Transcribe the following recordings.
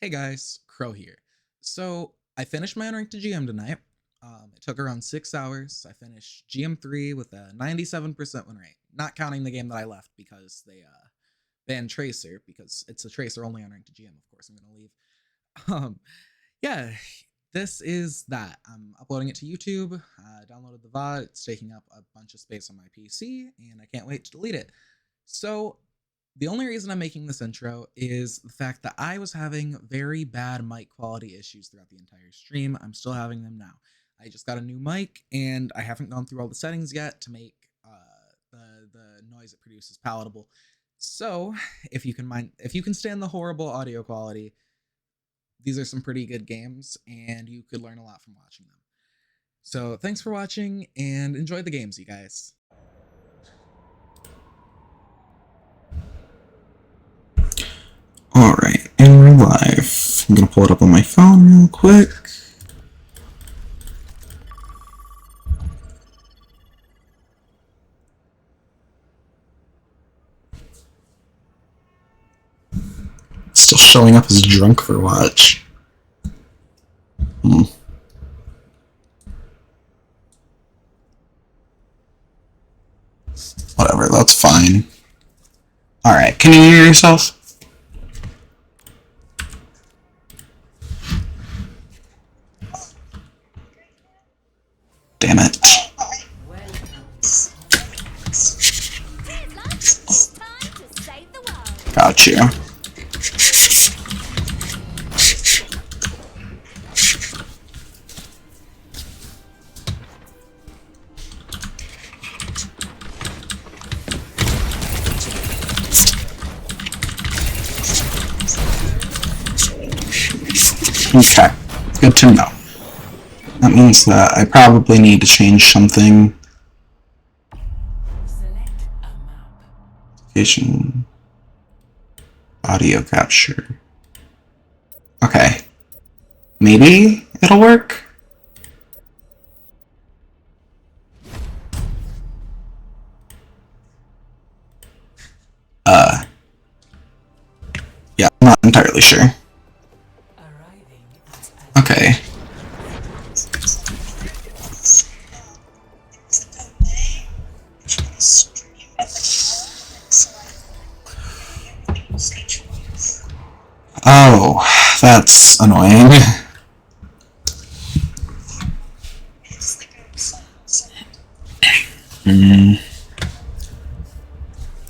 Hey guys, Crow here. So I finished my Unranked to GM tonight. It took around 6 hours. I finished GM3 with a 97% win rate, not counting the game that I left because they banned Tracer, because it's a Tracer only Unranked to GM. Of course, I'm gonna leave. Um, yeah, this is that. I'm uploading it to YouTube. Downloaded the VOD. It's taking up a bunch of space on my PC, and I can't wait to delete it. So the only reason I'm making this intro is the fact that I was having very bad mic quality issues throughout the entire stream. I'm still having them now. I just got a new mic, and I haven't gone through all the settings yet to make the noise it produces palatable. So, if you can stand the horrible audio quality, these are some pretty good games, and you could learn a lot from watching them. So, thanks for watching, and enjoy the games, you guys. Alright, and we're live. I'm gonna pull it up on my phone real quick. Still showing up as drunk for watch. Whatever, that's fine. Alright, can you hear yourself? Damn it. Got you. Okay, good to know. That means that I probably need to change something. Location. Audio capture. Okay. Maybe it'll work? Yeah, I'm not entirely sure. Okay. Oh, that's annoying.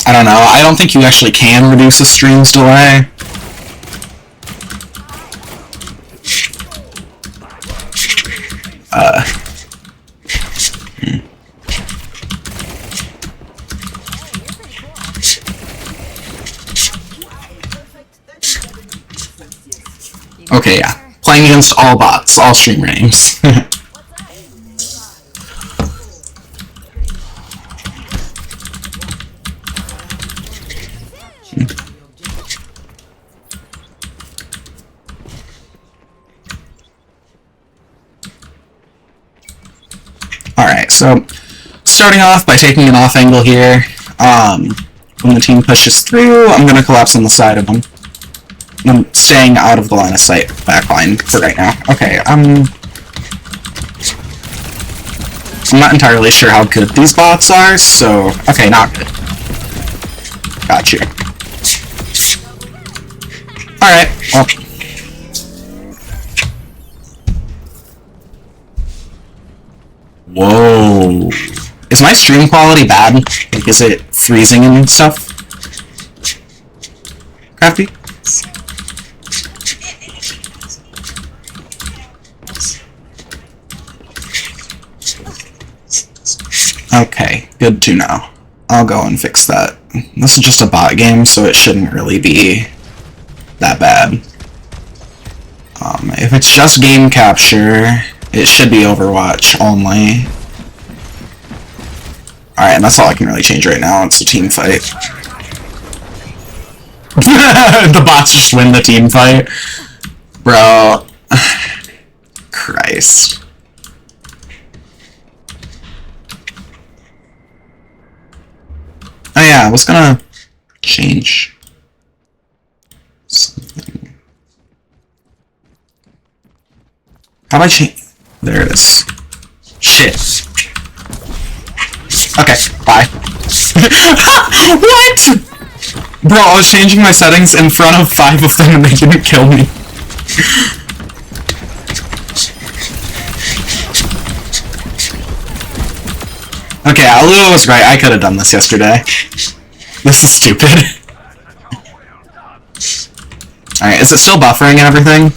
I don't know, I don't think you actually can reduce a stream's delay. Okay, yeah. Playing against all bots, all stream names. Alright, so starting off by taking an off angle here. When the team pushes through, I'm going to collapse on the side of them. I'm staying out of the line of sight backline for right now. Okay, I'm not entirely sure how good these bots are, so... Okay, not good. Got you. Alright, well... Whoa. Is my stream quality bad? Like, is it freezing and stuff? Crafty? Okay, good to know. I'll go and fix that. This is just a bot game, so it shouldn't really be that bad. If it's just game capture, it should be Overwatch only. Alright, and that's all I can really change right now. It's a team fight. The bots just win the team fight. Bro. Christ. Oh yeah, I was gonna change something. How do I change? There it is. Shit. Okay, bye. What? Bro, I was changing my settings in front of 5 of them and they didn't kill me. Okay, Alua was right. I could have done this yesterday. This is stupid. Alright, is it still buffering and everything?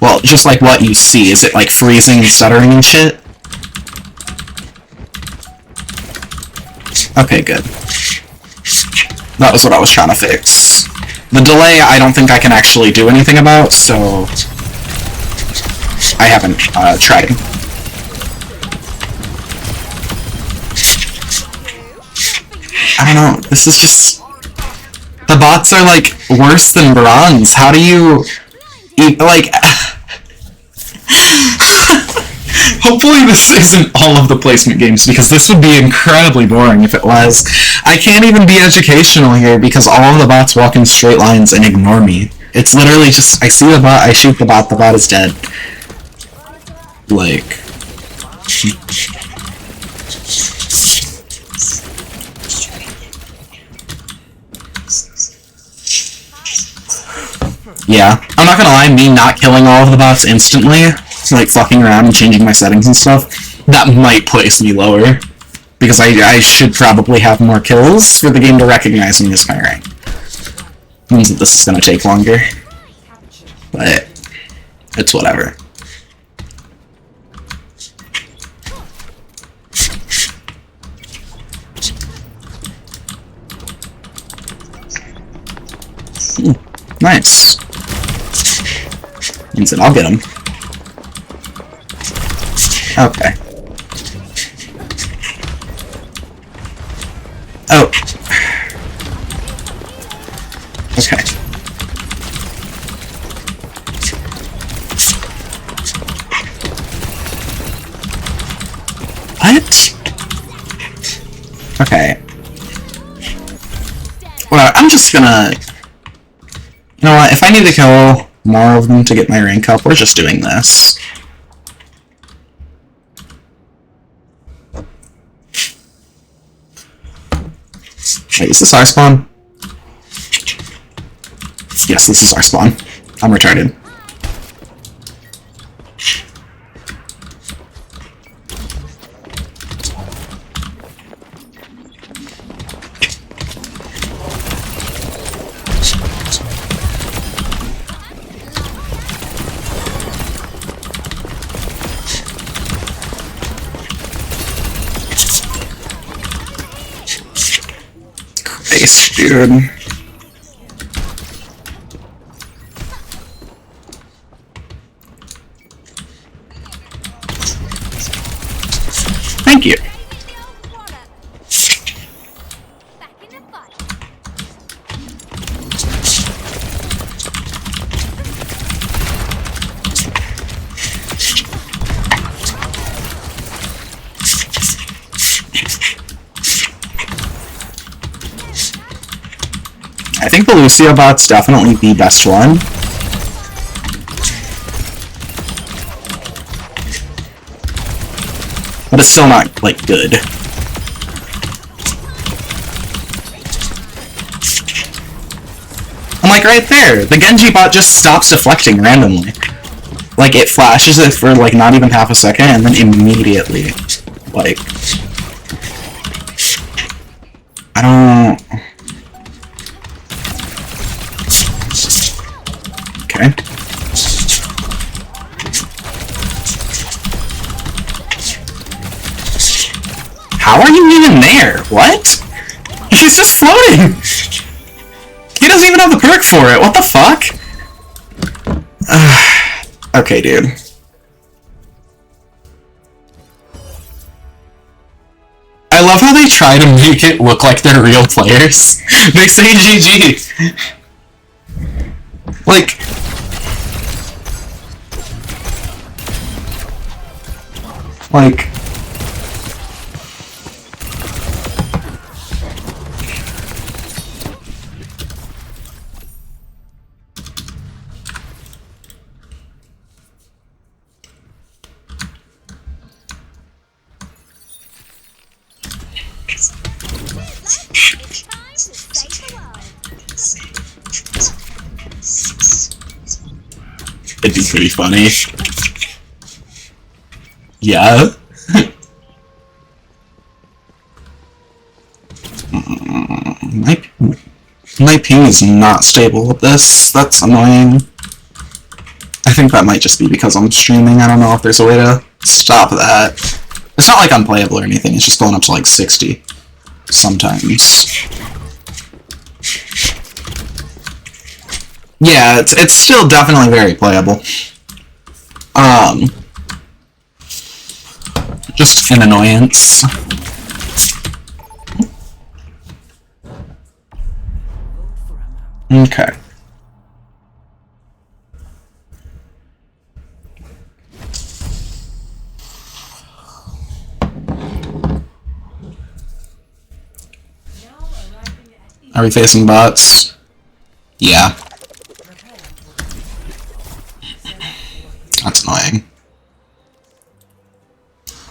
Well, just like what you see, is it like freezing and stuttering and shit? Okay, good. That was what I was trying to fix. The delay, I don't think I can actually do anything about, so I haven't tried. I don't know, this is just... The bots are, like, worse than bronze. How do you... like... Hopefully this isn't all of the placement games, because this would be incredibly boring if it was. I can't even be educational here, because all of the bots walk in straight lines and ignore me. It's literally just, I see the bot, I shoot the bot is dead. Like... Yeah, I'm not gonna lie, me not killing all of the bots instantly, like fucking around and changing my settings and stuff, that might place me lower. Because I should probably have more kills for the game to recognize me as my rank. Means that this is gonna take longer. But, it's whatever. Nice. Means that I'll get him. Okay. Oh. Okay. What? Okay. Well, I'm just gonna... You know what, if I need to kill more of them to get my rank up, we're just doing this. Wait, is this our spawn? Yes, this is our spawn. I'm retarded. Dude. Thank you. I think the Lucio bot's definitely the best one. But it's still not, like, good. I'm like, right there! The Genji bot just stops deflecting randomly. Like, it flashes it for, like, not even half a second, and then immediately, like... I don't... Okay. How are you even there? What? He's just floating! He doesn't even have the perk for it, what the fuck? Okay, dude. I love how they try to make it look like they're real players. They say GG. Like... It'd be pretty funny. Yeah. My ping is not stable with this. That's annoying. I think that might just be because I'm streaming. I don't know if there's a way to stop that. It's not like unplayable or anything. It's just going up to like 60 sometimes. Yeah, it's still definitely very playable. Just an annoyance. Okay. Are we facing bots? Yeah. That's annoying.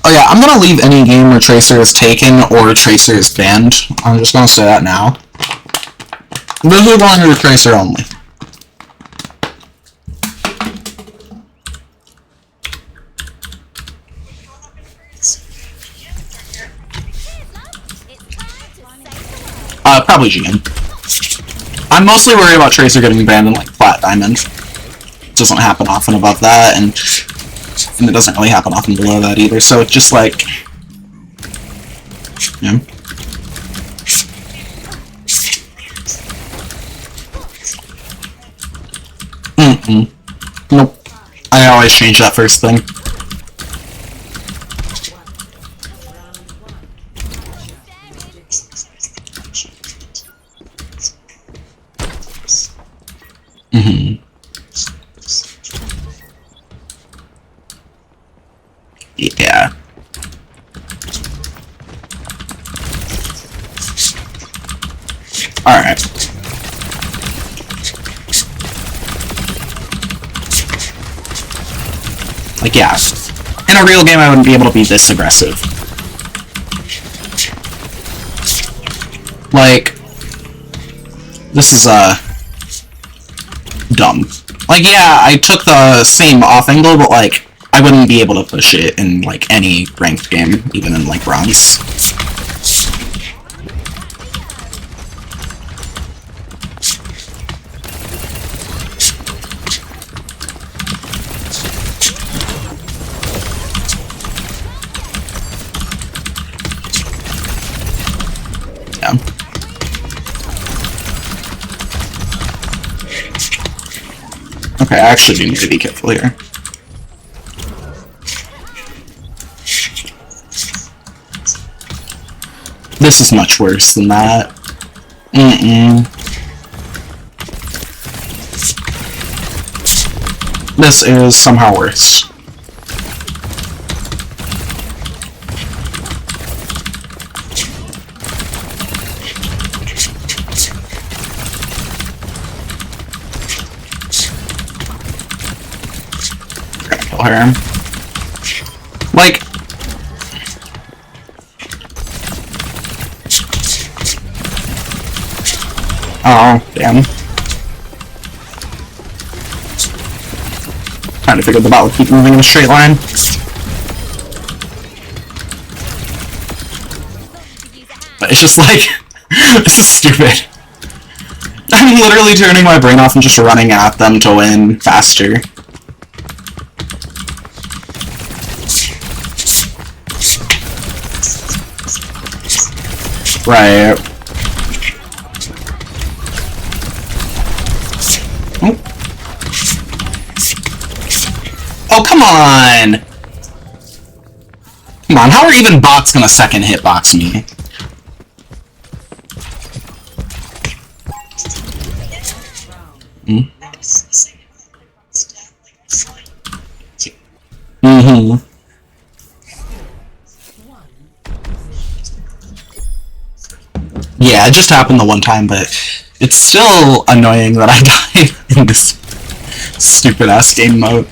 Oh yeah, I'm gonna leave any game where Tracer is taken or Tracer is banned. I'm just gonna say that now. This is going to the Tracer only. Probably GM. I'm mostly worried about Tracer getting banned in like Plat Diamond. It doesn't happen often above that, and it doesn't really happen often below that either, so it's just like... Yeah. Nope. I always change that first thing. Yeah. Alright. Like, yeah. In a real game, I wouldn't be able to be this aggressive. Like, this is, dumb. Like, yeah, I took the same off angle, but, like, I wouldn't be able to push it in, like, any ranked game, even in, like, bronze. Yeah. Okay, I actually do need to be careful here. This is much worse than that. This is somehow worse. Gotta kill her. Like... Oh, damn. Trying to figure the bot would keep moving in a straight line. But it's just like, this is stupid. I'm literally turning my brain off and just running at them to win faster. Right. Oh, come on! Come on, how are even bots gonna second hitbox me? Yeah, it just happened the one time, but it's still annoying that I died in this stupid-ass game mode.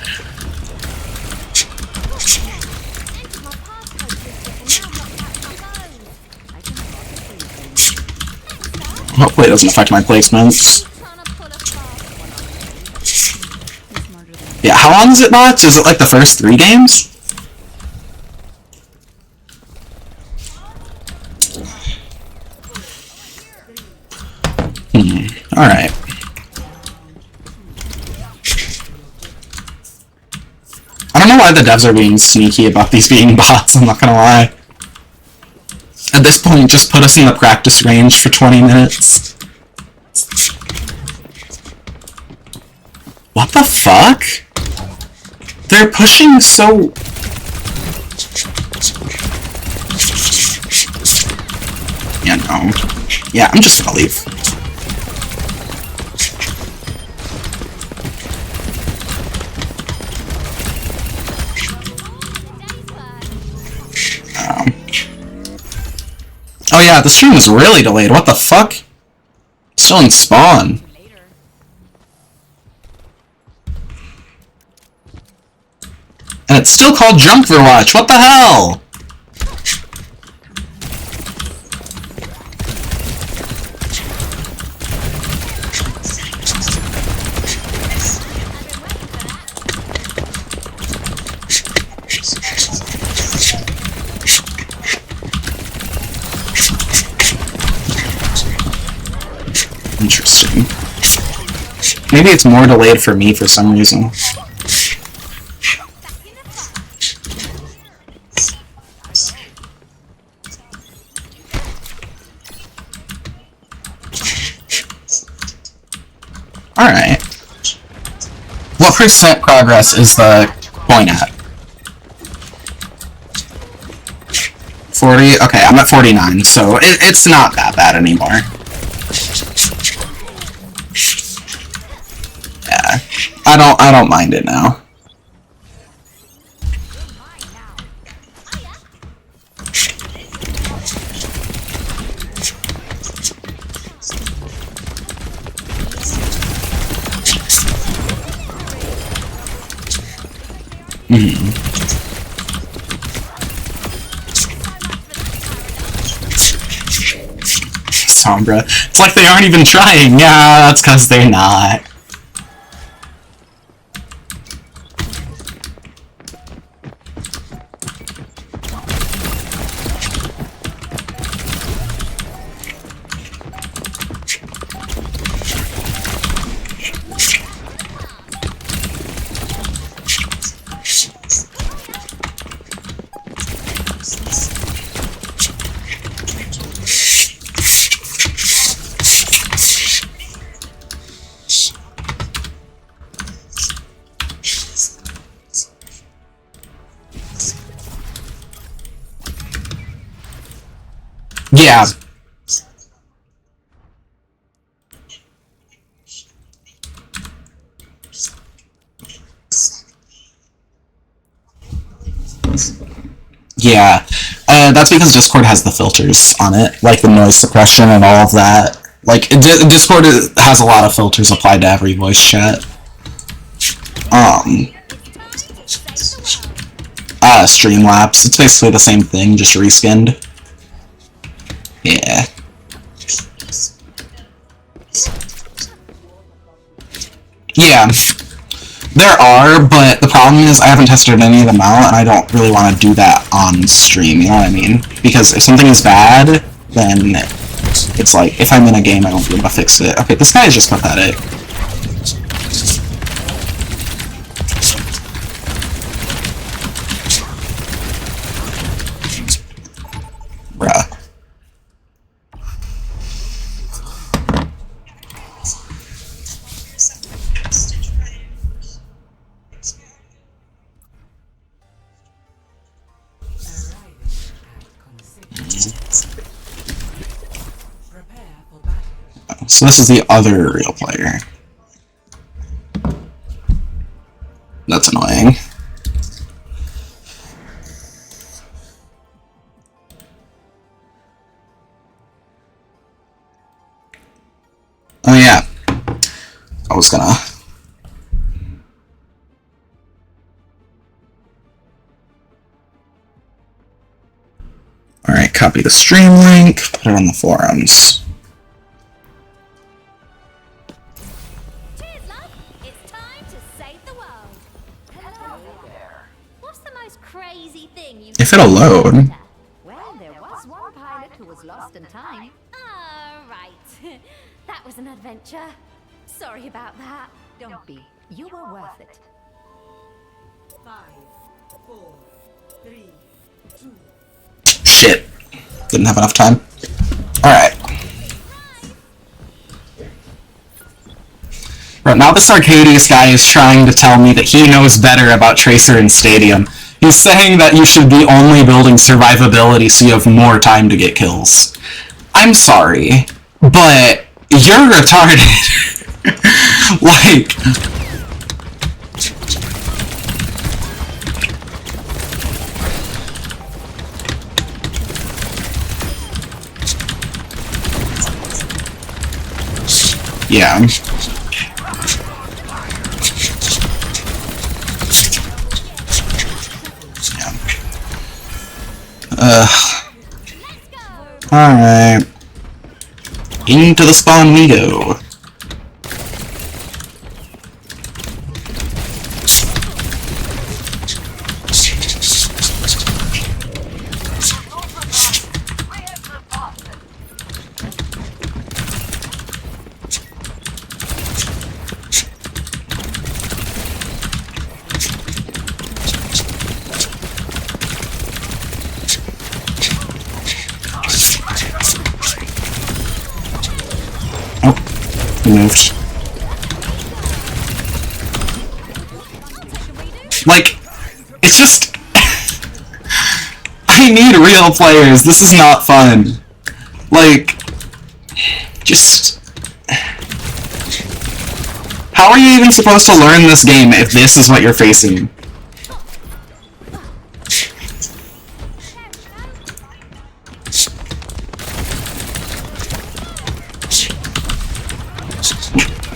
Hopefully it doesn't affect my placements. Yeah, how long is it, bots? Is it like the first 3 games? Alright. I don't know why the devs are being sneaky about these being bots, I'm not gonna lie. At this point, just put us in the practice range for 20 minutes. What the fuck? They're pushing so... Yeah, no. Yeah, I'm just gonna leave. Oh yeah, the stream is really delayed. What the fuck? Still in spawn. And it's still called Jump for Watch. What the hell? Interesting. Maybe it's more delayed for me for some reason. Alright. What percent progress is the point at? 40? Okay, I'm at 49, so it's not that bad anymore. Yeah, I don't mind it now. Sombra. It's like they aren't even trying. Yeah, that's because they're not. Yeah. Yeah. That's because Discord has the filters on it, like the noise suppression and all of that. Like, Discord has a lot of filters applied to every voice chat. Streamlabs. It's basically the same thing, just reskinned. Yeah. Yeah. There are, but the problem is I haven't tested any of them out, and I don't really want to do that on stream, you know what I mean? Because if something is bad, then it's like, if I'm in a game, I won't be able to fix it. Okay, this guy is just pathetic. Bruh. So this is the other real player. That's annoying. Oh yeah. I was gonna... Alright, copy the stream link, put it on the forums. if it'll load. Well, there was one pilot who was lost in time. Oh, right. That was an adventure. Sorry about that. Don't be. You were worth it. 5, 4, 3, 2. Shit. Didn't have enough time. Alright. Right, now this Arcadius guy is trying to tell me that he knows better about Tracer and Stadium. He's saying that you should be only building survivability so you have more time to get kills. I'm sorry, but you're retarded. Like... Yeah. Alright. Into the spawn we go. Moved. Like, it's just... I need real players, this is not fun. Like, just... How are you even supposed to learn this game if this is what you're facing?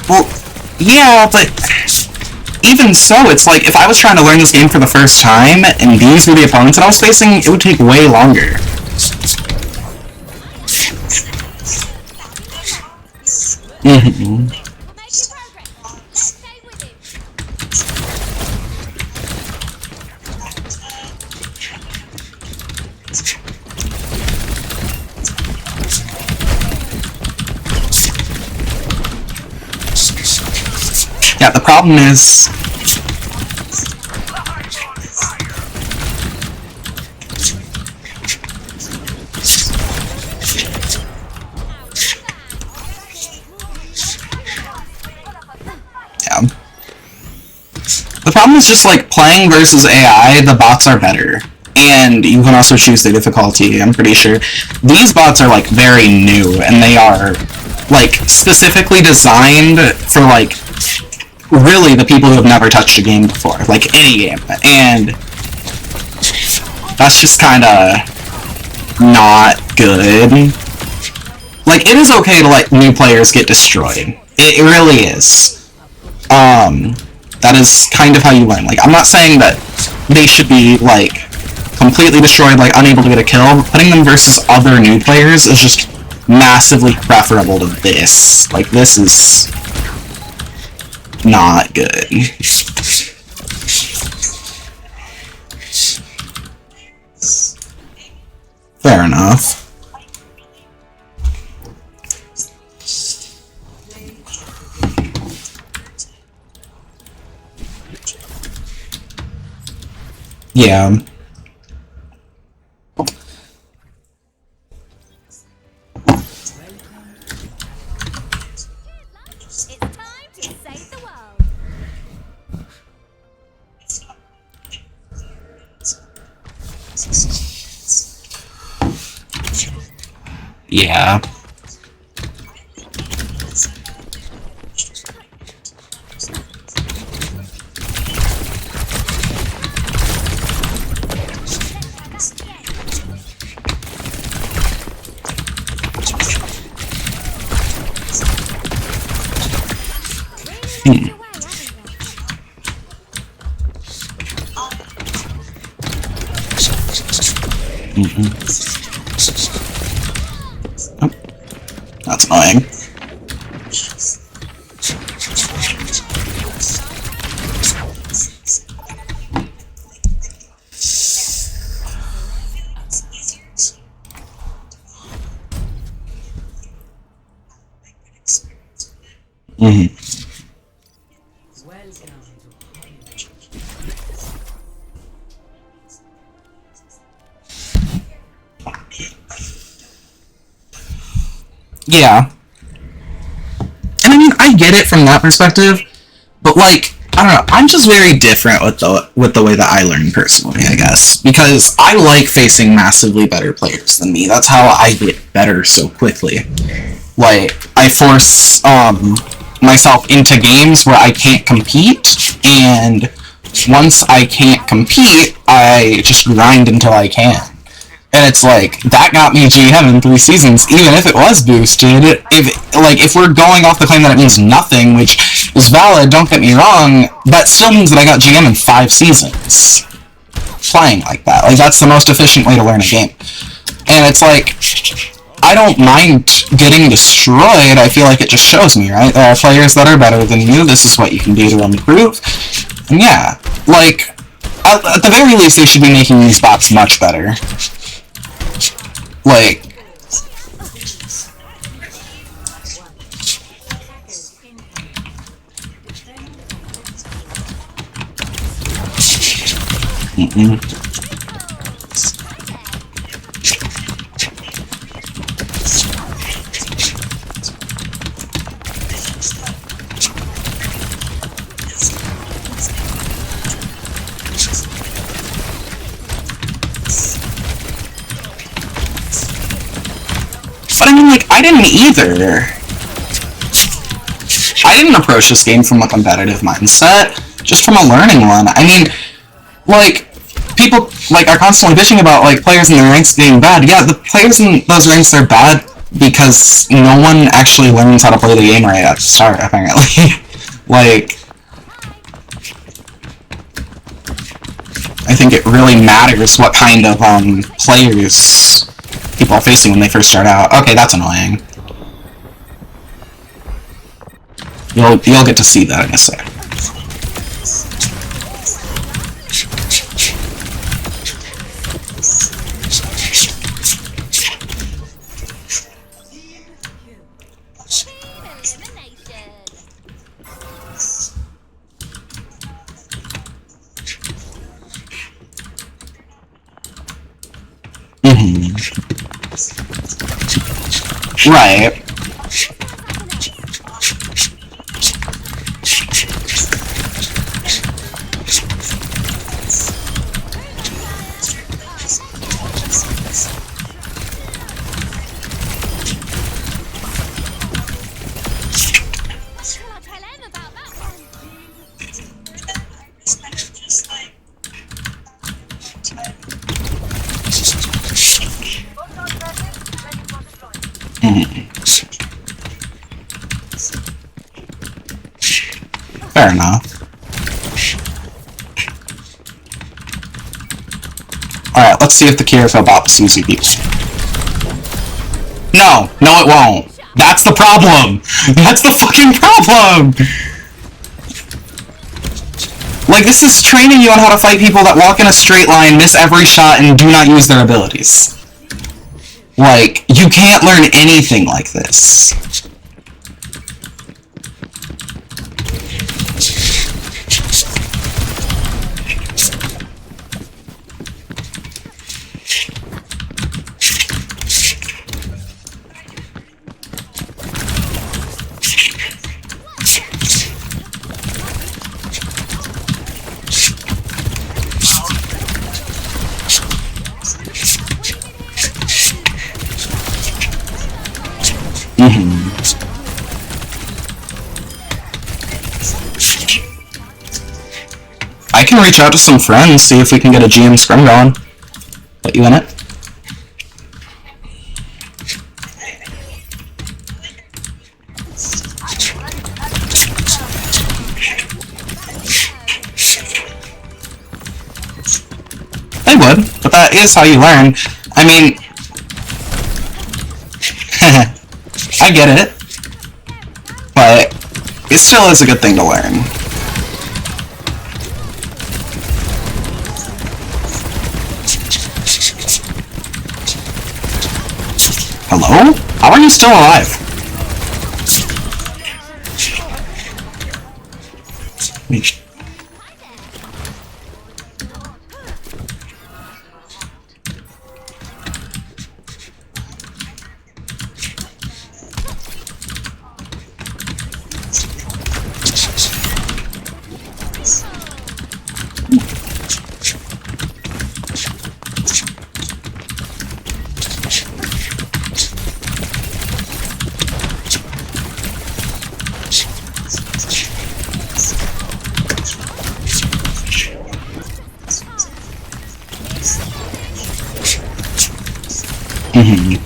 Well, yeah, but even so, it's like, if I was trying to learn this game for the first time, and these were the opponents that I was facing, it would take way longer. Mm-hmm. Yeah, the problem is... Yeah. The problem is just, like, playing versus AI, the bots are better. And you can also choose the difficulty, I'm pretty sure. These bots are, like, very new, and they are, like, specifically designed for, like, really the people who have never touched a game before, like any game, and that's just kinda not good. Like, it is okay to let new players get destroyed. It really is. That is kind of how you learn. Like, I'm not saying that they should be, like, completely destroyed, like, unable to get a kill. Putting them versus other new players is just massively preferable to this. Like, this is... not good. Fair enough. Yeah. It's time to save the world. Yeah. Oh, that's annoying. Mm-hmm. Yeah. And I mean, I get it from that perspective, but like, I don't know, I'm just very different with the way that I learn personally, I guess. Because I like facing massively better players than me. That's how I get better so quickly. Like, I force myself into games where I can't compete, and once I can't compete, I just grind until I can. And it's like, that got me GM in 3 seasons, even if it was boosted. If we're going off the claim that it means nothing, which is valid, don't get me wrong, that still means that I got GM in 5 seasons. Playing like that. Like, that's the most efficient way to learn a game. And it's like, I don't mind getting destroyed, I feel like it just shows me, right? There are players that are better than you, this is what you can do to improve. And yeah, like, at the very least, they should be making these bots much better. Like, but I mean, like, I didn't either. I didn't approach this game from a competitive mindset, just from a learning one. I mean, like, people, like, are constantly bitching about, like, players in their ranks being bad. Yeah, the players in those ranks are bad because no one actually learns how to play the game right at the start, apparently. Like, I think it really matters what kind of, players people are facing when they first start out. Okay, that's annoying. You'll get to see that in a sec. Right. Fair enough. Alright, let's see if the Kiriko bot pursues you people. No! No, it won't! That's the problem! That's the fucking problem! Like, this is training you on how to fight people that walk in a straight line, miss every shot, and do not use their abilities. Like, you can't learn anything like this. I can reach out to some friends, see if we can get a GM scrum going. Put you in it. They would, but that is how you learn. I mean... I get it. But it still is a good thing to learn. Hello? How are you still alive? Mm-hmm.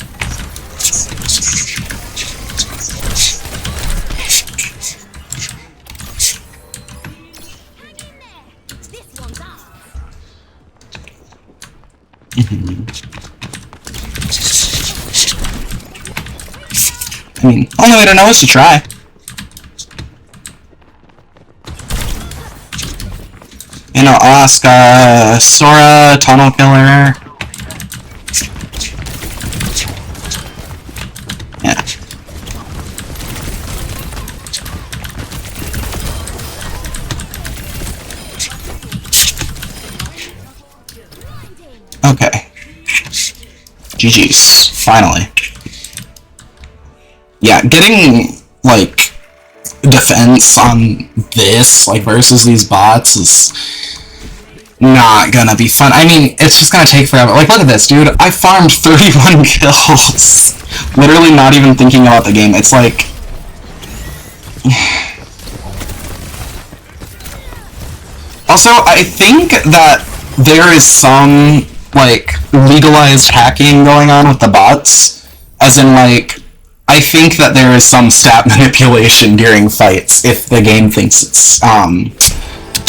This one's ours. I mean, only way to know is to try. You know, I'll ask Sora, Tunnel Killer. Yeah. Okay. GG's. Finally. Yeah, getting, like, defense on this, like, versus these bots is not gonna be fun. I mean, it's just gonna take forever. Like, look at this, dude. I farmed 31 kills. Literally not even thinking about the game. It's like... Also, I think that there is some, like, legalized hacking going on with the bots. As in, like, I think that there is some stat manipulation during fights if the game thinks it's,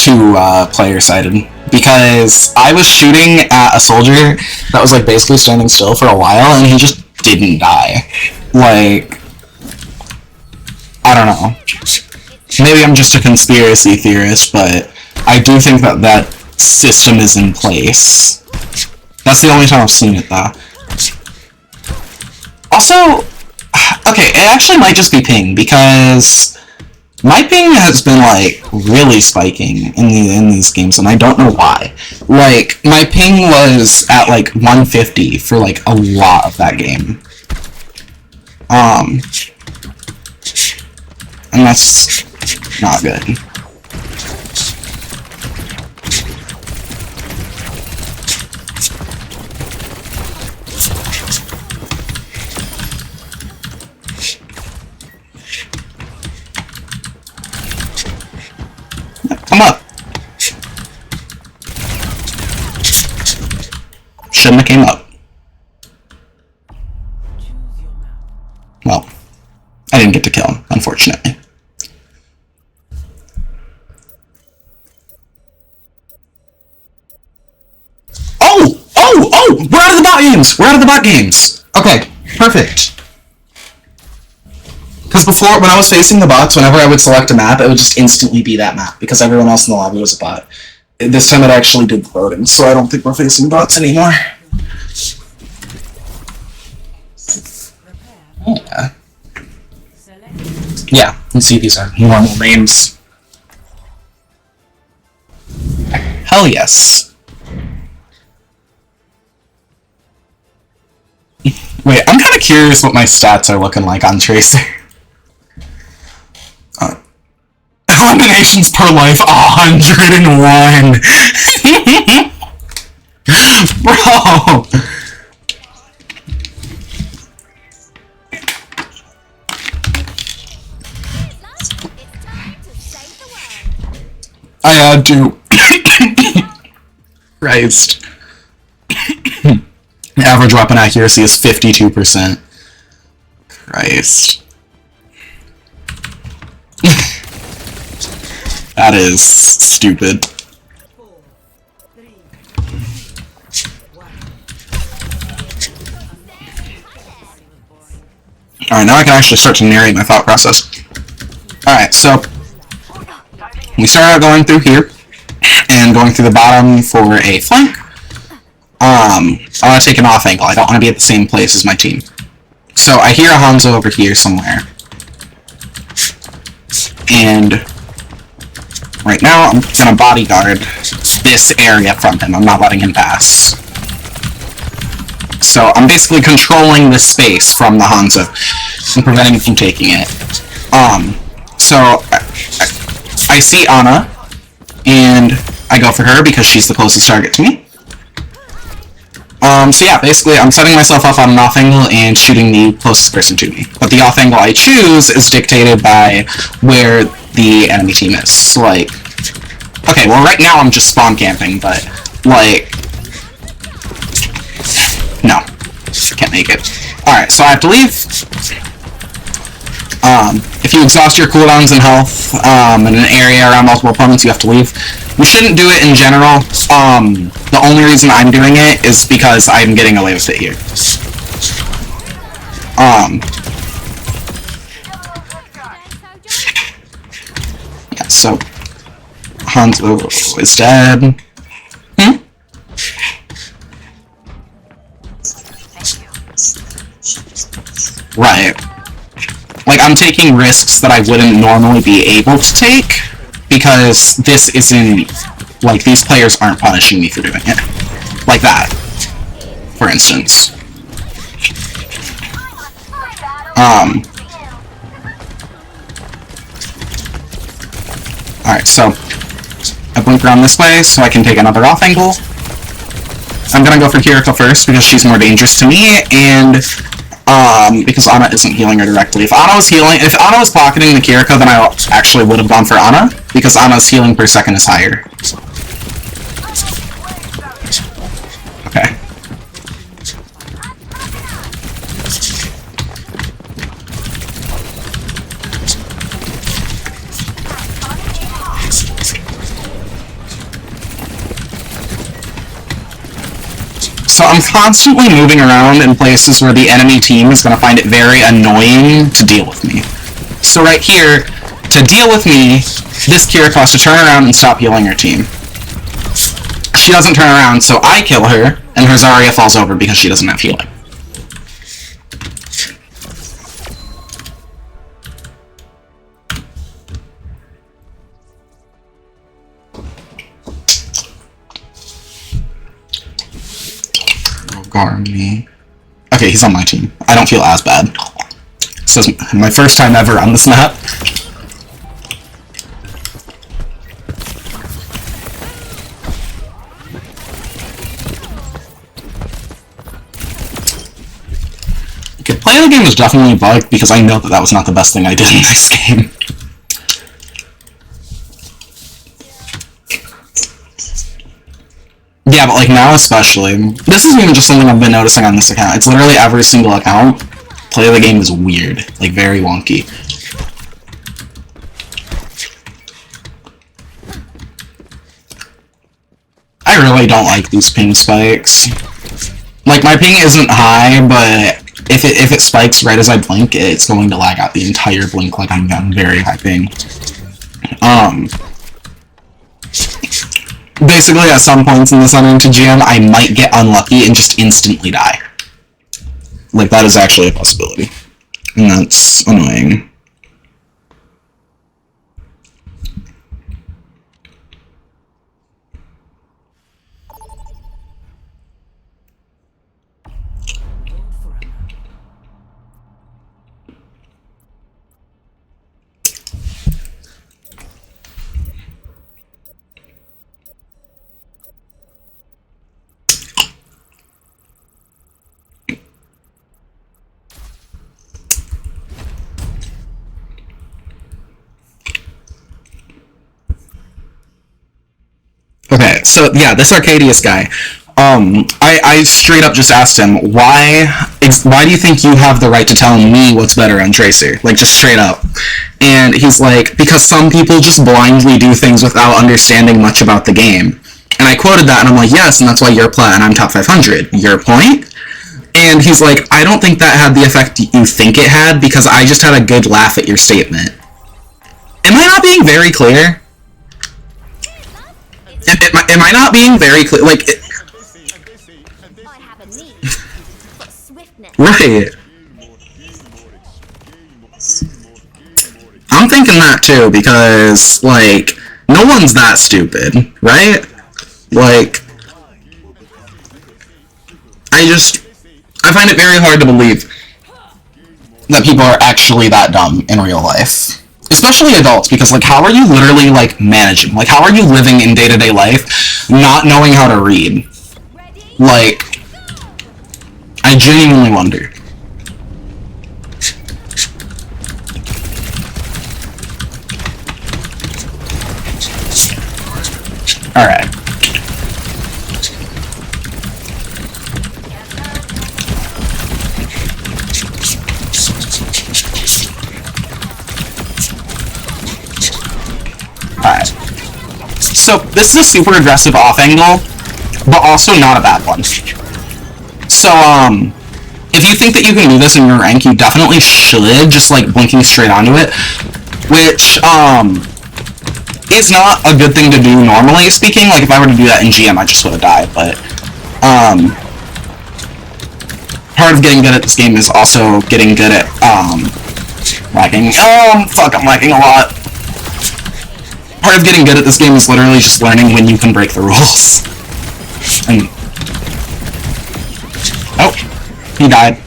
too, player-sided. Because I was shooting at a soldier that was, like, basically standing still for a while, and he just didn't die. Like, I don't know. Maybe I'm just a conspiracy theorist, but I do think that that system is in place. That's the only time I've seen it, though. Also, okay, it actually might just be ping, because my ping has been, like, really spiking in these games, and I don't know why. Like, my ping was at, like, 150 for, like, a lot of that game. And that's not good. Come up. Shouldn't have came up. Well, I didn't get to kill him, unfortunately. Oh! Oh! Oh! We're out of the bot games! We're out of the bot games! Okay, perfect. Because before, when I was facing the bots, whenever I would select a map, it would just instantly be that map, because everyone else in the lobby was a bot. This time it actually did the loading, so I don't think we're facing bots anymore. Yeah. Yeah, let's see, these are normal names. Hell yes. Wait, I'm kind of curious what my stats are looking like on Tracer. Eliminations per life, 101! Bro! I had to. Christ. The average weapon accuracy is 52%. Christ. That is stupid. Alright, now I can actually start to narrate my thought process. Alright, so we start out going through here and going through the bottom for a flank. I want to take an off angle. I don't want to be at the same place as my team. So I hear a Hanzo over here somewhere. And right now I'm gonna bodyguard this area from him. I'm not letting him pass. So I'm basically controlling this space from the Hanzo and preventing him from taking it. So I see Ana, and I go for her because she's the closest target to me. So yeah, basically I'm setting myself up on an off angle and shooting the closest person to me. But the off angle I choose is dictated by where the enemy team is. So like, okay, well right now I'm just spawn camping, but like, no. Can't make it. Alright, so I have to leave. If you exhaust your cooldowns and health in an area around multiple opponents, you have to leave. You shouldn't do it in general. The only reason I'm doing it is because I'm getting away with it here. Yeah, so Hanzo is dead. Right. Like, I'm taking risks that I wouldn't normally be able to take, because this isn't, like, these players aren't punishing me for doing it. Like that, for instance. Alright, so I blink around this way so I can take another off angle. I'm gonna go for Kiriko first because she's more dangerous to me, and because Ana isn't healing her directly. If Ana was pocketing the Kiriko, then I actually would have gone for Ana, because Ana's healing per second is higher. Okay. So I'm constantly moving around in places where the enemy team is going to find it very annoying to deal with me. So right here, to deal with me, this Kiriko has to turn around and stop healing her team. She doesn't turn around, so I kill her, and her Zarya falls over because she doesn't have healing. Me. Okay, he's on my team. I don't feel as bad. This is my first time ever on this map. Okay, play of the game was definitely bugged because I know that that was not the best thing I did in this game. Yeah, but like now especially. This isn't even just something I've been noticing on this account. It's literally every single account. Play of the game is weird. Like, very wonky. I really don't like these ping spikes. Like, my ping isn't high, but if it spikes right as I blink, it's going to lag out the entire blink like I'm on very high ping. Basically, at some points in this Unranked GM, I might get unlucky and just instantly die. Like, that is actually a possibility. And that's annoying. Okay, so yeah, this Arcadius guy. I straight up just asked him, why do you think you have the right to tell me what's better on Tracer? Like, just straight up. And he's like, because some people just blindly do things without understanding much about the game. And I quoted that, and I'm like, yes, and that's why you're plat and I'm top 500. Your point? And he's like, I don't think that had the effect you think it had, because I just had a good laugh at your statement. Am I not being very clear? Am I not being very clear? Like, right. I'm thinking that too, because, like, no one's that stupid, right? Like, I find it very hard to believe that people are actually that dumb in real life. Especially adults, because, like, how are you literally, like, managing? Like, how are you living in day-to-day life not knowing how to read? Like, I genuinely wonder. Alright. So this is a super aggressive off angle, but also not a bad one. So, if you think that you can do this in your rank, you definitely should, just like blinking straight onto it, which, is not a good thing to do normally speaking. Like, if I were to do that in GM, I just would have died, but, part of getting good at this game is also getting good at, lagging. Oh, fuck, I'm lagging a lot. Part of getting good at this game is literally just learning when you can break the rules. And... oh, he died.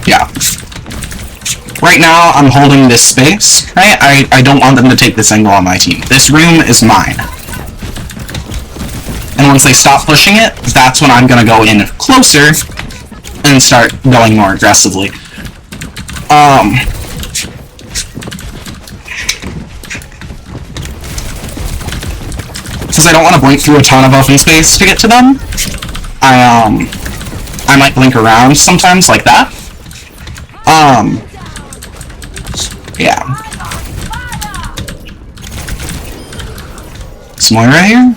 Yeah. Right now, I'm holding this space, right? I don't want them to take this angle on my team. This room is mine. And once they stop pushing it, that's when I'm gonna go in closer and start going more aggressively. Since I don't want to blink through a ton of open space to get to them, I might blink around sometimes like that. Yeah. Is Moira here?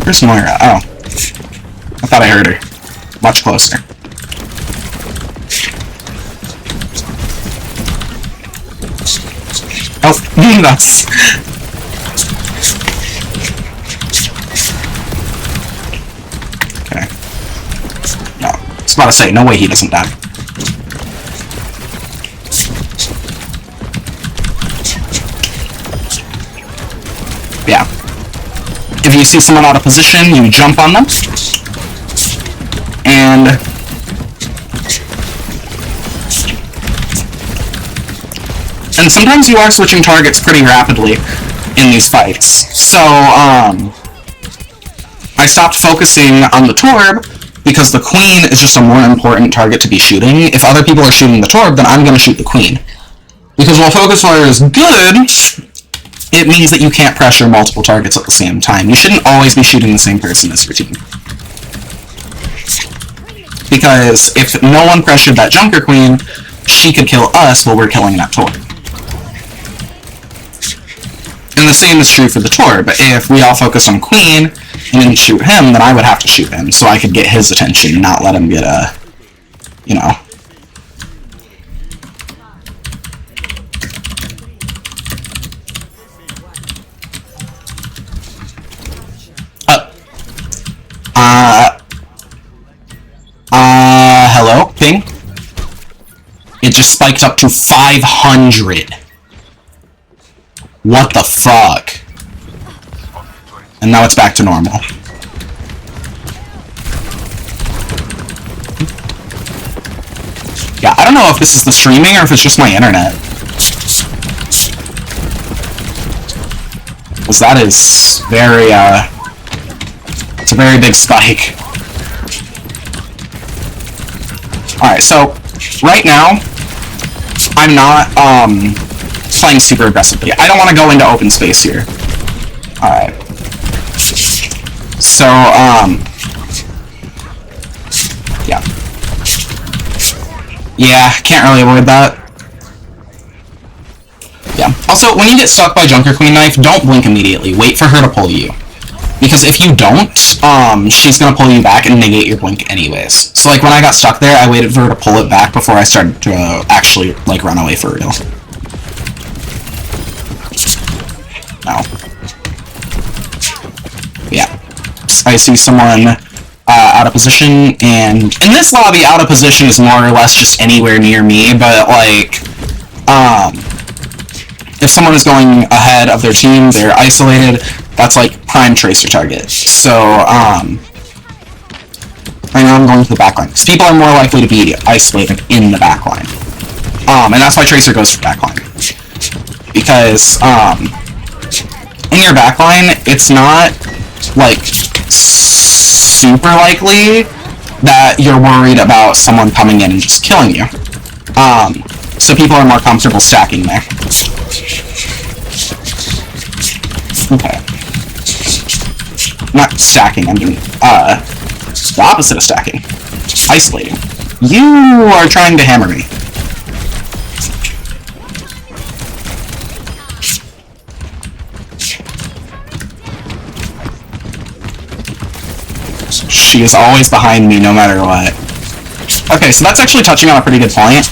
Where's Moira? Oh. I thought I heard her. Much closer. Oh, that's... okay. No. I was about to say, no way he doesn't die. Yeah. If you see someone out of position, you jump on them. And... and sometimes you are switching targets pretty rapidly in these fights. So, I stopped focusing on the Torb because the Queen is just a more important target to be shooting. If other people are shooting the Torb, then I'm gonna shoot the Queen. Because while focus fire is good, it means that you can't pressure multiple targets at the same time. You shouldn't always be shooting the same person as your team. Because if no one pressured that Junker Queen, she could kill us while we're killing that Torb. And the same is true for the Torb. If we all focus on Queen and didn't shoot him, then I would have to shoot him so I could get his attention, not let him get a, you know. Hello? Ping? It just spiked up to 500. What the fuck? And now it's back to normal. Yeah, I don't know if this is the streaming or if it's just my internet. Because that is very, it's a very big spike. Alright, so, right now, I'm not, playing super aggressively. I don't want to go into open space here. Alright. So, yeah. Yeah, can't really avoid that. Yeah. Also, when you get stuck by Junker Queen Knife, don't blink immediately. Wait for her to pull you. Because if you don't, she's gonna pull you back and negate your blink anyways. So, like, when I got stuck there, I waited for her to pull it back before I started to actually, like, run away for real. No. Yeah. I see someone out of position, and in this lobby, out of position is more or less just anywhere near me, but, like, if someone is going ahead of their team, they're isolated, that's, like, prime Tracer target. So, right now I'm going to the backline, because people are more likely to be isolated in the backline. And that's why Tracer goes to backline. Because, in your backline, it's not, like, super likely that you're worried about someone coming in and just killing you. So people are more comfortable stacking there. Okay. Not stacking, I mean, The opposite of stacking. Isolating. You are trying to hammer me. She is always behind me no matter what. Okay, so that's actually touching on a pretty good point.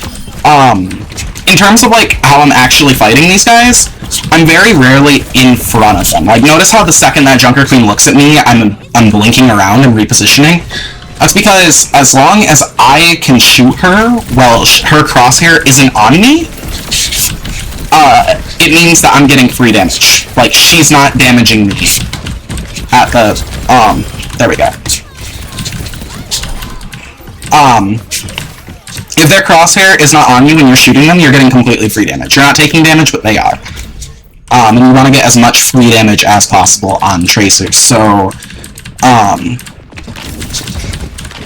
In terms of like how I'm actually fighting these guys, I'm very rarely in front of them. Like, notice how the second that Junker Queen looks at me, I'm blinking around and repositioning. That's because as long as I can shoot her while her crosshair isn't on me, it means that I'm getting free damage. Like, she's not damaging me at the, there we go. If their crosshair is not on you when you're shooting them, you're getting completely free damage. You're not taking damage, but they are. And you want to get as much free damage as possible on tracers. So,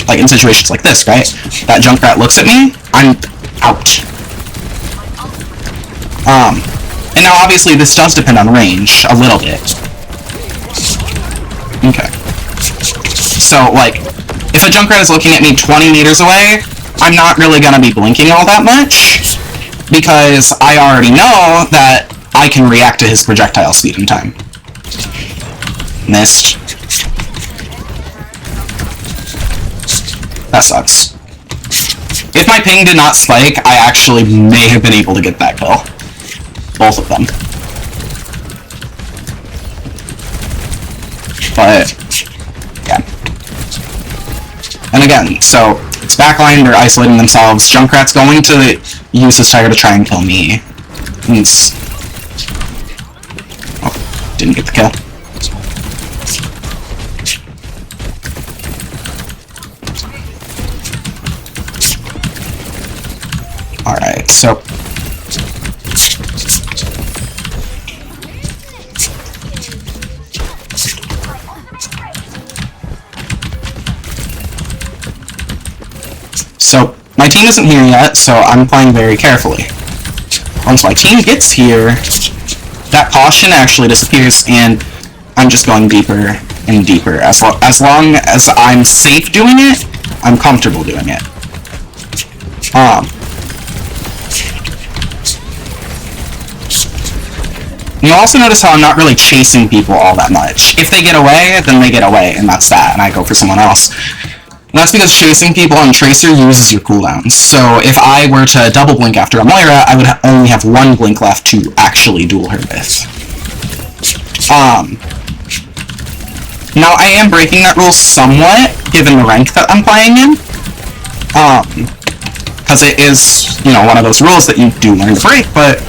like in situations like this, right? That Junkrat looks at me, I'm out. And now obviously this does depend on range, a little bit. Okay. So, like, if a Junkrat is looking at me 20 meters away, I'm not really gonna be blinking all that much, because I already know that I can react to his projectile speed in time. Missed. That sucks. If my ping did not spike, I actually may have been able to get that kill. Both of them. But, yeah. And again, so, it's backline, they're isolating themselves. Junkrat's going to use his tire to try and kill me. He's... oh, didn't get the kill. Alright, so... So, my team isn't here yet, so I'm playing very carefully. Once my team gets here, that caution actually disappears, and I'm just going deeper and deeper. As long as I'm safe doing it, I'm comfortable doing it. You'll also notice how I'm not really chasing people all that much. If they get away, then they get away, and that's that, and I go for someone else. And that's because chasing people on Tracer uses your cooldowns. So if I were to double blink after a Moira, I would only have one blink left to actually duel her with. Now I am breaking that rule somewhat, given the rank that I'm playing in. Because it is, you know, one of those rules that you do learn to break, but,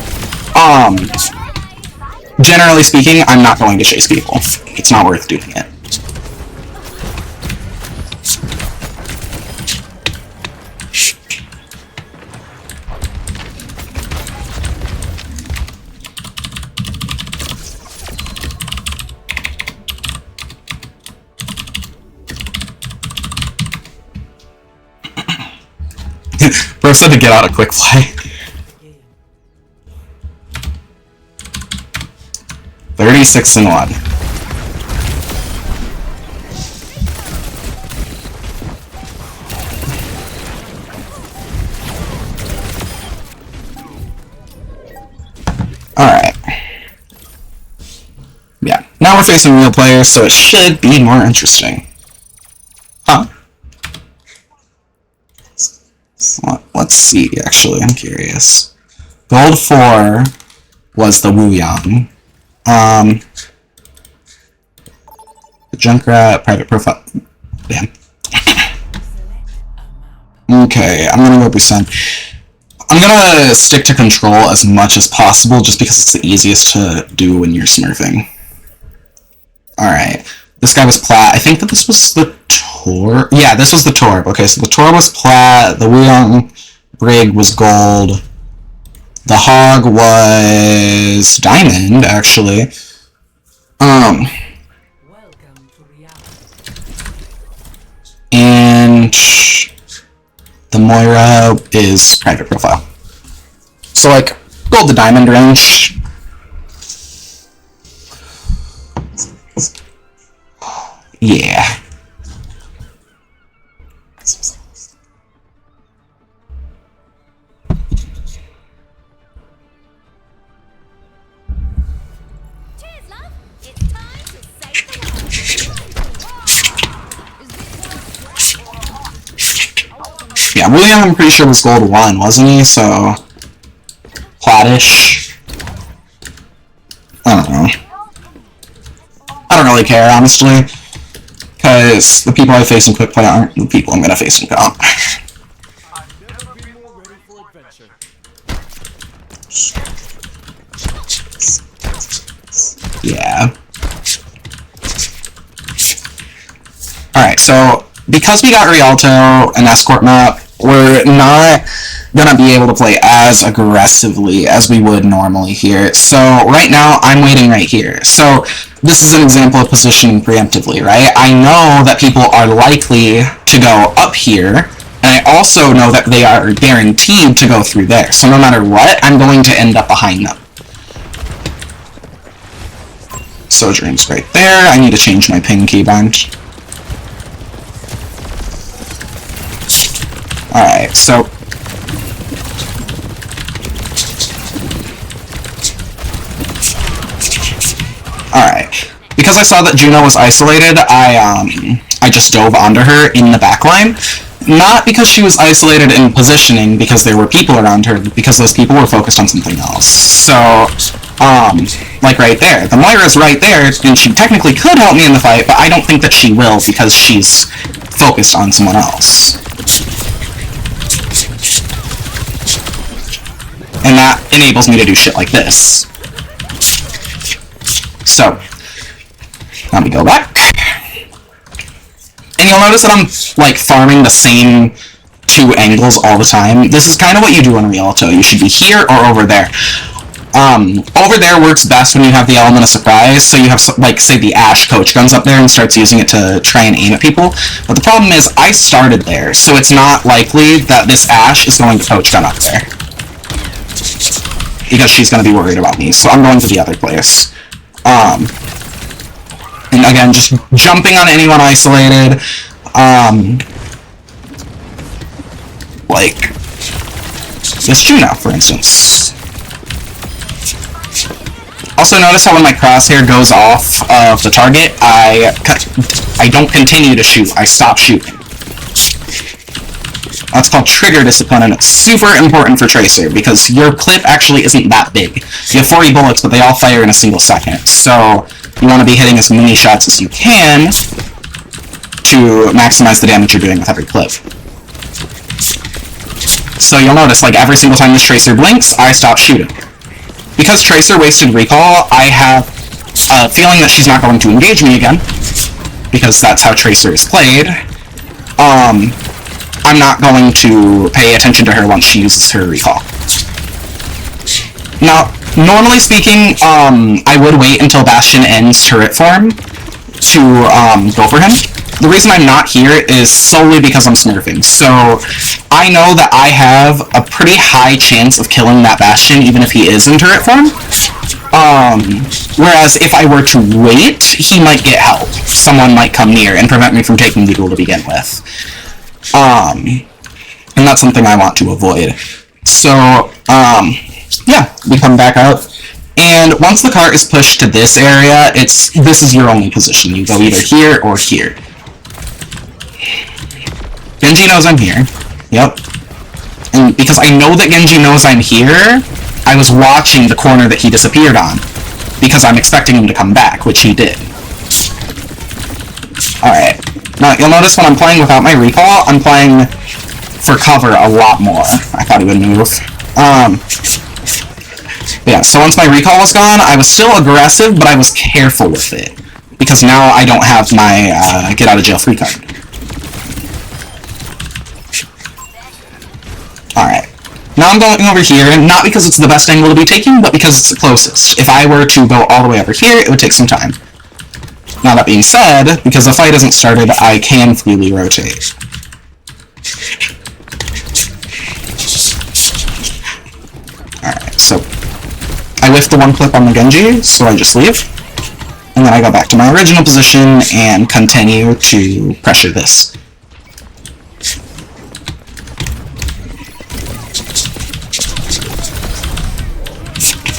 generally speaking, I'm not going to chase people. It's not worth doing it. Bro said to get out a quick fly. 36-1. Alright. Yeah. Now we're facing real players, so it should be more interesting. Huh? Let's see, actually, I'm curious. Gold 4 was the Wu Yang. The Junkrat, private profile. Damn. Okay, I'm gonna go Busan. I'm gonna stick to control as much as possible just because it's the easiest to do when you're smurfing. Alright. This guy was plat. I think that this was the Torb. Yeah, this was the Torb. Okay, so the Torb was plat, the Wuyong Brig was gold, the Hog was diamond, actually. And the Moira is private profile. So, like, gold to diamond range. Yeah. Yeah, William, I'm pretty sure was gold 1, wasn't he? So, platish. I don't know. I don't really care, honestly, because the people I face in quick play aren't the people I'm gonna face in comp. Yeah. Alright, so because we got Rialto and Escort map, we're not gonna be able to play as aggressively as we would normally here. So right now, I'm waiting right here. So this is an example of positioning preemptively, right? I know that people are likely to go up here, and I also know that they are guaranteed to go through there. So no matter what, I'm going to end up behind them. Sojourn's right there. I need to change my ping keybind. Alright, so alright. Because I saw that Juno was isolated, I just dove onto her in the backline. Not because she was isolated in positioning because there were people around her, but because those people were focused on something else. So, like right there. The Moira's right there, and she technically could help me in the fight, but I don't think that she will because she's focused on someone else. And that enables me to do shit like this. So, let me go back. And you'll notice that I'm, like, farming the same two angles all the time. This is kind of what you do in Rialto. You should be here or over there. Over there works best when you have the element of surprise, so you have, like, say the Ashe coach guns up there and starts using it to try and aim at people. But the problem is, I started there, so it's not likely that this Ashe is going to coach gun up there. Because she's going to be worried about me, so I'm going to the other place. And again, just jumping on anyone isolated, like this Juno, for instance. Also notice how when my crosshair goes off of the target, I don't continue to shoot, I stop shooting. That's called trigger discipline, and it's super important for Tracer, because your clip actually isn't that big. You have 40 bullets, but they all fire in a single second, so you want to be hitting as many shots as you can to maximize the damage you're doing with every clip. So you'll notice, like, every single time this Tracer blinks, I stop shooting. Because Tracer wasted recall, I have a feeling that she's not going to engage me again, because that's how Tracer is played. I'm not going to pay attention to her once she uses her recall. Now, normally speaking, I would wait until Bastion ends turret form to go for him. The reason I'm not here is solely because I'm smurfing. So, I know that I have a pretty high chance of killing that Bastion even if he is in turret form. Whereas if I were to wait, he might get help. Someone might come near and prevent me from taking the duel to begin with. And that's something I want to avoid. So, yeah, we come back out, and once the cart is pushed to this area, this is your only position. You go either here or here. Genji knows I'm here. Yep. And because I know that Genji knows I'm here, I was watching the corner that he disappeared on, because I'm expecting him to come back, which he did. Alright. Now, you'll notice when I'm playing without my recall, I'm playing for cover a lot more. I thought he would move. Yeah, so once my recall was gone, I was still aggressive, but I was careful with it. Because now I don't have my get-out-of-jail-free card. Alright. Now I'm going over here, not because it's the best angle to be taking, but because it's the closest. If I were to go all the way over here, it would take some time. Now that being said, because the fight hasn't started, I can freely rotate. Alright, so I whiffed the one clip on the Genji, so I just leave. And then I go back to my original position and continue to pressure this.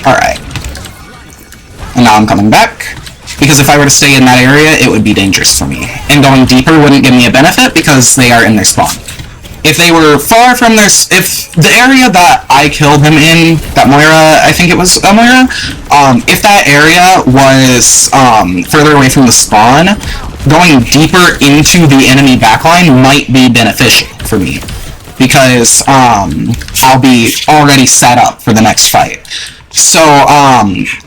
Alright. And now I'm coming back, because if I were to stay in that area, it would be dangerous for me. And going deeper wouldn't give me a benefit, because they are in their spawn. If they were far from their... If the area that I killed him in, that Moira, I think it was Moira, if that area was further away from the spawn, going deeper into the enemy backline might be beneficial for me. Because I'll be already set up for the next fight. So,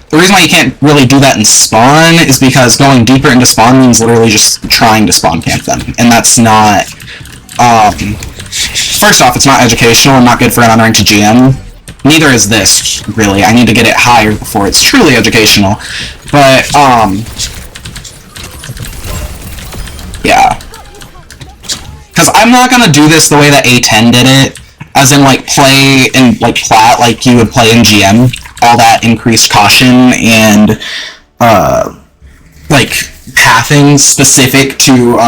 the reason why you can't really do that in spawn is because going deeper into spawn means literally just trying to spawn camp them. And that's not... First off, it's not educational and not good for an unranked GM. Neither is this, really. I need to get it higher before it's truly educational. But, yeah. Because I'm not gonna do this the way that A10 did it, as in, like, play in, like, plat like you would play in GM. All that increased caution and, like, pathing specific to,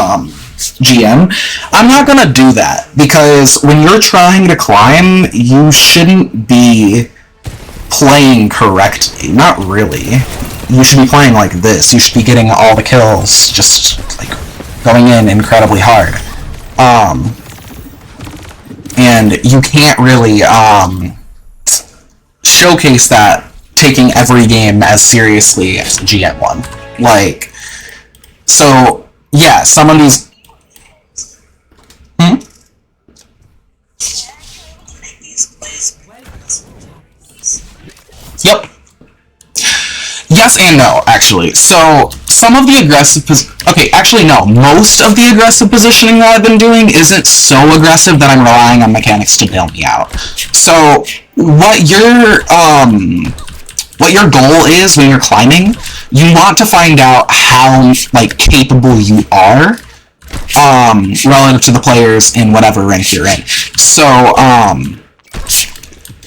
GM. I'm not gonna do that, because when you're trying to climb, you shouldn't be playing correctly. Not really. You should be playing like this. You should be getting all the kills, just, like, going in incredibly hard. And you can't really, showcase that taking every game as seriously as a GM one. Like, so, yeah, some of these... Yep. Yes and no, actually. So, some of the aggressive... Okay, actually, no. Most of the aggressive positioning that I've been doing isn't so aggressive that I'm relying on mechanics to bail me out. So, what your goal is when you're climbing, you want to find out how, like, capable you are, relative to the players in whatever rank you're in. So,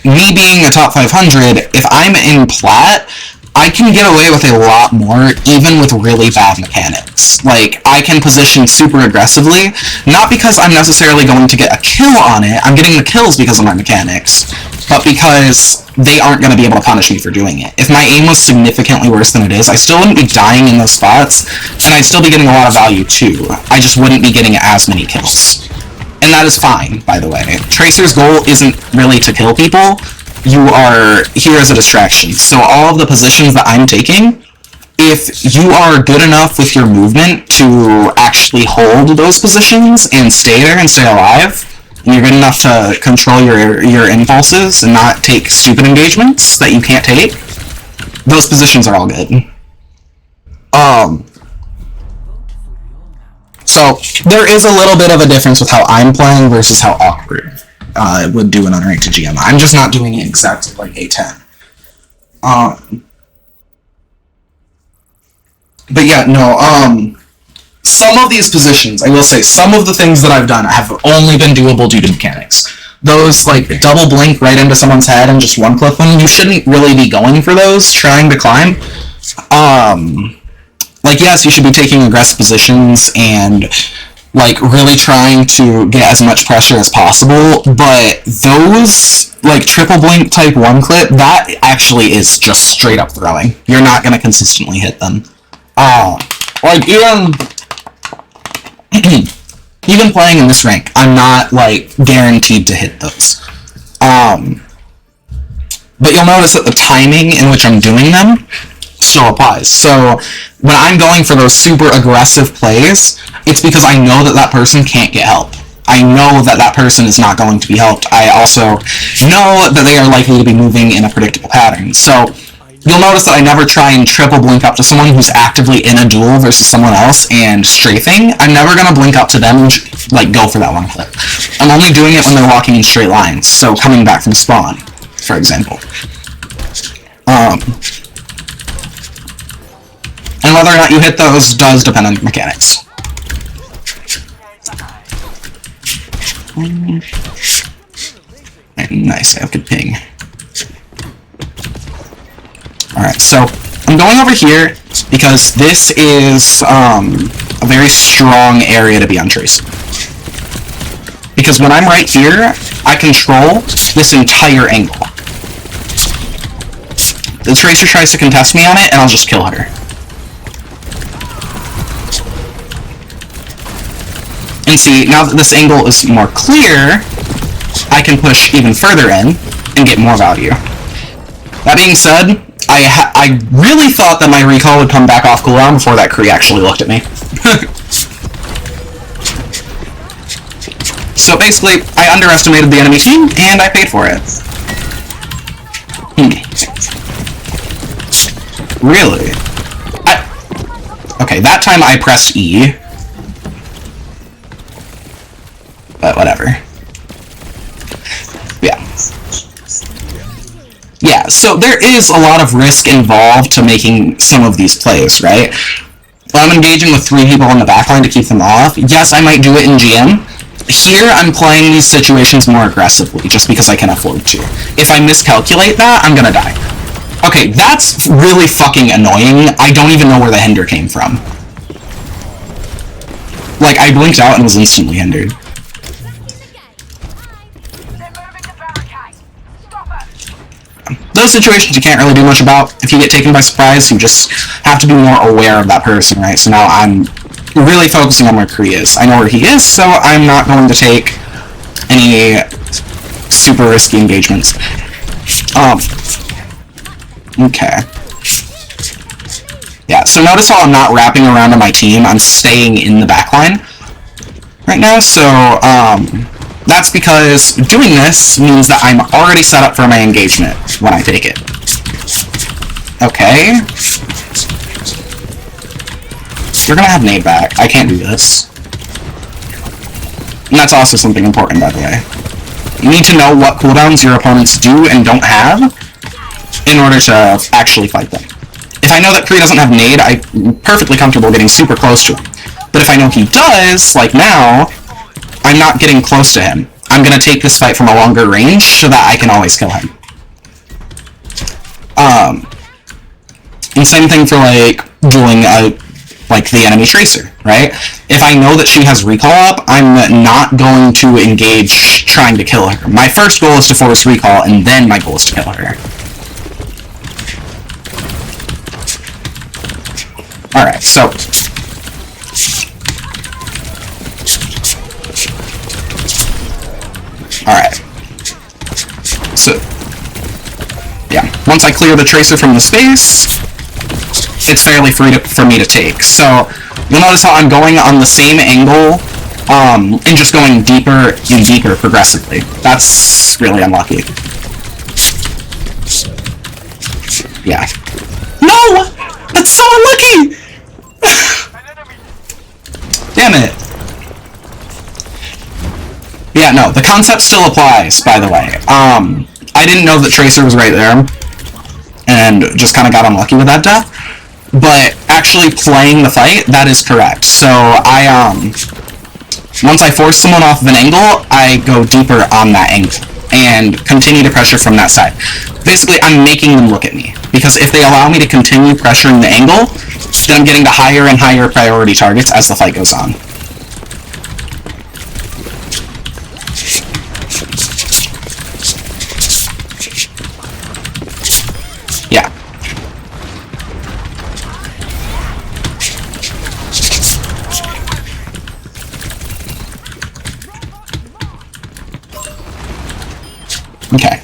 me being a top 500, if I'm in plat, I can get away with a lot more, even with really bad mechanics. Like, I can position super aggressively, not because I'm necessarily going to get a kill on it, I'm getting the kills because of my mechanics, but because they aren't going to be able to punish me for doing it. If my aim was significantly worse than it is, I still wouldn't be dying in those spots, and I'd still be getting a lot of value too. I just wouldn't be getting as many kills. And that is fine, by the way. Tracer's goal isn't really to kill people. You are here as a distraction. So all of the positions that I'm taking, if you are good enough with your movement to actually hold those positions and stay there and stay alive, and you're good enough to control your impulses and not take stupid engagements that you can't take, those positions are all good. So there is a little bit of a difference with how I'm playing versus how Awkward would do an unranked GM. I'm just not doing it exactly like A10. But yeah, no, some of these positions, I will say, some of the things that I've done have only been doable due to mechanics. Those, like, double blink right into someone's head and just one-clip them, you shouldn't really be going for those, trying to climb. Like, yes, you should be taking aggressive positions and, like, really trying to get as much pressure as possible, but those, like, triple blink type one clip, that actually is just straight up throwing. You're not gonna consistently hit them. Like, even playing in this rank, I'm not, like, guaranteed to hit those. But you'll notice that the timing in which I'm doing them still applies. So, when I'm going for those super aggressive plays, it's because I know that that person can't get help. I know that that person is not going to be helped. I also know that they are likely to be moving in a predictable pattern. So, you'll notice that I never try and triple blink up to someone who's actively in a duel versus someone else and strafing. I'm never going to blink up to them and, like, go for that one clip. I'm only doing it when they're walking in straight lines, so coming back from spawn, for example. And whether or not you hit those does depend on your mechanics. Nice, I have good ping. Alright, so I'm going over here because this is a very strong area to be untraced. Because when I'm right here, I control this entire angle. The Tracer tries to contest me on it, and I'll just kill her. And see, now that this angle is more clear, I can push even further in and get more value. That being said, I really thought that my recall would come back off cooldown before that Kree actually looked at me. So basically, I underestimated the enemy team, and I paid for it. Really? Okay, that time I pressed E. But whatever. Yeah. Yeah, so there is a lot of risk involved to making some of these plays, right? When I'm engaging with 3 people in the backline to keep them off, yes, I might do it in GM. Here, I'm playing these situations more aggressively, just because I can afford to. If I miscalculate that, I'm gonna die. Okay, that's really fucking annoying. I don't even know where the hinder came from. Like, I blinked out and was instantly hindered. Those situations you can't really do much about. If you get taken by surprise, you just have to be more aware of that person, right? So now I'm really focusing on where Kree is. I know where he is, so I'm not going to take any super risky engagements. Okay. Yeah, so notice how I'm not wrapping around on my team, I'm staying in the backline right now, so, that's because doing this means that I'm already set up for my engagement when I take it. Okay. You're gonna have nade back. I can't do this. And that's also something important, by the way. You need to know what cooldowns your opponents do and don't have in order to actually fight them. If I know that Kree doesn't have nade, I'm perfectly comfortable getting super close to him. But if I know he does, like now, I'm not getting close to him. I'm gonna take this fight from a longer range so that I can always kill him. And same thing for, like, dueling the enemy tracer, right? If I know that she has recall up, I'm not going to engage trying to kill her. My first goal is to force recall, and then my goal is to kill her. Alright, so... Alright. So... yeah, once I clear the tracer from the space, it's fairly free for me to take. So, you'll notice how I'm going on the same angle, and just going deeper and deeper progressively. That's really unlucky. Yeah. No! That's so unlucky! Damn it. Yeah, no, the concept still applies, by the way. I didn't know that Tracer was right there, and just kind of got unlucky with that death. But actually playing the fight, that is correct. So once I force someone off of an angle, I go deeper on that angle, and continue to pressure from that side. Basically, I'm making them look at me, because if they allow me to continue pressuring the angle, then I'm getting to higher and higher priority targets as the fight goes on. Yeah. Okay.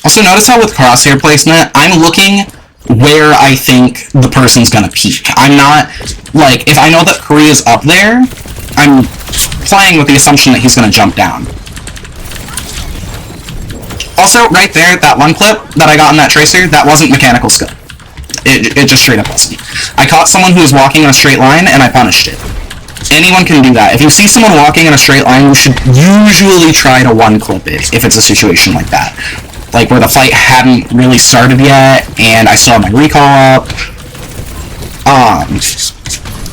Also, notice how with crosshair placement, I'm looking where I think the person's gonna peek. I'm not, like, if I know that Kree is up there, I'm playing with the assumption that he's gonna jump down. Also, right there, that one clip that I got on that tracer, that wasn't mechanical skill. It just straight up wasn't. I caught someone who was walking in a straight line, and I punished it. Anyone can do that. If you see someone walking in a straight line, you should usually try to one-clip it, if it's a situation like that. Like, where the fight hadn't really started yet, and I still have my recall up.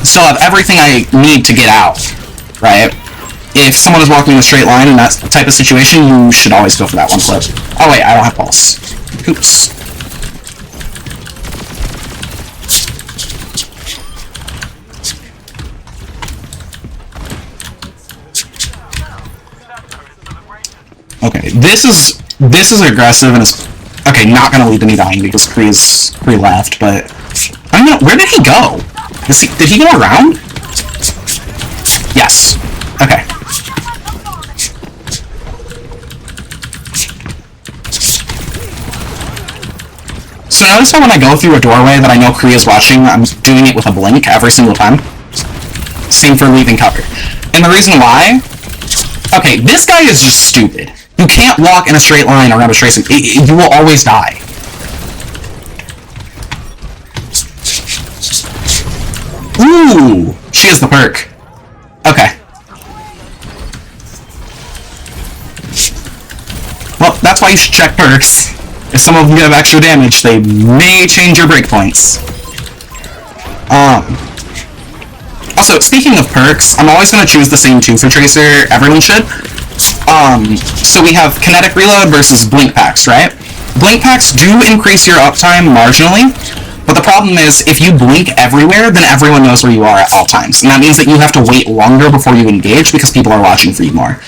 Still have everything I need to get out, right? If someone is walking in a straight line in that type of situation, you should always go for that one clip. Oh wait, I don't have pulse. Oops. Okay, this is aggressive and it's okay. Not gonna lead to me dying because Kree left, but I don't know, where did he go? Did he go around? Yes. Okay. So notice how when I go through a doorway that I know Kree is watching, I'm doing it with a blink every single time? Same for leaving cover. And the reason why... Okay, this guy is just stupid. You can't walk in a straight line around a tracing... You will always die. Ooh! She has the perk. Okay. Well, that's why you should check perks. If some of them give extra damage, they may change your breakpoints. Also, speaking of perks, I'm always going to choose the same two for Tracer. Everyone should. So we have Kinetic Reload versus Blink Packs, right? Blink Packs do increase your uptime marginally, but the problem is, if you blink everywhere, then everyone knows where you are at all times. And that means that you have to wait longer before you engage because people are watching for you more.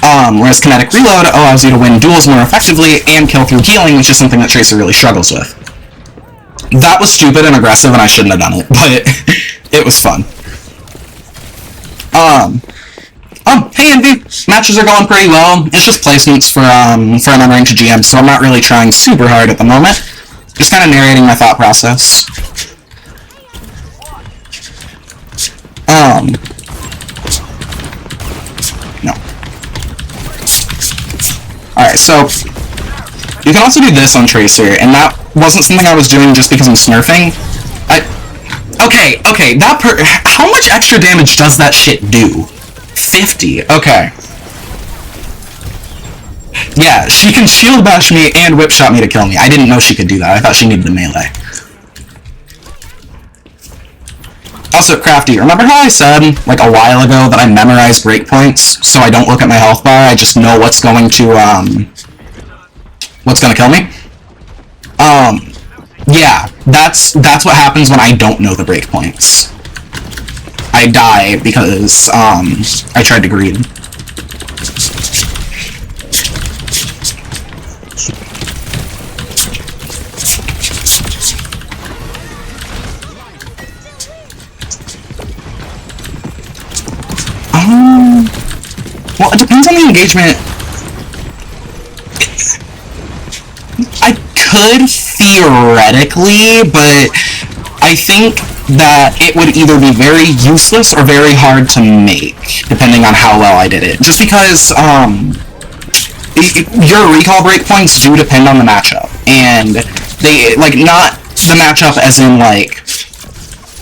Whereas Kinetic Reload allows you to win duels more effectively and kill through healing, which is something that Tracer really struggles with. That was stupid and aggressive, and I shouldn't have done it, but it was fun. Hey Envy! Matches are going pretty well. It's just placements for an Unranked GM, so I'm not really trying super hard at the moment. Just kind of narrating my thought process. No. Alright, so you can also do this on Tracer, and that wasn't something I was doing just because I'm smurfing. Okay, how much extra damage does that shit do? 50, okay. Yeah, she can shield bash me and whip shot me to kill me. I didn't know she could do that. I thought she needed the melee. Also, Crafty, remember how I said, like, a while ago that I memorize breakpoints so I don't look at my health bar, I just know what's going to kill me? Yeah, that's what happens when I don't know the breakpoints. I die because, I tried to greed. Well, it depends on the engagement. I could theoretically, but I think that it would either be very useless or very hard to make, depending on how well I did it. Just because, your recall breakpoints do depend on the matchup, and they, like, not the matchup as in, like,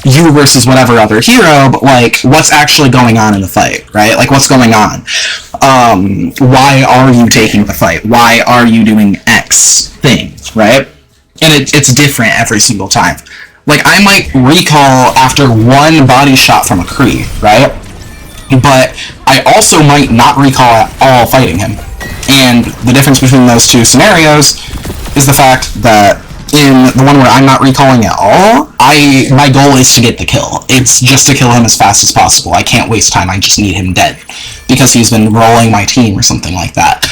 you versus whatever other hero, but, like, what's actually going on in the fight, right? Like, what's going on? Why are you taking the fight? Why are you doing X thing, right? And it's different every single time. Like, I might recall after one body shot from a Kree, right? But I also might not recall at all fighting him. And the difference between those two scenarios is the fact that in the one where I'm not recalling at all, my goal is to get the kill. It's just to kill him as fast as possible. I can't waste time, I just need him dead. Because he's been rolling my team or something like that.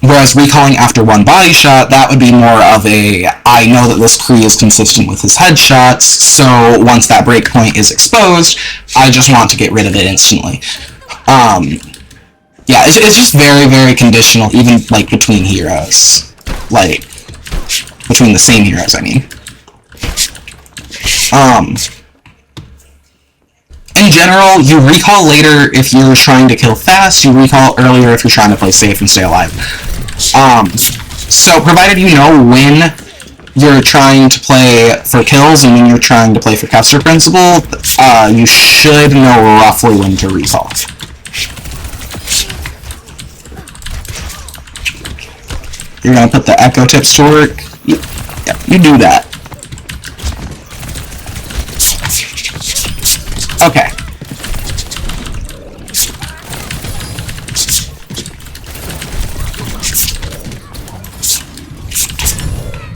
Whereas recalling after one body shot, that would be more of a, I know that this Kree is consistent with his headshots, so once that breakpoint is exposed, I just want to get rid of it instantly. Yeah, it's just very, very conditional, even, like, between heroes. Like, between the same heroes, I mean. In general, you recall later if you're trying to kill fast, you recall earlier if you're trying to play safe and stay alive. So, provided you know when you're trying to play for kills and when you're trying to play for Kester Principle, you should know roughly when to recall. You're gonna put the echo tips to work? Yeah, you do that. Okay.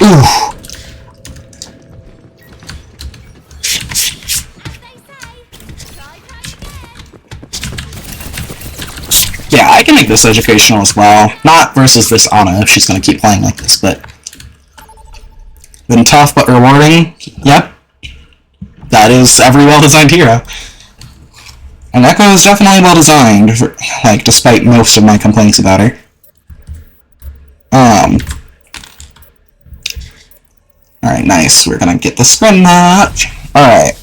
Ooh. Yeah, I can make this educational as well. Not versus this Ana if she's gonna keep playing like this, but... Been tough but rewarding. Yep. That is every well-designed hero. And Echo is definitely well designed, like, despite most of my complaints about her. Alright, nice. We're gonna get the spin match. Alright.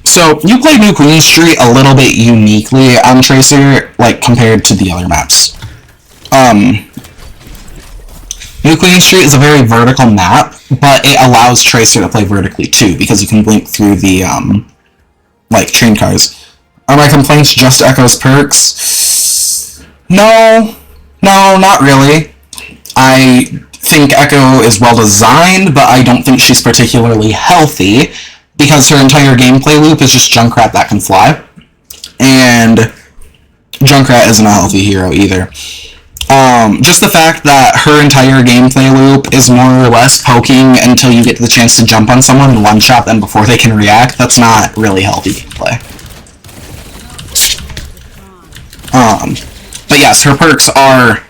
So, you play New Queen Street a little bit uniquely on Tracer, like, compared to the other maps. New Queen Street is a very vertical map, but it allows Tracer to play vertically too, because you can blink through the, like, train cars. Are my complaints just Echo's perks? No, not really. I think Echo is well designed, but I don't think she's particularly healthy, because her entire gameplay loop is just Junkrat that can fly. And Junkrat isn't a healthy hero either. Just the fact that her entire gameplay loop is more or less poking until you get the chance to jump on someone and one-shot them before they can react, that's not really healthy gameplay. But yes, her perks are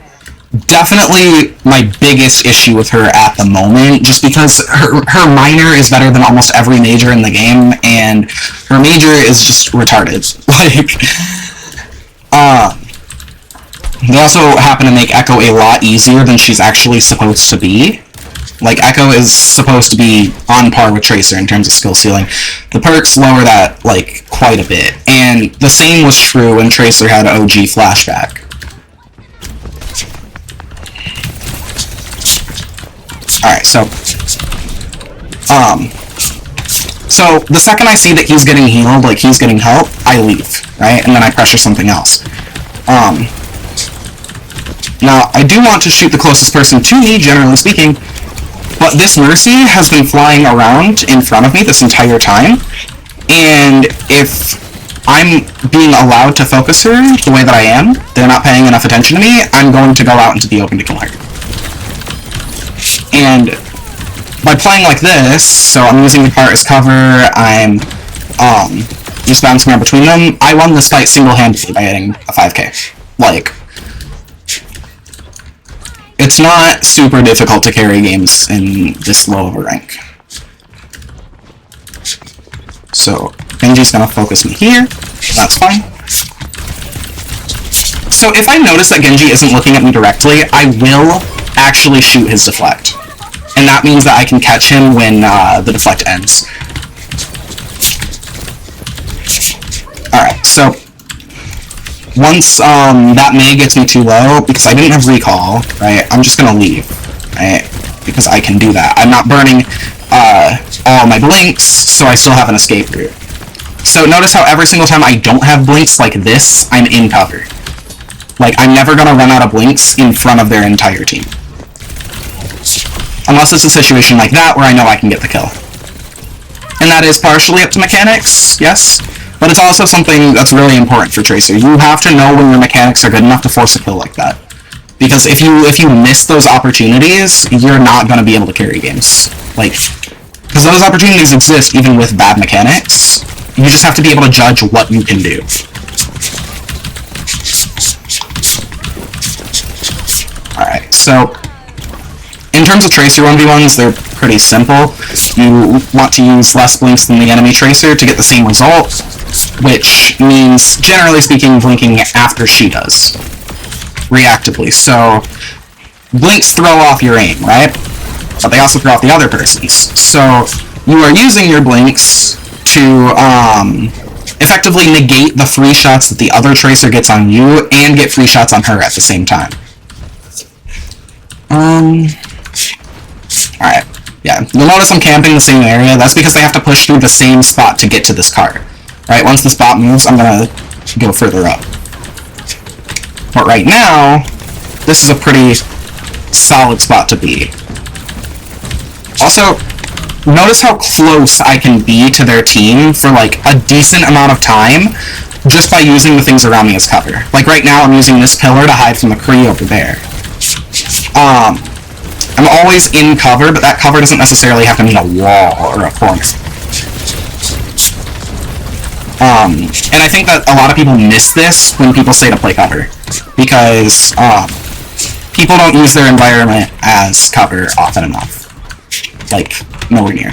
definitely my biggest issue with her at the moment, just because her minor is better than almost every major in the game, and her major is just retarded. They also happen to make Echo a lot easier than she's actually supposed to be. Like, Echo is supposed to be on par with Tracer in terms of skill ceiling. The perks lower that, like, quite a bit. And the same was true when Tracer had OG Flashback. Alright, so the second I see that he's getting healed, like he's getting help, I leave, right? And then I pressure something else. Now, I do want to shoot the closest person to me, generally speaking, but this Mercy has been flying around in front of me this entire time, and if I'm being allowed to focus her the way that I am, they're not paying enough attention to me, I'm going to go out into the open to kill her. And by playing like this, so I'm using the cart as cover, I'm just bouncing around between them, I won this fight single-handedly by getting a 5k. Like, it's not super difficult to carry games in this low of a rank. So, Genji's gonna focus me here, that's fine. So if I notice that Genji isn't looking at me directly, I will actually shoot his deflect. And that means that I can catch him when the deflect ends. Alright, so once that Mei gets me too low, because I didn't have recall, right, I'm just gonna leave, right, because I can do that. I'm not burning all my blinks, so I still have an escape route. So notice how every single time I don't have blinks like this, I'm in cover. Like, I'm never gonna run out of blinks in front of their entire team. Unless it's a situation like that where I know I can get the kill. And that is partially up to mechanics, yes, but it's also something that's really important for Tracer. You have to know when your mechanics are good enough to force a kill like that. Because if you miss those opportunities, you're not going to be able to carry games. Like, because those opportunities exist even with bad mechanics. You just have to be able to judge what you can do. Alright, so in terms of Tracer 1v1s, they're pretty simple. You want to use less blinks than the enemy Tracer to get the same result, which means, generally speaking, blinking after she does, reactively. So, blinks throw off your aim, right? But they also throw off the other person's. So, you are using your blinks to effectively negate the free shots that the other Tracer gets on you, and get free shots on her at the same time. Alright, yeah. You'll notice I'm camping the same area. That's because they have to push through the same spot to get to this cart. Right, once the spot moves, I'm gonna go further up. But right now, this is a pretty solid spot to be. Also, notice how close I can be to their team for, like, a decent amount of time just by using the things around me as cover. Like, right now, I'm using this pillar to hide from the Kree over there. I'm always in cover, but that cover doesn't necessarily have to mean a wall or a corner. And I think that a lot of people miss this when people say to play cover, because people don't use their environment as cover often enough. Like, nowhere near.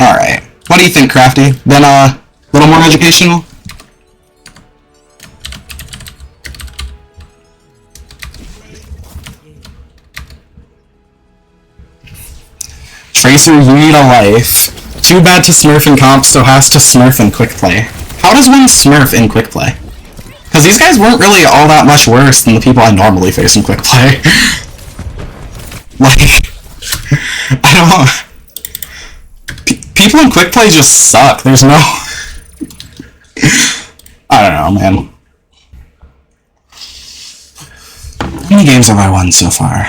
Alright. What do you think, Crafty? Then, a little more educational? Tracer, you need a life. Too bad to smurf in comp, so has to smurf in quick play. How does one smurf in quick play? Because these guys weren't really all that much worse than the people I normally face in quick play. Like, I don't... People in quick play just suck. There's no... I don't know, man. How many games have I won so far?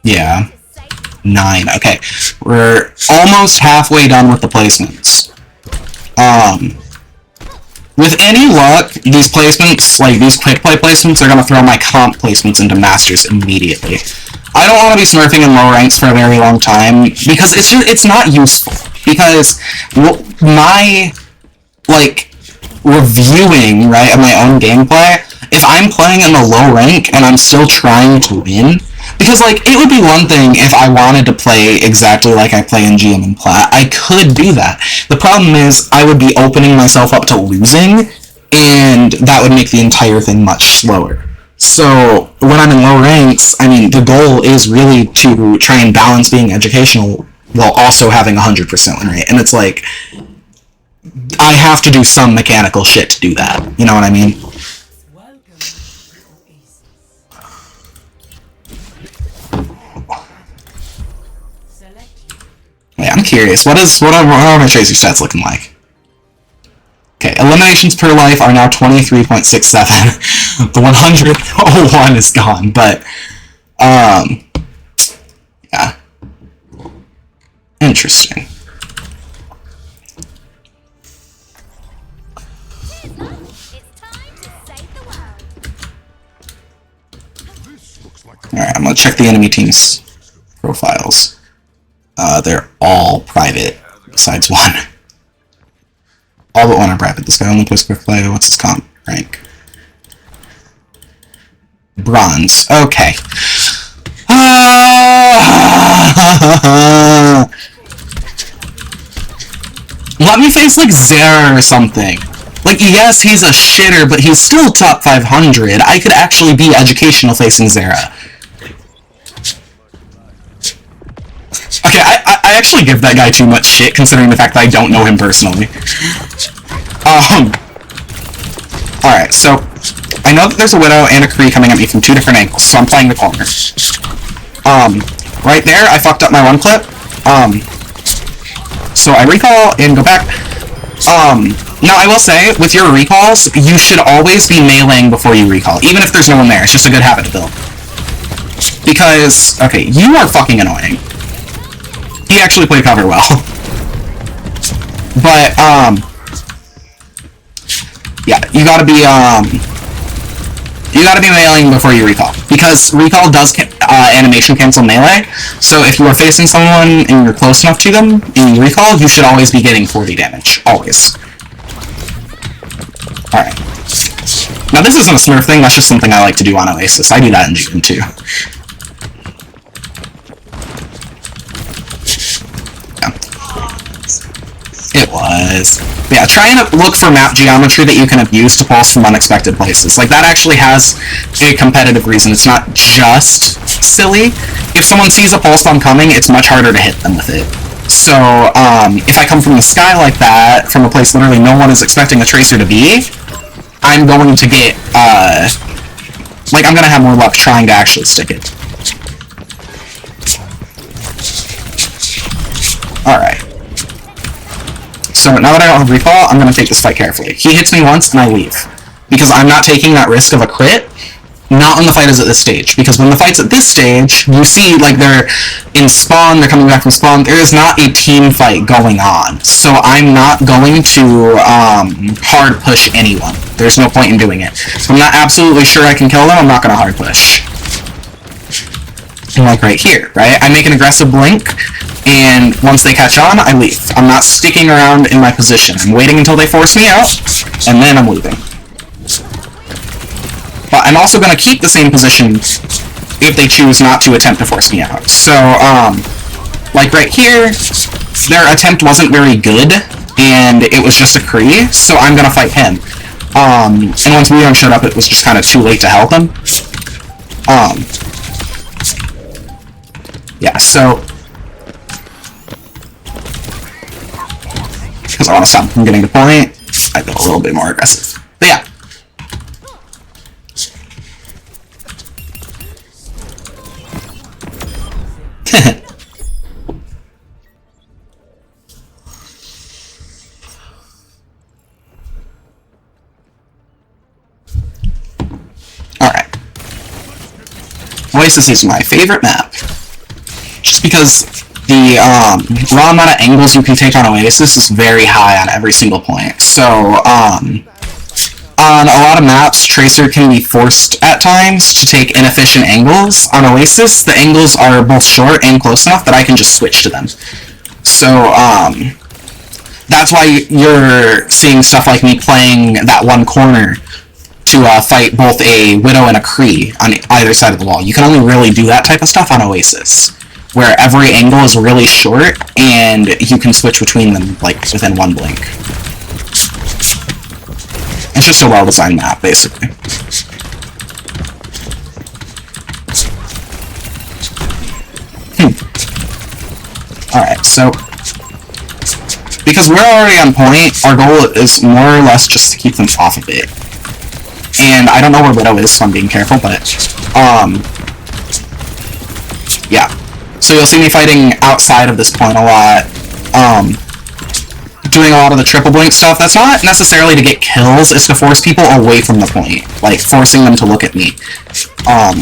Yeah. 9. Okay. We're almost halfway done with the placements. With any luck, these placements, like these quick play placements, are gonna throw my comp placements into masters immediately. I don't want to be smurfing in low ranks for a very long time because it's not useful. Because my like reviewing, right, of my own gameplay, if I'm playing in a low rank and I'm still trying to win, because like it would be one thing if I wanted to play exactly like I play in GM and Plat. I could do that. The problem is I would be opening myself up to losing, and that would make the entire thing much slower. So when I'm in low ranks, I mean, the goal is really to try and balance being educational while also having 100% win rate. And it's like, I have to do some mechanical shit to do that. You know what I mean? Yeah, I'm curious. What are my tracer stats looking like? Okay, eliminations per life are now 23.67. The 101 is gone, but yeah. Interesting. Alright, I'm gonna check the enemy team's profiles. They're all private, besides one. All but one are private. This guy only plays quick play. What's his comp rank? Bronze. Okay. Let me face like Zera or something. Like, yes, he's a shitter, but he's still top 500. I could actually be educational facing Zera. Okay, I actually give that guy too much shit, considering the fact that I don't know him personally. Alright, so, I know that there's a Widow and a Kree coming at me from 2 different angles, so I'm playing the corner. Right there, I fucked up my one clip. So I recall and go back. Now I will say, with your recalls, you should always be meleeing before you recall, even if there's no one there. It's just a good habit to build. Because, okay, you are fucking annoying. He actually played cover well. But, yeah, you gotta be meleeing before you recall. Because recall does animation cancel melee, so if you are facing someone and you're close enough to them and you recall, you should always be getting 40 damage. Always. Alright. Now this isn't a smurf thing, that's just something I like to do on Oasis. I do that in GM too. It was. But yeah, try and look for map geometry that you can abuse to pulse from unexpected places. Like, that actually has a competitive reason. It's not just silly. If someone sees a pulse bomb coming, it's much harder to hit them with it. So, if I come from the sky like that, from a place literally no one is expecting a tracer to be, I'm going to get, like, I'm gonna have more luck trying to actually stick it. Alright. So now that I don't have recall, I'm going to take this fight carefully. He hits me once, and I leave. Because I'm not taking that risk of a crit, not when the fight is at this stage. Because when the fight's at this stage, you see, like, they're in spawn, they're coming back from spawn, there is not a team fight going on. So I'm not going to hard push anyone. There's no point in doing it. So I'm not absolutely sure I can kill them, I'm not going to hard push. And like right here, right? I make an aggressive blink, and once they catch on, I leave. I'm not sticking around in my position. I'm waiting until they force me out, and then I'm leaving. But I'm also going to keep the same position if they choose not to attempt to force me out. So, like right here, their attempt wasn't very good, and it was just a Kree, so I'm gonna fight him. And once Leon showed up, it was just kind of too late to help him. Yeah, so... because I want to stop him from getting the point, I go a little bit more aggressive. But yeah. Alright. Oasis is my favorite map. Just because the raw amount of angles you can take on Oasis is very high on every single point. So, on a lot of maps, Tracer can be forced at times to take inefficient angles. On Oasis, the angles are both short and close enough that I can just switch to them. So, that's why you're seeing stuff like me playing that one corner to fight both a Widow and a Kree on either side of the wall. You can only really do that type of stuff on Oasis, where every angle is really short, and you can switch between them, like, within one blink. It's just a well-designed map, basically. Alright, so... because we're already on point, our goal is more or less just to keep them off of it. And I don't know where Widow is, so I'm being careful, but, yeah. So you'll see me fighting outside of this point a lot, doing a lot of the triple blink stuff. That's not necessarily to get kills, it's to force people away from the point, like, forcing them to look at me.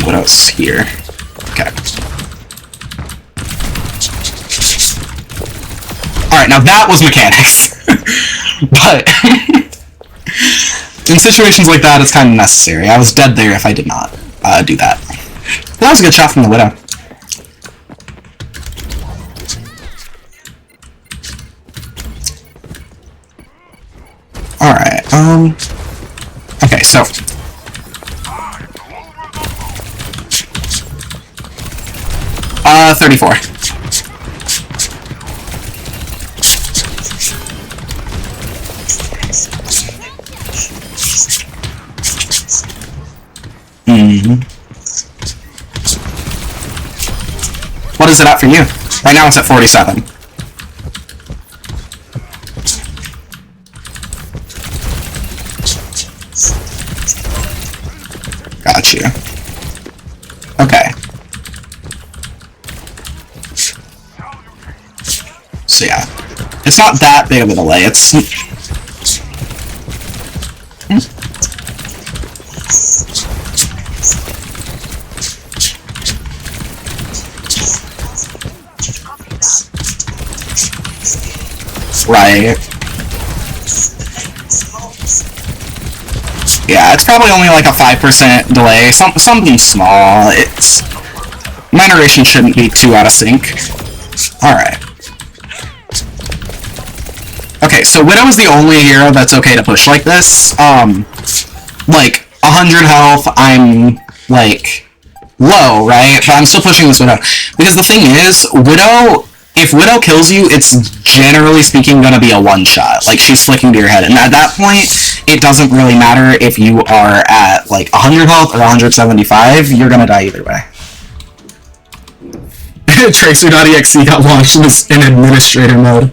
Widow's here. Okay. Alright, now that was mechanics. But... in situations like that, it's kind of necessary. I was dead there if I did not do that. That was a good shot from the Widow. Alright, okay, so... 34. What is it at for you? Right now it's at 47. Got you. Okay. So yeah. It's not that big of a delay, it's... right. Yeah, it's probably only like a 5% delay, something small. It's... my narration shouldn't be too out of sync. Alright. Okay, so Widow is the only hero that's okay to push like this. Like, 100 health, I'm, like, low, right? But I'm still pushing this Widow. Because the thing is, Widow... if Widow kills you, it's generally speaking gonna be a one-shot. Like, she's flicking to your head. And at that point, it doesn't really matter if you are at, like, 100 health or 175. You're gonna die either way. Tracer.exe got launched in administrator mode.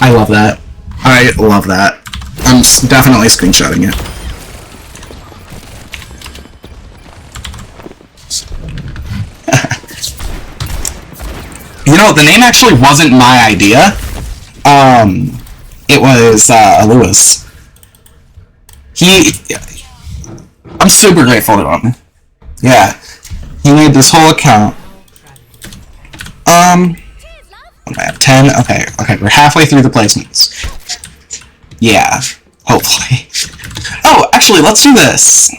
I love that. I love that. I'm definitely screenshotting it. You know, the name actually wasn't my idea. It was, Louis. I'm super grateful to him. Yeah. He made this whole account. What am I at? 10? Okay, we're halfway through the placements. Yeah, hopefully. Oh, actually, let's do this.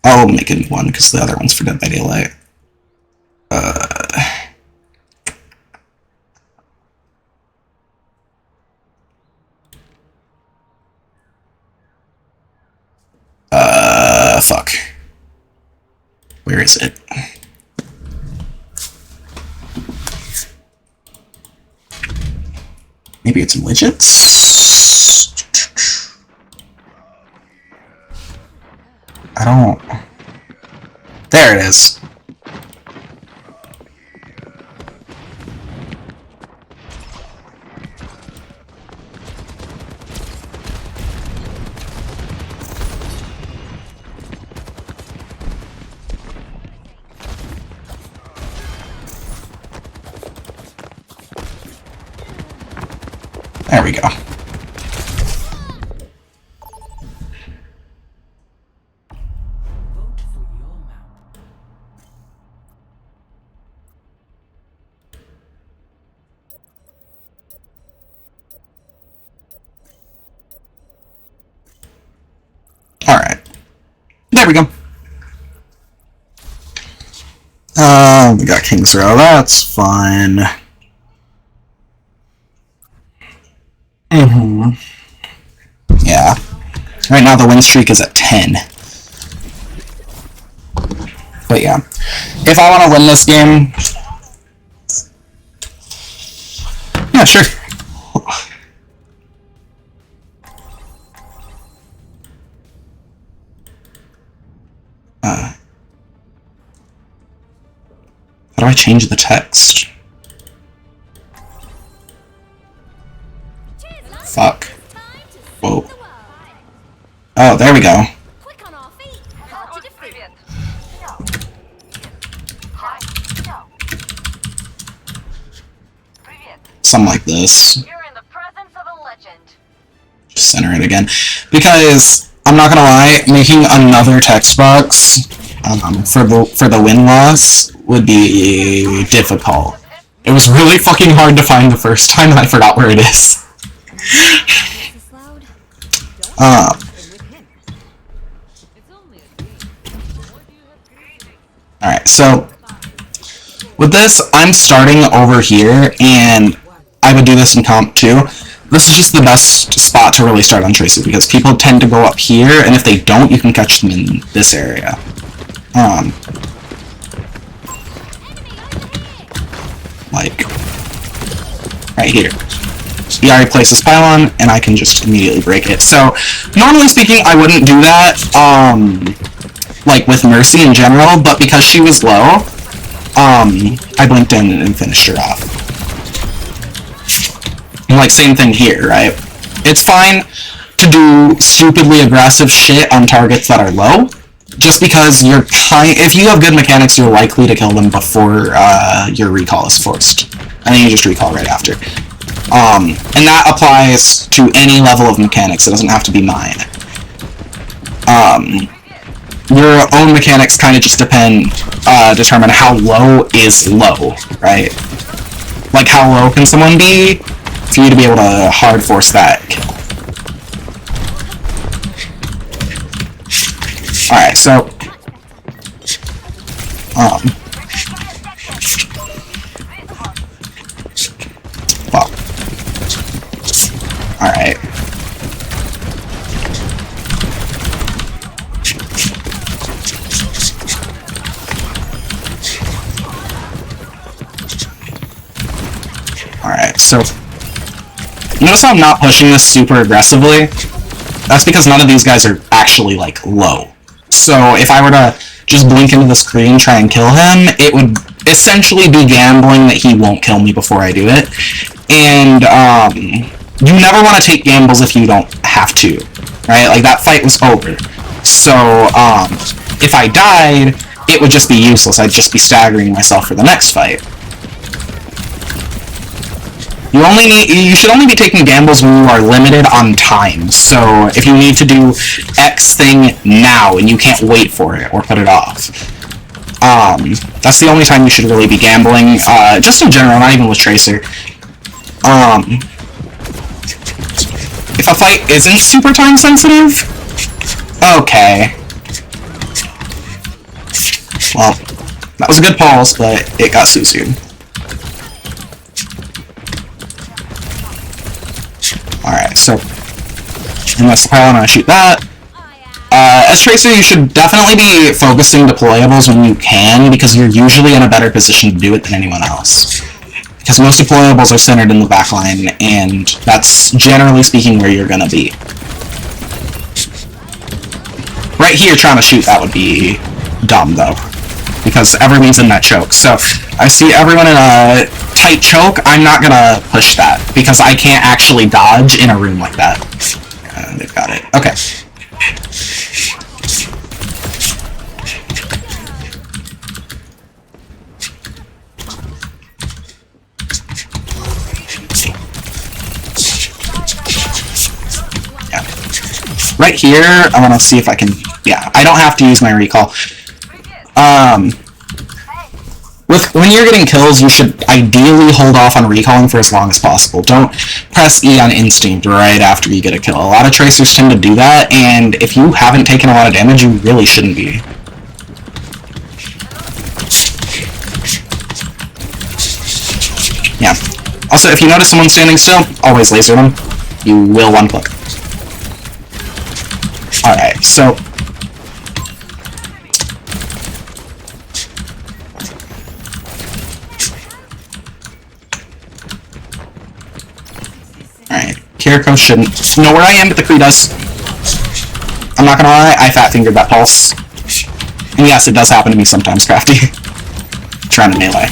I'll make a new one, because the other one's for Dead by Daylight. Fuck. Where is it? Maybe it's in widgets? I don't... There it is. There we go. Vote for your map. Alright. There we go. We got King's Row, that's fine. Yeah. Right now the win streak is at 10. But yeah. If I want to win this game... Yeah, sure. How do I change the text? Fuck. Whoa. Oh, there we go. Quick on our feet. Hard to defeat. Something like this. You're in the presence of a legend. Just center it again. Because, I'm not gonna lie, making another text box for the win-loss would be difficult. It was really fucking hard to find the first time and I forgot where it is. Alright, so with this, I'm starting over here, and I would do this in comp too. This is just the best spot to really start on Tracer, because people tend to go up here, and if they don't, you can catch them in this area. Like, right here. He already places pylon, and I can just immediately break it. So, normally speaking, I wouldn't do that, like, with Mercy in general, but because she was low, I blinked in and finished her off. And, like, same thing here, right? It's fine to do stupidly aggressive shit on targets that are low, just because if you have good mechanics, you're likely to kill them before, your recall is forced. And then you just recall right after. And that applies to any level of mechanics, it doesn't have to be mine. Your own mechanics kind of just determine how low is low, right? Like, how low can someone be for you to be able to hard force that kill? Alright, so... Well. Alright. Alright, so... Notice how I'm not pushing this super aggressively? That's because none of these guys are actually, like, low. So if I were to just blink into the screen, try and kill him, it would essentially be gambling that he won't kill me before I do it. And, you never want to take gambles if you don't have to, right? Like, that fight was over. So, if I died, it would just be useless. I'd just be staggering myself for the next fight. You should only be taking gambles when you are limited on time. So, if you need to do X thing now and you can't wait for it or put it off, that's the only time you should really be gambling, just in general, not even with Tracer. If a fight isn't super time sensitive, okay. Well, that was a good pulse, but it got susued. Alright, so unless the pylon, I shoot that. As Tracer, you should definitely be focusing deployables when you can, because you're usually in a better position to do it than anyone else. Because most deployables are centered in the backline, and that's generally speaking where you're gonna be. Right here, trying to shoot that would be dumb, though, because everyone's in that choke. So, I see everyone in a tight choke, I'm not gonna push that, because I can't actually dodge in a room like that. They've got it. Okay. Right here, I want to see if I can... Yeah, I don't have to use my recall. When you're getting kills, you should ideally hold off on recalling for as long as possible. Don't press E on instinct right after you get a kill. A lot of Tracers tend to do that, and if you haven't taken a lot of damage, you really shouldn't be. Yeah. Also, if you notice someone standing still, always laser them. You will one-click. Alright, so... Alright, Kiriko shouldn't know where I am, but the Kree does. I'm not gonna lie, I fat-fingered that pulse. And yes, it does happen to me sometimes, Crafty. Trying to melee.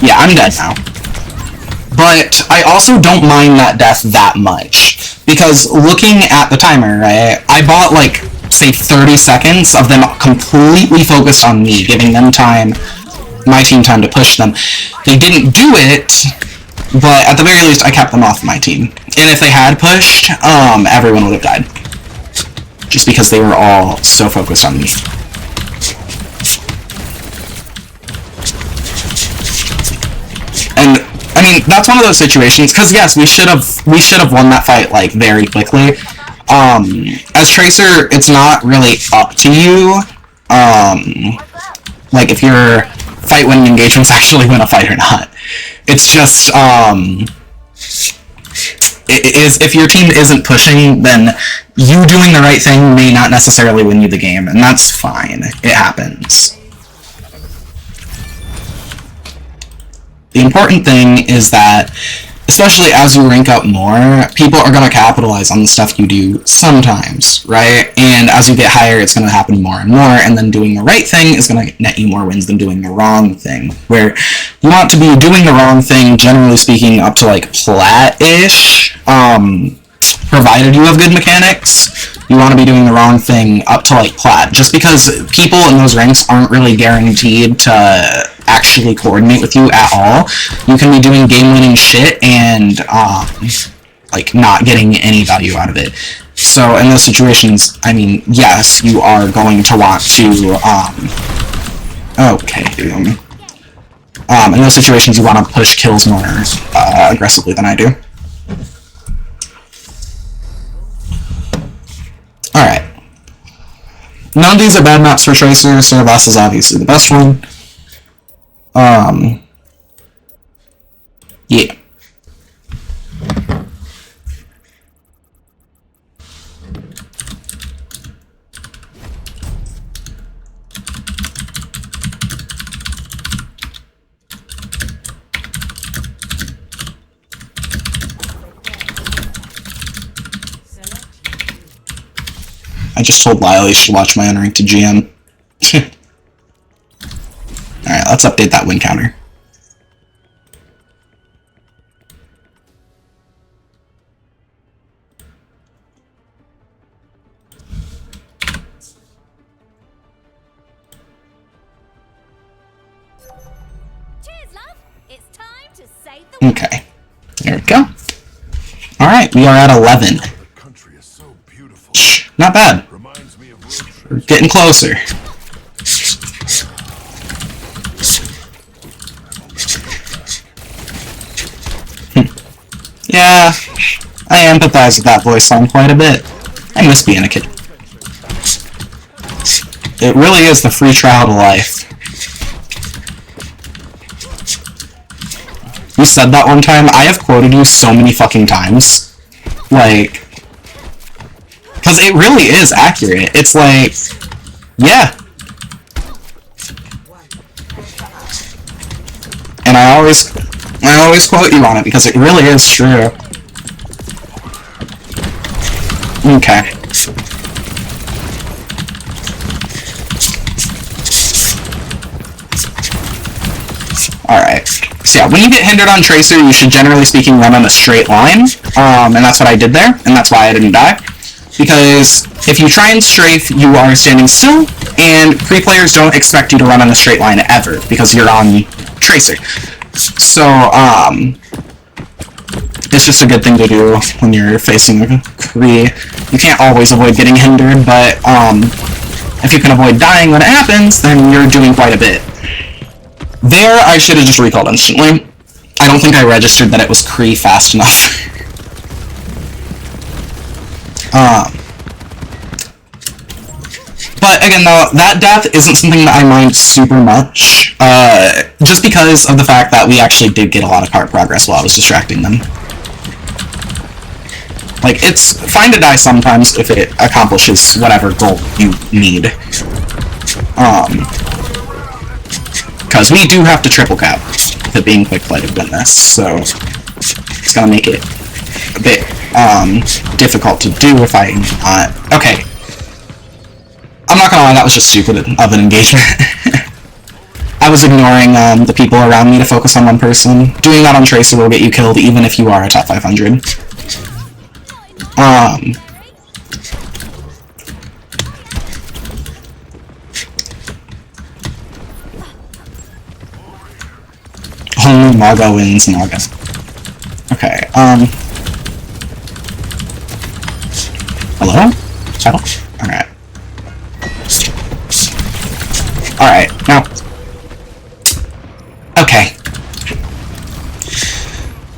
Yeah, I'm dead now. But I also don't mind that death that much. Because looking at the timer, right, I bought like, say 30 seconds of them completely focused on me, giving them time, my team time to push them. They didn't do it, but at the very least I kept them off my team. And if they had pushed, everyone would have died. Just because they were all so focused on me. And I mean, that's one of those situations, because yes, we should have won that fight, like, very quickly. As Tracer, it's not really up to you, like, if your fight-winning engagements actually win a fight or not. It's just, if your team isn't pushing, then you doing the right thing may not necessarily win you the game, and that's fine. It happens. The important thing is that, especially as you rank up more, people are going to capitalize on the stuff you do sometimes, right? And as you get higher, it's going to happen more and more, and then doing the right thing is going to net you more wins than doing the wrong thing, where you want to be doing the wrong thing, generally speaking, up to, like, plat-ish, provided you have good mechanics. You want to be doing the wrong thing up to, like, plat, just because people in those ranks aren't really guaranteed to actually coordinate with you at all. You can be doing game-winning shit and, like, not getting any value out of it. So, in those situations, I mean, yes, you are going to want to, okay, in those situations, you want to push kills more, aggressively than I do. Alright. None of these are bad maps for Tracer. Cerebos is obviously the best one. Yeah. I just told Lyle you should watch my Unranked GM. Alright, let's update that win counter. Cheers, love. It's time to save the world. Okay. There we go. Alright, we are at 11. The country is so beautiful. Shh, not bad. Reminds me of road We're trips. getting closer. Yeah, I empathize with that voice line quite a bit. I miss being a kid. It really is the free trial to life. You said that one time. I have quoted you so many fucking times. Like, because it really is accurate. It's like, yeah. And I always quote you on it because it really is true. Okay. Alright. So yeah, when you get hindered on Tracer, you should generally speaking run on a straight line. And that's what I did there, and that's why I didn't die. Because if you try and strafe, you are standing still, and pre-players don't expect you to run on a straight line ever, because you're on Tracer. So, it's just a good thing to do when you're facing a Kree. You can't always avoid getting hindered, but if you can avoid dying when it happens, then you're doing quite a bit. There, I should have just recalled instantly. I don't think I registered that it was Kree fast enough. But again, though, that death isn't something that I mind super much, just because of the fact that we actually did get a lot of card progress while I was distracting them. Like, it's fine to die sometimes if it accomplishes whatever goal you need. Because we do have to triple cap with it being quick play to win this, so it's gonna make it a bit difficult to do if I okay. I'm not gonna lie, that was just stupid of an engagement. I was ignoring the people around me to focus on one person. Doing that on Tracer will get you killed even if you are a top 500. Only Naga wins Naga. Okay, hello? Shadow? Alright. Alright, now... Okay.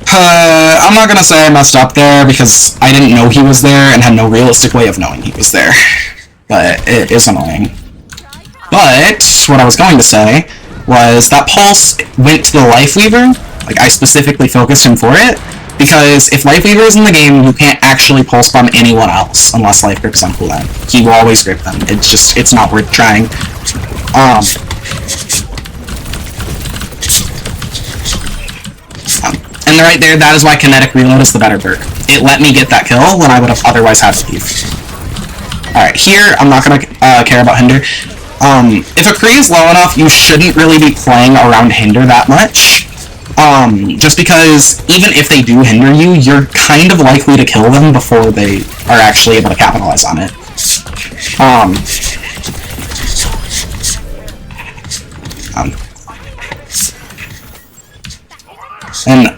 I'm not gonna say I messed up there, because I didn't know he was there, and had no realistic way of knowing he was there. But it is annoying. But, what I was going to say was that Pulse went to the Life Weaver. Like, I specifically focused him for it, because if Life Weaver is in the game, you can't actually Pulse bomb anyone else, unless Life Grip's on cooldown. He will always grip them. It's not worth trying. And right there, that is why Kinetic Reload is the better perk. It let me get that kill when I would have otherwise had to leave. Alright, here, I'm not gonna care about Hinder. If a Kree is low enough, you shouldn't really be playing around Hinder that much. Just because even if they do hinder you, you're kind of likely to kill them before they are actually able to capitalize on it. And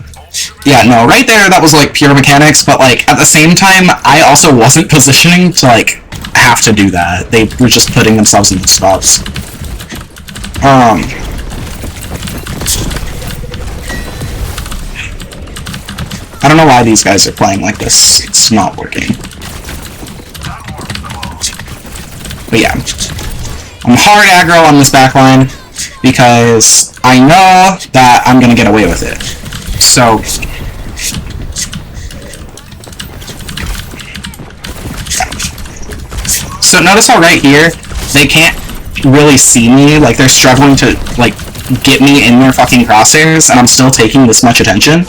yeah, no, right there, that was like pure mechanics, but like at the same time, I also wasn't positioning to like have to do that. They were just putting themselves in those spots. I don't know why these guys are playing like this. It's not working. But yeah. I'm hard aggro on this backline because I know that I'm gonna get away with it. So notice how right here, they can't really see me, like they're struggling to like get me in their fucking crosshairs, and I'm still taking this much attention,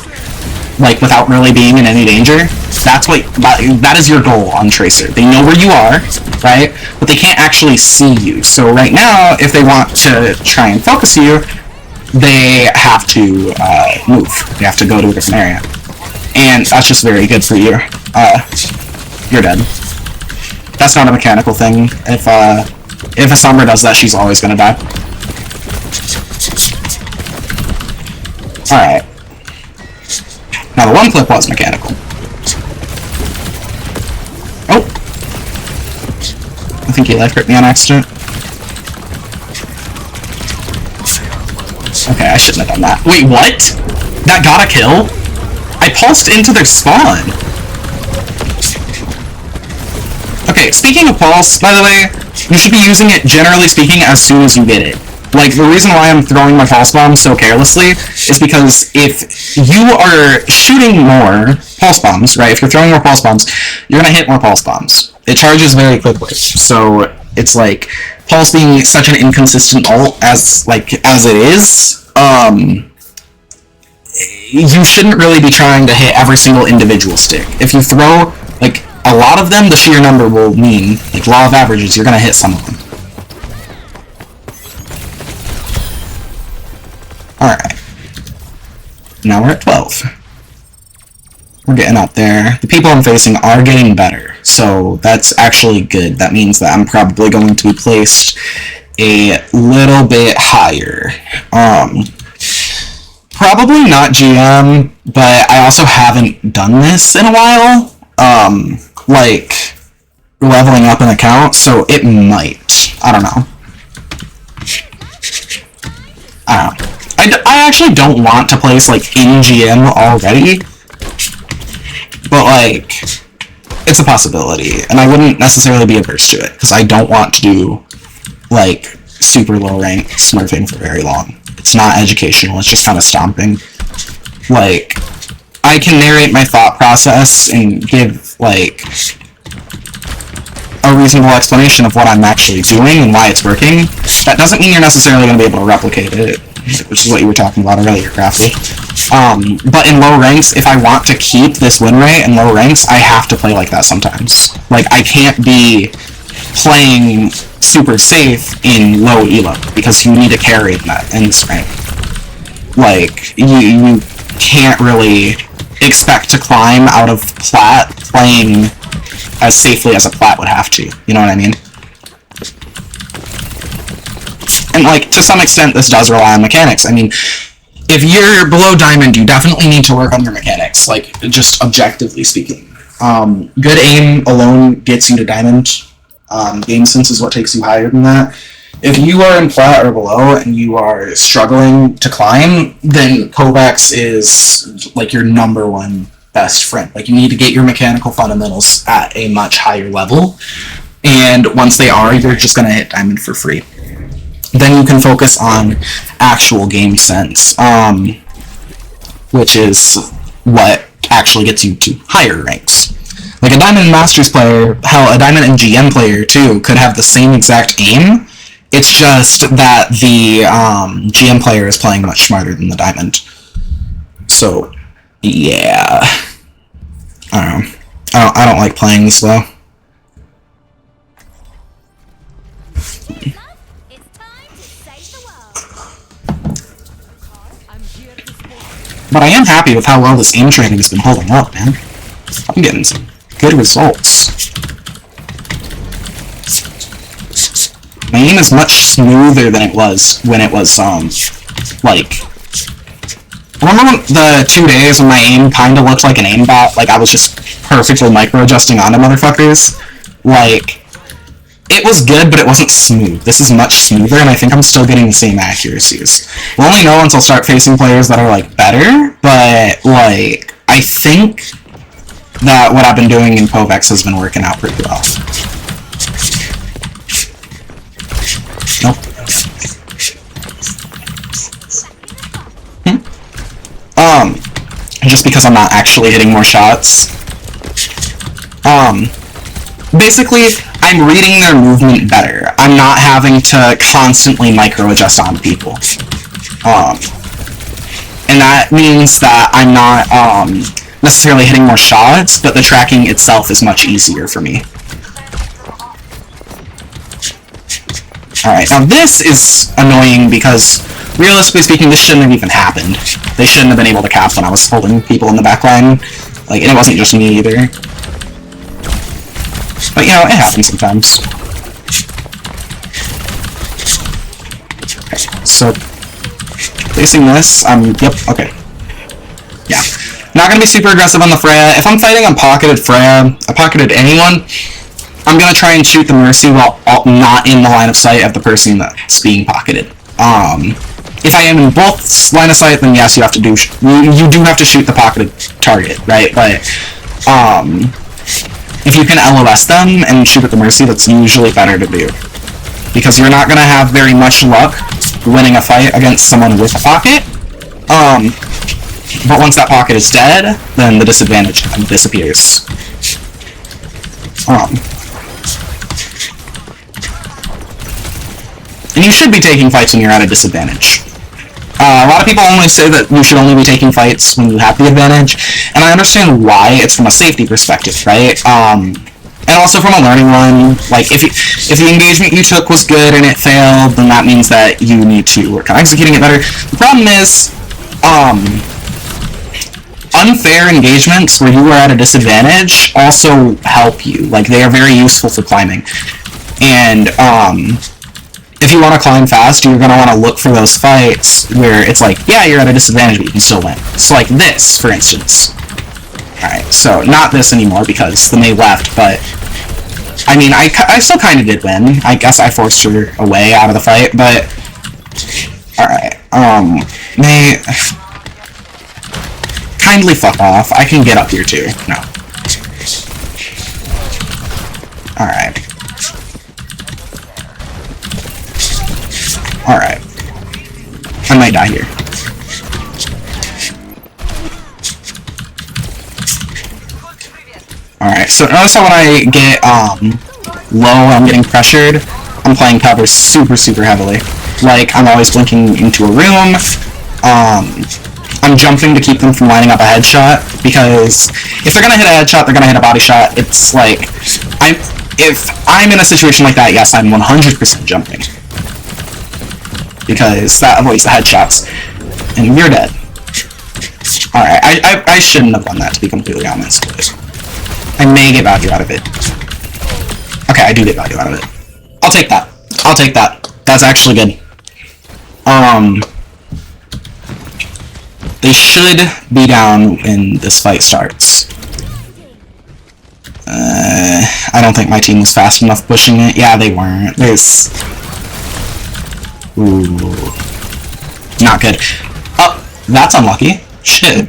like without really being in any danger. That is your goal on Tracer. They know where you are, right? But they can't actually see you. So right now, if they want to try and focus you, they have to move. They have to go to a different area. And that's just very good for you. You're dead. That's not a mechanical thing. If a Sombra does that, she's always gonna die. Alright. Now the one clip was mechanical. Oh! I think he life gripped me on accident. Okay, I shouldn't have done that. Wait, what? That got a kill? I pulsed into their spawn! Okay, speaking of pulse, by the way, you should be using it, generally speaking, as soon as you get it. Like, the reason why I'm throwing my pulse bombs so carelessly is because if you are shooting more pulse bombs, right, if you're throwing more pulse bombs, you're going to hit more pulse bombs. It charges very quickly. So it's like, pulse being such an inconsistent ult as it is, you shouldn't really be trying to hit every single individual stick. If you throw, like, a lot of them, the sheer number will mean, like, law of averages, you're going to hit some of them. Alright. Now we're at 12. We're getting up there. The people I'm facing are getting better, so that's actually good. That means that I'm probably going to be placed a little bit higher. Probably not GM, but I also haven't done this in a while. Like, leveling up an account, so it might. I don't know. I actually don't want to place, like, in GM already, but, like, it's a possibility, and I wouldn't necessarily be averse to it, because I don't want to do, like, super low rank smurfing for very long. It's not educational, it's just kind of stomping. Like, I can narrate my thought process and give, like, a reasonable explanation of what I'm actually doing and why it's working. That doesn't mean you're necessarily going to be able to replicate it, which is what you were talking about earlier, Crafty. But in low ranks, if I want to keep this win rate in low ranks, I have to play like that sometimes. Like, I can't be playing super safe in low elo, because you need to carry in this rank. Like, you can't really expect to climb out of plat playing as safely as a plat would have to, you know what I mean? And, like, to some extent, this does rely on mechanics. I mean, if you're below diamond, you definitely need to work on your mechanics, like, just objectively speaking. Good aim alone gets you to diamond. Game sense is what takes you higher than that. If you are in plat or below and you are struggling to climb, then Kovacs is, like, your number one best friend. Like, you need to get your mechanical fundamentals at a much higher level, and once they are, you're just going to hit diamond for free. Then you can focus on actual game sense, which is what actually gets you to higher ranks. Like, a Diamond Masters player, hell, a Diamond and GM player, too, could have the same exact aim. It's just that the GM player is playing much smarter than the Diamond. So, yeah. I don't know. I don't like playing this low. But I am happy with how well this aim training has been holding up, man. I'm getting some good results. My aim is much smoother than it was when it was, like... Remember the 2 days when my aim kinda looked like an aimbot? Like, I was just perfectly micro-adjusting onto motherfuckers? Like, it was good, but it wasn't smooth. This is much smoother, and I think I'm still getting the same accuracies. We'll only know once I'll start facing players that are, like, better, but, like, I think that what I've been doing in Kovacs has been working out pretty well. Nope. Just because I'm not actually hitting more shots. Basically, I'm reading their movement better. I'm not having to constantly micro-adjust on people. And that means that I'm not, necessarily hitting more shots, but the tracking itself is much easier for me. Alright, now this is annoying because, realistically speaking, this shouldn't have even happened. They shouldn't have been able to cap when I was holding people in the back line. Like, and it wasn't just me either. But, you know, it happens sometimes. Okay, so, facing this, yep, okay. Yeah. Not gonna be super aggressive on the Freya. If I'm fighting on pocketed Freya, I pocketed anyone, I'm gonna try and shoot the Mercy while not in the line of sight of the person that's being pocketed. If I am in both line of sight, then yes, you do have to shoot the pocketed target, right? But, if you can LOS them and shoot at the Mercy, that's usually better to do. Because you're not gonna have very much luck winning a fight against someone with a pocket. But once that pocket is dead, then the disadvantage disappears. And you should be taking fights when you're at a disadvantage. A lot of people only say that you should only be taking fights when you have the advantage, and I understand why. It's from a safety perspective, right? And also from a learning one. Like, if the engagement you took was good and it failed, then that means that you need to work on executing it better. The problem is, unfair engagements where you are at a disadvantage also help you. Like, they are very useful for climbing. And, if you want to climb fast, you're going to want to look for those fights where it's like, yeah, you're at a disadvantage, but you can still win. So like this, for instance. Alright, so not this anymore because the May left, but I mean, I still kind of did win. I guess I forced her away out of the fight, but alright, May, kindly fuck off. I can get up here too. No. Alright. Alright. I might die here. Alright, so notice how when I get, low, I'm getting pressured, I'm playing cover super, super heavily. Like, I'm always blinking into a room, I'm jumping to keep them from lining up a headshot, because if they're gonna hit a headshot, they're gonna hit a body shot. It's like, if I'm in a situation like that, yes, I'm 100% jumping. Because that avoids the headshots. And you're dead. Alright, I shouldn't have done that, to be completely honest. I may get value out of it. Okay, I do get value out of it. I'll take that. I'll take that. That's actually good. They should be down when this fight starts. I don't think my team was fast enough pushing it. Yeah, they weren't. There's... Ooh. Not good. Oh, that's unlucky. Shit.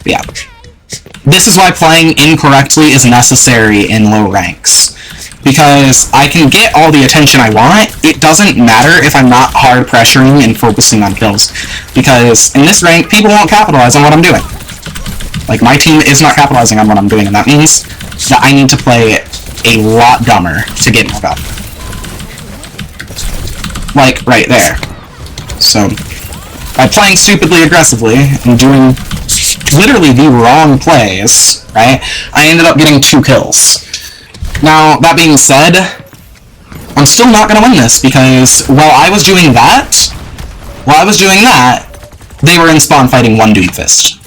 Yeah. This is why playing incorrectly is necessary in low ranks. Because I can get all the attention I want, it doesn't matter if I'm not hard pressuring and focusing on kills. Because in this rank, people won't capitalize on what I'm doing. Like, my team is not capitalizing on what I'm doing, and that means that I need to play a lot dumber to get more value. Like, right there. So, by playing stupidly aggressively and doing literally the wrong plays, right, I ended up getting 2 kills. Now, that being said, I'm still not going to win this, because while I was doing that, they were in spawn fighting one Doomfist.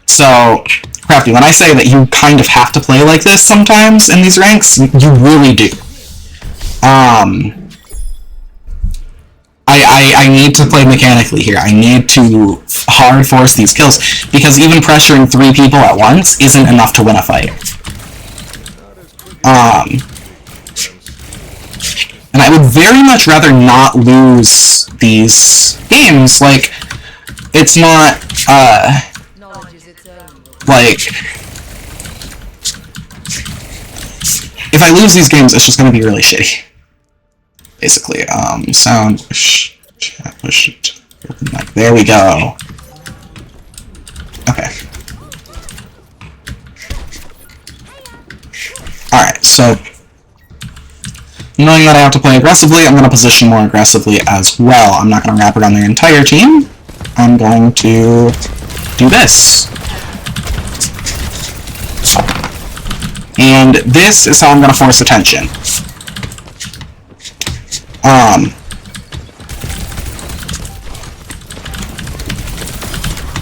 So, Crafty, when I say that you kind of have to play like this sometimes in these ranks, you really do. I need to play mechanically here. I need to hard force these kills, because even pressuring 3 people at once isn't enough to win a fight. And I would very much rather not lose these games. Like, it's not, like, if I lose these games, it's just gonna be really shitty. Basically, sound, push it, there we go. Okay. Alright, so, knowing that I have to play aggressively, I'm going to position more aggressively as well. I'm not going to wrap around their entire team. I'm going to do this. And this is how I'm going to force attention.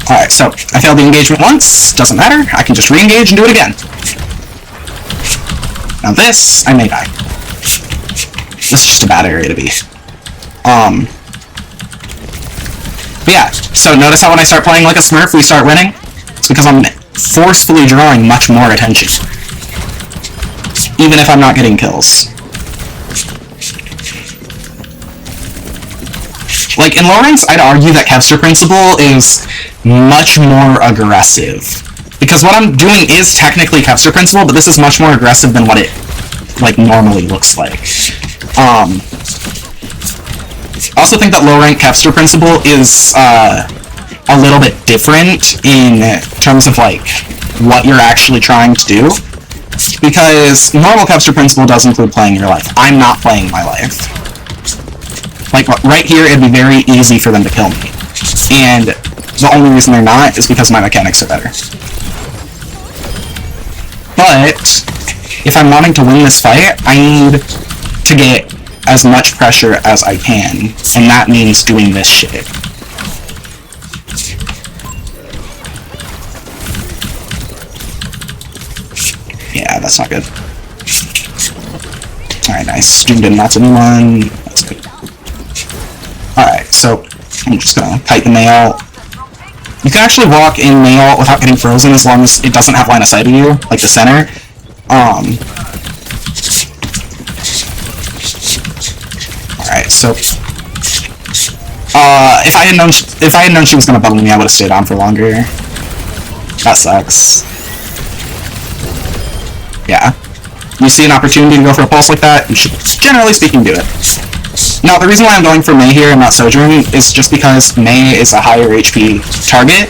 Alright, so, I failed the engagement once, doesn't matter, I can just re-engage and do it again. Now this, I may die. This is just a bad area to be. But yeah, so notice how when I start playing like a Smurf, we start winning? It's because I'm forcefully drawing much more attention. Even if I'm not getting kills. Like, in low ranks, I'd argue that Kevster Principle is much more aggressive. Because what I'm doing is technically Kepster Principle, but this is much more aggressive than what it, like, normally looks like. I also think that low-rank Kepster Principle is, a little bit different in terms of, like, what you're actually trying to do. Because normal Kepster Principle does include playing your life. I'm not playing my life. Like, right here, it'd be very easy for them to kill me. And the only reason they're not is because my mechanics are better. But if I'm wanting to win this fight, I need to get as much pressure as I can, and that means doing this shit. Yeah, that's not good. Alright, nice. Zoomed in, not anyone. That's good. Alright, so I'm just gonna kite the nail. You can actually walk in nail without getting frozen as long as it doesn't have line of sight of you, like the center. Alright, so if I had known she was gonna bubble me, I would have stayed on for longer. That sucks. Yeah. You see an opportunity to go for a pulse like that, you should, generally speaking, do it. Now, the reason why I'm going for Mei here and not Sojourn is just because Mei is a higher HP target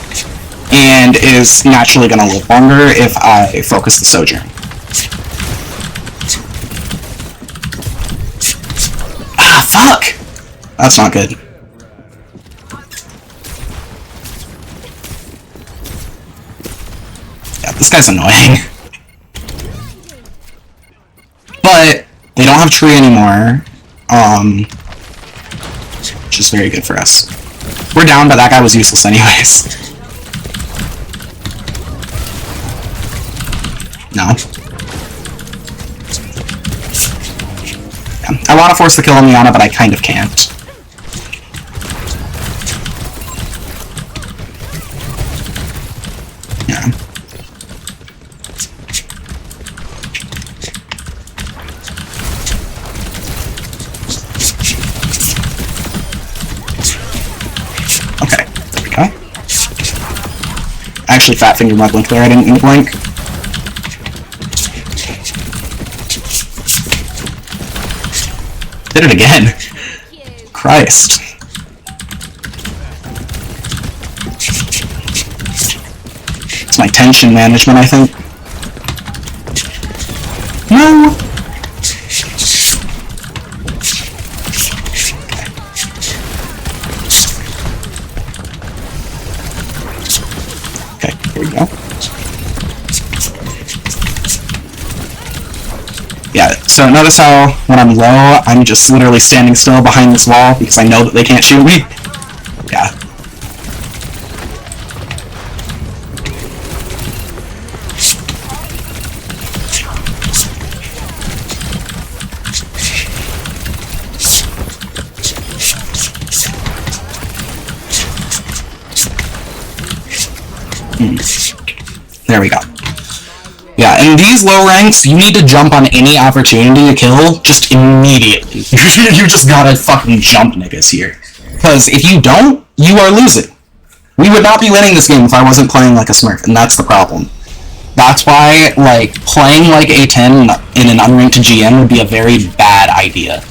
and is naturally going to live longer if I focus the Sojourn. Ah, fuck! That's not good. Yeah, this guy's annoying. But they don't have tree anymore, which is very good for us. We're down, but that guy was useless anyways. No. Yeah. I want to force the kill on Miana, but I kind of can't. Yeah. I actually fat fingered my blink there, I didn't mean to blink. Did it again. Christ. It's my tension management, I think. No! Here we go. Yeah, so notice how when I'm low, I'm just literally standing still behind this wall because I know that they can't shoot me. Yeah. There we go. Yeah, in these low ranks, you need to jump on any opportunity to kill just immediately. You just gotta fucking jump niggas here. Because if you don't, you are losing. We would not be winning this game if I wasn't playing like a smurf, and that's the problem. That's why, like, playing like A10 in an unranked GM would be a very bad idea.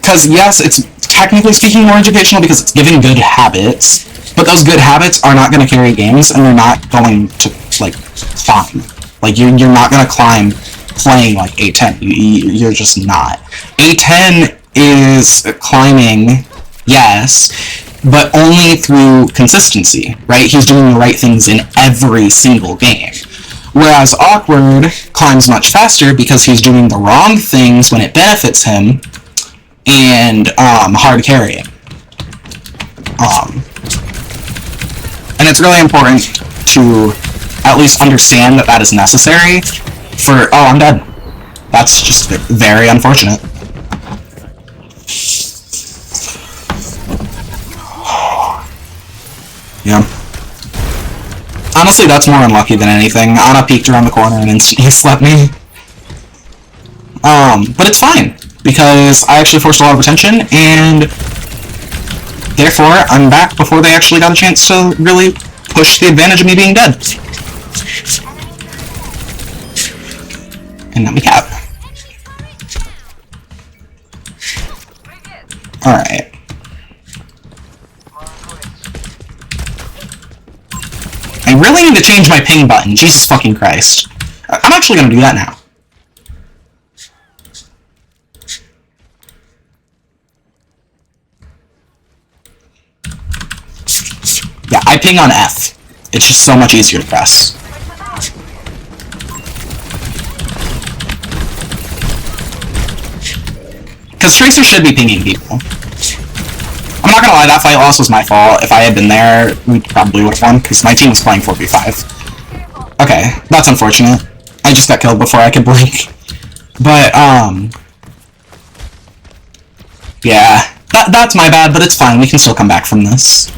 Because, yes, it's technically speaking more educational because it's giving good habits, but those good habits are not going to carry games, and they're not going to, like, climb. Like, you're not going to climb playing like A10. You're just not. A10 is climbing, yes, but only through consistency, right? He's doing the right things in every single game. Whereas Awkward climbs much faster because he's doing the wrong things when it benefits him, and hard carrying. And it's really important to at least understand that that is necessary for... Oh, I'm dead. That's just very unfortunate. Yeah. Honestly, that's more unlucky than anything. Ana peeked around the corner and instantly slept me. But it's fine, because I actually forced a lot of attention, and therefore, I'm back before they actually got a chance to really push the advantage of me being dead. And then we cap. Alright. I really need to change my ping button. Jesus fucking Christ. I'm actually gonna do that now. Yeah, I ping on F. It's just so much easier to press. Because Tracer should be pinging people. I'm not gonna lie, that fight loss was my fault. If I had been there, we probably would have won, because my team was playing 4v5. Okay, that's unfortunate. I just got killed before I could blink. But, yeah. That's my bad, but it's fine. We can still come back from this.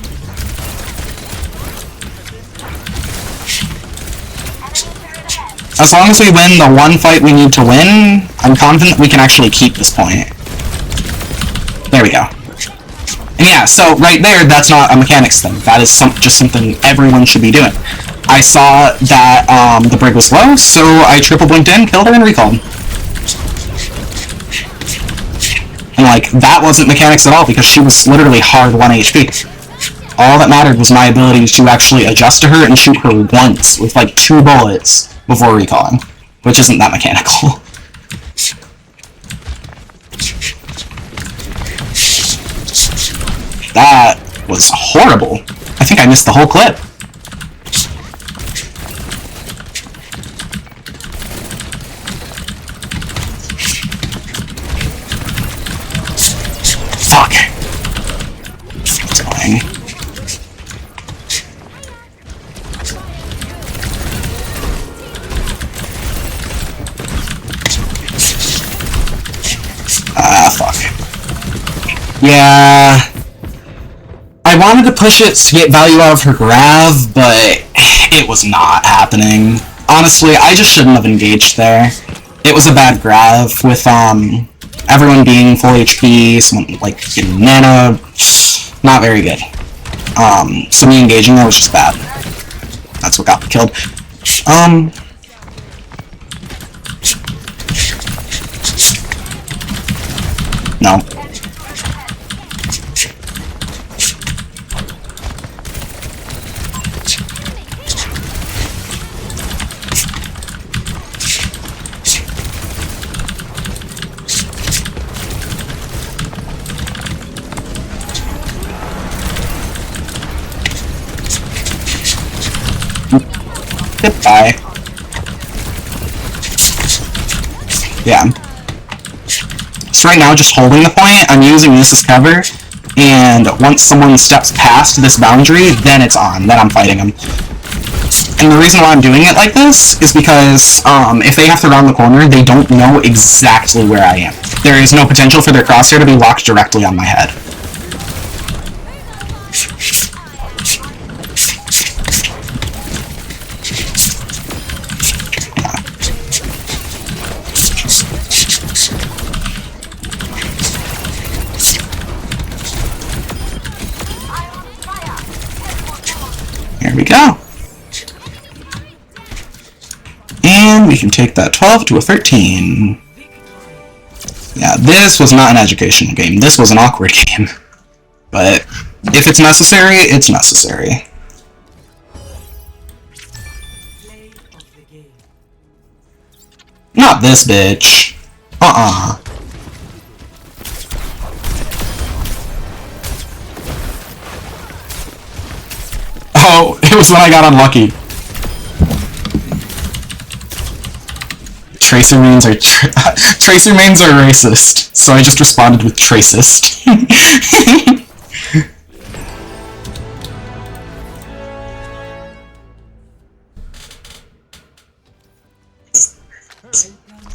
As long as we win the one fight we need to win, I'm confident we can actually keep this point. There we go. And yeah, so right there, that's not a mechanics thing. That is just something everyone should be doing. I saw that the brig was low, so I triple blinked in, killed her, and recalled. And like, that wasn't mechanics at all, because she was literally hard 1 HP. All that mattered was my ability to actually adjust to her and shoot her once with like 2 bullets before recalling, which isn't that mechanical. That was horrible. I think I missed the whole clip. Fuck. It's annoying. Fuck. Yeah. I wanted to push it to get value out of her grav, but it was not happening. Honestly, I just shouldn't have engaged there. It was a bad grav with, everyone being full HP, someone, like, getting mana. Not very good. So me engaging there was just bad. That's what got me killed. No. Goodbye. Yeah. So right now, just holding the point, I'm using this as cover, and once someone steps past this boundary, then it's on, then I'm fighting them. And the reason why I'm doing it like this is because if they have to round the corner, they don't know exactly where I am. There is no potential for their crosshair to be locked directly on my head. Here we go. And we can take that 12 to a 13. Yeah, this was not an educational game. This was an awkward game. But if it's necessary, it's necessary. Not this bitch. Oh, it was when I got unlucky. Tracer mains are Tracer mains are racist, so I just responded with tracist.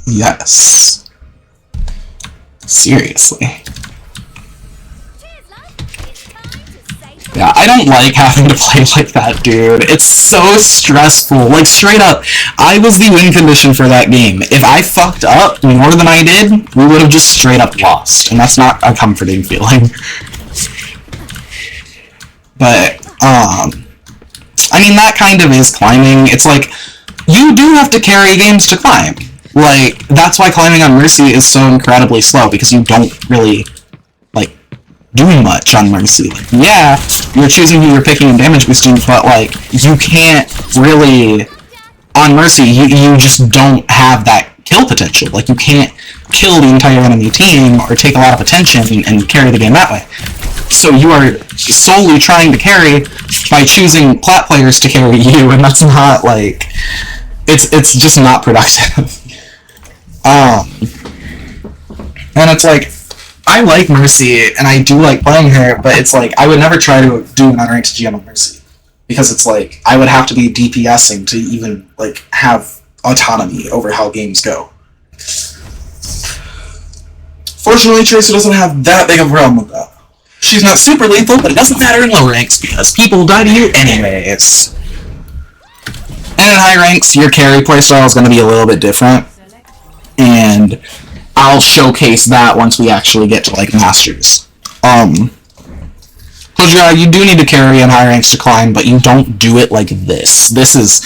Yes. Seriously. Yeah, I don't like having to play like that, dude. It's so stressful. Like, straight up, I was the win condition for that game. If I fucked up more than I did, we would have just straight up lost. And that's not a comforting feeling. But, I mean, that kind of is climbing. It's like, you do have to carry games to climb. Like, that's why climbing on Mercy is so incredibly slow, because you don't really, like, do much on Mercy. Like, yeah, you're choosing who you're picking and damage boosting, but, like, you can't really, on Mercy, you just don't have that kill potential. Like, you can't kill the entire enemy team or take a lot of attention and carry the game that way. So you are solely trying to carry by choosing plat players to carry you, and that's not, like, it's just not productive. And it's like, I like Mercy, and I do like playing her, but it's like, I would never try to do an unranked GM on Mercy. Because it's like, I would have to be DPSing to even, like, have autonomy over how games go. Fortunately, Tracer doesn't have that big of a problem with that. She's not super lethal, but it doesn't matter in low ranks, because people die to you anyways. And in high ranks, your carry playstyle is going to be a little bit different. And I'll showcase that once we actually get to, like, Masters. Because, yeah, you do need to carry in high ranks to climb, but you don't do it like this. This is,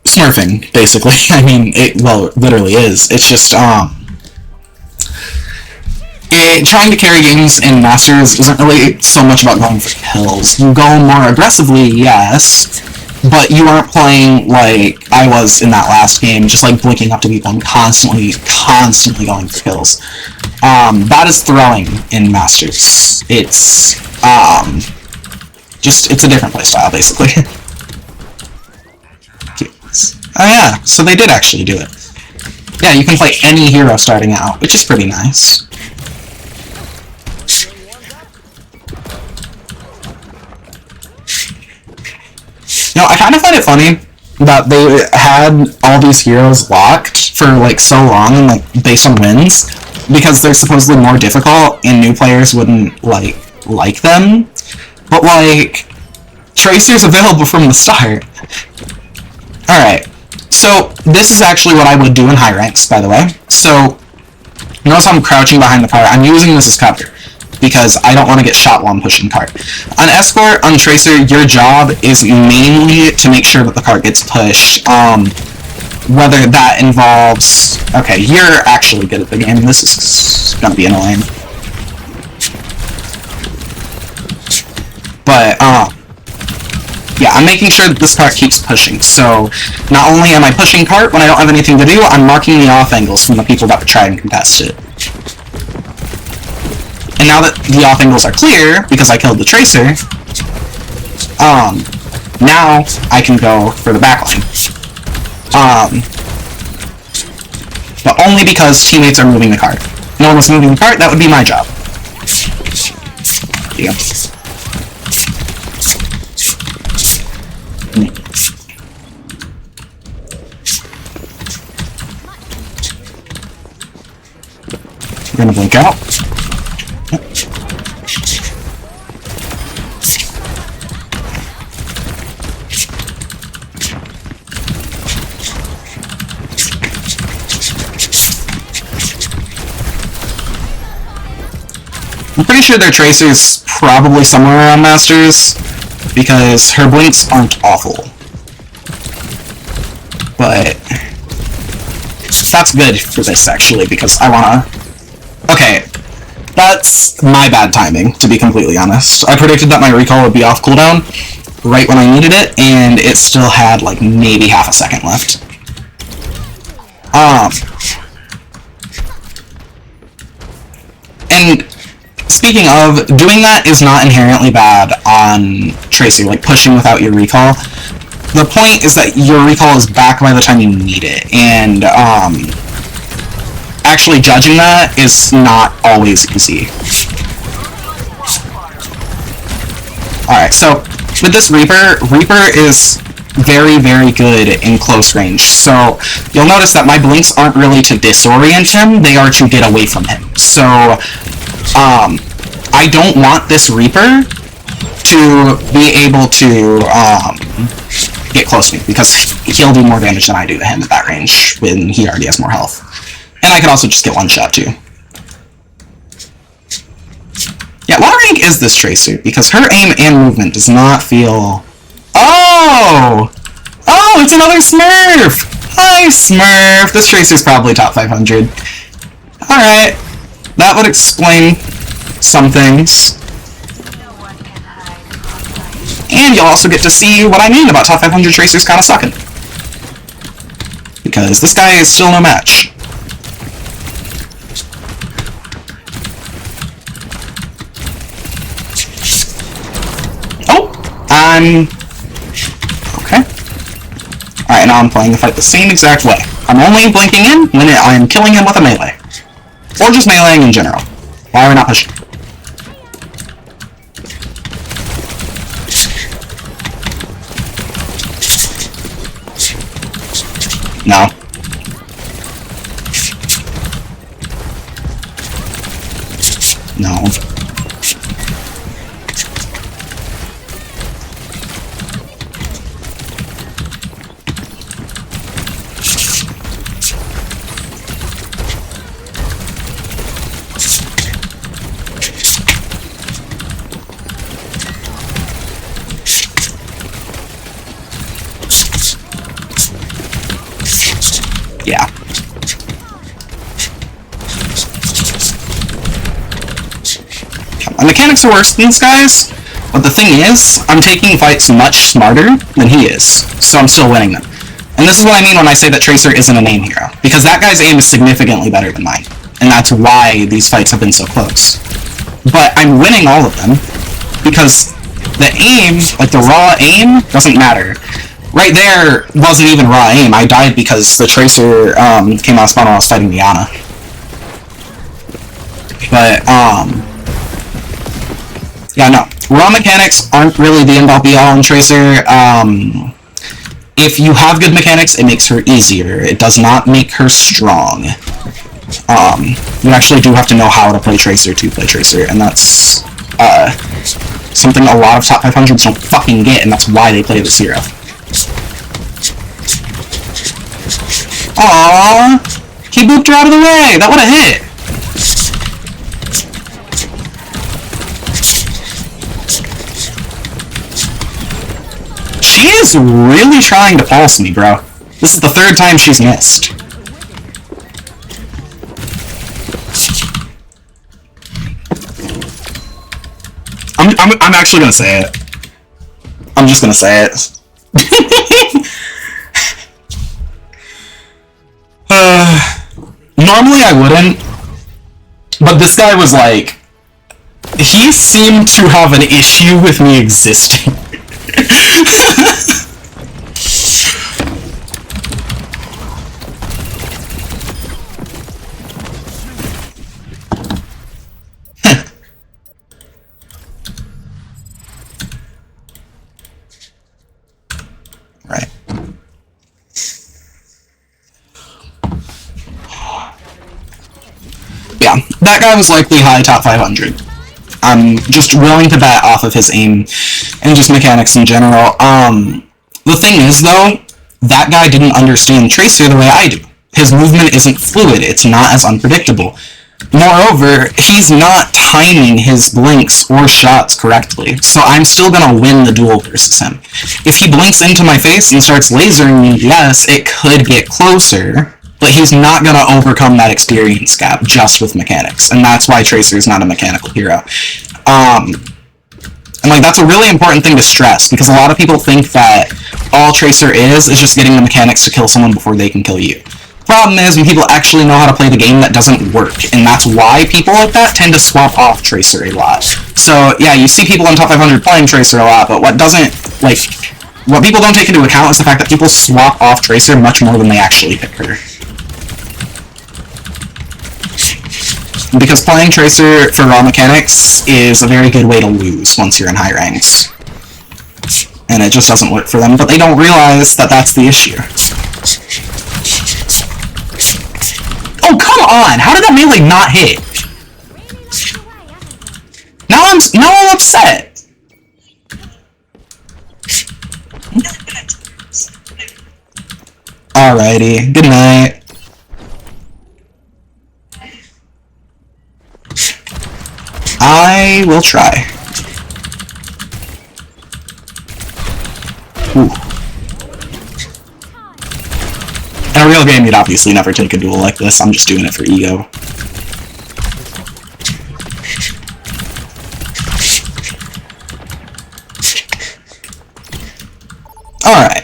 smurfing, basically. I mean, it literally is. It's just, trying to carry games in Masters isn't really so much about going for kills. You go more aggressively, yes, but you aren't playing like I was in that last game, just like blinking up to people and constantly going for kills. That is throwing in Masters. It's, it's a different playstyle, basically. Oh yeah, so they did actually do it. Yeah, you can play any hero starting out, which is pretty nice. You know, I kind of find it funny that they had all these heroes locked for, like, so long, and, like, based on wins, because they're supposedly more difficult, and new players wouldn't, like them. But, like, Tracer's available from the start. Alright, so this is actually what I would do in high ranks, by the way. So, notice I'm crouching behind the car. I'm using this as cover, because I don't want to get shot while I'm pushing cart. On Escort, on Tracer, your job is mainly to make sure that the cart gets pushed. Whether that involves... Okay, you're actually good at the game. This is gonna be annoying. But, yeah, I'm making sure that this cart keeps pushing. So, not only am I pushing cart when I don't have anything to do, I'm marking the off angles from the people that would try and contest it. And now that the off angles are clear, because I killed the Tracer, now I can go for the backline. But only because teammates are moving the cart. If no one was moving the cart, that would be my job. There you go. We're gonna blink out. I'm pretty sure their Tracer's probably somewhere around Masters, because her blinks aren't awful. But that's good for this, actually, because I wanna... Okay, that's my bad timing, to be completely honest. I predicted that my recall would be off cooldown right when I needed it, and it still had, like, maybe half a second left. And speaking of, doing that is not inherently bad on Tracer, like pushing without your recall. The point is that your recall is back by the time you need it, and actually judging that is not always easy. Alright, so with this Reaper is very, very good in close range. So you'll notice that my blinks aren't really to disorient him, they are to get away from him. So I don't want this Reaper to be able to get close to me, because he'll do more damage than I do to him at that range when he already has more health. And I could also just get one shot too. Yeah, what rank is this Tracer? Because her aim and movement does not feel... Oh! Oh, it's another Smurf! Hi, Smurf! This Tracer's probably top 500. Alright. That would explain some things. And you'll also get to see what I mean about top 500 Tracers kinda sucking. Because this guy is still no match. Oh! Okay. Alright, now I'm playing the fight the same exact way. I'm only blinking in when I'm killing him with a melee. Or just meleeing in general. Why are we not pushing? No. No. Yeah. My mechanics are worse than these guys, but the thing is, I'm taking fights much smarter than he is, so I'm still winning them. And this is what I mean when I say that Tracer isn't an aim hero, because that guy's aim is significantly better than mine, and that's why these fights have been so close. But I'm winning all of them, because the aim, like the raw aim, doesn't matter. Right there wasn't even raw aim. I died because the Tracer came out of spawn while I was fighting Diana. But, yeah, no. Raw mechanics aren't really the end-all be-all in Tracer. If you have good mechanics, it makes her easier. It does not make her strong. You actually do have to know how to play Tracer to play Tracer, and that's, something a lot of top 500s don't fucking get, and that's why they play this hero. Aww! He booped her out of the way! That would've hit! She is really trying to pulse me, bro. This is the third time she's missed. I'm actually gonna say it. I'm just gonna say it. Normally I wouldn't, but this guy was like, he seemed to have an issue with me existing. Right. Yeah, that guy was likely high top 500. I'm just willing to bet off of his aim and just mechanics in general. The thing is, though, that guy didn't understand Tracer the way I do. His movement isn't fluid, it's not as unpredictable. Moreover, he's not timing his blinks or shots correctly, so I'm still gonna win the duel versus him. If he blinks into my face and starts lasering me, yes, it could get closer, but he's not gonna overcome that experience gap just with mechanics, and that's why Tracer is not a mechanical hero. And like, that's a really important thing to stress, because a lot of people think that all Tracer is just getting the mechanics to kill someone before they can kill you. Problem is, when people actually know how to play the game, that doesn't work, and that's why people like that tend to swap off Tracer a lot. So, yeah, you see people in top 500 playing Tracer a lot, but what people don't take into account is the fact that people swap off Tracer much more than they actually pick her. Because playing Tracer for raw mechanics is a very good way to lose once you're in high ranks. And it just doesn't work for them, but they don't realize that that's the issue. Oh, come on! How did that melee not hit? Now I'm upset! Alrighty, good night. I will will try. Ooh. In a real game, you'd obviously never take a duel like this. I'm just doing it for ego. Alright.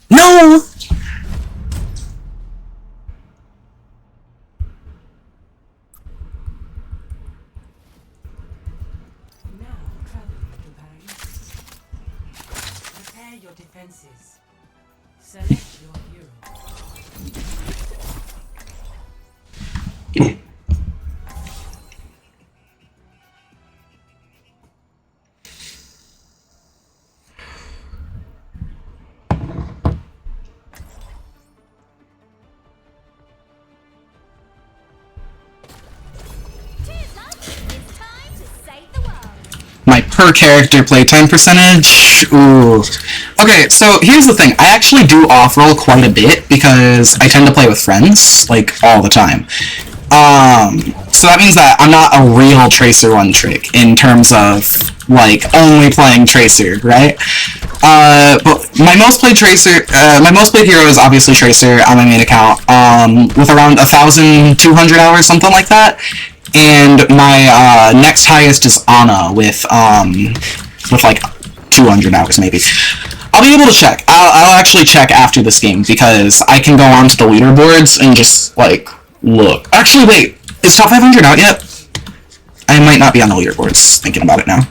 No! Now travel, companions. Prepare your defenses. Select your hero. It's time to save the world. My per character playtime percentage? Ooh. Okay, so here's the thing. I actually do off-roll quite a bit because I tend to play with friends, like, all the time. So that means that I'm not a real Tracer one trick in terms of, like, only playing Tracer, right? But my most played hero is obviously Tracer on my main account, with around 1,200 hours, something like that. And my next highest is Ana with like 200 hours maybe. I'll be able to check. I'll actually check after this game because I can go on to the leaderboards and just like look. Actually, wait, is top 500 out yet? I might not be on the leaderboards. Thinking about it now.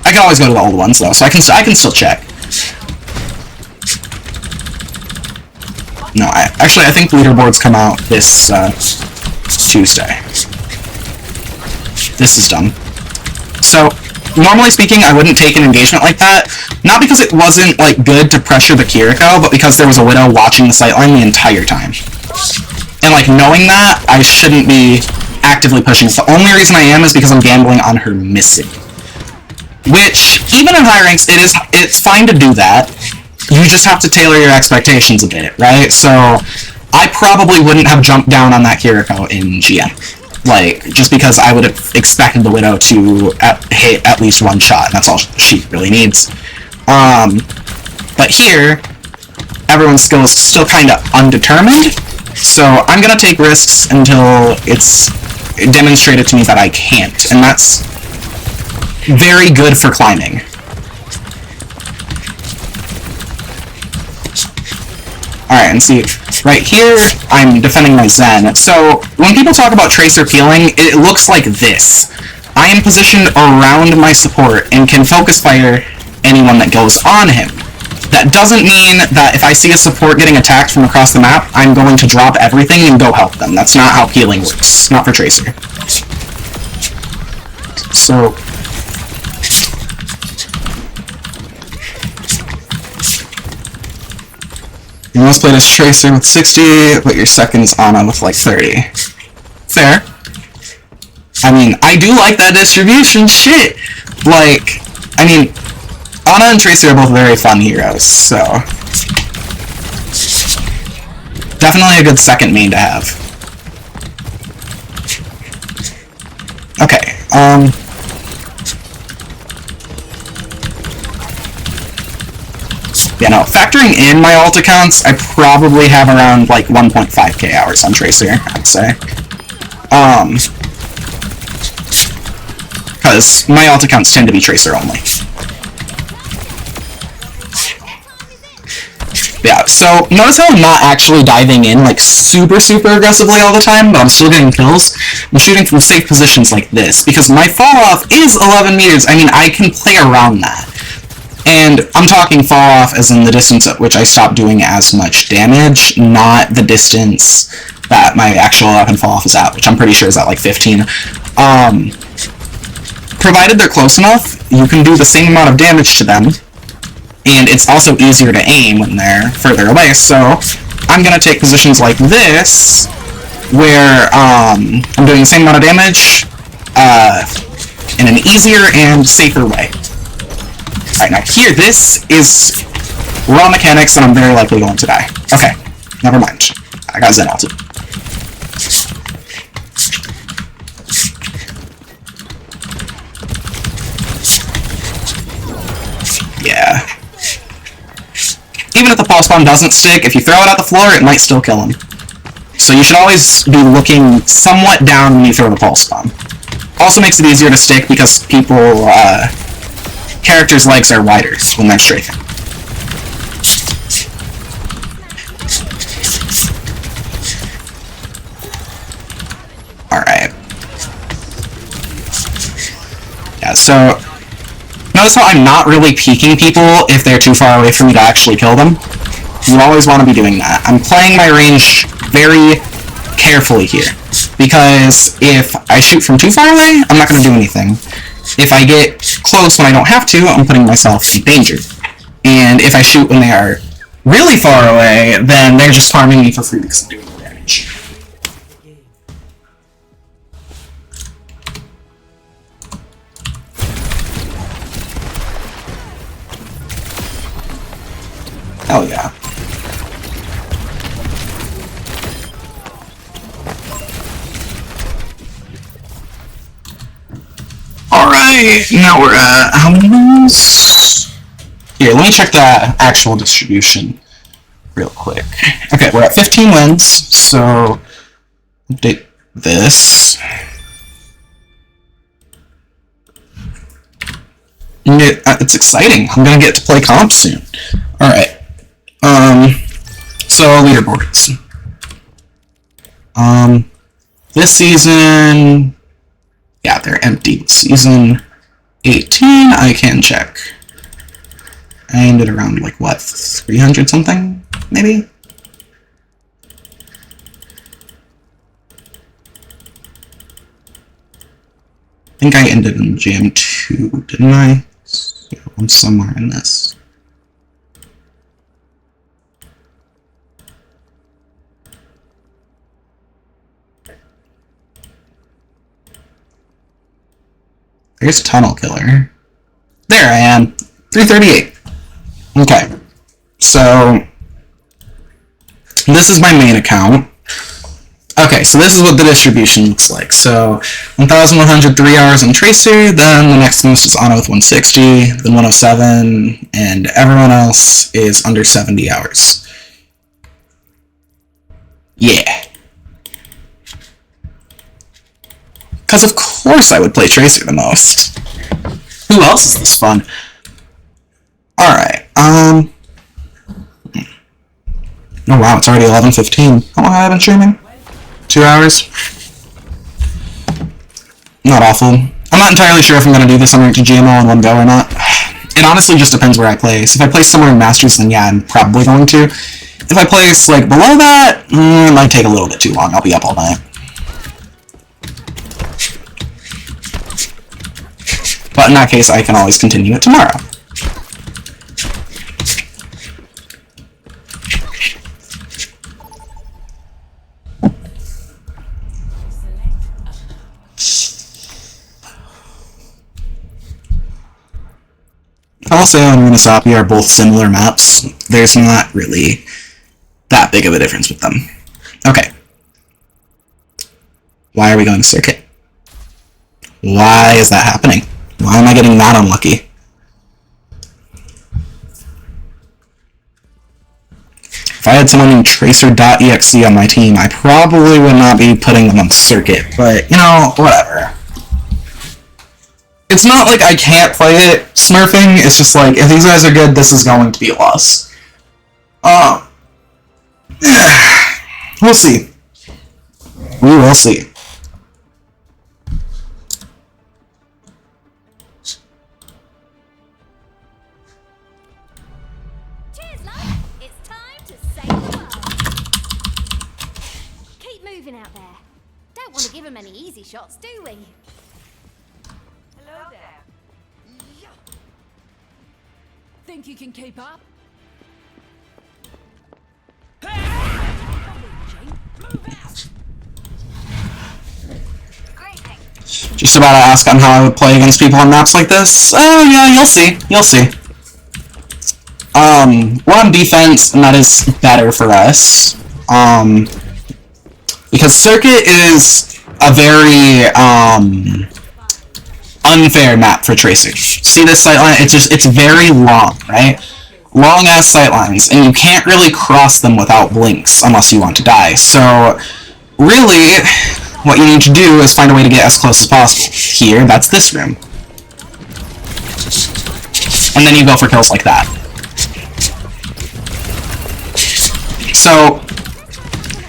I can always go to the old ones though, so I can still check. No, I think leaderboards come out this Tuesday. This is dumb. So, normally speaking, I wouldn't take an engagement like that, not because it wasn't, like, good to pressure the Kiriko, but because there was a Widow watching the sightline the entire time. And, like, knowing that, I shouldn't be actively pushing. The only reason I am is because I'm gambling on her missing. Which, even in high ranks, it's fine to do that. You just have to tailor your expectations a bit, right? So, I probably wouldn't have jumped down on that Kiriko in GM. Like, just because I would have expected the Widow to hit at least one shot, and that's all she really needs. But here, everyone's skill is still kind of undetermined, so I'm gonna take risks until it's demonstrated to me that I can't, and that's very good for climbing. Alright, and see, right here, I'm defending my Zen. So, when people talk about Tracer peeling, it looks like this. I am positioned around my support and can focus fire anyone that goes on him. That doesn't mean that if I see a support getting attacked from across the map, I'm going to drop everything and go help them. That's not how peeling works. Not for Tracer. So... your most played is Tracer with 60, but your second's Ana with like 30. Fair. I mean, I do like that distribution, shit! Like, I mean, Ana and Tracer are both very fun heroes, so... definitely a good second main to have. Okay, yeah, no, factoring in my alt accounts, I probably have around, like, 1.5k hours on Tracer, I'd say. Because my alt accounts tend to be Tracer only. Yeah, so notice how I'm not actually diving in, like, super aggressively all the time, but I'm still getting kills. I'm shooting from safe positions like this, because my fall-off is 11 meters. I mean, I can play around that. And I'm talking fall off as in the distance at which I stop doing as much damage, not the distance that my actual weapon fall off is at, which I'm pretty sure is at like 15. Provided they're close enough, you can do the same amount of damage to them, and it's also easier to aim when they're further away, so I'm gonna take positions like this, where I'm doing the same amount of damage in an easier and safer way. Alright, now here, this is raw mechanics and I'm very likely going to die. Okay, never mind. I got Zen ulted. Yeah. Even if the pulse bomb doesn't stick, if you throw it at the floor, it might still kill him. So you should always be looking somewhat down when you throw the pulse bomb. Also makes it easier to stick because characters' legs are wider when they're strafing. Alright. Yeah, so notice how I'm not really peeking people if they're too far away for me to actually kill them. You always want to be doing that. I'm playing my range very carefully here, because if I shoot from too far away, I'm not going to do anything. If I get close when I don't have to, I'm putting myself in danger. And if I shoot when they are really far away, then they're just harming me for free because I'm doing more damage. Hell yeah. Alright, now we're at how many wins? Here, let me check the actual distribution real quick. Okay, we're at 15 wins, so update this. It's exciting. I'm gonna get to play comp soon. Alright. So leaderboards. This season, yeah, they're empty. Season 18, I can check. I ended around, like, what, 300 something, maybe? I think I ended in GM2, didn't I? So I'm somewhere in this. There's Tunnel Killer. There I am. 338. Okay. So this is my main account. Okay, so this is what the distribution looks like. So 1,103 hours on Tracer, then the next most is Ana with 160, then 107, and everyone else is under 70 hours. Yeah. Because of course I would play Tracer the most. Who else is this fun? Alright, oh wow, it's already 11:15. How long have I been streaming? 2 hours? Not awful. I'm not entirely sure if I'm going to do this Unranked to GMO in one go or not. It honestly just depends where I place. If I place somewhere in Masters, then yeah, I'm probably going to. If I place, like, below that, it might take a little bit too long. I'll be up all night. But in that case, I can always continue it tomorrow. Also, and Munisapi are both similar maps. There's not really that big of a difference with them. Okay. Why are we going circuit? Why is that happening? Why am I getting that unlucky? If I had someone named Tracer.exe on my team, I probably would not be putting them on circuit, but, you know, whatever. It's not like I can't play it smurfing, it's just like, if these guys are good, this is going to be a loss. We'll see. We will see. Cheers, love. It's time to save the world. Keep moving out there. Don't want to give him any easy shots, do we? Hello there. Think you can keep up? Move out! Just about to ask on how I would play against people on maps like this. Oh yeah, you'll see. You'll see. We're on defense, and that is better for us. Because Circuit is a very, unfair map for Tracer. See this sightline? It's very long, right? Long-ass sightlines, and you can't really cross them without blinks unless you want to die. So, really, what you need to do is find a way to get as close as possible. Here, that's this room. And then you go for kills like that. So,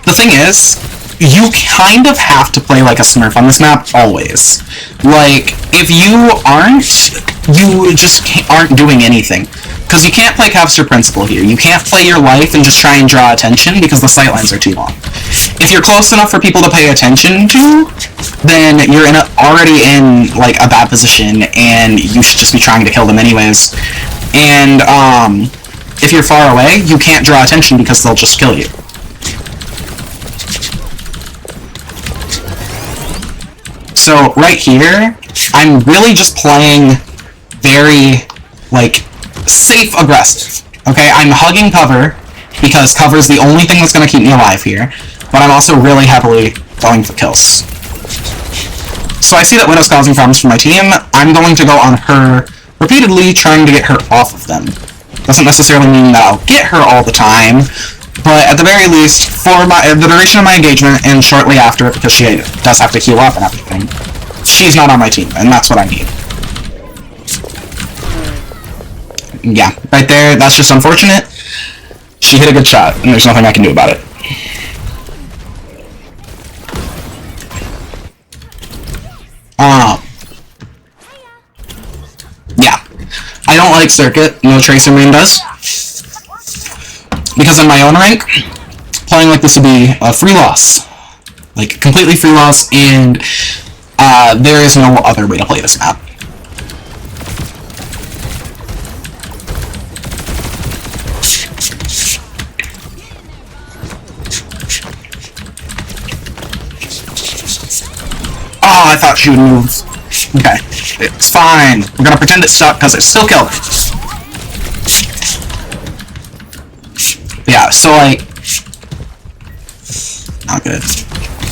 the thing is, you kind of have to play like a Smurf on this map, always. Like, if you aren't, you just aren't doing anything. Because you can't play Capture Principle here. You can't play your life and just try and draw attention because the sightlines are too long. If you're close enough for people to pay attention to, then you're already in, like, a bad position, and you should just be trying to kill them anyways. And, if you're far away, you can't draw attention because they'll just kill you. So, right here, I'm really just playing very, like, safe aggressive. Okay, I'm hugging cover, because cover's the only thing that's going to keep me alive here, but I'm also really heavily going for kills. So I see that Widow's causing problems for my team. I'm going to go on her repeatedly, trying to get her off of them. Doesn't necessarily mean that I'll get her all the time, but at the very least, for the duration of my engagement, and shortly after, because she does have to heal up and everything, she's not on my team, and that's what I need. Yeah, right there, that's just unfortunate. She hit a good shot, and there's nothing I can do about it. Yeah. I don't like Circuit, no Tracer main does. Because in my own rank, playing like this would be a free loss. Like, completely free loss, and there is no other way to play this map. Oh, I thought she would move. Okay, it's fine. We're gonna pretend it's stuck because it still killed me. Yeah, so like, not good.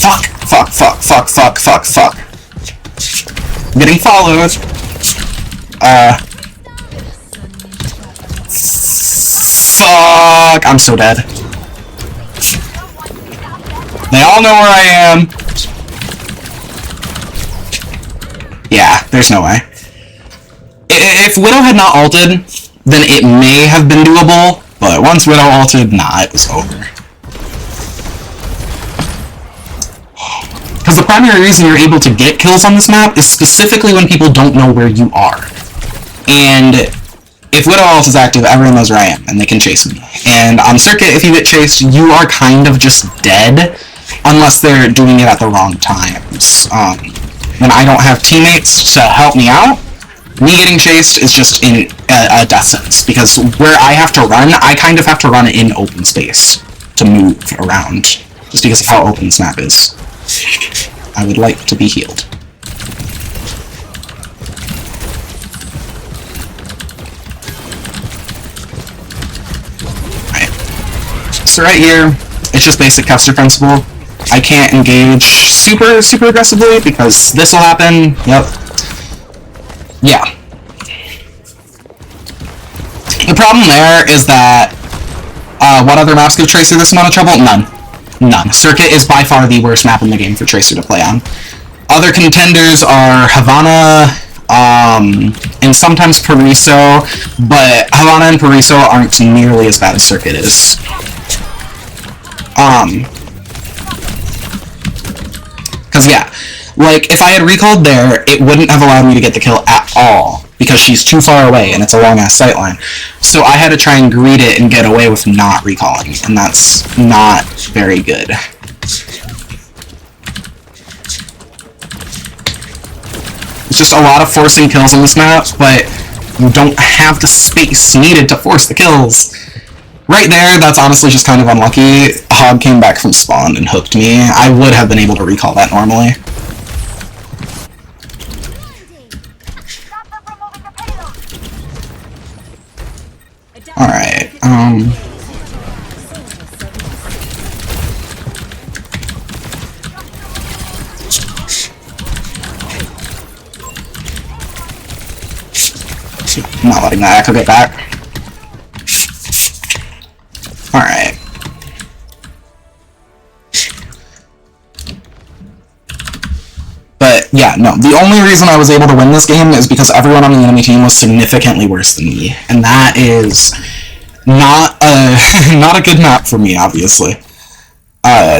Fuck, fuck, fuck, fuck, fuck, fuck, fuck. I'm getting followed. Fuck, I'm so dead. They all know where I am. Yeah, there's no way. If Widow had not ulted, then it may have been doable, but once Widow ulted, nah, it was over. Because the primary reason you're able to get kills on this map is specifically when people don't know where you are. And if Widow ult is active, everyone knows where I am, and they can chase me. And on Circuit, if you get chased, you are kind of just dead, unless they're doing it at the wrong times. When I don't have teammates to help me out, me getting chased is just in a death sentence, because where I have to run, I kind of have to run in open space to move around, just because of how open this map is. I would like to be healed. Alright. So right here, it's just basic Kester principle. I can't engage super aggressively because this will happen. Yep. Yeah. The problem there is that, what other maps give Tracer this amount of trouble? None. None. Circuit is by far the worst map in the game for Tracer to play on. Other contenders are Havana, and sometimes Pariso, but Havana and Pariso aren't nearly as bad as Circuit is. Because, yeah, like, if I had recalled there, it wouldn't have allowed me to get the kill at all, because she's too far away, and it's a long-ass sightline. So I had to try and greet it and get away with not recalling, and that's not very good. It's just a lot of forcing kills on this map, but you don't have the space needed to force the kills. Right there, that's honestly just kind of unlucky. Hog came back from spawn and hooked me. I would have been able to recall that normally. Alright, I'm not letting that echo get back. Alright. But yeah, no, the only reason I was able to win this game is because everyone on the enemy team was significantly worse than me. And that is not a, not a good map for me, obviously.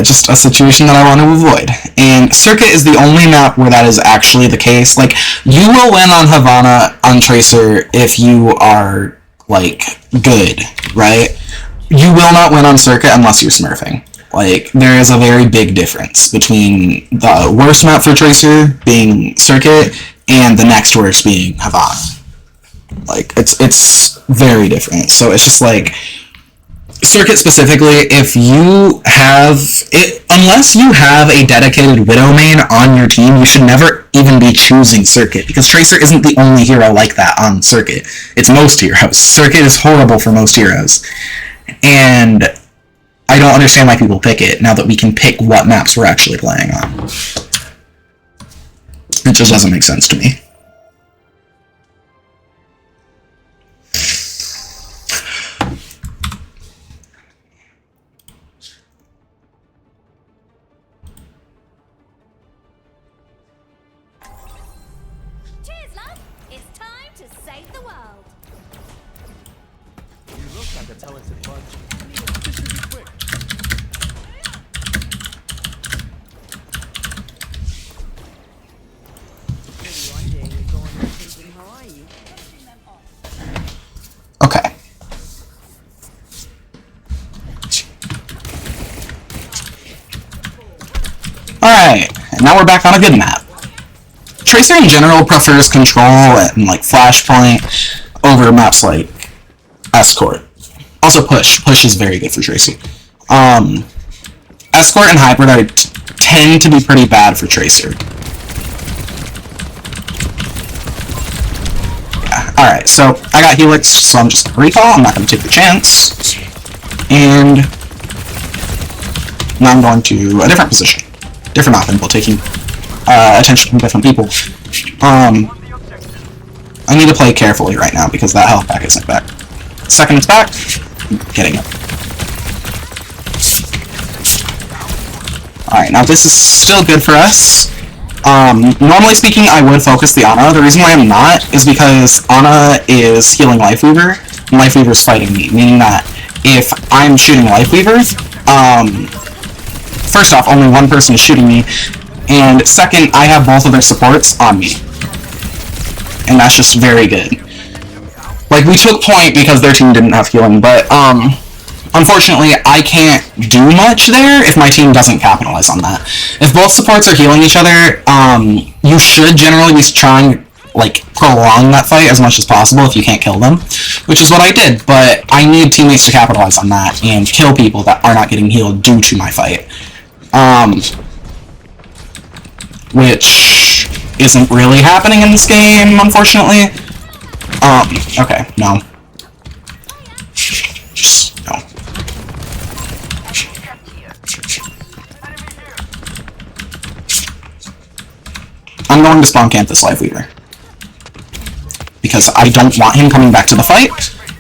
Just a situation that I want to avoid. And Circuit is the only map where that is actually the case. Like, you will win on Havana on Tracer if you are, like, good, right? You will not win on Circuit unless you're smurfing. Like, there is a very big difference between the worst map for Tracer being Circuit and the next worst being Havana. Like, it's very different. So it's just like, Circuit specifically, if you have it, unless you have a dedicated Widow main on your team, you should never even be choosing Circuit, because Tracer isn't the only hero like that on Circuit. It's most heroes. Circuit is horrible for most heroes. And I don't understand why people pick it, now that we can pick what maps we're actually playing on. It just doesn't make sense to me. Cheers, love! It's time to save the world. You look like a talented bunch. This should be quick. Maybe one day we go on vacation in Hawaii. Okay. Alright, and now we're back on a good map. Tracer in general prefers Control and like Flashpoint over maps like Escort. Also Push. Push is very good for Tracer. Escort and Hybrid tend to be pretty bad for Tracer. Yeah, alright, so I got Helix, so I'm just gonna recall, I'm not gonna take the chance. And now I'm going to a different position. Different option while taking attention from different people. I need to play carefully right now because that health pack isn't back. Second it's back, I'm getting it. Alright, now this is still good for us. Normally speaking, I would focus the Ana. The reason why I'm not is because Ana is healing Lifeweaver, and Lifeweaver's fighting me, meaning that if I'm shooting Lifeweaver, first off, only one person is shooting me, and second, I have both of their supports on me. And that's just very good. Like, we took point because their team didn't have healing, but, unfortunately, I can't do much there if my team doesn't capitalize on that. If both supports are healing each other, you should generally be trying, like, prolong that fight as much as possible if you can't kill them, which is what I did, but I need teammates to capitalize on that and kill people that are not getting healed due to my fight. Which isn't really happening in this game, unfortunately. Okay, no. Just, no. I'm going to spawn camp this Lifeweaver. Because I don't want him coming back to the fight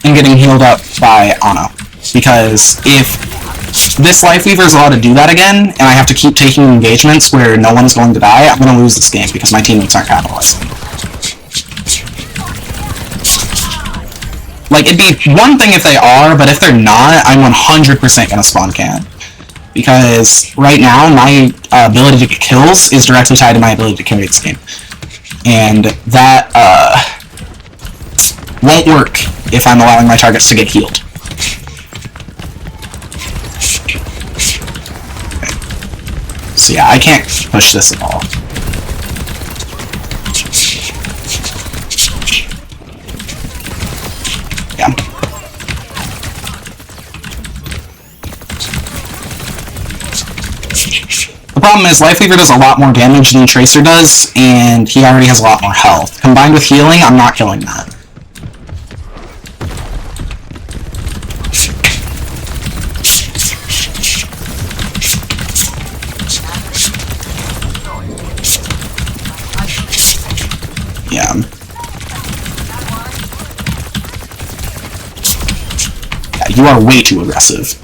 and getting healed up by Ana. Because if this Lifeweaver is allowed to do that again, and I have to keep taking engagements where no one's going to die, I'm going to lose this game because my teammates aren't capitalizing. Like, it'd be one thing if they are, but if they're not, I'm 100% going to spawn camp. Because right now, my ability to get kills is directly tied to my ability to carry this game. And that won't work if I'm allowing my targets to get healed. So yeah, I can't push this at all. Yeah. The problem is, Lifeweaver does a lot more damage than Tracer does, and he already has a lot more health. Combined with healing, I'm not killing that. You are way too aggressive.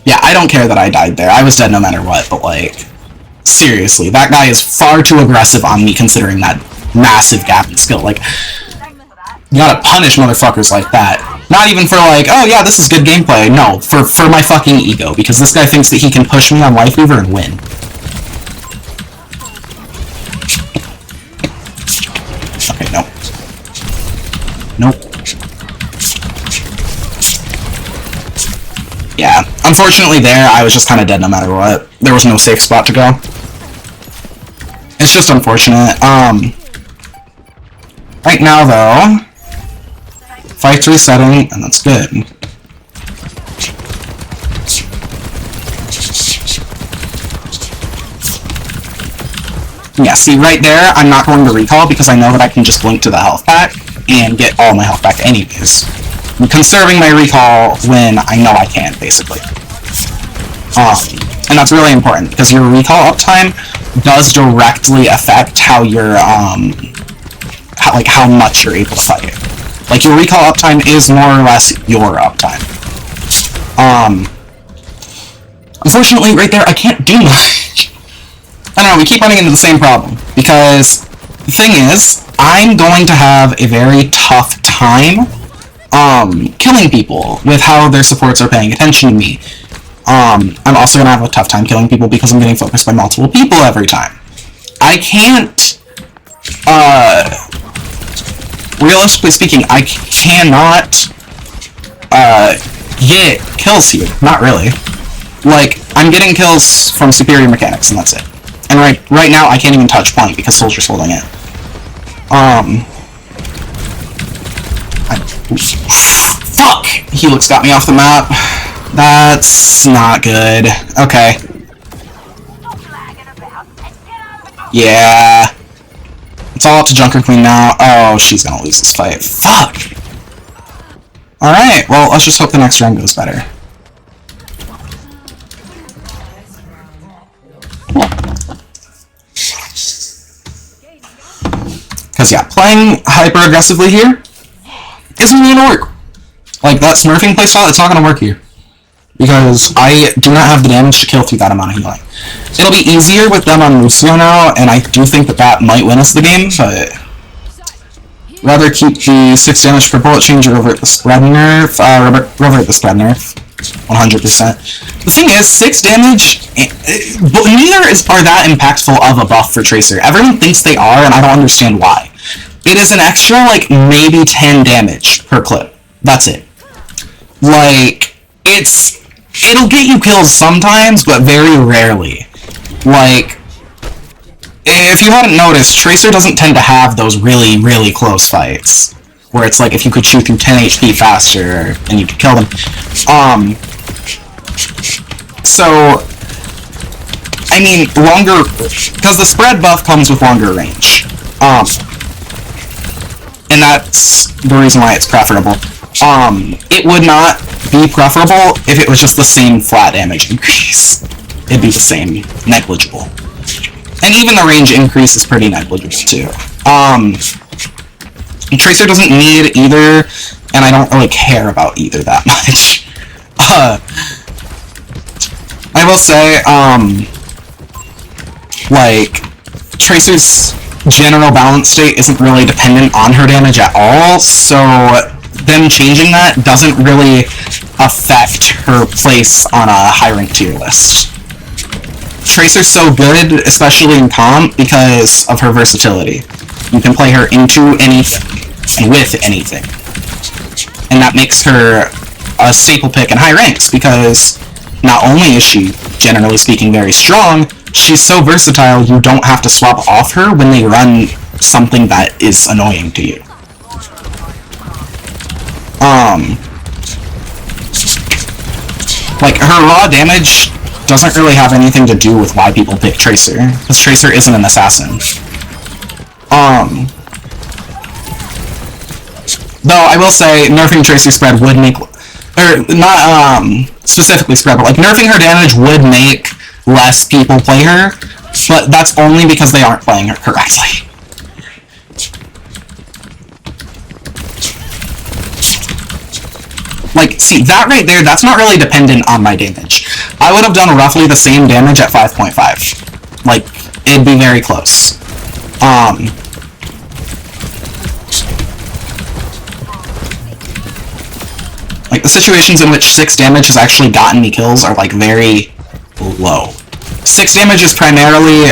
Yeah, I don't care that I died there. I was dead no matter what, but like, seriously, that guy is far too aggressive on me considering that massive gap in skill. Like, you gotta punish motherfuckers like that. Not even for like, oh yeah, this is good gameplay. No, for my fucking ego, because this guy thinks that he can push me on Life Weaver and win. Okay, no. Nope. Yeah, unfortunately there, I was just kind of dead no matter what. There was no safe spot to go. It's just unfortunate. Right now though, fight's resetting, and that's good. Yeah, see right there, I'm not going to recall because I know that I can just blink to the health pack and get all my health back anyways. I'm conserving my recall when I know I can, basically. And that's really important because your recall uptime does directly affect how your how much you're able to fight. Like your recall uptime is more or less your uptime. Unfortunately, right there, I can't do much. I don't know, we keep running into the same problem, because the thing is, I'm going to have a very tough time, killing people with how their supports are paying attention to me. I'm also going to have a tough time killing people because I'm getting focused by multiple people every time. I can't, realistically speaking, I cannot, get kills here. Not really. Like, I'm getting kills from superior mechanics, and that's it. And right now, I can't even touch point because Soldier's holding it. Fuck! Helix got me off the map. That's not good. Okay. Yeah. It's all up to Junker Queen now. Oh, she's gonna lose this fight. Fuck! Alright, well, let's just hope the next round goes better. Because, yeah, playing hyper-aggressively here isn't going to work. Like, that smurfing playstyle, it's not going to work here. Because I do not have the damage to kill through that amount of healing. It'll be easier with them on Lucio now, and I do think that that might win us the game, but rather keep the 6 damage per bullet change or revert the spread nerf. Revert the spread nerf. 100%. The thing is, 6 damage, but neither are that impactful of a buff for Tracer. Everyone thinks they are, and I don't understand why. It is an extra, like, maybe 10 damage per clip. That's it. Like, it'll get you kills sometimes, but very rarely. Like, if you hadn't noticed, Tracer doesn't tend to have those really, really close fights. Where it's like, if you could shoot through 10 HP faster, then you could kill them. So, I mean, longer, because the spread buff comes with longer range. And that's the reason why it's preferable. It would not be preferable if it was just the same flat damage increase. It'd be the same, negligible. And even the range increase is pretty negligible too. Tracer doesn't need either, and I don't really care about either that much. I will say, like, Tracer's general balance state isn't really dependent on her damage at all, so them changing that doesn't really affect her place on a high-rank tier list. Tracer's so good, especially in comp, because of her versatility. You can play her into anything, and with anything. And that makes her a staple pick in high ranks, because not only is she, generally speaking, very strong, she's so versatile you don't have to swap off her when they run something that is annoying to you. Like, her raw damage doesn't really have anything to do with why people pick Tracer, because Tracer isn't an assassin. Though, I will say, nerfing Tracer spread would make, or not, specifically spread, but like, nerfing her damage would make less people play her, but that's only because they aren't playing her correctly. like, see, that right there, that's not really dependent on my damage. I would have done roughly the same damage at 5.5. Like, it'd be very close. Like, the situations in which 6 damage has actually gotten me kills are, like, very low. 6 damage is primarily,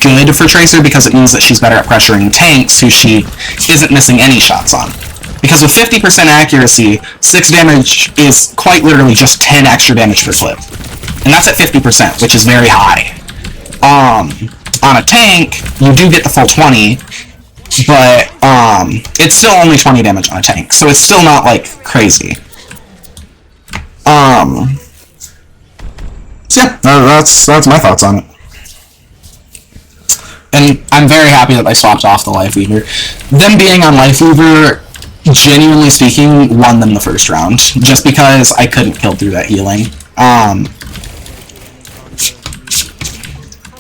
good for Tracer because it means that she's better at pressuring tanks who she isn't missing any shots on. Because with 50% accuracy, 6 damage is quite literally just 10 extra damage per clip. And that's at 50%, which is very high. On a tank, you do get the full 20, but, it's still only 20 damage on a tank, so it's still not, like, crazy. So yeah, that's my thoughts on it. And I'm very happy that they swapped off the Life Weaver. Them being on Life Weaver, genuinely speaking, won them the first round, just because I couldn't kill through that healing.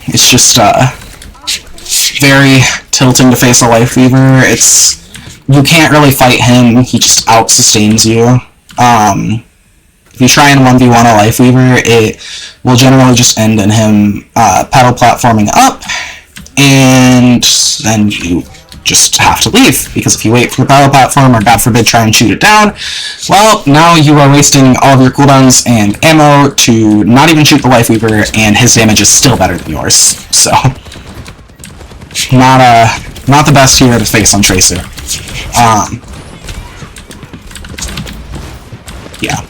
It's just, very tilting to face a Life Weaver. You can't really fight him, he just out-sustains you. If you try and 1v1 a Life Weaver, it will generally just end in him pedal platforming up, and then you just have to leave, because if you wait for the pedal platform, or God forbid try and shoot it down, well, now you are wasting all of your cooldowns and ammo to not even shoot the Life Weaver, and his damage is still better than yours. So, not the best hero to face on Tracer. Yeah.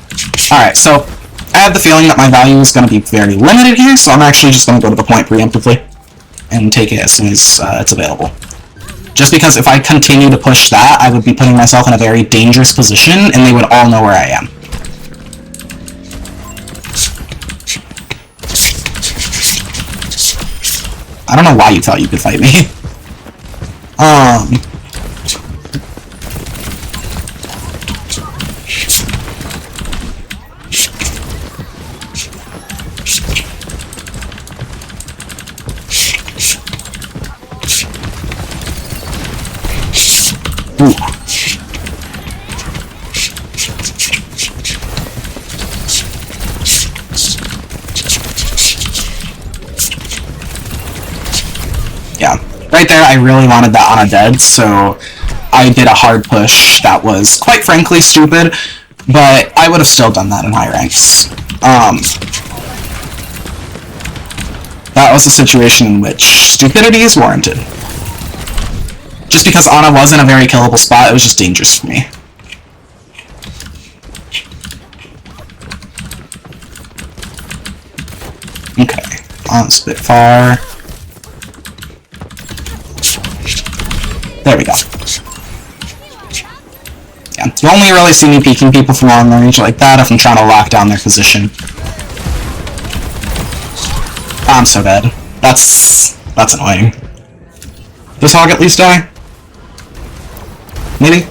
Alright, so I have the feeling that my value is going to be very limited here, so I'm actually just going to go to the point preemptively and take it as soon as it's available. Just because if I continue to push that, I would be putting myself in a very dangerous position, and they would all know where I am. I don't know why you thought you could fight me. Ooh. Yeah, right there I really wanted that on a dead, so I did a hard push that was quite frankly stupid, but I would have still done that in high ranks. That was a situation in which stupidity is warranted. Just because Ana was in a very killable spot, it was just dangerous for me. Okay, on Spitfire. There we go. Yeah, you only really see me peeking people from long range like that if I'm trying to lock down their position. I'm so dead. That's annoying. Does Hog at least die? Maybe?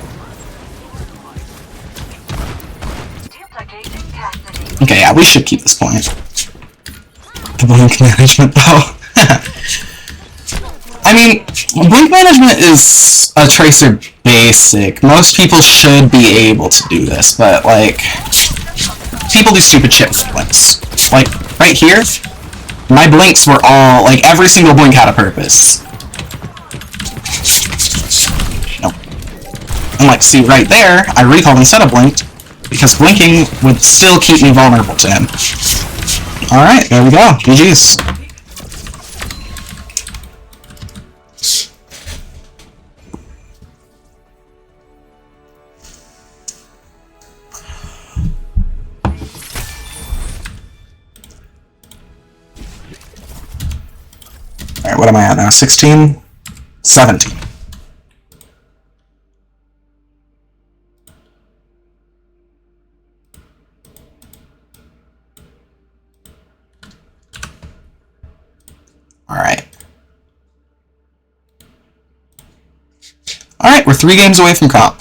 Okay, yeah, we should keep this point. The blink management, though. I mean, blink management is a Tracer basic. Most people should be able to do this, but, like, people do stupid shit with blinks. Like, right here, my blinks were all, like, every single blink had a purpose. Nope. And, like, see, right there, I recalled instead of blinked, because blinking would still keep me vulnerable to him. Alright, there we go. GG's. Alright, what am I at now? 16? 17. Alright. Alright, we're 3 games away from comp.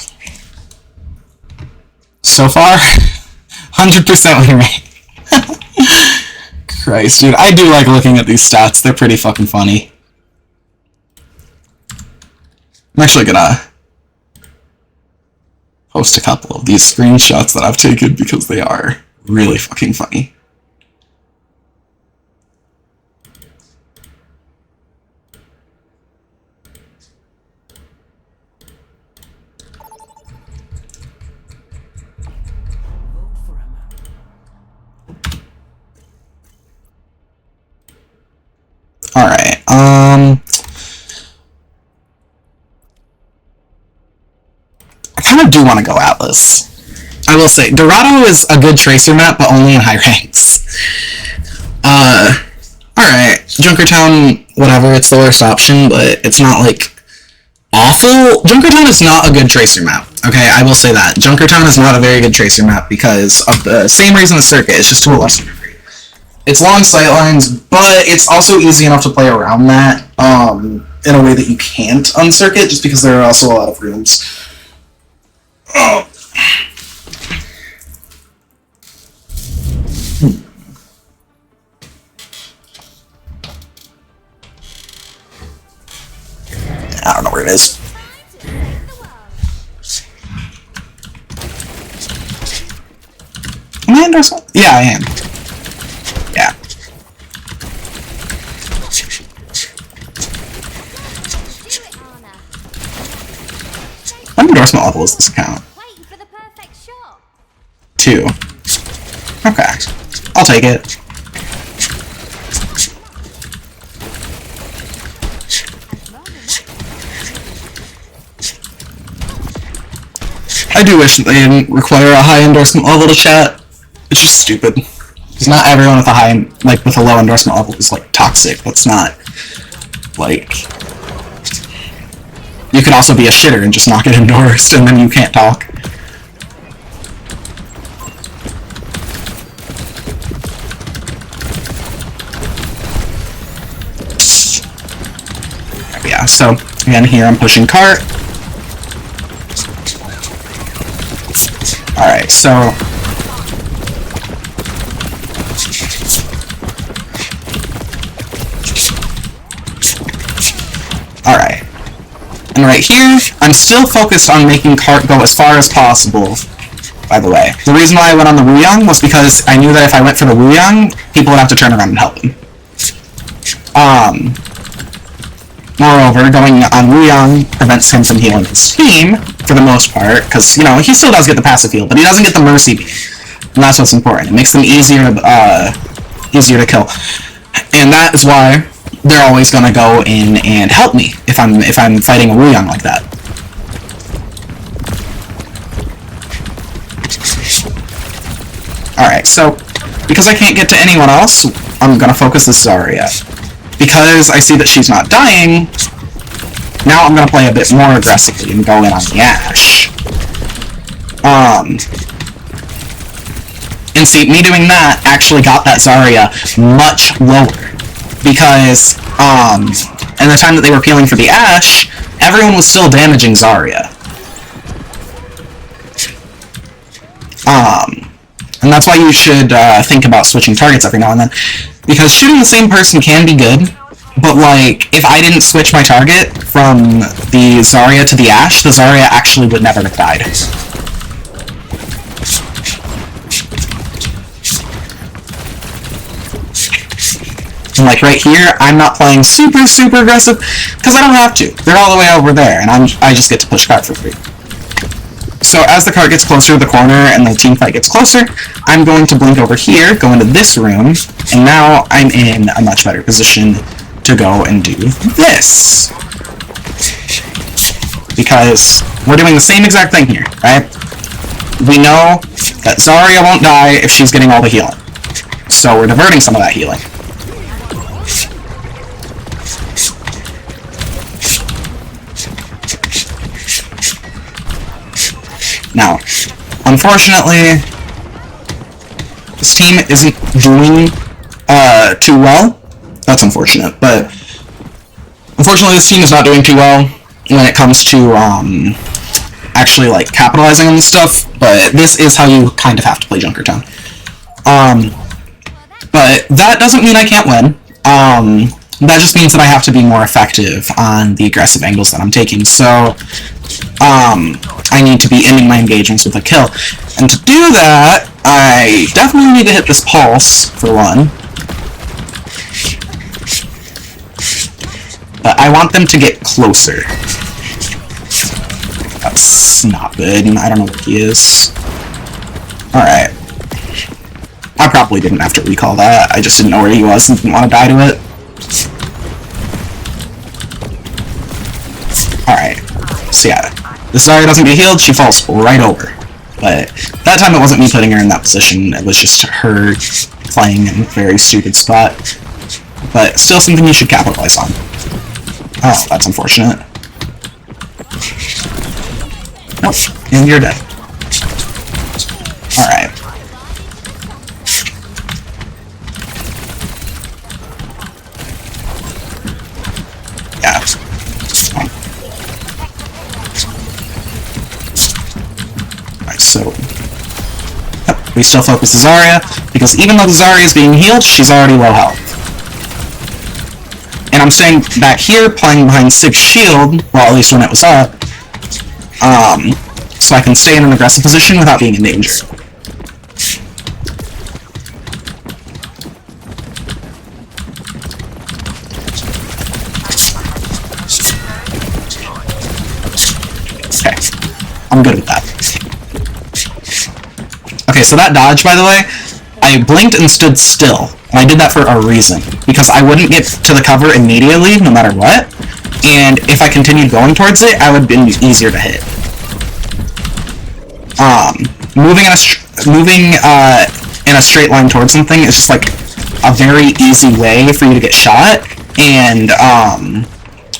So far, 100% win rate. Christ, dude, I do like looking at these stats. They're pretty fucking funny. I'm actually gonna... Oh post a couple of these screenshots that I've taken because they are really fucking funny. Alright, I kind of do want to go Atlas. I will say, Dorado is a good tracer map, but only in high ranks. Alright, Junkertown, whatever, it's the worst option, but it's not, like, awful. Junkertown is not a good tracer map, okay? I will say that. Junkertown is not a very good tracer map because of the same reason as Circuit, it's just a little less. It's long sightlines, but it's also easy enough to play around that in a way that you can't on Circuit, just because there are also a lot of rooms. Oh. I don't know where it is. Am I under something? Yeah, I am. Yeah. What endorsement level is this account? 2. Okay. I'll take it. I do wish that they didn't require a high endorsement level to chat. It's just stupid. Because not everyone with a high, like, with a low endorsement level is, like, toxic. That's not, like... You could also be a shitter and just not get endorsed, and then you can't talk. Yeah, so, again, here I'm pushing cart. Alright, so... Alright. And right here, I'm still focused on making cart go as far as possible, by the way. The reason why I went on the Wuyang was because I knew that if I went for the Wuyang, people would have to turn around and help him. Moreover, going on Wuyang prevents him from healing his team, for the most part, because, you know, he still does get the passive heal, but he doesn't get the Mercy beam. And that's what's important. It makes them easier to kill. And that is why they're always gonna go in and help me if I'm fighting a Wuyang like that. Alright, so because I can't get to anyone else, I'm gonna focus this Zarya. Because I see that she's not dying, now I'm gonna play a bit more aggressively and go in on the Ashe. And see, me doing that actually got that Zarya much lower. Because, in the time that they were peeling for the Ashe, everyone was still damaging Zarya. And that's why you should, think about switching targets every now and then. Because shooting the same person can be good, but, like, if I didn't switch my target from the Zarya to the Ashe, the Zarya actually would never have died. And, like, right here, I'm not playing super aggressive, because I don't have to. They're all the way over there, and I just get to push cart for free. So as the cart gets closer to the corner and the team fight gets closer, I'm going to blink over here, go into this room, and now I'm in a much better position to go and do this. Because we're doing the same exact thing here, right? We know that Zarya won't die if she's getting all the healing. So we're diverting some of that healing. Now, unfortunately, this team isn't doing too well. That's unfortunate, but unfortunately this team is not doing too well when it comes to actually, like, capitalizing on this stuff, but this is how you kind of have to play Junkertown. But that doesn't mean I can't win. That just means that I have to be more effective on the aggressive angles that I'm taking. So I need to be ending my engagements with a kill. And to do that, I definitely need to hit this pulse, for one. But I want them to get closer. That's not good. I don't know what he is. Alright. I probably didn't have to recall that. I just didn't know where he was and didn't want to die to it. Alright. So yeah. The Zarya doesn't get healed, she falls right over. But that time it wasn't me putting her in that position, it was just her playing in a very stupid spot. But still something you should capitalize on. Oh, that's unfortunate. Nope, and you're dead. Alright. Yeah. Alright, so... Yep, we still focus the Zarya, because even though the Zarya is being healed, she's already low health. And I'm staying back here, playing behind 6 shield, well, at least when it was up, so I can stay in an aggressive position without being in danger. Okay, I'm good with that. Okay, so that dodge, by the way, I blinked and stood still. And I did that for a reason, because I wouldn't get to the cover immediately, no matter what, and if I continued going towards it, I would have been easier to hit. Moving in a straight line towards something is just like a very easy way for you to get shot, and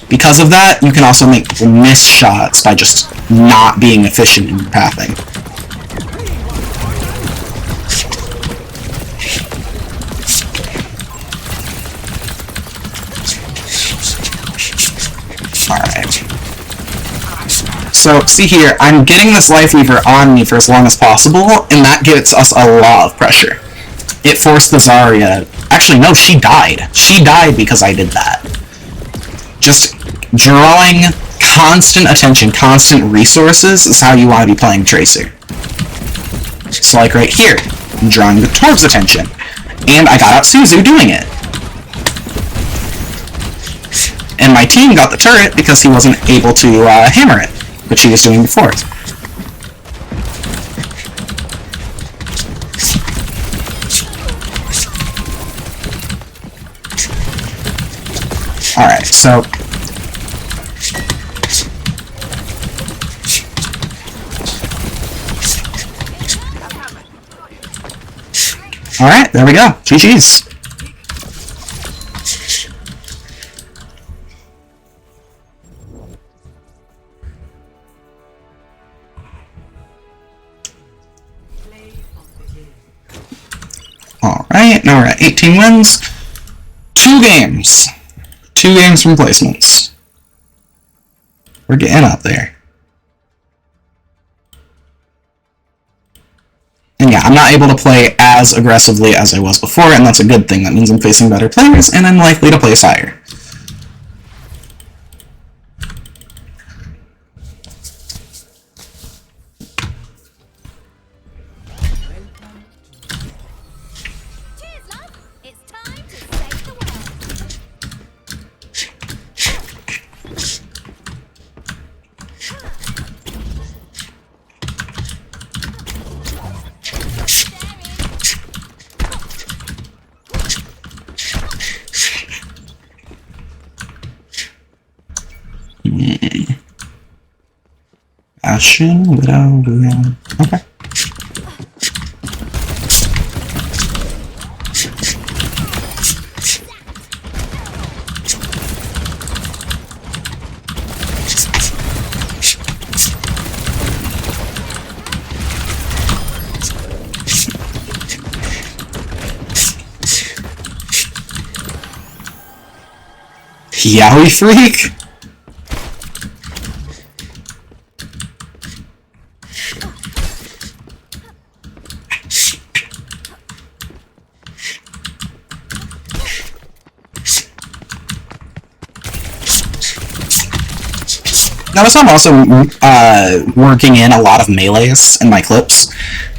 because of that, you can also make miss shots by just not being efficient in your pathing. Alright. So, see here, I'm getting this Life Weaver on me for as long as possible, and that gets us a lot of pressure. It forced the Zarya... Actually, no, she died. She died because I did that. Just drawing constant attention, constant resources is how you want to be playing Tracer. So, like right here, I'm drawing the Torb's attention. And I got out Suzu doing it. And my team got the turret because he wasn't able to hammer it, which he was doing before. Alright, so... Alright, there we go. GG's. Alright, now we're at 18 wins. 2 games. 2 games from placements. We're getting up there. And yeah, I'm not able to play as aggressively as I was before, and that's a good thing. That means I'm facing better players, and I'm likely to place higher. Ashen, Widow, okay. Yowie freak? Notice I'm also working in a lot of melees in my clips.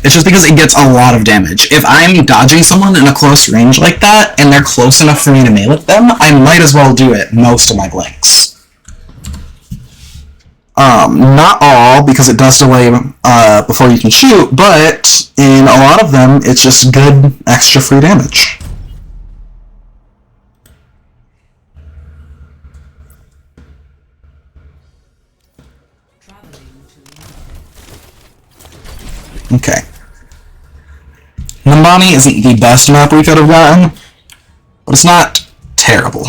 It's just because it gets a lot of damage. If I'm dodging someone in a close range like that, and they're close enough for me to melee them, I might as well do it most of my blinks. Not all, because it does delay before you can shoot, but in a lot of them, it's just good extra free damage. Okay. Numbani isn't the best map we could have gotten, but it's not terrible.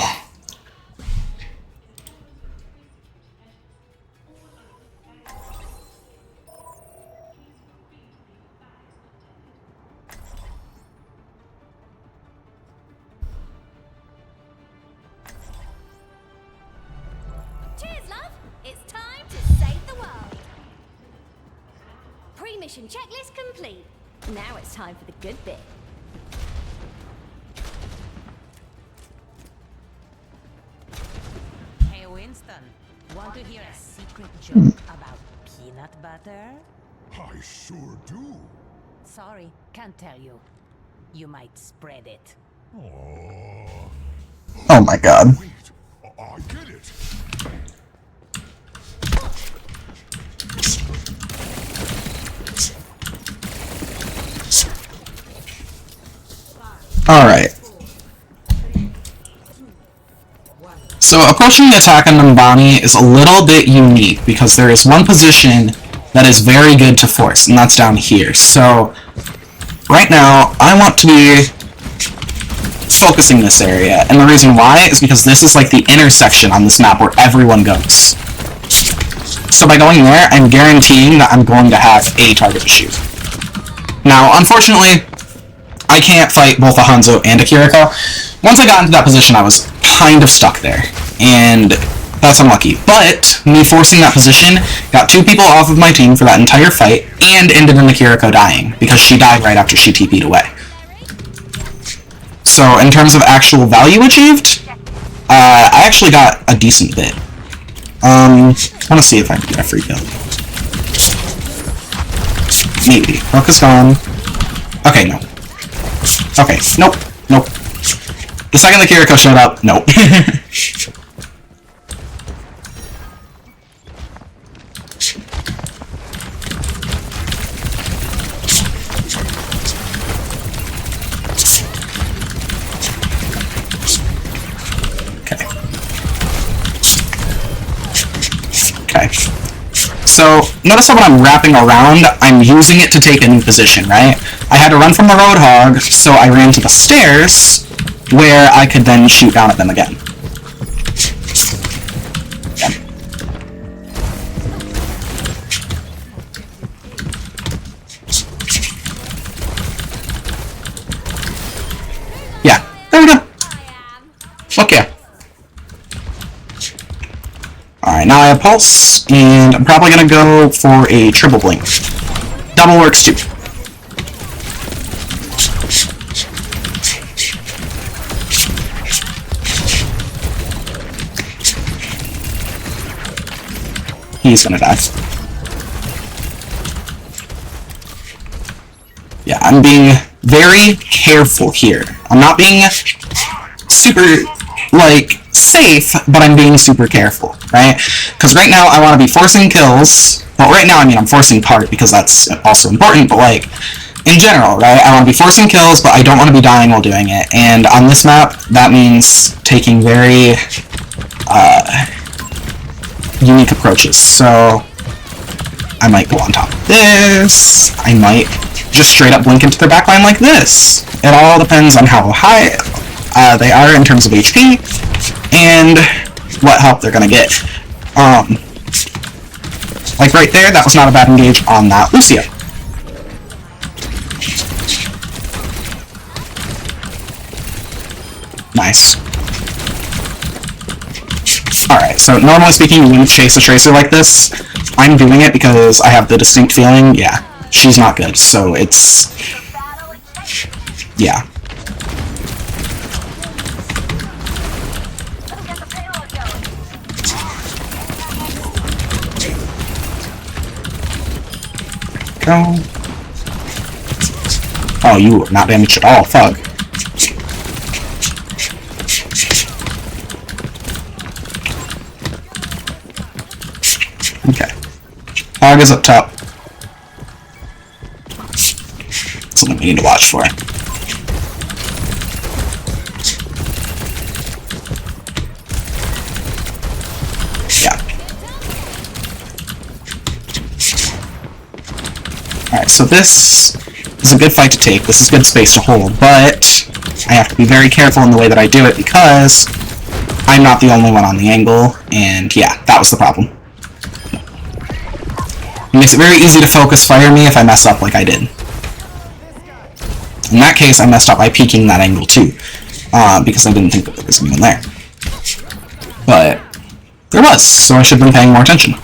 Cheers, love! It's time to save the world. Pre-mission checklist complete. Now it's time for the good bit. Hey, Winston. Want to hear a secret joke about peanut butter? I sure do. Sorry, can't tell you. You might spread it. Oh my god. Wait, I get it. Alright. So approaching the attack on Numbani is a little bit unique because there is one position that is very good to force, and that's down here. So right now, I want to be focusing this area, and the reason why is because this is like the intersection on this map where everyone goes. So by going there, I'm guaranteeing that I'm going to have a target to shoot. Now, unfortunately, I can't fight both a Hanzo and a Kiriko. Once I got into that position, I was kind of stuck there, and that's unlucky. But me forcing that position got 2 people off of my team for that entire fight, and ended in the Kiriko dying, because she died right after she TP'd away. So in terms of actual value achieved, I actually got a decent bit. I want to see if I can get a free kill. Maybe. Rook is gone. Okay, no. Okay, nope, nope. The second the Kiriko showed up, nope. Okay. So, notice how when I'm wrapping around, I'm using it to take a new position, right? I had to run from the Roadhog, so I ran to the stairs, where I could then shoot down at them again. Yeah, there we go. Fuck yeah. Alright, now I have Pulse, and I'm probably gonna go for a triple blink. Double works too. He's gonna die. Yeah, I'm being very careful here. I'm not being super, like, safe, but I'm being super careful, right? Because right now I want to be forcing kills. Well, right now, I mean, I'm forcing part because that's also important, but, like, in general, right? I want to be forcing kills, but I don't want to be dying while doing it. And on this map, that means taking very, unique approaches. So I might go on top of this. I might just straight up blink into their backline like this. It all depends on how high they are in terms of HP and what help they're gonna get. Like right there, that was not a bad engage on that Lucio. Nice. Alright, so normally speaking, you wouldn't chase a Tracer like this. I'm doing it because I have the distinct feeling, yeah, she's not good, so it's... yeah. Go. Oh, you are not damaged at all. Fuck. Okay. Hog is up top. Something we need to watch for. Yeah. Alright, so this is a good fight to take. This is good space to hold, but I have to be very careful in the way that I do it because I'm not the only one on the angle, and yeah, that was the problem. It makes it very easy to focus fire me if I mess up like I did. In that case, I messed up by peeking that angle too, because I didn't think that there was anyone there. But there was, so I should have been paying more attention.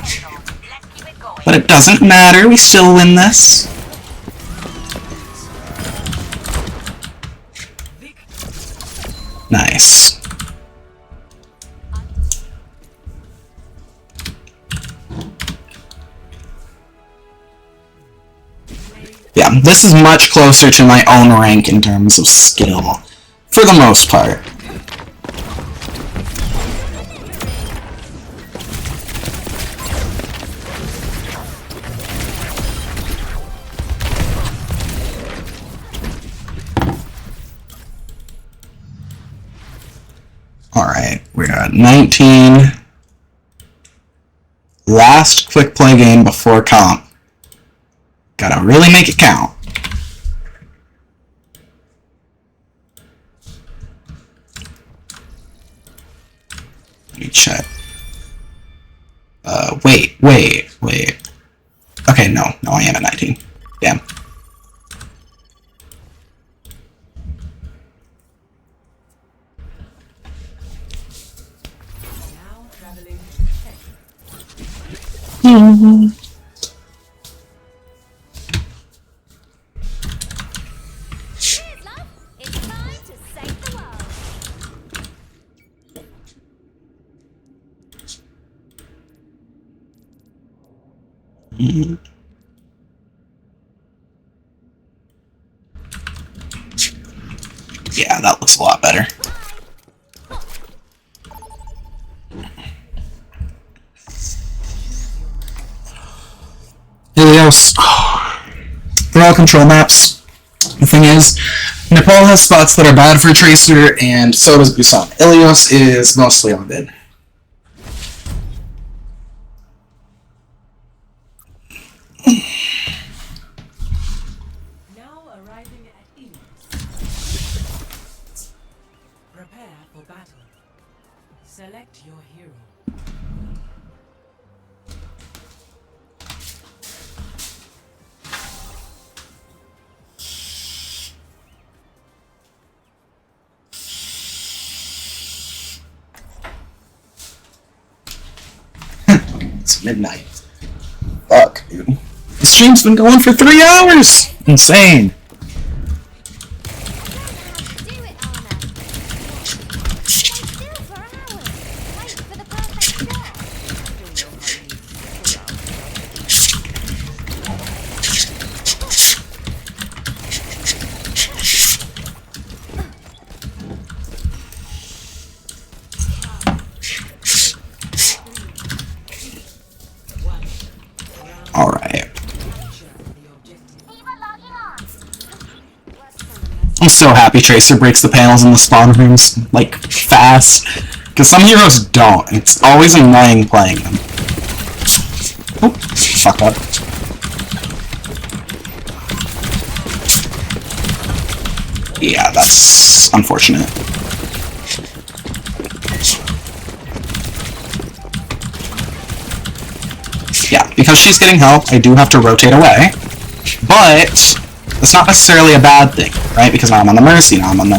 But it doesn't matter, we still win this. Nice. Yeah, this is much closer to my own rank in terms of skill, for the most part. Alright, we're at 19. Last quick play game before comp. Gotta really make it count. Let me check. Wait. Okay, no, I am at 19. Damn. Cheers, love. It's time to save the world. Yeah, that looks a lot better. Ilios. They're all control maps. The thing is, Nepal has spots that are bad for Tracer, and so does Busan. Ilios is mostly on bid. Now arriving at Ilios. Prepare for battle. Select your hero. It's midnight. Fuck, dude. The stream's been going for 3 hours! Insane. Do it, Anna. Stay still for hours. Wait for the perfect shot. Alright. Eva logging on. I'm so happy Tracer breaks the panels in the spawn rooms, like, fast. Because some heroes don't. It's always annoying playing them. Oh, fucked up. Yeah, that's unfortunate. Yeah, because she's getting help, I do have to rotate away. But it's not necessarily a bad thing, right? Because now I'm on the Mercy, now I'm on the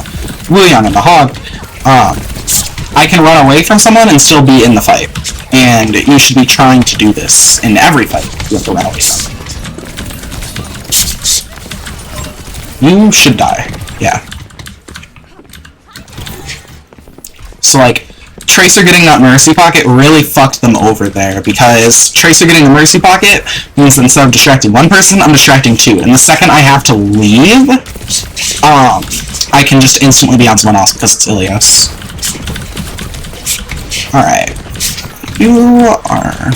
Wuyang and the Hog. I can run away from someone and still be in the fight. And you should be trying to do this in every fight. You have to run away from. You should die. Yeah. So, like, Tracer getting that Mercy Pocket really fucked them over there, because Tracer getting the Mercy Pocket means that instead of distracting one person, I'm distracting two. And the second I have to leave, I can just instantly be on someone else because it's Ilios. Alright. You are...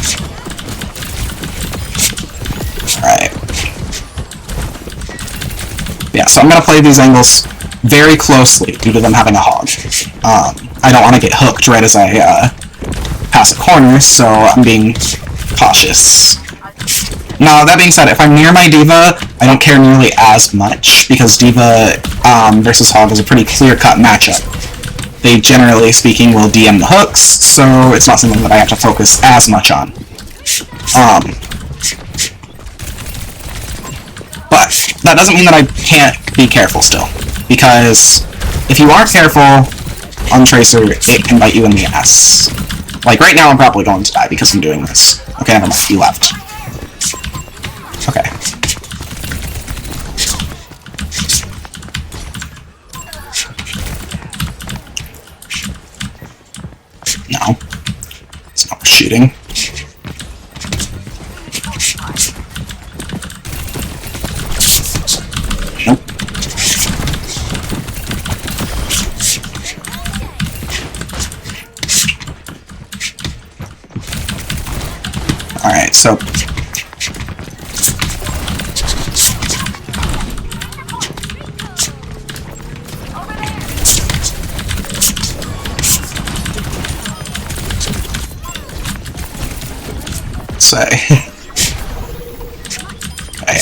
Alright. Yeah, so I'm gonna play these angles very closely due to them having a hog. I don't want to get hooked right as I pass a corner, so I'm being cautious. Now, that being said, if I'm near my D.Va, I don't care nearly as much, because D.Va versus hog is a pretty clear-cut matchup. They, generally speaking, will DM the hooks, so it's not something that I have to focus as much on. But that doesn't mean that I can't be careful still, because if you aren't careful on Tracer, it can bite you in the ass. Like, right now I'm probably going to die because I'm doing this. Okay, never mind, he left. Okay. No. It's not shooting. Nope. Alright, so... say... Okay.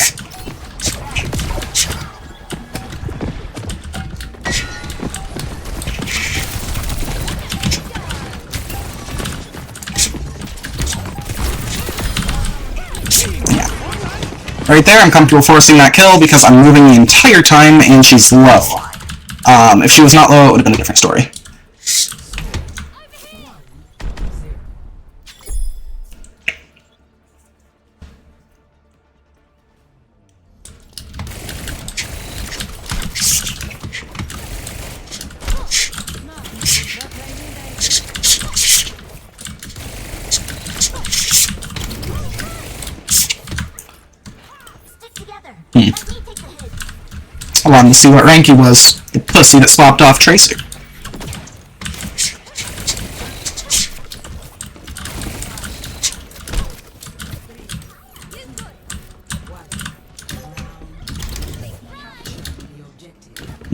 Right there, I'm comfortable forcing that kill because I'm moving the entire time and she's low. If she was not low, it would have been a different story. I wanted to see what rank he was, the pussy that swapped off Tracer.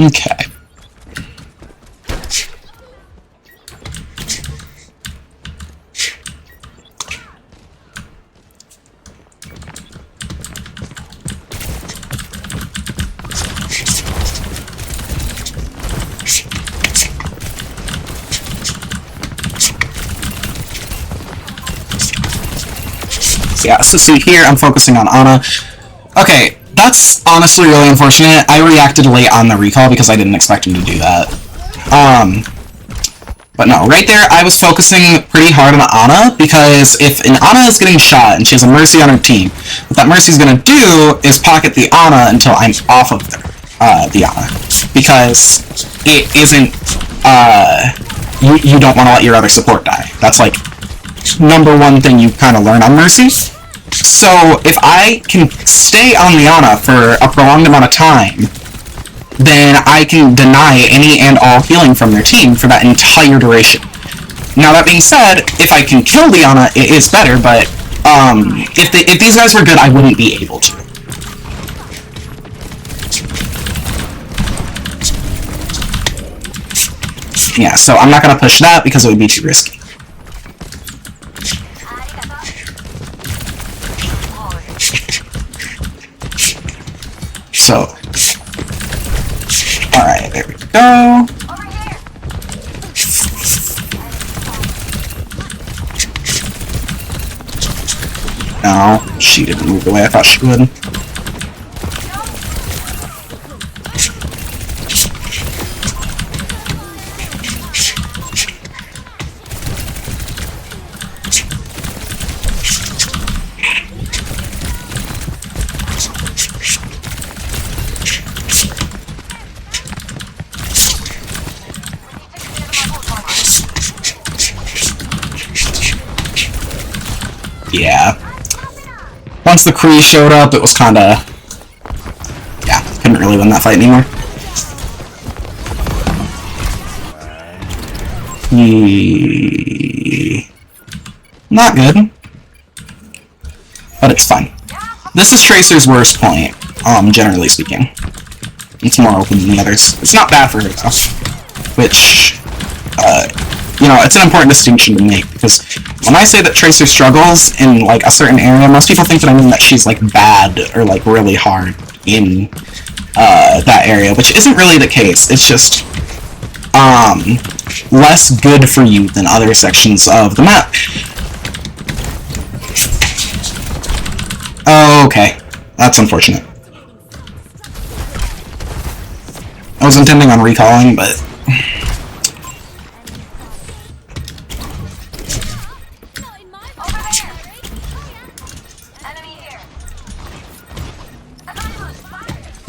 Okay. Yeah, so see here, I'm focusing on Ana. Okay, that's honestly really unfortunate. I reacted late on the recall because I didn't expect him to do that. But no, right there, I was focusing pretty hard on Ana, because if an Ana is getting shot and she has a Mercy on her team, what that Mercy's gonna do is pocket the Ana until I'm off of the Ana. Because it isn't, you don't want to let your other support die. That's like #1 thing you kind of learn on Mercy. So if I can stay on the Ana for a prolonged amount of time, then I can deny any and all healing from their team for that entire duration. Now that being said, if I can kill the Ana, it is better, but if these guys were good, I wouldn't be able to. Yeah, so I'm not going to push that because it would be too risky. So, alright, there we go. No, she didn't move the way I thought she would. Yeah. Once the Kree showed up, it was kinda... Yeah, couldn't really win that fight anymore. Not good. But it's fine. This is Tracer's worst point, generally speaking. It's more open than the others. It's not bad for her, though. Which, you know, it's an important distinction to make, because when I say that Tracer struggles in, like, a certain area, most people think that I mean that she's, like, bad or, like, really hard in, that area, which isn't really the case. It's just, less good for you than other sections of the map. Okay. That's unfortunate. I was intending on recalling, but...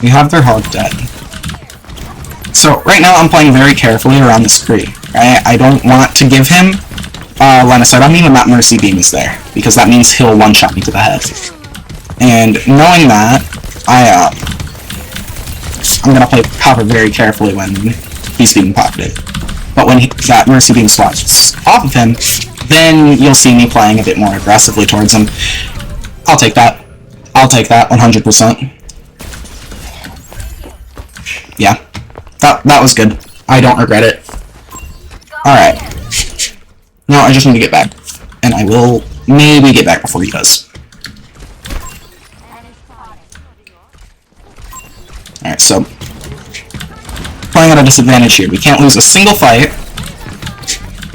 We have their hog dead. So, right now I'm playing very carefully around this Kree, right? I don't want to give him line of sight on me when that Mercy Beam is there, because that means he'll one-shot me to the head. And knowing that, I'm gonna play cover very carefully when he's being pocketed. But when that Mercy Beam swats off of him, then you'll see me playing a bit more aggressively towards him. I'll take that. I'll take that, 100%. Yeah. That was good. I don't regret it. Alright. Now I just need to get back. And I will maybe get back before he does. Alright, so... playing at a disadvantage here. We can't lose a single fight.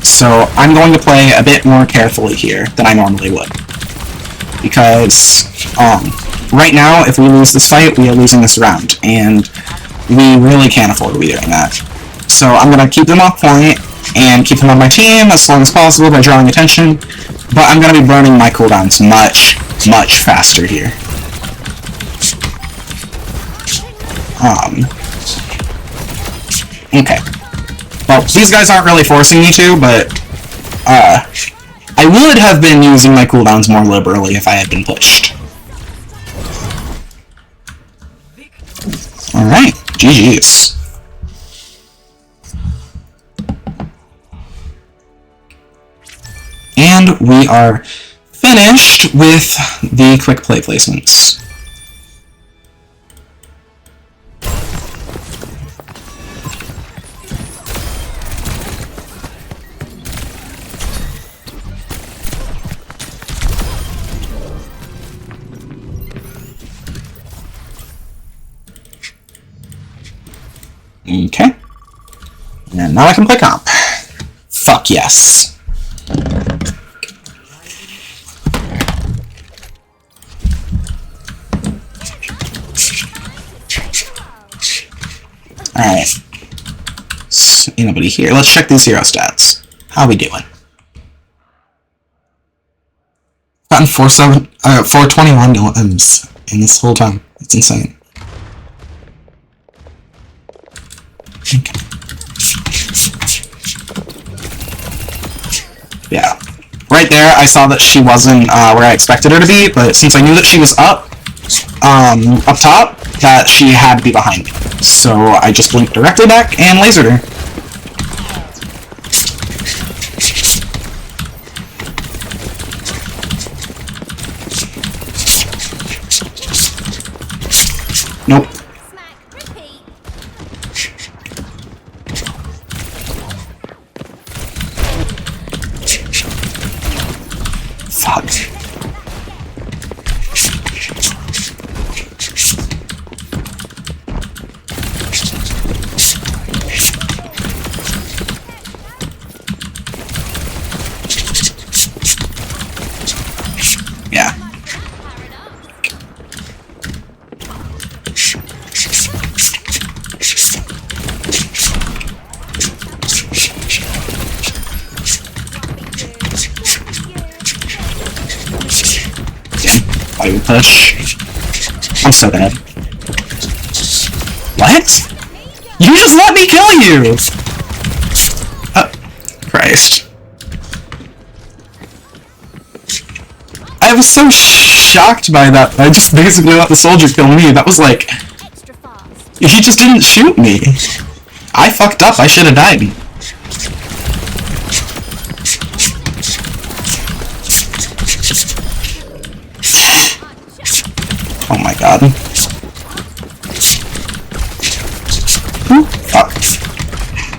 So I'm going to play a bit more carefully here than I normally would. Because, right now, if we lose this fight, we are losing this round. And we really can't afford to be doing that. So I'm going to keep them off point and keep them on my team as long as possible by drawing attention. But I'm going to be burning my cooldowns much, much faster here. Okay. Well, these guys aren't really forcing me to, but, I would have been using my cooldowns more liberally if I had been pushed. Alright, GG's. And we are finished with the quick play placements. Okay. And now I can play comp. Fuck yes. Alright. So, nobody here. Let's check these hero stats. How we doing? Gotten 421 M's in this whole time. It's insane. Okay. Yeah. Right there, I saw that she wasn't where I expected her to be, but since I knew that she was up top, that she had to be behind me. So I just blinked directly back and lasered her. Nope. Fuck. Yeah. Why we push? I'm so bad. What? You just let me kill you! Christ. I was so shocked by that. I just basically let the soldier kill me. That was like, Extra fast. he just didn't shoot me. I fucked up. I should have died. Oh my god. Fuck.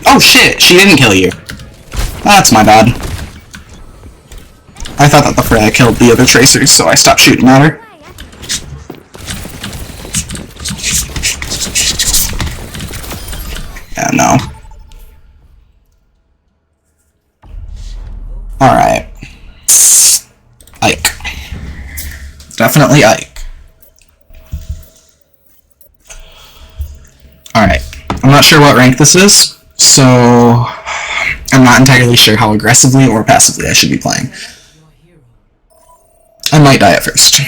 Oh shit, she didn't kill you. That's my bad. I thought that the Freya killed the other tracers, so I stopped shooting at her. Yeah, no. Alright. Ike. Definitely Ike. Alright. I'm not sure what rank this is, so I'm not entirely sure how aggressively or passively I should be playing. I might die at first.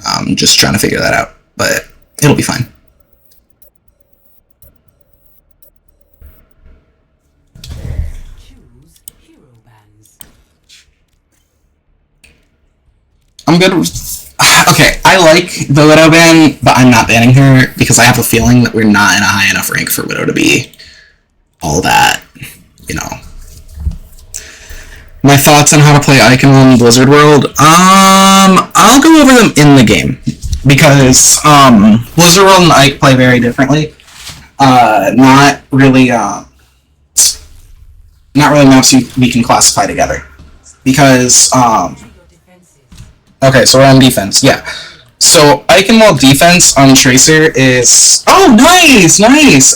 I'm just trying to figure that out, but it'll be fine. I'm good with... Okay, I like the Widow ban, but I'm not banning her because I have a feeling that we're not in a high enough rank for Widow to be all that, you know. My thoughts on how to play Icon in Blizzard World? I'll go over them in the game because Blizzard World and Ike play very differently. Not really maps we can classify together because okay, so we're on defense, yeah. So Icon Wall defense on Tracer is... Oh, nice!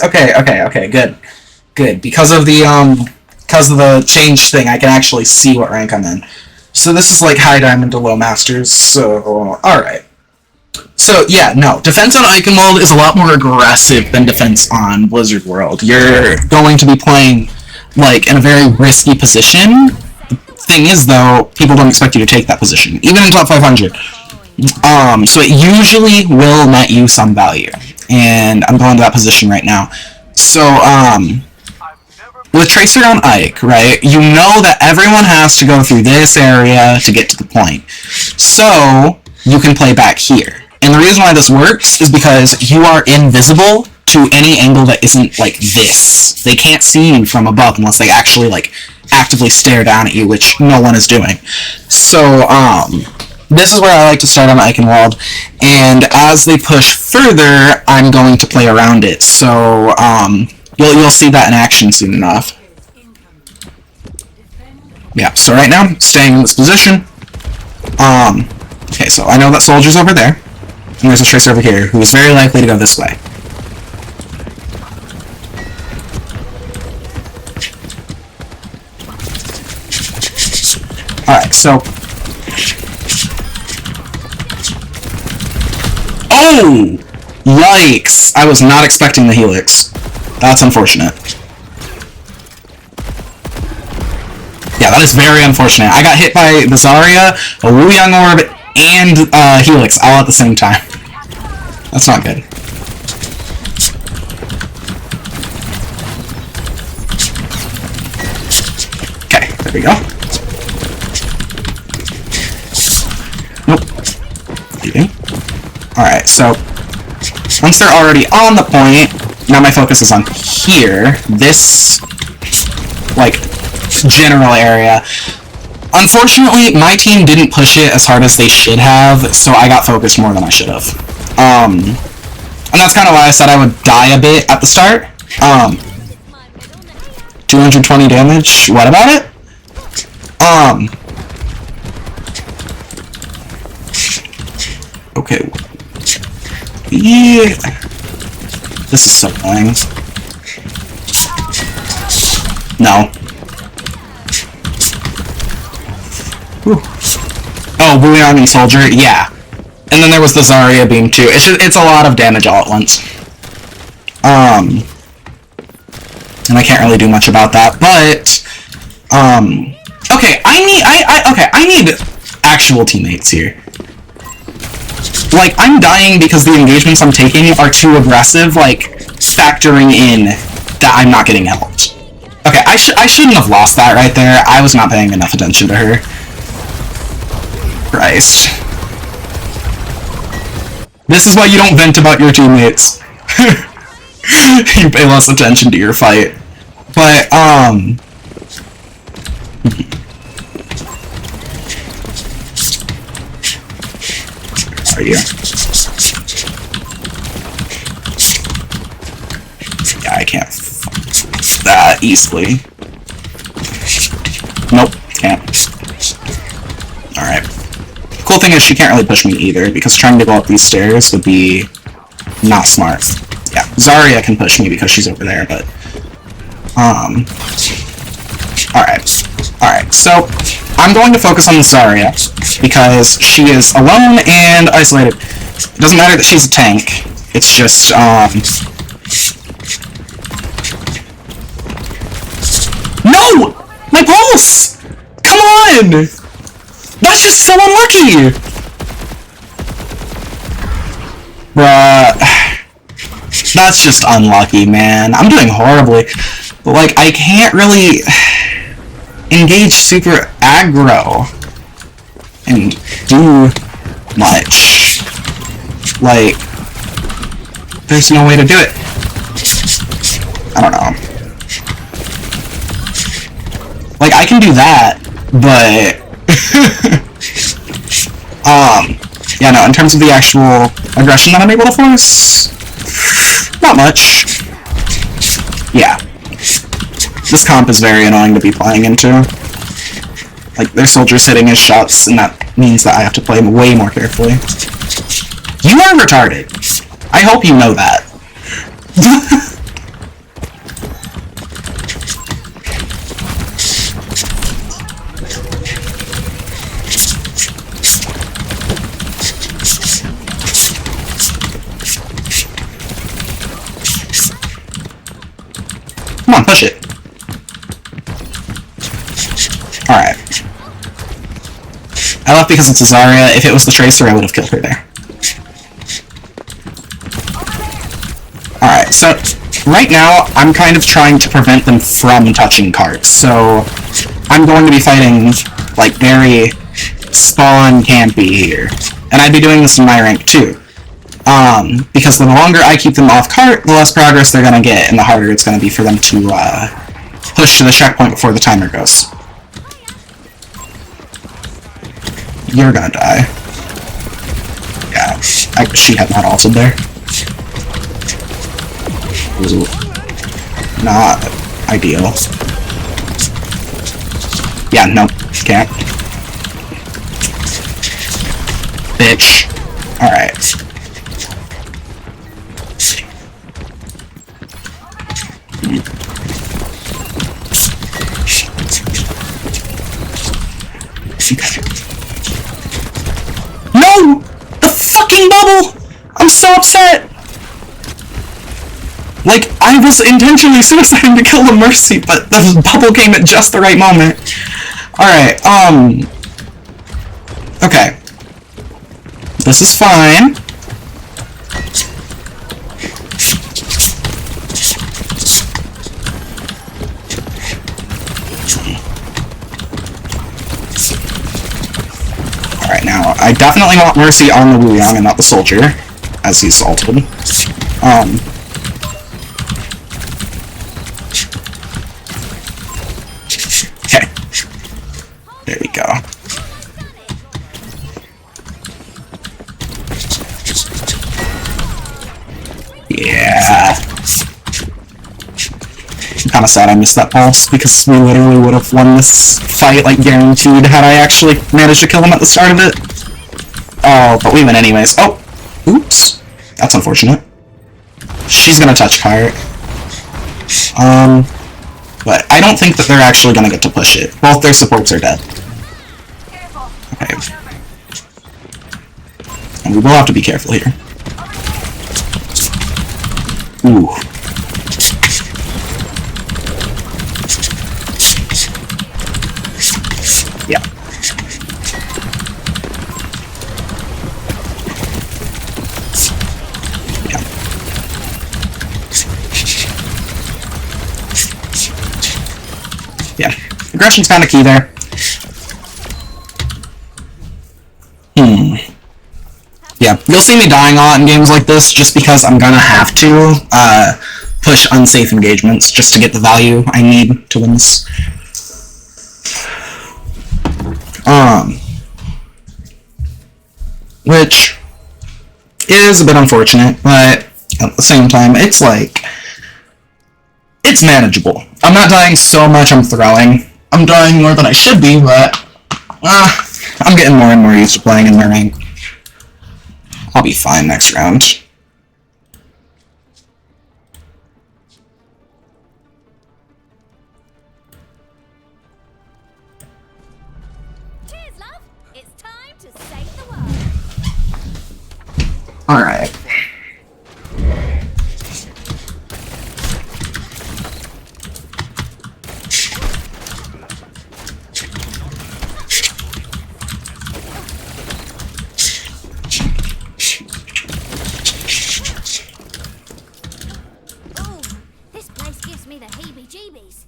Okay, good. Because of the change thing, I can actually see what rank I'm in. So this is like high diamond to low masters, so alright. So yeah, no, defense on Icon Wall is a lot more aggressive than defense on Blizzard World. You're going to be playing like in a very risky position. Thing is, though, people don't expect you to take that position, even in top 500. So it usually will net you some value, and I'm going to that position right now. So, with Tracer on Ike, right, you know that everyone has to go through this area to get to the point. So, you can play back here. And the reason why this works is because you are invisible to any angle that isn't, like, this. They can't see you from above unless they actually, like, actively stare down at you, which no one is doing. So, this is where I like to start on Eichenwald, and as they push further, I'm going to play around it. So, you'll see that in action soon enough. Yeah, so right now, staying in this position. Okay, so I know that soldier's over there, and there's a tracer over here, who is very likely to go this way. Alright, so... Oh! Yikes! I was not expecting the helix. That's unfortunate. Yeah, that is very unfortunate. I got hit by the Zarya, a Wu Yang Orb, and helix all at the same time. That's not good. Okay, there we go. Alright, so once they're already on the point, now my focus is on here, this, like, general area. Unfortunately, my team didn't push it as hard as they should have, so I got focused more than I should have. And that's kind of why I said I would die a bit at the start. 220 damage, what about it? Okay. Yeah. This is so annoying. No. Whew. Oh, Wu Yang and Soldier? Yeah. And then there was the Zarya beam too. It's a lot of damage all at once. And I can't really do much about that, but okay, I need actual teammates here. Like, I'm dying because the engagements I'm taking are too aggressive, like, factoring in that I'm not getting helped. Okay, I shouldn't have lost that right there. I was not paying enough attention to her. Christ. This is why you don't vent about your teammates. You pay less attention to your fight. But, where are you? Yeah, I can't that easily. Nope, can't. Alright. Cool thing is she can't really push me either, because trying to go up these stairs would be not smart. Yeah, Zarya can push me because she's over there, but... Alright. Alright, so I'm going to focus on Zarya, because she is alone and isolated. It doesn't matter that she's a tank, it's just, No! My pulse! Come on! That's just so unlucky! Bruh. That's just unlucky, man. I'm doing horribly. But, like, I can't really engage super aggro and do much. Like, there's no way to do it. I don't know. Like, I can do that, but... yeah, no, in terms of the actual aggression that I'm able to force, not much. Yeah. This comp is very annoying to be playing into. Like, their soldiers hitting his shots, and that means that I have to play him way more carefully. You are retarded. I hope you know that. Come on, push it. Alright. I left because it's a Zarya. If it was the Tracer, I would have killed her there. Alright, so right now, I'm kind of trying to prevent them from touching carts. So I'm going to be fighting, like, very spawn campy here. And I'd be doing this in my rank, too. Because the longer I keep them off cart, the less progress they're gonna get, and the harder it's gonna be for them to, push to the checkpoint before the timer goes. You're gonna die. Yeah, she had not ulted there. Ooh. Not ideal. Yeah, no, can't. Bitch. Alright. No! The fucking bubble! I'm so upset! Like, I was intentionally suiciding to kill the Mercy, but the bubble came at just the right moment. Alright, okay. This is fine. Alright, now, I definitely want Mercy on the Wuyong and not the soldier, as he's salted. Okay. There we go. Yeah. I'm kinda sad I missed that pulse, because we literally would have won this fight, like, guaranteed, had I actually managed to kill him at the start of it. Oh, but we win anyways. Oh! Oops. That's unfortunate. She's gonna touch cart. But I don't think that they're actually gonna get to push it. Both their supports are dead. Okay. And we will have to be careful here. Ooh. Yeah. Yeah. Yeah. Aggression's kinda key there. yeah, you'll see me dying a lot in games like this just because I'm gonna have to push unsafe engagements just to get the value I need to win this. Which is a bit unfortunate, but at the same time, it's like, it's manageable. I'm not dying so much I'm throwing. I'm dying more than I should be, but I'm getting more and more used to playing in my rank. I'll be fine next round. Cheers, love. It's time to save the world. Alright. Ooh, this place gives me the heebie-jeebies.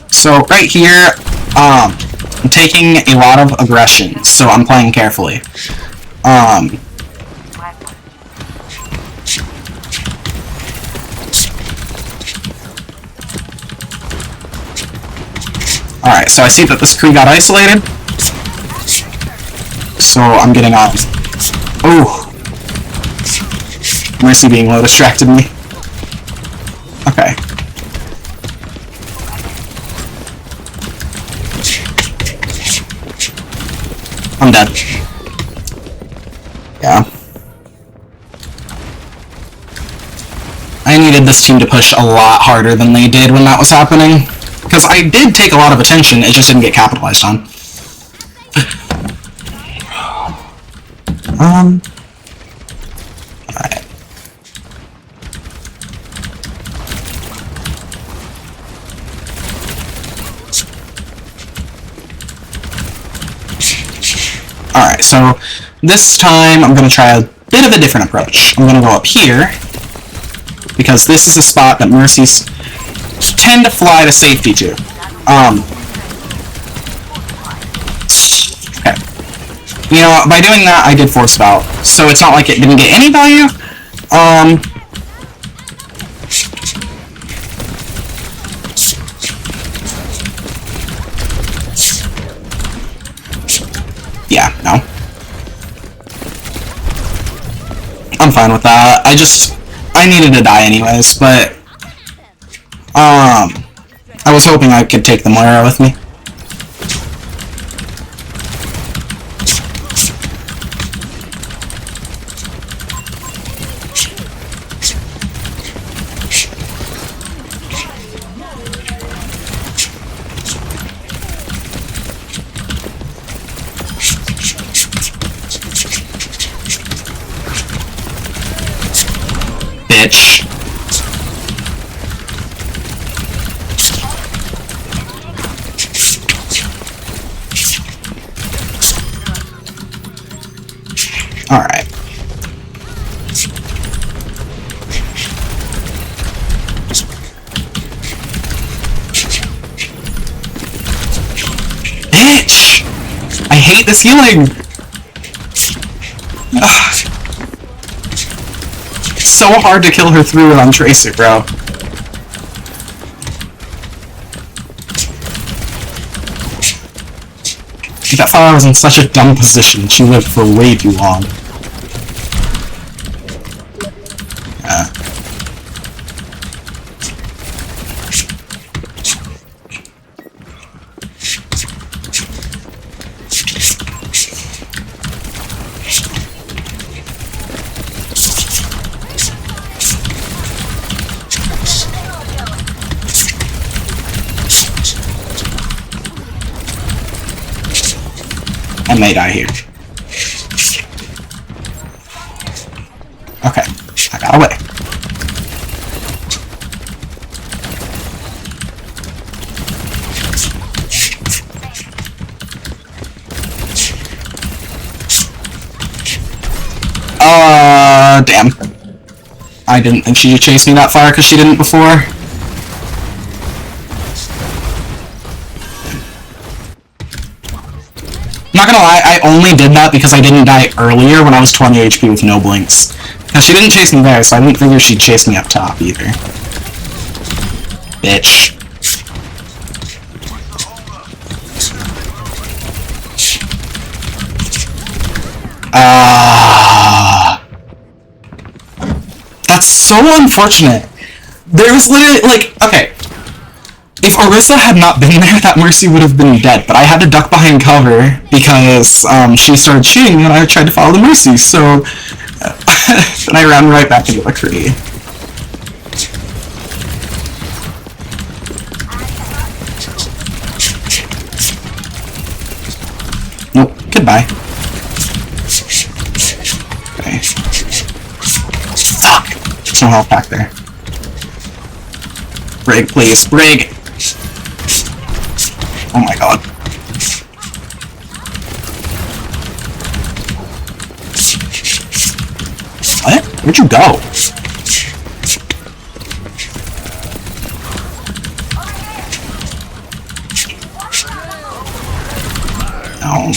So right here, I'm taking a lot of aggression, so I'm playing carefully. Alright, so I see that this crew got isolated. So I'm getting off. Oh! Mercy being low distracted me. Okay. I'm dead. Yeah. I needed this team to push a lot harder than they did when that was happening. Because I did take a lot of attention, it just didn't get capitalized on. Alright. Alright, so this time I'm going to try a bit of a different approach. I'm going to go up here, because this is a spot that Mercies tend to fly to safety to. Okay. You know, by doing that, I did force it out, so it's not like it didn't get any value. Yeah, no. I'm fine with that. I needed to die anyways, but I was hoping I could take the Moira with me. Bitch. Alright. Bitch! I hate this healing! Ugh. So hard to kill her through it on Tracer, bro. That fire was in such a dumb position. She lived for way too long. I may die here. Okay, I got away. Damn. I didn't think she'd chase me that far because she didn't before. Not gonna lie, I only did that because I didn't die earlier when I was 20 HP with no blinks. Now, she didn't chase me there, so I didn't figure she'd chase me up top either. Bitch. That's so unfortunate. There was literally, like, okay. If Orisa had not been there, that Mercy would have been dead, but I had to duck behind cover because she started shooting and I tried to follow the Mercy, so then I ran right back into the tree. Nope, goodbye. Okay. Fuck! There's no health back there. Brig, please, Brig! Oh my god. What? Where'd you go? No.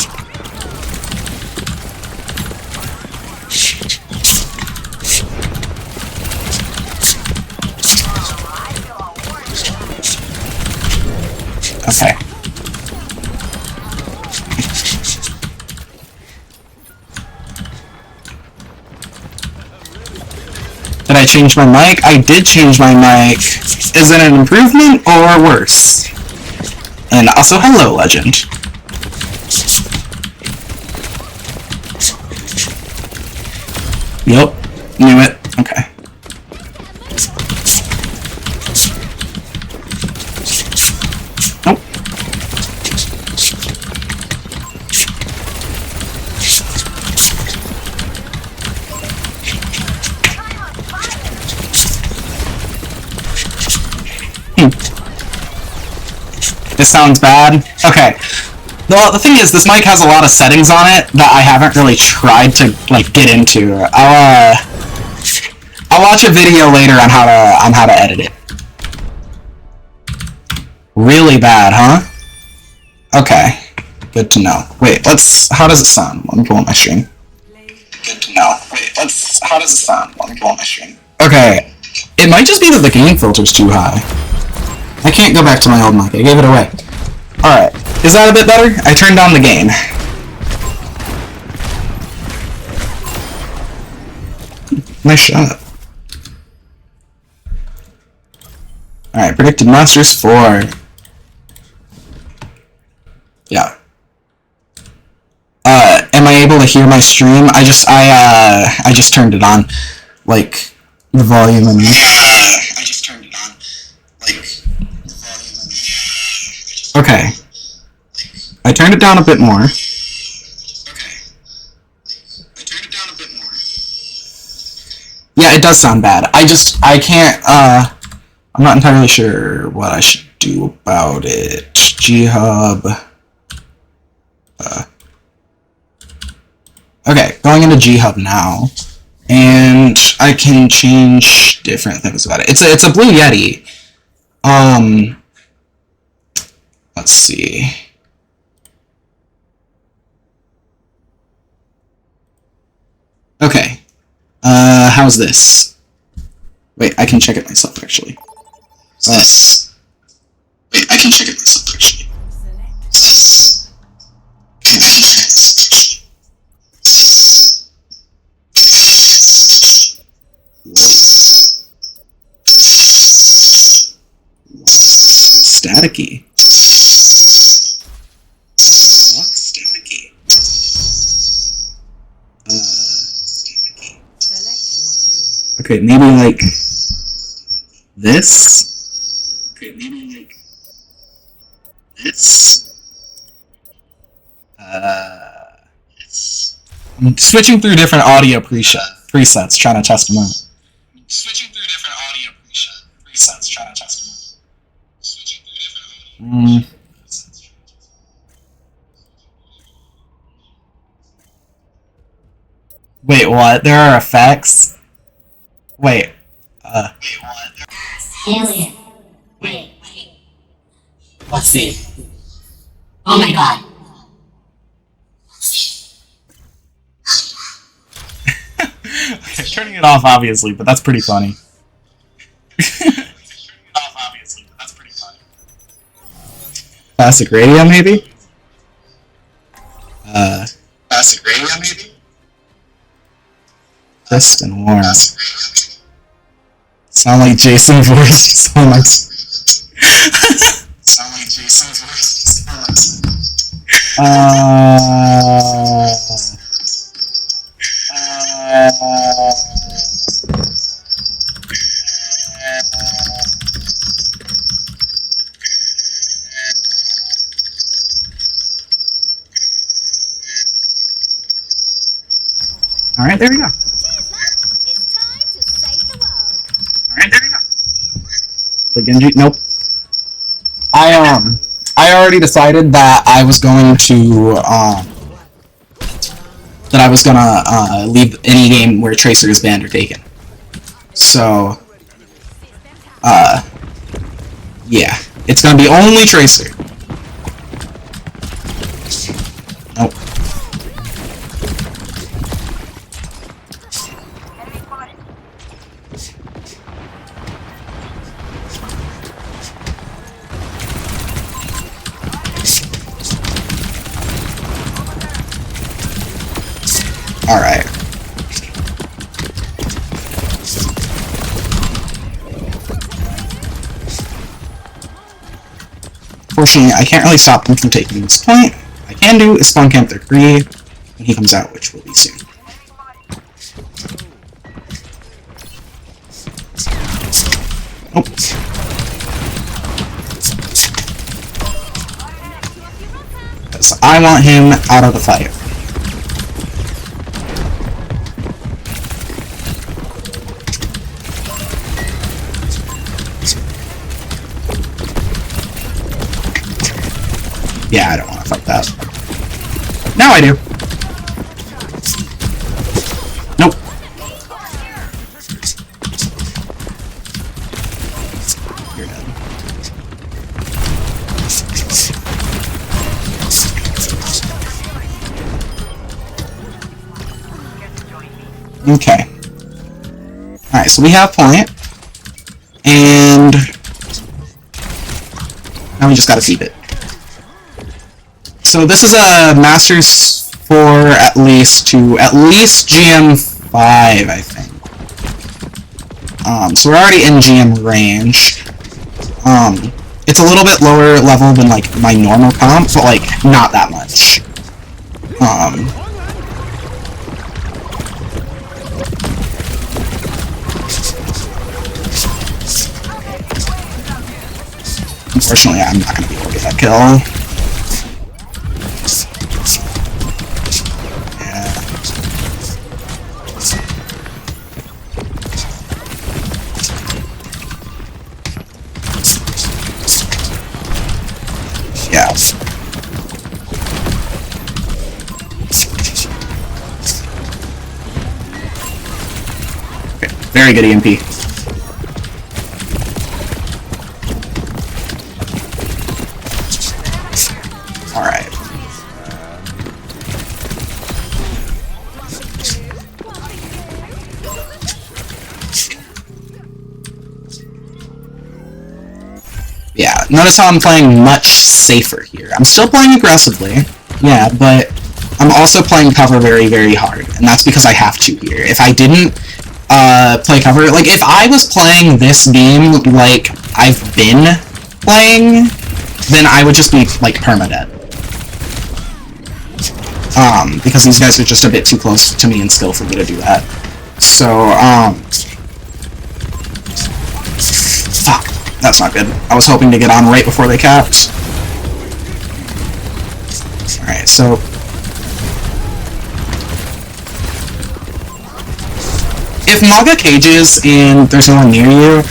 Okay. Did I change my mic? I did change my mic. Is it an improvement or worse? And also, hello, Legend. Yup, knew it. Okay. Nope. This sounds bad. Okay. The thing is, this mic has a lot of settings on it that I haven't really tried to like get into. I'll watch a video later on how to edit it. Really bad, huh? Okay. Good to know. Wait, how does it sound? Let me pull up my stream. Good to know. Wait, how does it sound? Let me pull up my stream. Okay. It might just be that the gain filter's too high. I can't go back to my old mic. I gave it away. Alright. Is that a bit better? I turned down the gain. Nice shot. Alright, predicted monsters 4. Yeah. Am I able to hear my stream? I just turned it on. Like, the volume and... I just turned it on. Like, the volume and... Okay. I turned it down a bit more. Okay. I turned it down a bit more. Yeah, it does sound bad. I can't, I'm not entirely sure what I should do about it. G-Hub. Okay, going into G-Hub now. And I can change different things about it. It's a Blue Yeti. Let's see. Okay. How's this? Wait, I can check it myself, actually. Wait, I can check it myself, actually. Staticky. Staticky. Okay, maybe like this. Okay, maybe like this. I'm switching through different audio presets, trying to test them out. Switching through different audio presets, trying to test them out. Switching through different audio presets. Wait, what? There are effects? Wait, Wait, what? Alien. Wait. Let's see. Oh my god. Okay, turning it off, obviously, but that's pretty funny. Classic radio, maybe? Classic radio, maybe? Crisp and warm. Sound like Jason's voice. Sound like Jason's voice. All right, there we go. Cheers, lad. It's time to save the world. All right, there we go. The Genji, nope. I already decided that I was going to leave any game where Tracer is banned or taken. So, yeah, it's gonna be only Tracer. Nope. Alright. Fortunately, I can't really stop him from taking this point. What I can do is spawn camp their Kree when he comes out, which will be soon. Nope. Because I want him out of the fight. Yeah, I don't want to fight that. Now I do. Nope. You're dead. Okay. Alright, so we have point. And now we just gotta keep it. So this is a Masters for at least GM5, I think. So we're already in GM range. It's a little bit lower level than like my normal comp, but like not that much. Unfortunately, I'm not gonna be able to get that kill. Yeah. Okay, very good EMP. Alright. Yeah, notice how I'm playing much safer here. I'm still playing aggressively, yeah, but I'm also playing cover very, very hard, and that's because I have to here. If I didn't play cover, like, if I was playing this game like I've been playing, then I would just be, like, permadead. Because these guys are just a bit too close to me in skill for me to do that. So, fuck. That's not good. I was hoping to get on right before they capped. Alright, so if Maga cages and there's no one near you,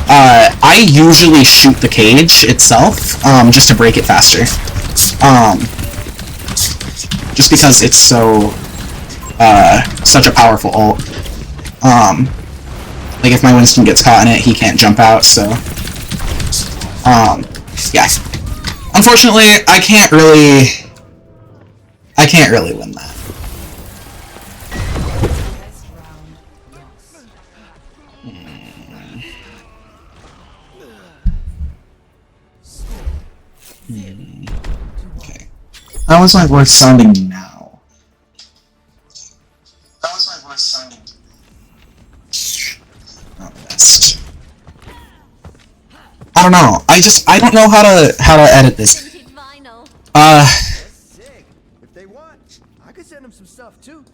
I usually shoot the cage itself, just to break it faster. Just because it's so, such a powerful ult. Like, if my Winston gets caught in it, he can't jump out, so... yeah. Unfortunately, I can't really win that. Okay. How is my voice sounding now? How is my voice sounding? Not the best. I don't know. I don't know how to edit this. Vinyl. Sick. If they want, I could send them some stuff too.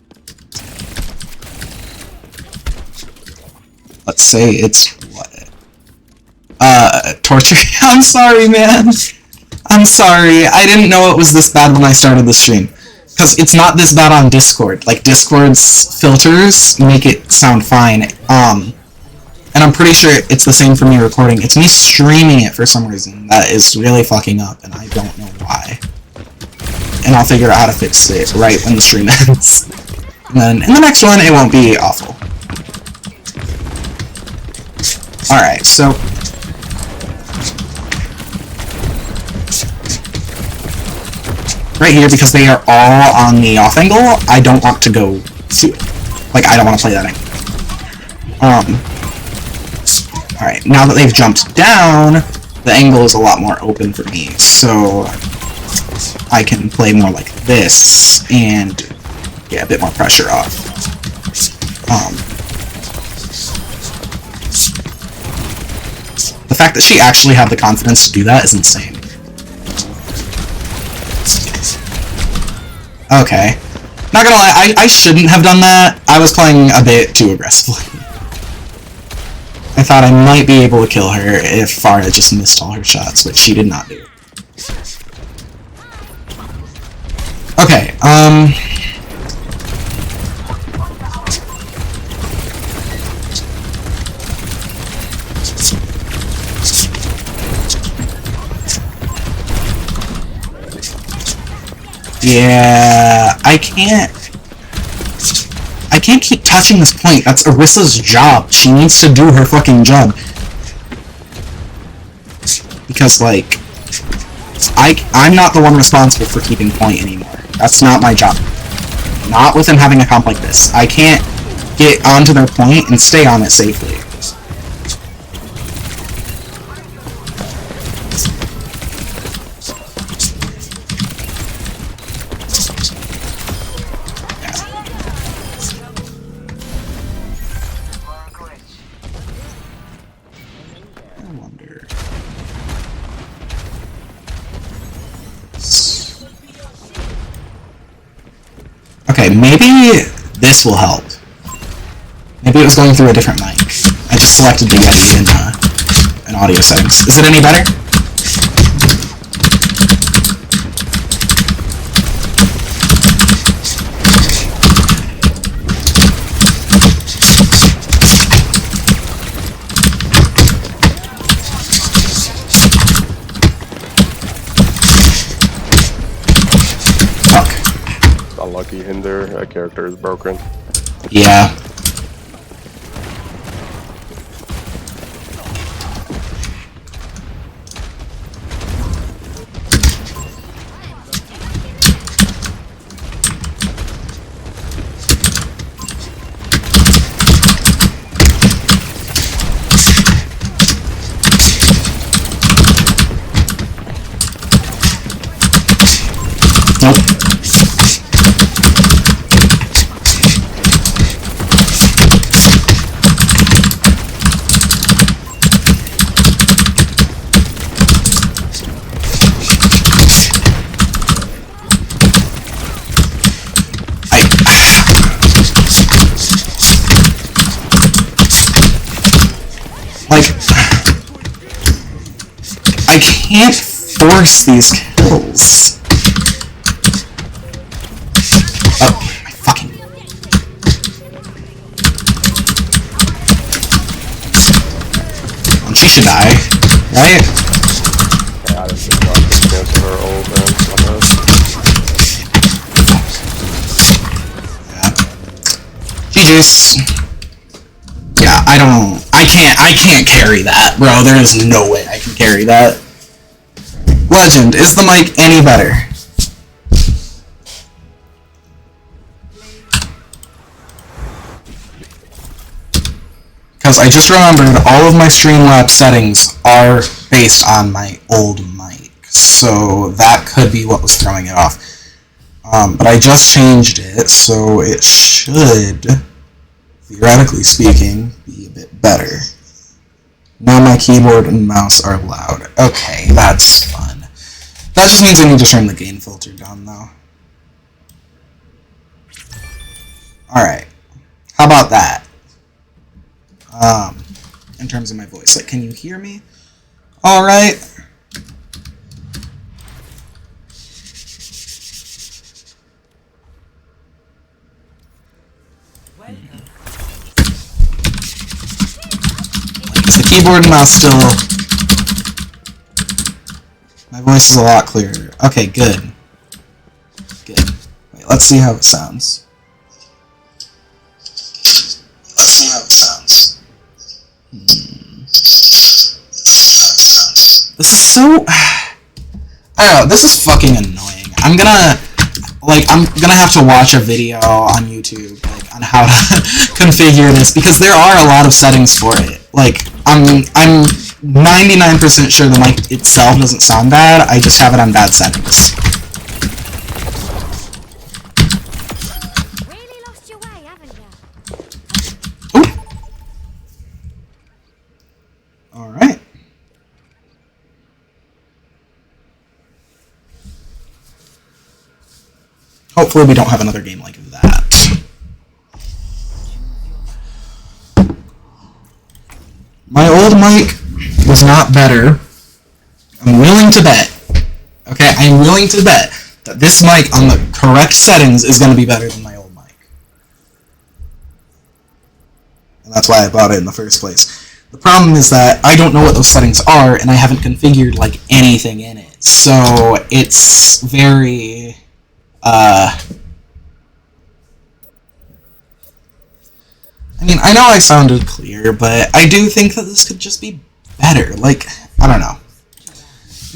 Let's say it's what? Torture. I'm sorry, man. I'm sorry. I didn't know it was this bad when I started the stream. Because it's not this bad on Discord. Like, Discord's filters make it sound fine. And I'm pretty sure it's the same for me recording. It's me streaming it for some reason that is really fucking up, and I don't know why. And I'll figure out how to fix it right when the stream ends. And then in the next one, it won't be awful. Alright, so... right here, because they are all on the off angle, I don't want to go to it. Like, I don't want to play that angle. Alright, now that they've jumped down, the angle is a lot more open for me, so I can play more like this and get a bit more pressure off. The fact that she actually had the confidence to do that is insane. Okay. Not gonna lie, I shouldn't have done that. I was playing a bit too aggressively. I thought I might be able to kill her if Farah just missed all her shots, which she did not do. Okay, yeah, I can't keep touching this point. That's Arissa's job. She needs to do her fucking job. Because, like, I'm not the one responsible for keeping point anymore. That's not my job. Not with them having a comp like this. I can't get onto their point and stay on it safely. Okay, maybe this will help. Maybe it was going through a different mic. I just selected the Yeti in audio settings. Is it any better? Unlucky Hinder, that character is broken. Yeah. Nope. I can't force these kills. Oh, my fucking... should die, right? Yeah, I just got the chance of her ult and GG's. Yeah, I can't carry that, bro. There is no way I can carry that. Legend, is the mic any better? Because I just remembered all of my Streamlabs settings are based on my old mic, so that could be what was throwing it off. But I just changed it, so it should, theoretically speaking, be a bit better. Now my keyboard and mouse are loud. Okay, that's fun. That just means I need to turn the gain filter down, though. Alright. How about that? In terms of my voice. Like, can you hear me? Alright. Is the keyboard and mouse still... My voice is a lot clearer. Okay, good. Good. Wait, let's see how it sounds. Let's see how it sounds. This is so... I don't know, this is fucking annoying. I'm gonna have to watch a video on YouTube, like, on how to configure this, because there are a lot of settings for it. Like, I'm 99% sure the mic itself doesn't sound bad, I just have it on bad settings. Really lost your way, haven't you? Ooh. Alright. Hopefully we don't have another game like that. My old mic was not better. I'm willing to bet. Okay, I'm willing to bet that this mic on the correct settings is going to be better than my old mic. And that's why I bought it in the first place. The problem is that I don't know what those settings are, and I haven't configured, like, anything in it. So, it's very... I mean, I know I sounded clear, but I do think that this could just be better. Like, I don't know.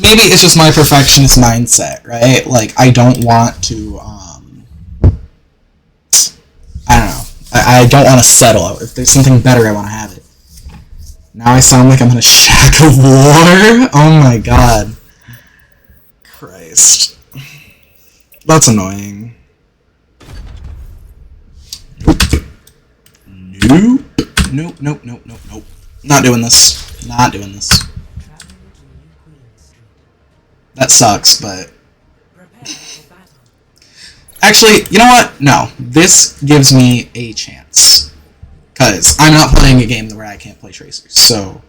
Maybe it's just my perfectionist mindset, right? Like, I don't want to, I don't know. I don't want to settle. If there's something better, I want to have it. Now I sound like I'm in a shack of war? Oh my god. Christ. That's annoying. Nope. Nope, nope, nope, nope, nope. Not doing this. Not doing this. That sucks, but... Actually, you know what? No. This gives me a chance. Because I'm not playing a game where I can't play tracers. So,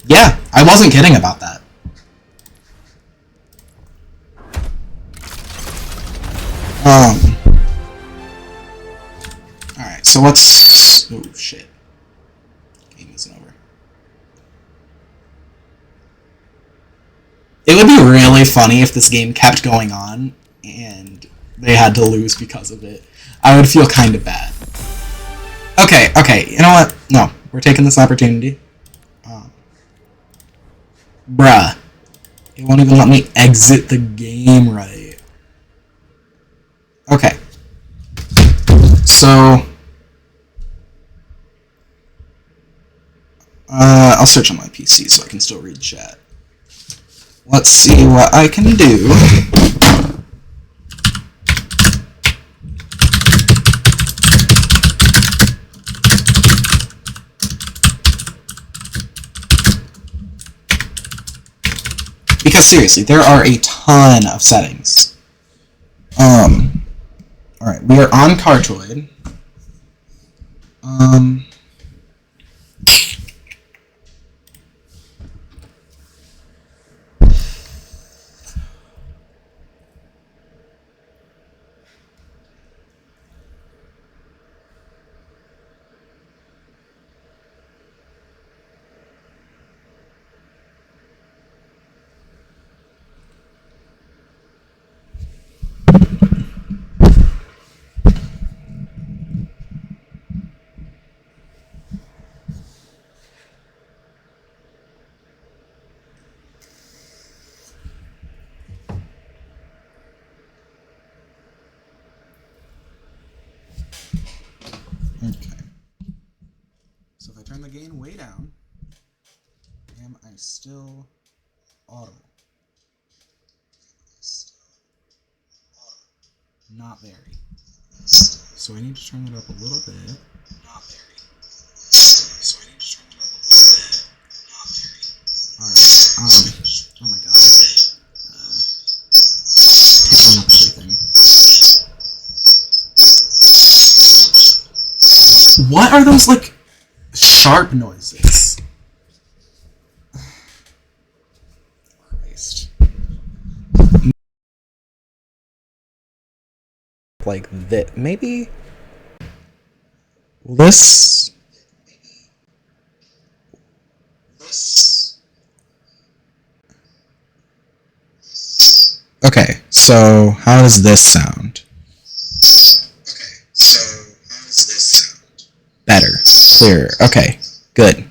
yeah, I wasn't kidding about that. Alright, so let's... Oh, shit. Game isn't over. It would be really funny if this game kept going on, and they had to lose because of it. I would feel kind of bad. Okay, okay, you know what? No, we're taking this opportunity. Bruh. It won't even let me exit the game right. Okay. So... I'll search on my PC so I can still read chat. Let's see what I can do. Because seriously, there are a ton of settings. Alright, we are on Cartoid. gain way down. Am I still audible? Not very. So I need to turn it up a little bit. Not very. So I need to turn it up a little bit. Not very. Alright. Oh my god. Turn up everything. What are those, like, sharp noises? Christ. Like that, maybe this. Okay, so how does this sound? Better, clearer. Okay, good.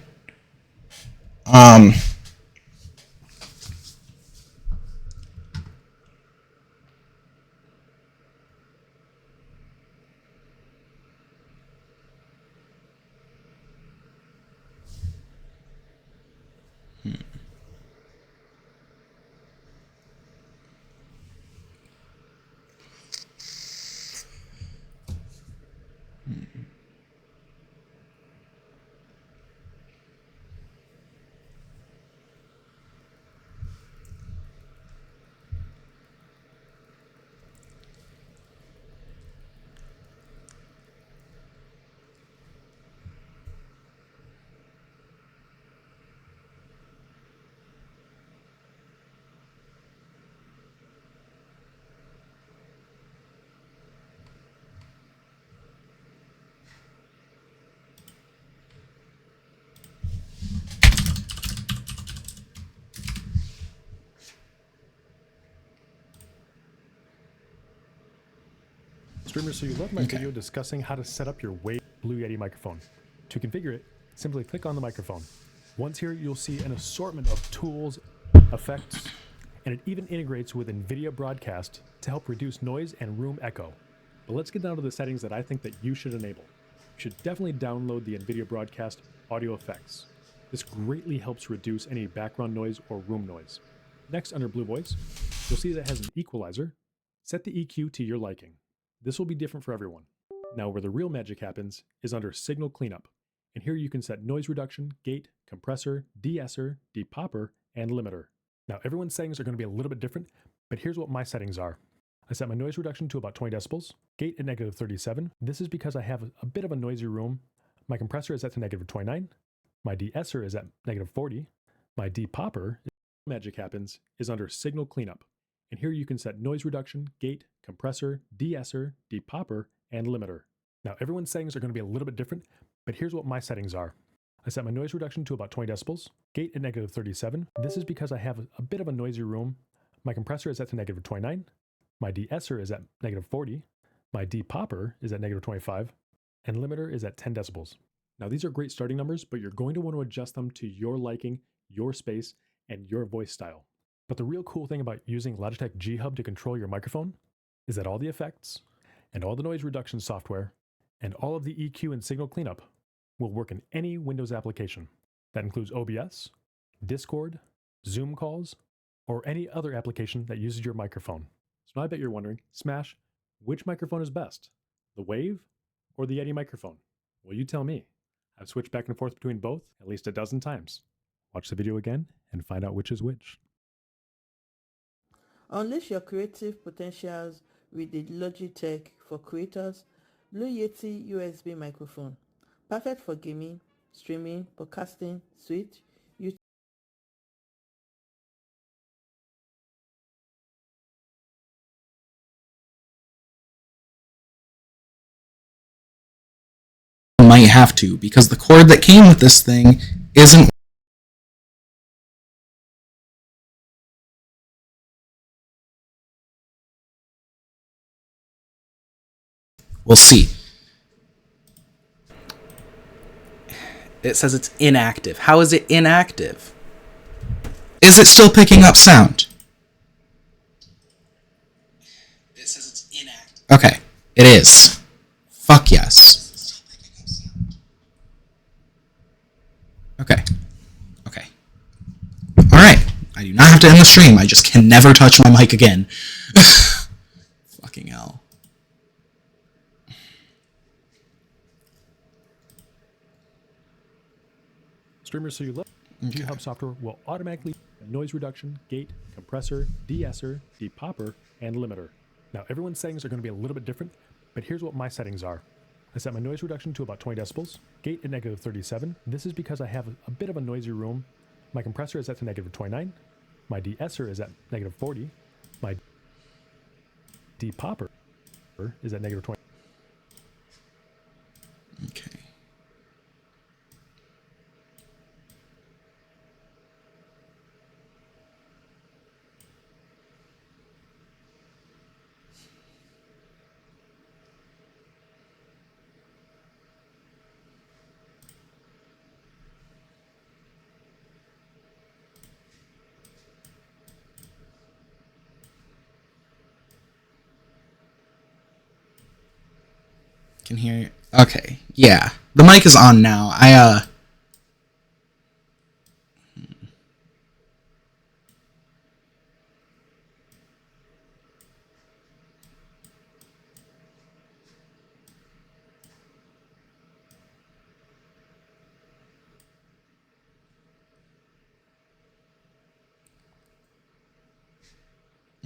Streamers, so you loved my video discussing how to set up your Wave Blue Yeti microphone. To configure it, simply click on the microphone. Once here, you'll see an assortment of tools, effects, and it even integrates with NVIDIA Broadcast to help reduce noise and room echo. But let's get down to the settings that I think that you should enable. You should definitely download the NVIDIA Broadcast audio effects. This greatly helps reduce any background noise or room noise. Next, under Blue Voice, you'll see that it has an equalizer. Set the EQ to your liking. This will be different for everyone. Now, where the real magic happens is under Signal Cleanup. And here you can set noise reduction, gate, compressor, de-esser, depopper, and limiter. Now, everyone's settings are going to be a little bit different, but here's what my settings are. I set my noise reduction to about 20 decibels, gate at negative 37. This is because I have a bit of a noisy room. My compressor is set to negative 29. My de-esser is at negative 40. My depopper, magic happens, is under Signal Cleanup. And here you can set noise reduction, gate, compressor, de-esser, depopper, and limiter. Now, everyone's settings are going to be a little bit different, but here's what my settings are. I set my noise reduction to about 20 decibels, gate at negative 37. This is because I have a bit of a noisy room. My compressor is set to negative 29. My de-esser is at negative 40. My depopper is at negative 25. And limiter is at 10 decibels. Now, these are great starting numbers, but you're going to want to adjust them to your liking, your space, and your voice style. But the real cool thing about using Logitech G Hub to control your microphone is that all the effects and all the noise reduction software and all of the EQ and signal cleanup will work in any Windows application. That includes OBS, Discord, Zoom calls, or any other application that uses your microphone. So now I bet you're wondering, Smash, which microphone is best? The Wave or the Yeti microphone? Well, you tell me. I've switched back and forth between both at least a dozen times. Watch the video again and find out which is which. Unleash your creative potentials with the Logitech for Creators Blue Yeti USB microphone. Perfect for gaming, streaming, podcasting, Switch, YouTube. Might have to, because the cord that came with this thing isn't. We'll see. It says it's inactive. How is it inactive? Is it still picking up sound? It says it's inactive. Okay, it is. Fuck yes. Okay. Okay. Alright. I do not have to end the stream. I just can never touch my mic again. Fucking hell. Streamers, so you love G-Hub software will automatically noise reduction, gate, compressor, de-esser, depopper, and limiter. Now, everyone's settings are going to be a little bit different, but here's what my settings are. I set my noise reduction to about 20 decibels, gate at negative 37. This is because I have a bit of a noisy room. My compressor is set to negative 29. My de-esser is at negative 40. My depopper is at negative 20. Okay. Can hear. Okay, yeah. The mic is on now.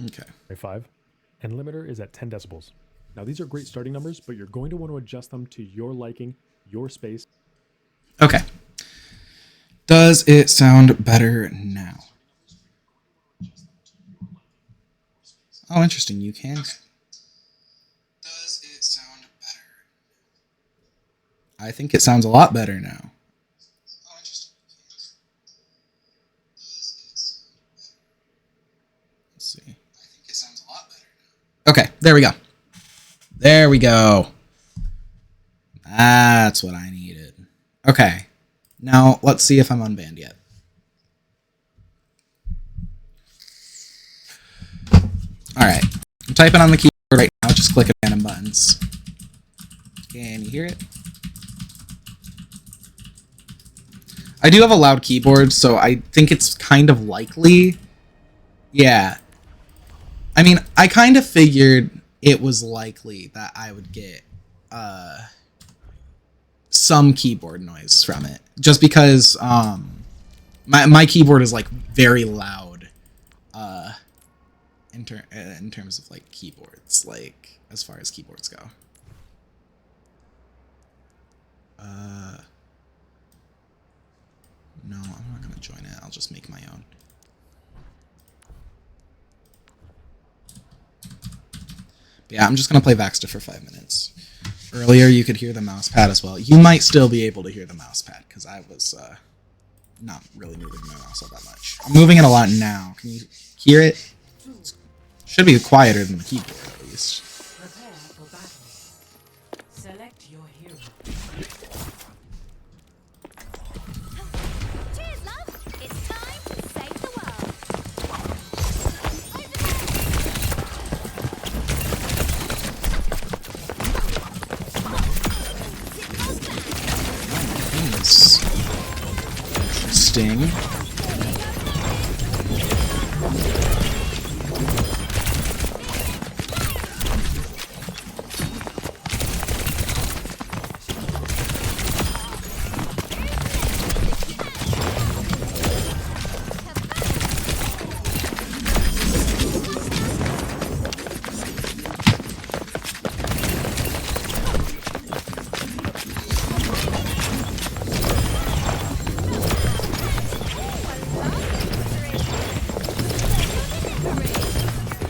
Okay. 5, and limiter is at 10 decibels. Now these are great starting numbers, but you're going to want to adjust them to your liking, your space. Okay. Does it sound better now? Oh, interesting. You can. Does it sound better? I think it sounds a lot better now. Oh, interesting. Let's see. I think it sounds a lot better now. Okay, there we go. There we go. That's what I needed. Okay. Now, let's see if I'm unbanned yet. Alright. I'm typing on the keyboard right now, just clicking random buttons. Can you hear it? I do have a loud keyboard, so I think it's kind of likely. Yeah. I mean, I kind of figured it was likely that I would get some keyboard noise from it, just because my keyboard is like very loud in terms of like keyboards, like as far as keyboards go. No, I'm not gonna join it. I'll just make my own. But yeah, I'm just gonna play Vaxter for 5 minutes. Earlier, you could hear the mouse pad as well. You might still be able to hear the mouse pad, because I was not really moving my mouse all that much. I'm moving it a lot now. Can you hear it? Should be quieter than the keyboard, at least. Prepare for battle. Select your hero. Cheers, love! It's time to save the world! Interesting.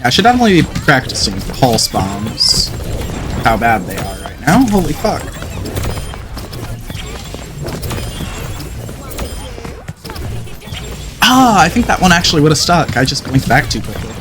I should definitely be practicing pulse bombs. How bad they are right now. Holy fuck. Ah, I think that one actually would have stuck. I just blinked back too quickly.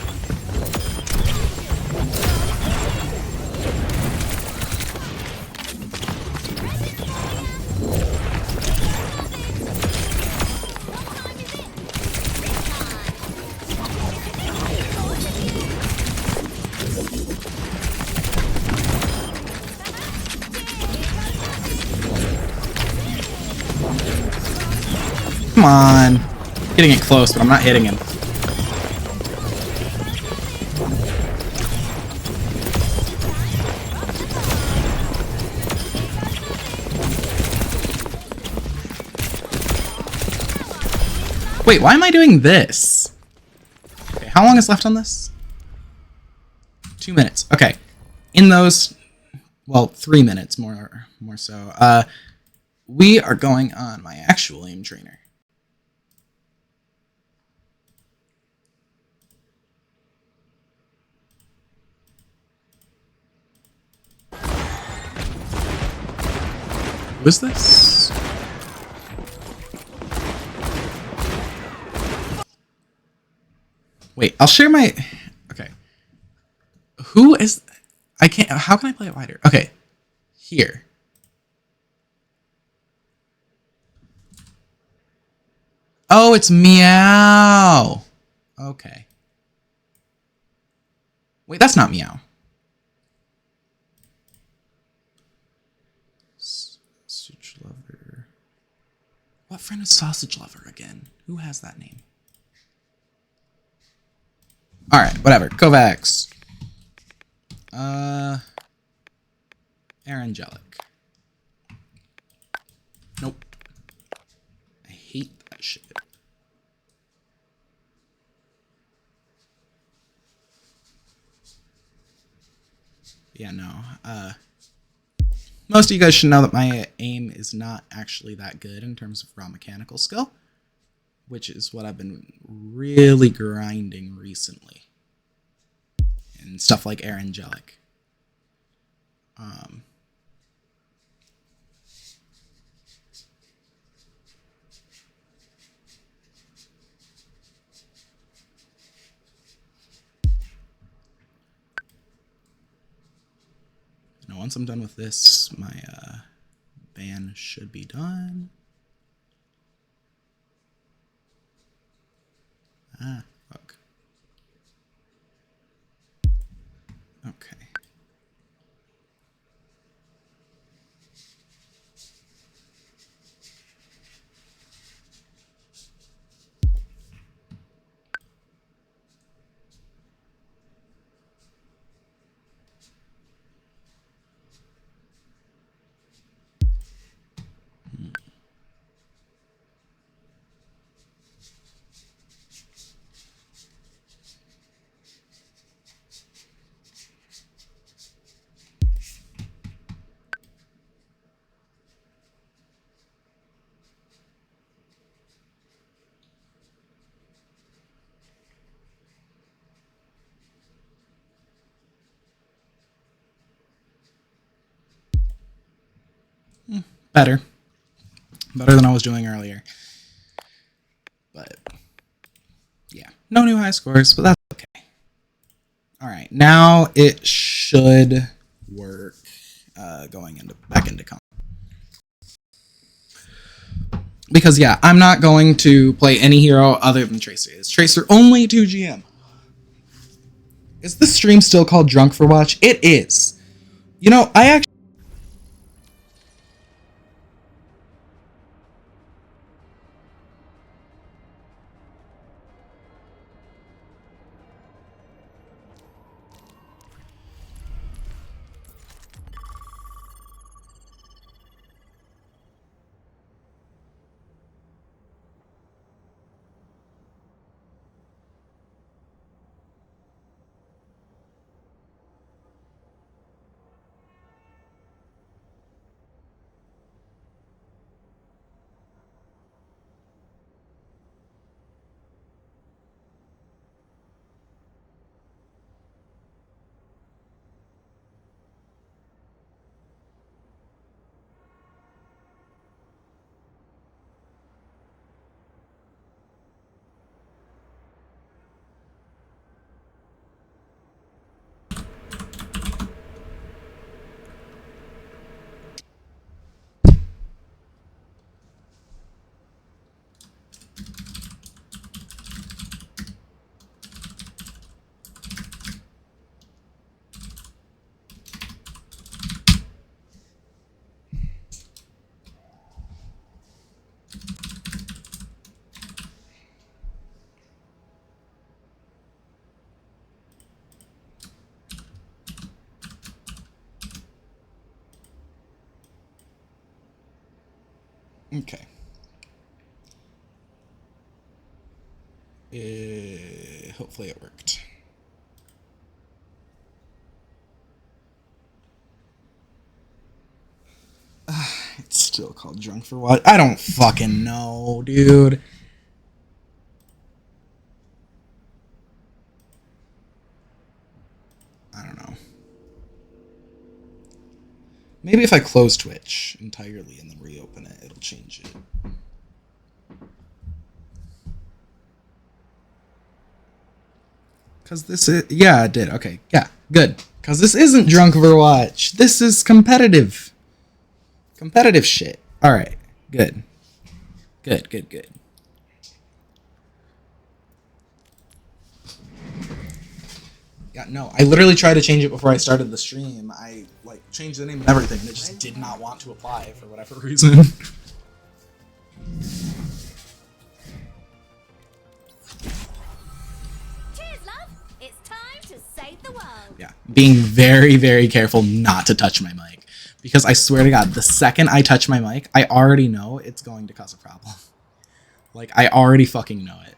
Come on. Getting it close, but I'm not hitting him. Wait, why am I doing this? Okay, how long is left on this? 2 minutes. Okay. In those, well, 3 minutes more so. We are going on my actual aim trainer. Who is this? Wait, I'll share my... Okay. Who is... I can't... How can I play it wider? Okay. Here. Oh, it's Meow. Okay. Wait, that's not Meow. Sausage Lover. What friend is Sausage Lover again? Who has that name? Alright, whatever. Kovacs. Angelic. Nope. I hate that shit. Yeah, no. Most of you guys should know that my aim is not actually that good in terms of raw mechanical skill, which is what I've been really grinding recently. And stuff like Angelic. Now, once I'm done with this, my ban should be done. Ah, fuck. Okay. Better. Better than I was doing earlier. But, yeah. No new high scores, but that's okay. Alright, now it should work going back into comp. Because, yeah, I'm not going to play any hero other than Tracer. Is Tracer only 2 GM? Is this stream still called Drunk for Watch? It is. You know, I actually... Okay. Hopefully it worked. It's still called drunk for what? I don't fucking know, dude. I don't know. Maybe if I close Twitch entirely and then reopen it, it'll change it. Because this is... Yeah, it did. Okay. Yeah, good. Because this isn't drunk Overwatch. This is competitive. Competitive shit. Alright. Good. Good, good, good. Yeah, no. I literally tried to change it before I started the stream. I, like, changed the name and everything, and it just did not want to apply for whatever reason. Yeah, being very, very careful not to touch my mic. Because I swear to God, the second I touch my mic, I already know it's going to cause a problem. Like, I already fucking know it.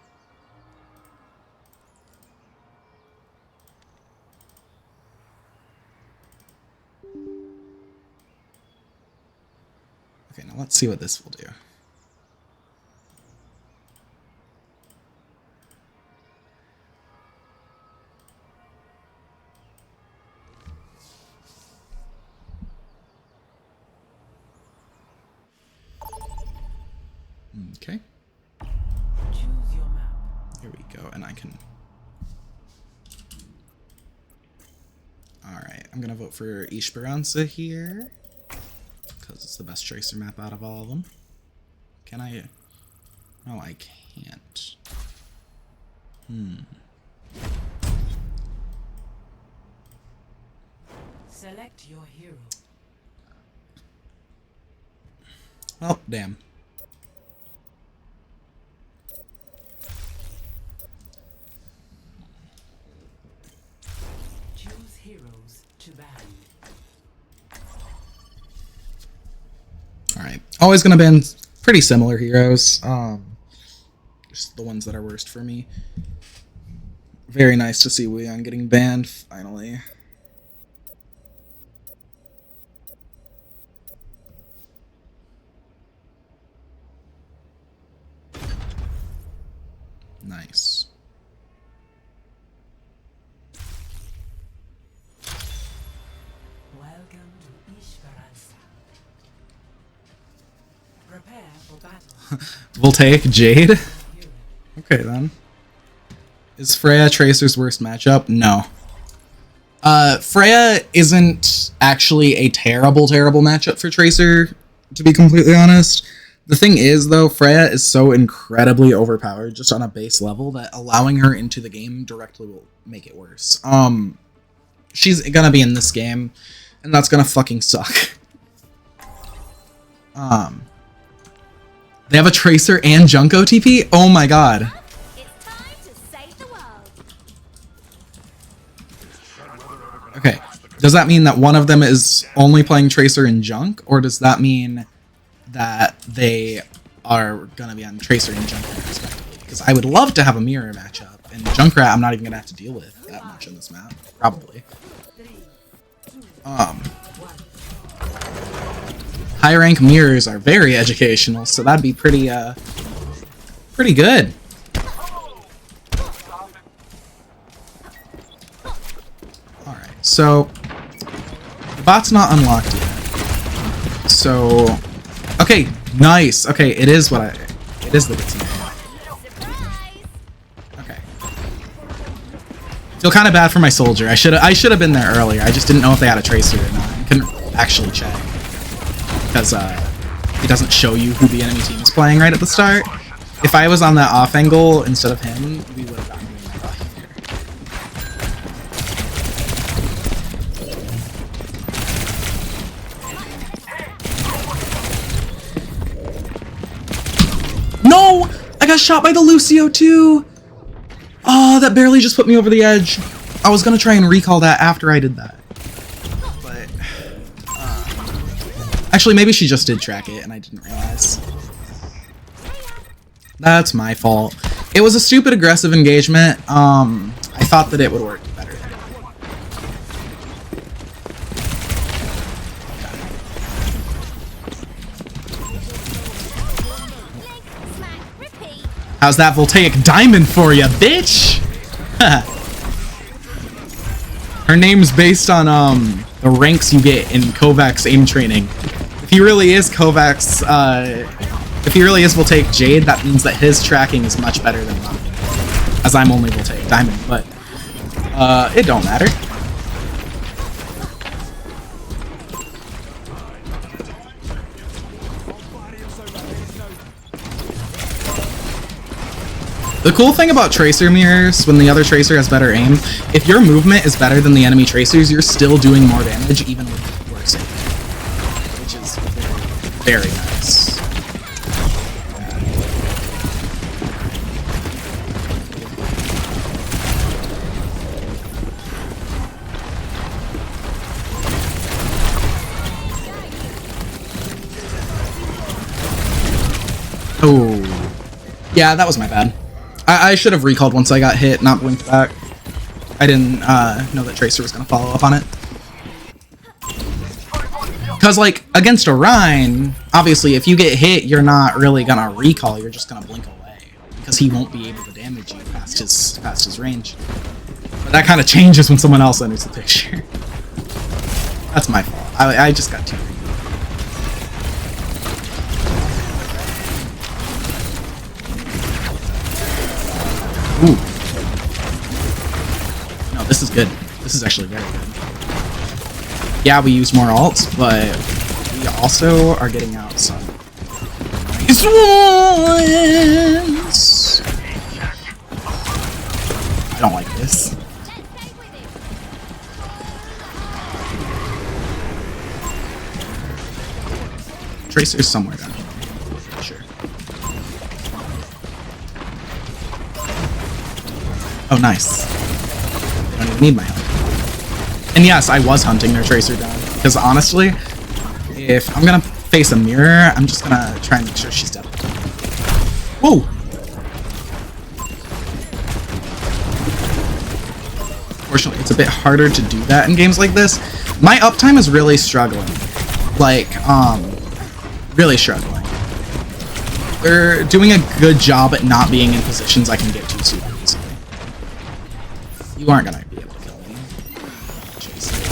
Okay, now let's see what this will do. Okay. Choose your map. Here we go, and I can... Alright, I'm gonna vote for Esperanza here. Because it's the best tracer map out of all of them. Can I... No, I can't. Select your hero. Oh, damn. Choose heroes to ban. Alright. Always gonna ban pretty similar heroes. Just the ones that are worst for me. Very nice to see Wuyan getting banned, finally. Nice. Welcome to Esperanza. Prepare for battle. Voltaic Jade? Okay, then. Is Freya Tracer's worst matchup? No. Freya isn't actually a terrible matchup for Tracer, to be completely honest. The thing is, though, Freya is so incredibly overpowered just on a base level that allowing her into the game directly will make it worse. She's gonna be in this game, and that's gonna fucking suck. They have a Tracer and Junko TP? Oh my god. It's time to save the world. Okay, does that mean that one of them is only playing Tracer and Junk, or does that mean that they are gonna be on Tracer and Junkrat respectively? Because I would love to have a mirror matchup, and Junkrat I'm not even gonna have to deal with that much on this map, probably. High rank mirrors are very educational, so that'd be pretty pretty good. Alright, so the bot's not unlocked yet. So okay, nice. Okay, it is what it is the Witsy. Okay. Feel kind of bad for my soldier. I should have been there earlier. I just didn't know if they had a Tracer or not. I couldn't actually check. Because it doesn't show you who the enemy team is playing right at the start. If I was on that off angle instead of him, we would have gotten here. No! I got shot by the Lucio too! Oh, that barely just put me over the edge. I was gonna try and recall that after I did that. But actually, maybe she just did track it and I didn't realize. That's my fault. It was a stupid aggressive engagement. I thought that it would work better. How's that voltaic diamond for you, bitch? Her name's based on the ranks you get in Kovacs aim training. If he really is Kovacs, if he really is voltaic jade, that means that his tracking is much better than mine, as I'm only voltaic diamond. But it don't matter. The cool thing about tracer mirrors, when the other tracer has better aim, if your movement is better than the enemy tracers, you're still doing more damage even with worse aim, which is very, very nice. Oh, yeah, that was my bad. I should have recalled once I got hit, not blinked back. I didn't know that Tracer was going to follow up on it. Because, like, against Orion, obviously, if you get hit, you're not really going to recall. You're just going to blink away. Because he won't be able to damage you past his range. But that kind of changes when someone else enters the picture. That's my fault. I just got too greedy. Ooh. No, this is good. This is actually very good. Yeah, we use more alts, but we also are getting out some nice ones. I don't like this. Tracer's somewhere down here. Sure. Oh, nice. I don't even need my help. And yes, I was hunting their tracer down. Because honestly, if I'm gonna face a mirror, I'm just gonna try and make sure she's dead. Whoa! Fortunately, it's a bit harder to do that in games like this. My uptime is really struggling. Like, really struggling. They're doing a good job at not being in positions I can get to super easily. You aren't gonna be able to kill me.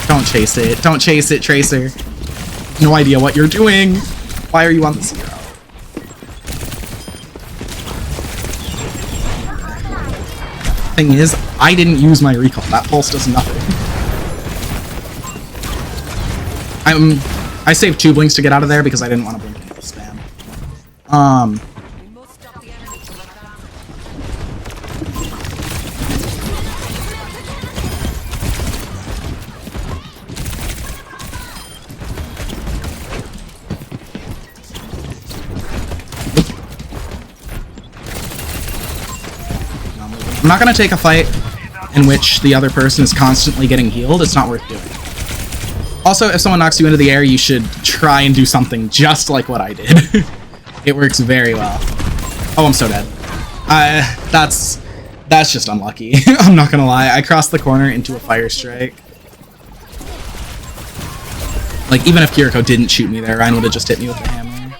Don't chase it. Don't chase it, Tracer. No idea what you're doing. Why are you on the 0? Thing is, I didn't use my recall. That pulse does nothing. I saved 2 blinks to get out of there because I didn't want to blink into the spam. I'm not going to take a fight in which the other person is constantly getting healed. It's not worth doing. Also, if someone knocks you into the air, you should try and do something just like what I did. It works very well. Oh, I'm so dead. That's just unlucky. I'm not going to lie. I crossed the corner into a fire strike. Like, even if Kiriko didn't shoot me there, Ryan would have just hit me with the hammer.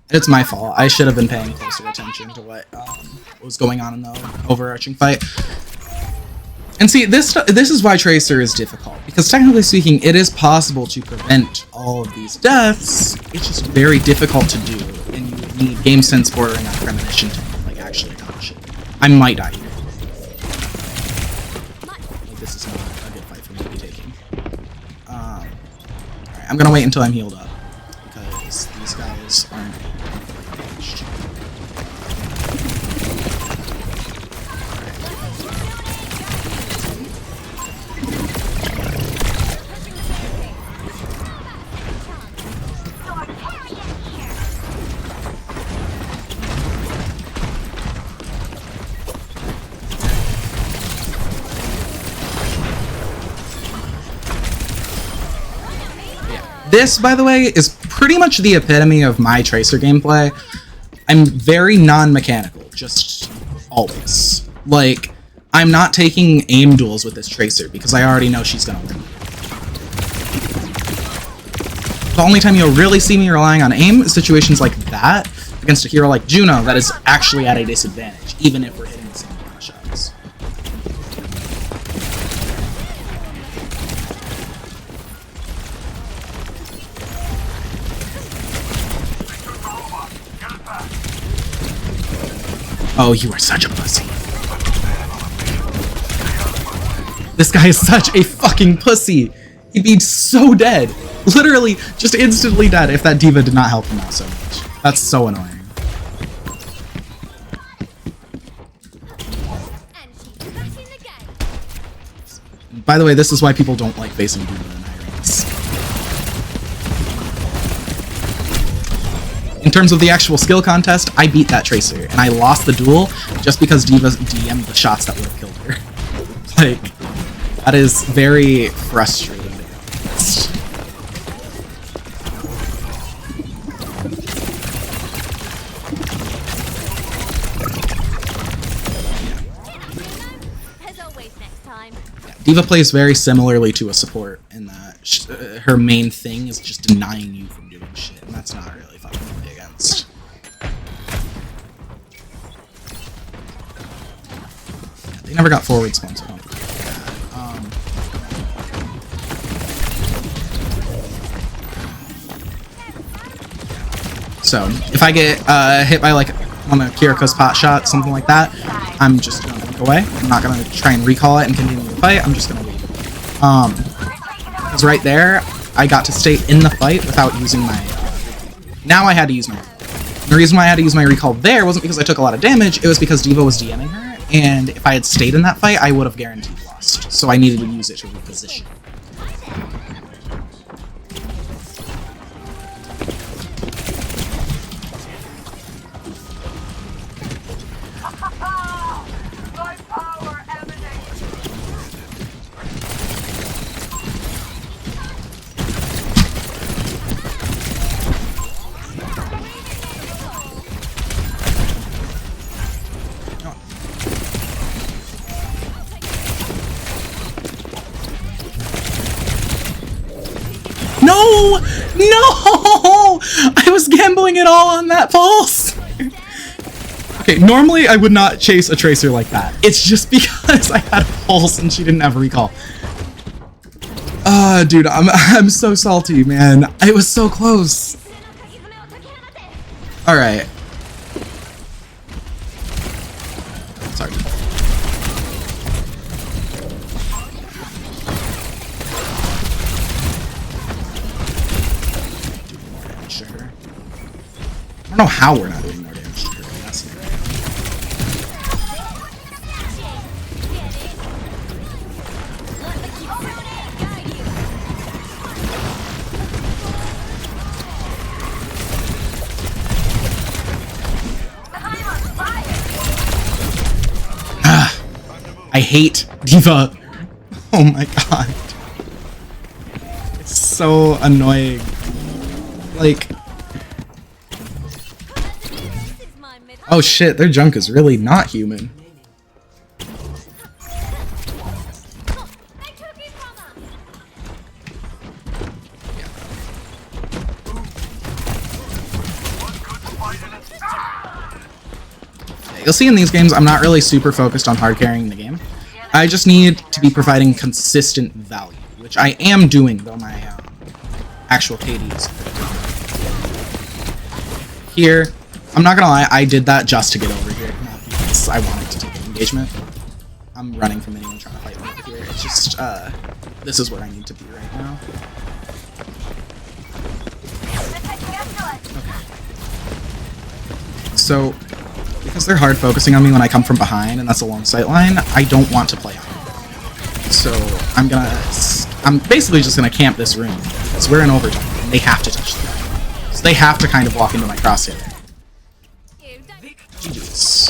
It's my fault. I should have been paying closer attention to what was going on in the overarching fight. And see, this is why Tracer is difficult, because technically speaking, it is possible to prevent all of these deaths. It's just very difficult to do, and you need game sense bordering on premonition to like actually accomplish it. I might die here. Like, this is not a good fight for me to be taking. Alright, I'm gonna wait until I'm healed up, because these guys aren't engaged. This, by the way, is pretty much the epitome of my Tracer gameplay. I'm very non-mechanical. just always. Like, I'm not taking aim duels with this Tracer because I already know she's gonna win. The only time you'll really see me relying on aim is situations like that against a hero like Juno that is actually at a disadvantage, even if we're hitting the same amount of shots. Oh, you are such a pussy. This guy is such a fucking pussy. He'd be so dead. Literally just instantly dead if that D.Va did not help him out so much. That's so annoying. By the way, this is why people don't like facing D.Va in high ranks. In terms of the actual skill contest, I beat that Tracer, and I lost the duel just because D.Va DM'd the shots that would have killed her. Like, that is very frustrating. D.Va plays very similarly to a support in that her main thing is just denying you from doing shit, and that's not really fun to play against. Yeah, they never got forward spawn, so don't forget that. So, if I get hit by like one of Kiriko's pot shots, something like that, I'm just gonna look away. I'm not gonna try and recall it and continue the fight. I'm just gonna leave. Because right there, I got to stay in the fight without using my now I had to use my recall. The reason why I had to use my recall there wasn't because I took a lot of damage, it was because D.Va was DMing her, and if I had stayed in that fight, I would have guaranteed lost. So I needed to use it to reposition. No! No! I was gambling it all on that pulse! Okay, normally I would not chase a Tracer like that. It's just because I had a pulse and she didn't have a recall. Dude, I'm so salty, man. It was so close. Alright. Sorry. I don't know how we're not doing more damage to her in that scenario. I hate D.Va. Oh my god. It's so annoying. Like... Oh shit, their junk is really not human. You'll see in these games, I'm not really super focused on hard carrying the game. I just need to be providing consistent value, which I am doing, though my actual KD is here. I'm not gonna lie, I did that just to get over here, not because I wanted to take an engagement. I'm running from anyone trying to fight me over here. It's just, this is where I need to be right now. Okay. So, because they're hard focusing on me when I come from behind, and that's a long sight line, I don't want to play on it. So, I'm basically just gonna camp this room, because we're in overtime, and they have to touch the ground. So they have to kind of walk into my crosshair. Jesus.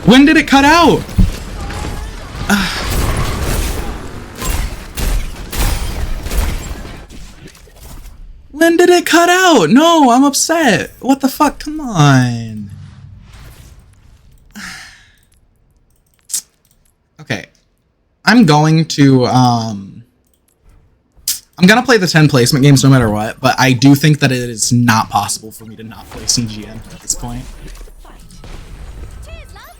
When did it cut out? When did it cut out? No, I'm upset. What the fuck? Come on. Okay. I'm going to play the 10 placement games no matter what, but I do think that it is not possible for me to not play CGN at this point. Cheers, love.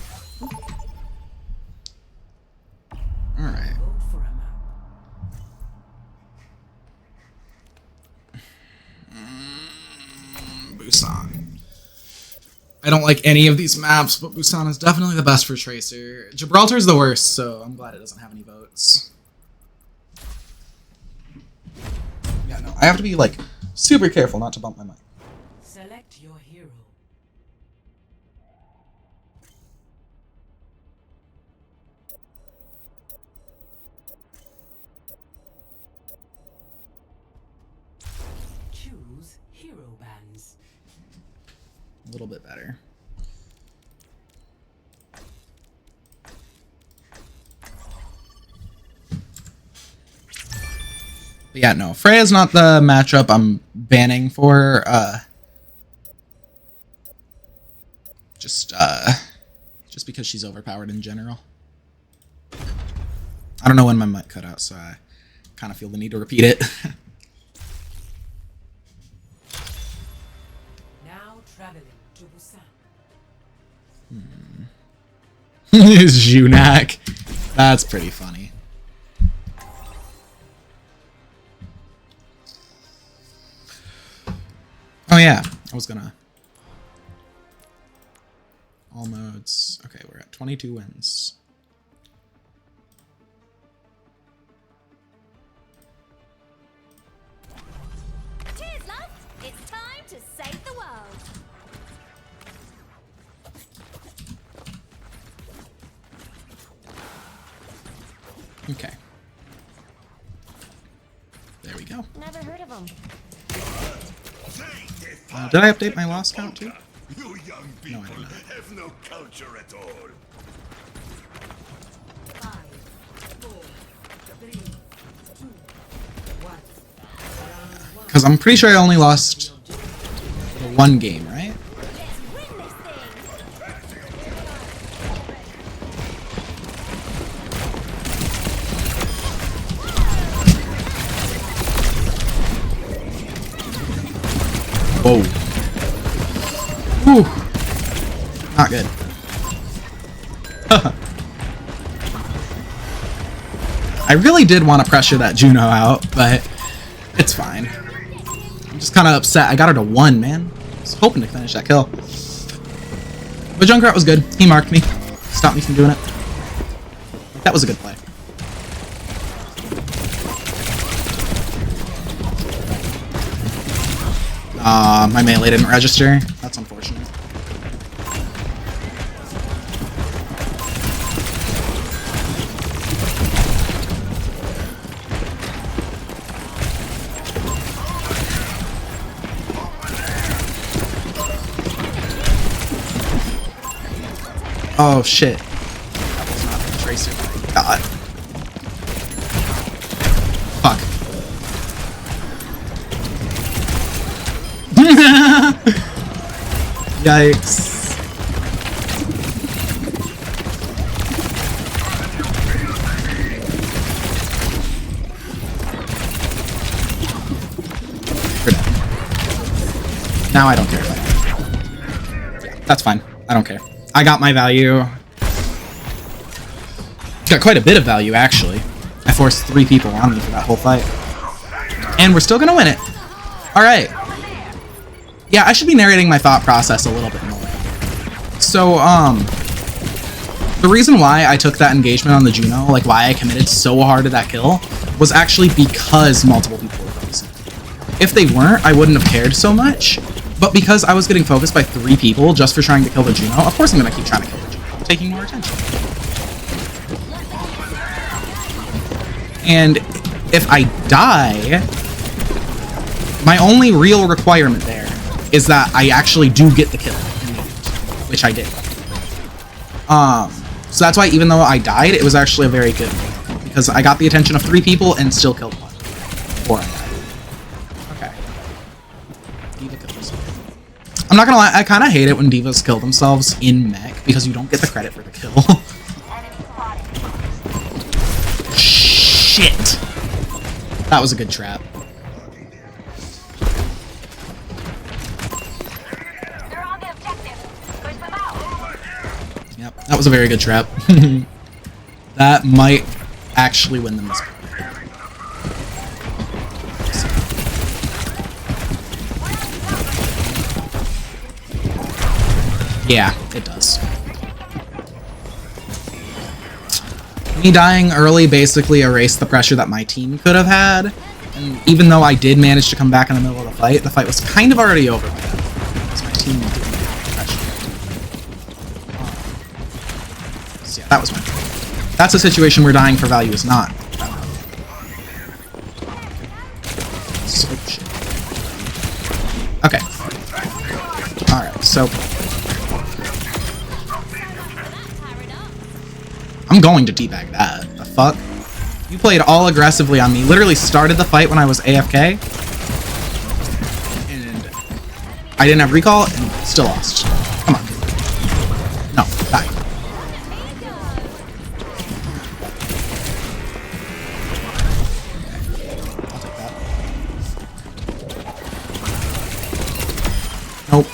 It's time to save the world. Alright. Busan. I don't like any of these maps, but Busan is definitely the best for Tracer. Gibraltar's the worst, so I'm glad it doesn't have any votes. Yeah, no, I have to be, like, super careful not to bump my mic. Select your hero. Choose hero bands. A little bit better. But yeah, no, Freya's not the matchup I'm banning for, just because she's overpowered in general. I don't know when my mic cut out, so I kind of feel the need to repeat it. Now traveling to Busan. Junak. That's pretty funny. Oh yeah, I was gonna... All modes. Okay, we're at 22 wins. Cheers, love. It's time to save the world. Okay. There we go. Never heard of them. Did I update my loss count too? You young people No, I did not. have no culture at all. 5, 4, 3, 2, 1. Because I'm pretty sure I only lost one game, right? Let's win this thing. Whoa. Whew. Not good. I really did want to pressure that Juno out, but it's fine. I'm just kind of upset. I got her to 1, man. I was hoping to finish that kill. But Junkrat was good. He marked me. Stopped me from doing it. That was a good play. My melee didn't register. That's unfortunate. Oh shit. That was not a Tracer. God. Fuck. Yikes. We're dead. Now I don't care. Yeah, that's fine. I don't care. I got my value. Got quite a bit of value, actually. I forced 3 people on me for that whole fight. And we're still gonna win it. Alright. Yeah, I should be narrating my thought process a little bit more. So, the reason why I took that engagement on the Juno, like why I committed so hard to that kill, was actually because multiple people were focusing. If they weren't, I wouldn't have cared so much. But because I was getting focused by 3 people just for trying to kill the Juno, of course I'm going to keep trying to kill the Juno. I'm taking more attention. And if I die, my only real requirement there is that I actually do get the kill, which I did. So that's why even though I died, it was actually a very good move, because I got the attention of 3 people and still killed 1 before I died. Okay. D.Va kills. I'm not gonna lie, I kind of hate it when divas kill themselves in mech because you don't get the credit for the kill. Shit! That was a good trap. Yep, that was a very good trap. That might actually win them this point. Yeah, it does. Me dying early basically erased the pressure that my team could have had. And even though I did manage to come back in the middle of the fight was kind of already over by then. Because my team didn't have the pressure. So yeah, that was my point. That's a situation where dying for value is not. So shit. Okay. Alright, so I'm going to teabag that. The fuck? You played all aggressively on me. Literally started the fight when I was AFK. And I didn't have recall and still lost. Come on. No, die. I'll take that. Nope.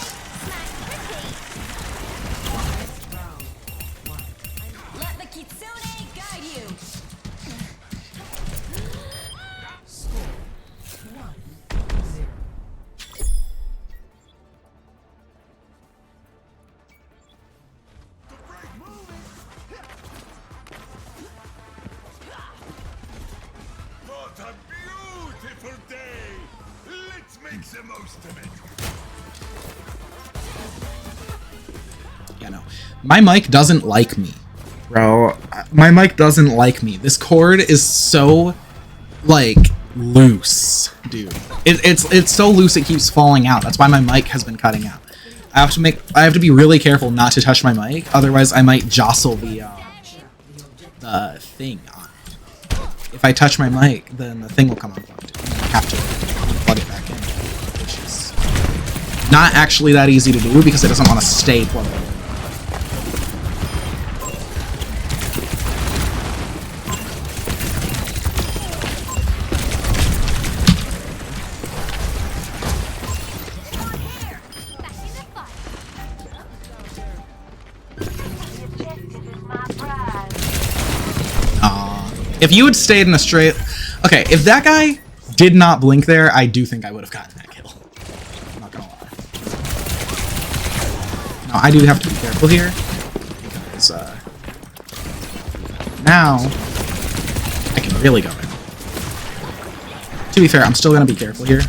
What a beautiful day! Let's make the most of it. Yeah, no. My mic doesn't like me. Bro, my mic doesn't like me. This cord is so, like, loose, dude. It's so loose it keeps falling out. That's why my mic has been cutting out. I have to be really careful not to touch my mic, otherwise I might jostle the thing on it. If I touch my mic, then the thing will come unplugged. I have to plug it back in, which is not actually that easy to do because it doesn't want to stay plugged in. If you had stayed in a straight... Okay, if that guy did not blink there, I do think I would have gotten that kill. I'm not gonna lie. Now, I do have to be careful here. Because, now, I can really go in. To be fair, I'm still gonna be careful here.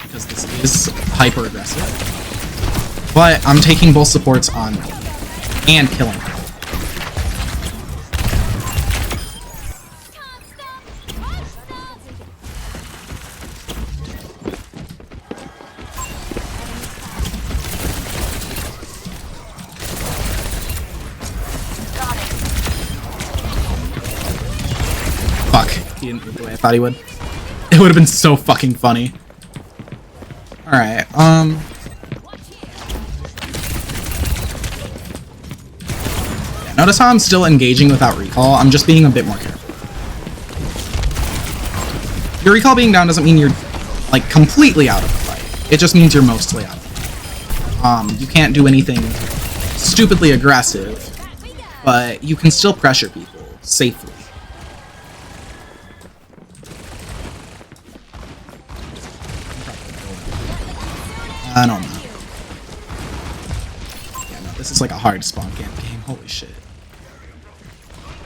Because this is hyper-aggressive. But I'm taking both supports on me. And killing them. Fuck. He didn't move the way I thought he would. It would have been so fucking funny. Alright, yeah, notice how I'm still engaging without recall? I'm just being a bit more careful. Your recall being down doesn't mean you're, like, completely out of the fight. It just means you're mostly out of the fight. You can't do anything stupidly aggressive, but you can still pressure people safely. I don't know. Yeah, no, this is like a hard spawn camp game. Holy shit.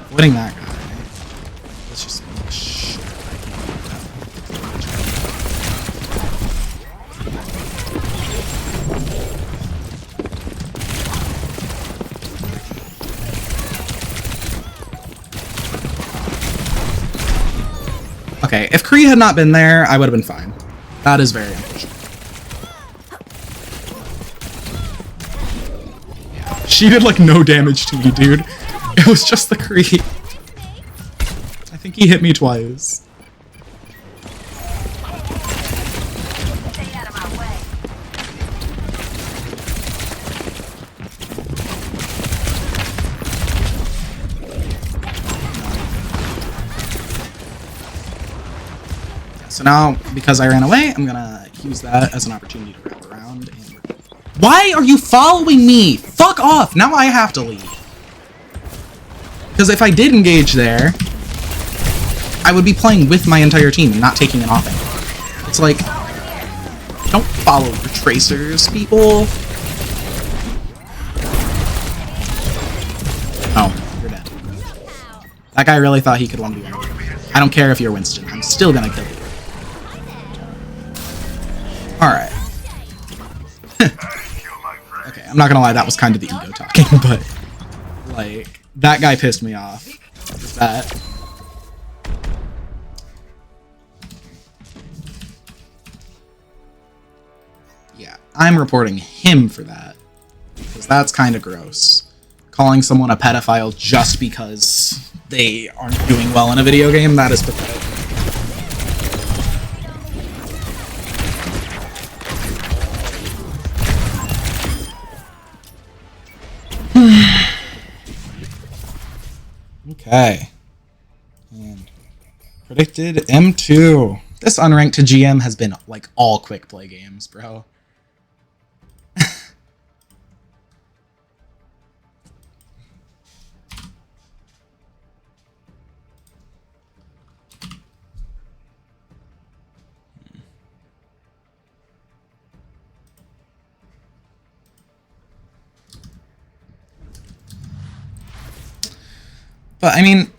Avoiding that guy. Let's just make sure I can't do that. Okay, if Kree had not been there, I would have been fine. That is very unfortunate. She did like no damage to me, dude. It was just the Kree. I think he hit me twice. So now, because I ran away, I'm gonna use that as an opportunity to wrap around and... Why are you following me? Fuck off! Now I have to leave. Because if I did engage there, I would be playing with my entire team and not taking an offense. It's like, don't follow your tracers, people. Oh, you're dead. That guy really thought he could 1v1. I don't care if you're Winston. I'm still gonna kill you. Alright. Okay, I'm not gonna lie, that was kind of the ego talking, but... Like, that guy pissed me off. That... Yeah, I'm reporting him for that. Because that's kind of gross. Calling someone a pedophile just because they aren't doing well in a video game, that is pathetic. Okay. And predicted M2. This Unranked to GM has been like all quick play games, bro. But I mean,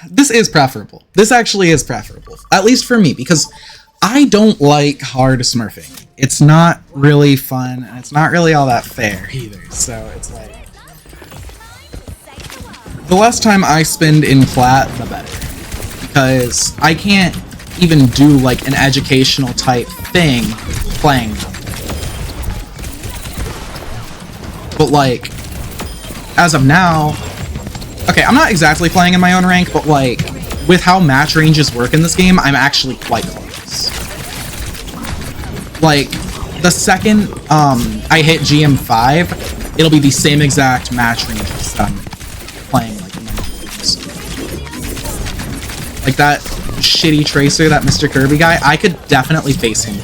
this is preferable. This actually is preferable, at least for me, because I don't like hard smurfing. It's not really fun, and it's not really all that fair either. So it's like, the less time I spend in plat, the better, because I can't even do like an educational type thing playing them. But like, as of now. Okay, I'm not exactly playing in my own rank, but like, with how match ranges work in this game, I'm actually quite close. Like, the second I hit GM5, it'll be the same exact match ranges that I'm playing like in my games. Like that shitty tracer, that Mr. Kirby guy, I could definitely face him.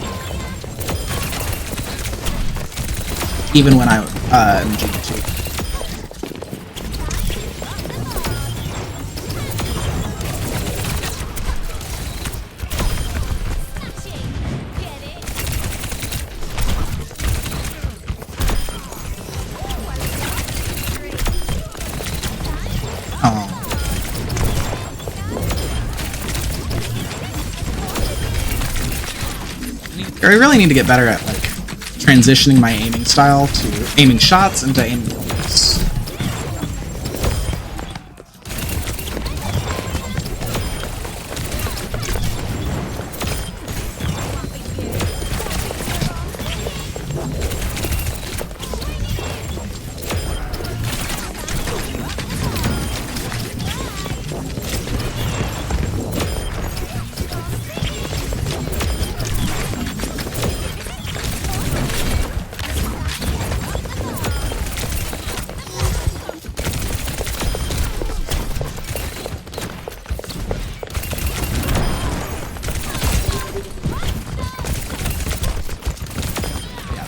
Even when I'm GM2. I really need to get better at like transitioning my aiming style to aiming shots into aiming rolls.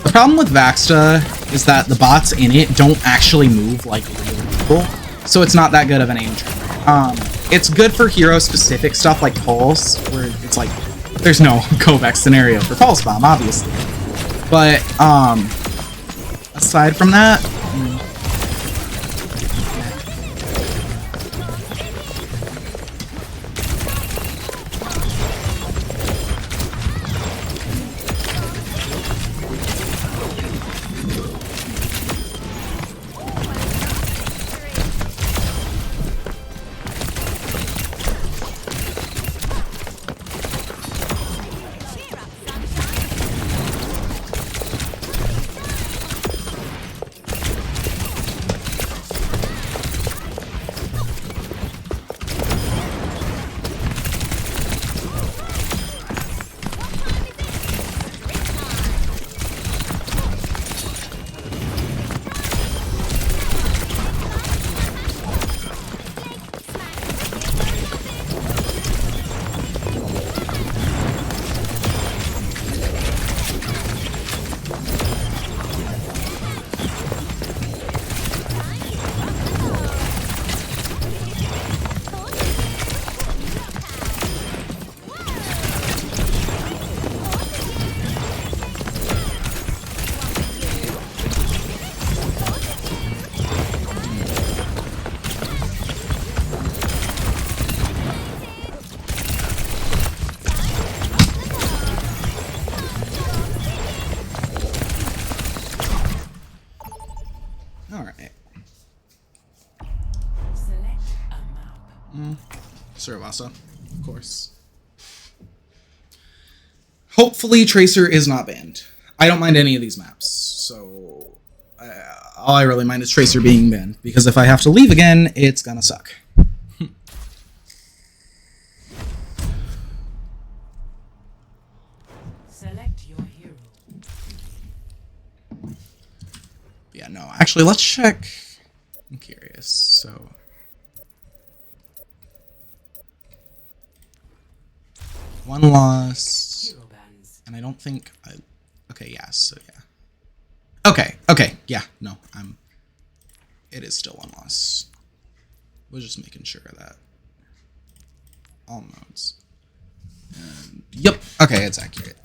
The problem with Vaxta is that the bots in it don't actually move like real people, so it's not that good of an aim trainer. It's good for hero-specific stuff like Pulse, where it's like, there's no Kovac scenario for Pulse Bomb, obviously. But, aside from that... Suravasa, of course. Hopefully Tracer is not banned. I don't mind any of these maps, so all I really mind is Tracer being banned, because if I have to leave again, it's gonna suck. Select your hero. Yeah, no, actually, let's check. I'm curious, so... One loss, Hero bans. and I don't think I... Okay, yeah, so yeah. Okay, yeah, no, it is still one loss. We're just making sure of that. All modes. Yep, okay, it's accurate.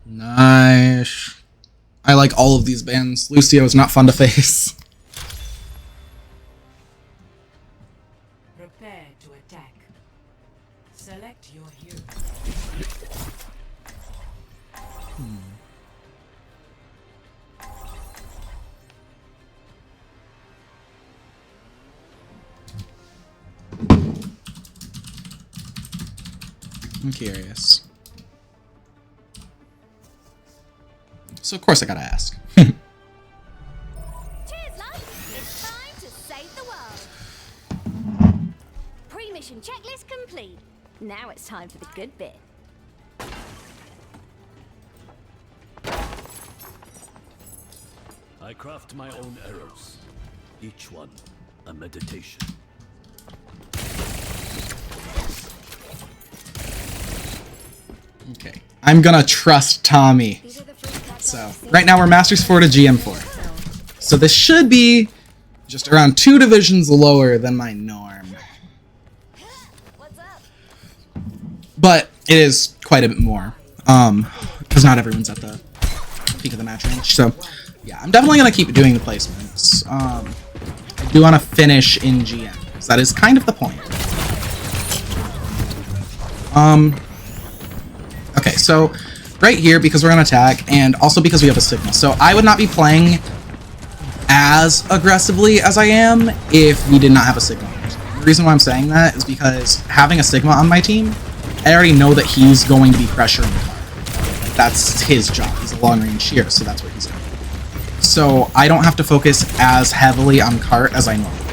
Nice. I like all of these bands. Lucio is not fun to face. Prepare to attack. Select your hero. I'm curious. So of course I gotta ask. Cheers, love. It's time to save the world. Pre-mission checklist complete. Now it's time for the good bit. I craft my own arrows, each one a meditation. Okay. I'm gonna trust Tommy. So, right now we're Masters 4 to GM 4. So this should be just around 2 divisions lower than my norm. But it is quite a bit more. Because not everyone's at the peak of the match range. So, yeah, I'm definitely gonna keep doing the placements. I do want to finish in GM, because that is kind of the point. Okay, so right here, because we're on attack, and also because we have a Sigma. So I would not be playing as aggressively as I am if we did not have a Sigma. The reason why I'm saying that is because having a Sigma on my team, I already know that he's going to be pressuring the car. Like, that's his job. He's a long-range shear, so that's what he's doing. So I don't have to focus as heavily on cart as I normally do.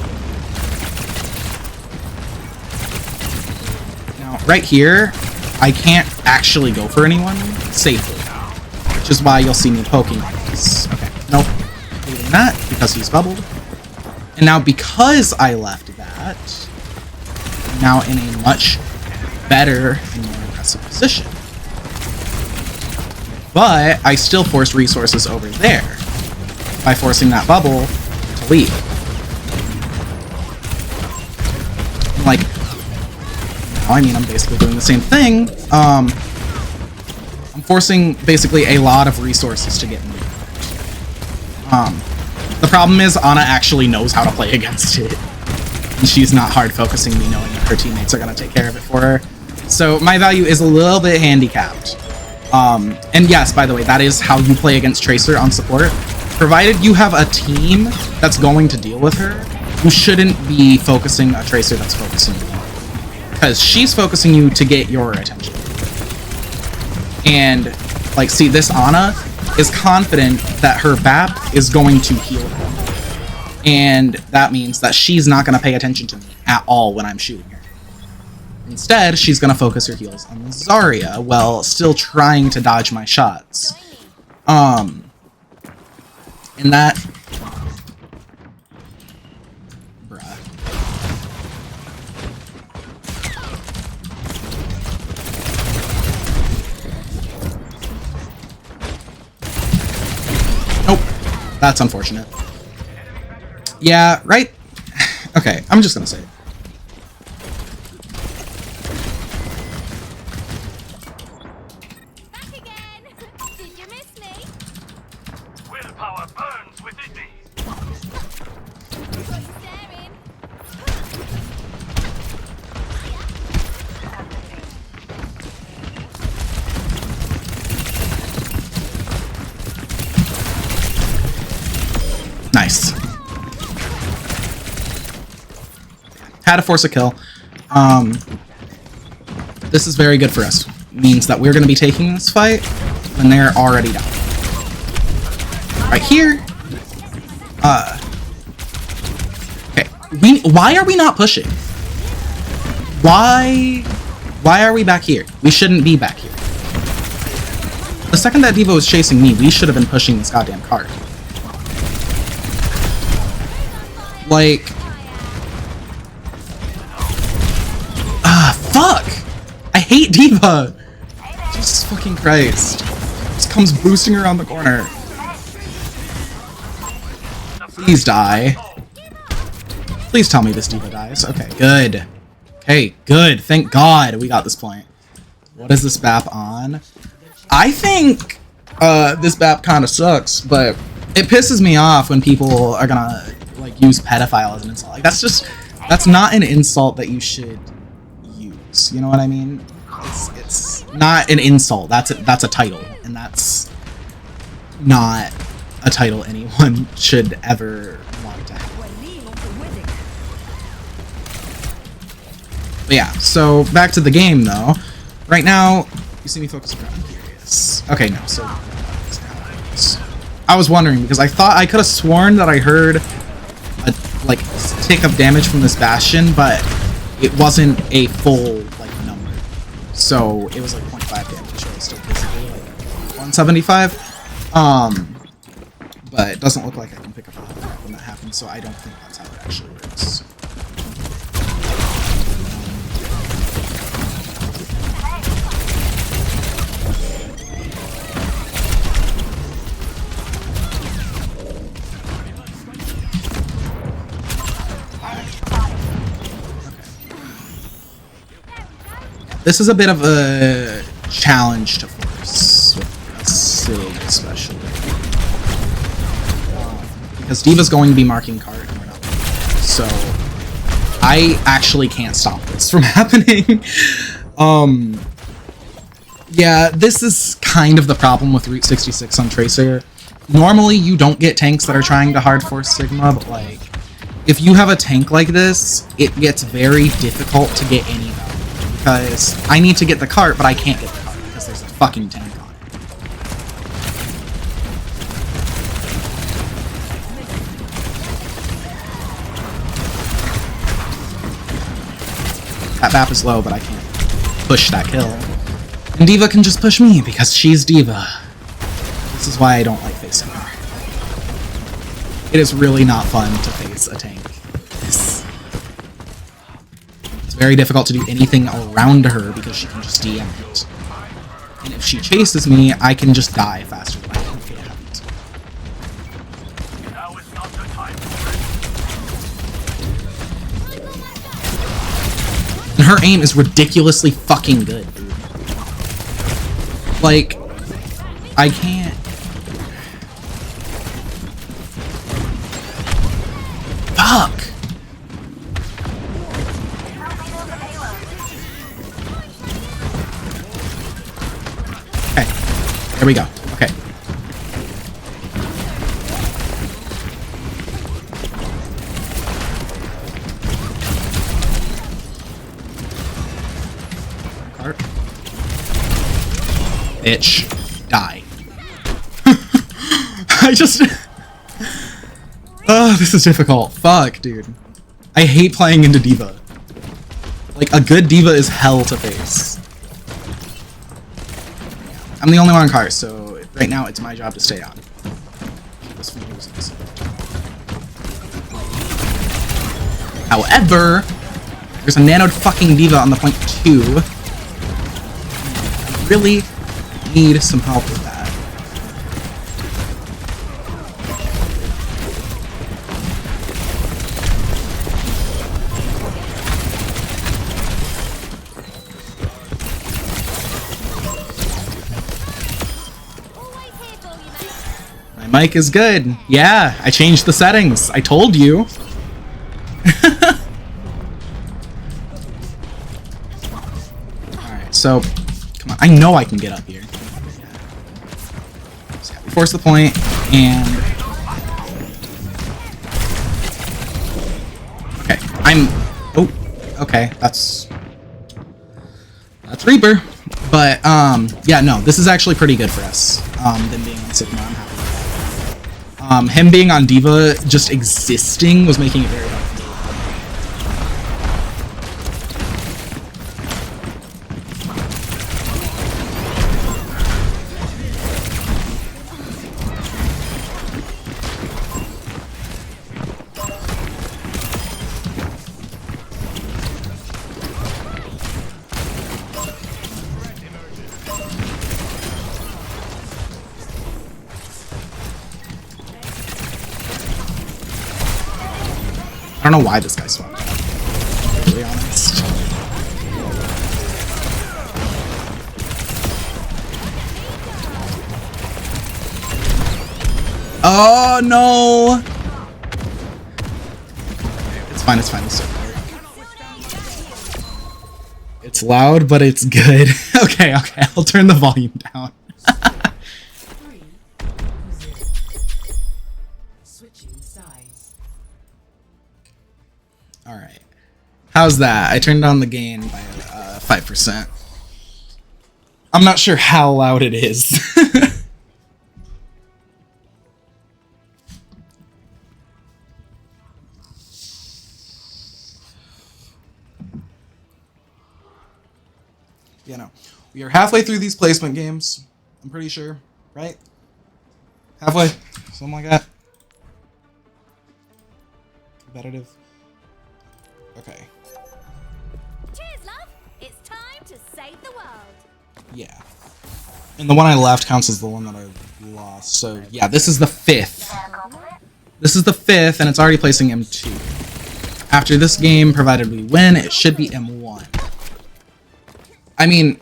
Now, right here, I can't actually go for anyone safely, which is why you'll see me poking these. Okay, nope, leaving that because he's bubbled. And now because I left that, I'm now in a much better and more aggressive position. But I still forced resources over there by forcing that bubble to leave. Like, I mean, I'm basically doing the same thing. I'm forcing basically a lot of resources to get moved. The problem is Ana actually knows how to play against it. And she's not hard focusing me knowing that her teammates are going to take care of it for her. So my value is a little bit handicapped. And yes, by the way, that is how you play against Tracer on support. Provided you have a team that's going to deal with her, you shouldn't be focusing a Tracer that's focusing you. Because she's focusing you to get your attention. And, like, see, this Ana is confident that her BAP is going to heal her. And that means that she's not going to pay attention to me at all when I'm shooting her. Instead, she's going to focus her heals on Zarya while still trying to dodge my shots. And that... Bruh. Nope. That's unfortunate. Yeah, right? Okay, I'm just gonna say it. Back again. Did you miss me? Willpower burns within me. Got you staring. Had to force a kill. This is very good for us. Means that we're going to be taking this fight when they're already down. Right here. Okay. Why are we not pushing? Why are we back here? We shouldn't be back here. The second that D.Va was chasing me, we should have been pushing this goddamn cart. Like... fuck! I hate D.Va! Jesus fucking Christ. Just comes boosting around the corner. Please die. Please tell me this D.Va dies. Okay, good. Okay, good. Thank God we got this point. What is this BAP on? I think this BAP kind of sucks, but it pisses me off when people are gonna like use pedophile as an insult. Like that's not an insult that you should use. You know what I mean? It's not an insult. That's a title, and that's not a title anyone should ever want to have. But yeah, so back to the game though. Right now, you see me focus around here. Yes. Okay, no, so I was wondering because I thought I could have sworn that I heard a like tick of damage from this bastion, but it wasn't a full like number. So it was like 0.5 damage, so it's still basically like 175. But it doesn't look like I can pick up a crap when that happens, so I don't think that's how it actually works. This is a bit of a challenge to force, with Sig especially. Because D.Va's going to be marking cart and we're not. So I actually can't stop this from happening. Yeah, this is kind of the problem with Route 66 on Tracer. Normally you don't get tanks that are trying to hard force Sigma, but like if you have a tank like this, it gets very difficult to get any value. Because I need to get the cart, but I can't get the cart because there's a fucking tank on it. That BAP is low, but I can't push that kill. And D.Va can just push me because she's D.Va. This is why I don't like facing her. It is really not fun to face a tank. It's very difficult to do anything around her because she can just DM it. And if she chases me, I can just die faster than I can get out. And her aim is ridiculously fucking good, dude. Like, I can't... Fuck! Okay, there we go. Okay. Cart. Bitch. Die. I just... Oh, this is difficult. Fuck, dude. I hate playing into D.Va. Like, a good D.Va is hell to face. I'm the only one on cart, so right now it's my job to stay on. However, there's a nanoed fucking D.Va on the point 2. I really need some help with that. My mic is good. Yeah, I changed the settings. I told you. Alright, so come on. I know I can get up here. So yeah, we force the point, and okay, I'm... Oh. Okay, that's Reaper. But yeah, no, this is actually pretty good for us. Them being on Sigma, I'm happy with that. Him being on Diva, just existing, was making it very hard. I don't know why this guy swapped out, to be honest. Oh no! It's fine, it's fine, it's so good. It's loud, but it's good. Okay, I'll turn the volume down. Alright. How's that? I turned down the gain by 5%. I'm not sure how loud it is. You know, we are halfway through these placement games. I'm pretty sure, right? Halfway? Something like that. Competitive. Okay. Cheers, love. It's time to save the world. Yeah. And the one I left counts as the one that I lost. So, yeah, this is the 5th. This is the 5th, and it's already placing M2. After this game, provided we win, it should be M1. I mean,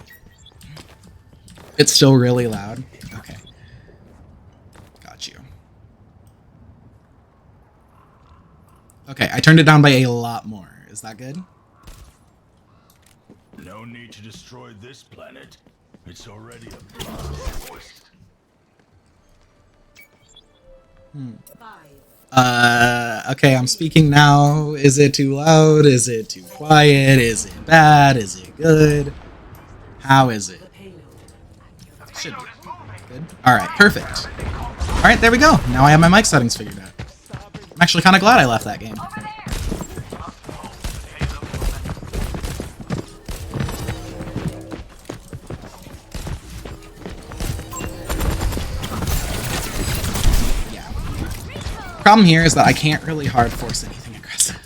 it's still really loud. Okay. Got you. Okay, I turned it down by a lot more. Is that good? No need to destroy this planet. It's already a waste. Okay, I'm speaking now. Is it too loud? Is it too quiet? Is it bad? Is it good? How is it? Should be. Good. Alright, perfect. Alright, there we go. Now I have my mic settings figured out. I'm actually kind of glad I left that game. Yeah. Problem here is that I can't really hard force anything aggressive.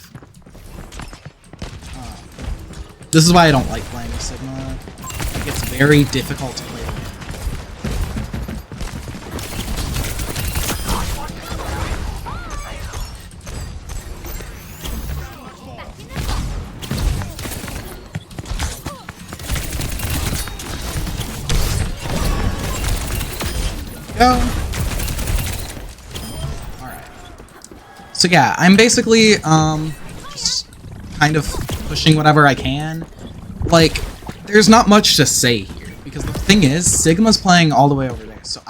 This is why I don't like playing with Sigma. It's very difficult to play with. Go. Alright. So yeah, I'm basically just kind of pushing whatever I can. Like, there's not much to say here, because the thing is, Sigma's playing all the way over there, so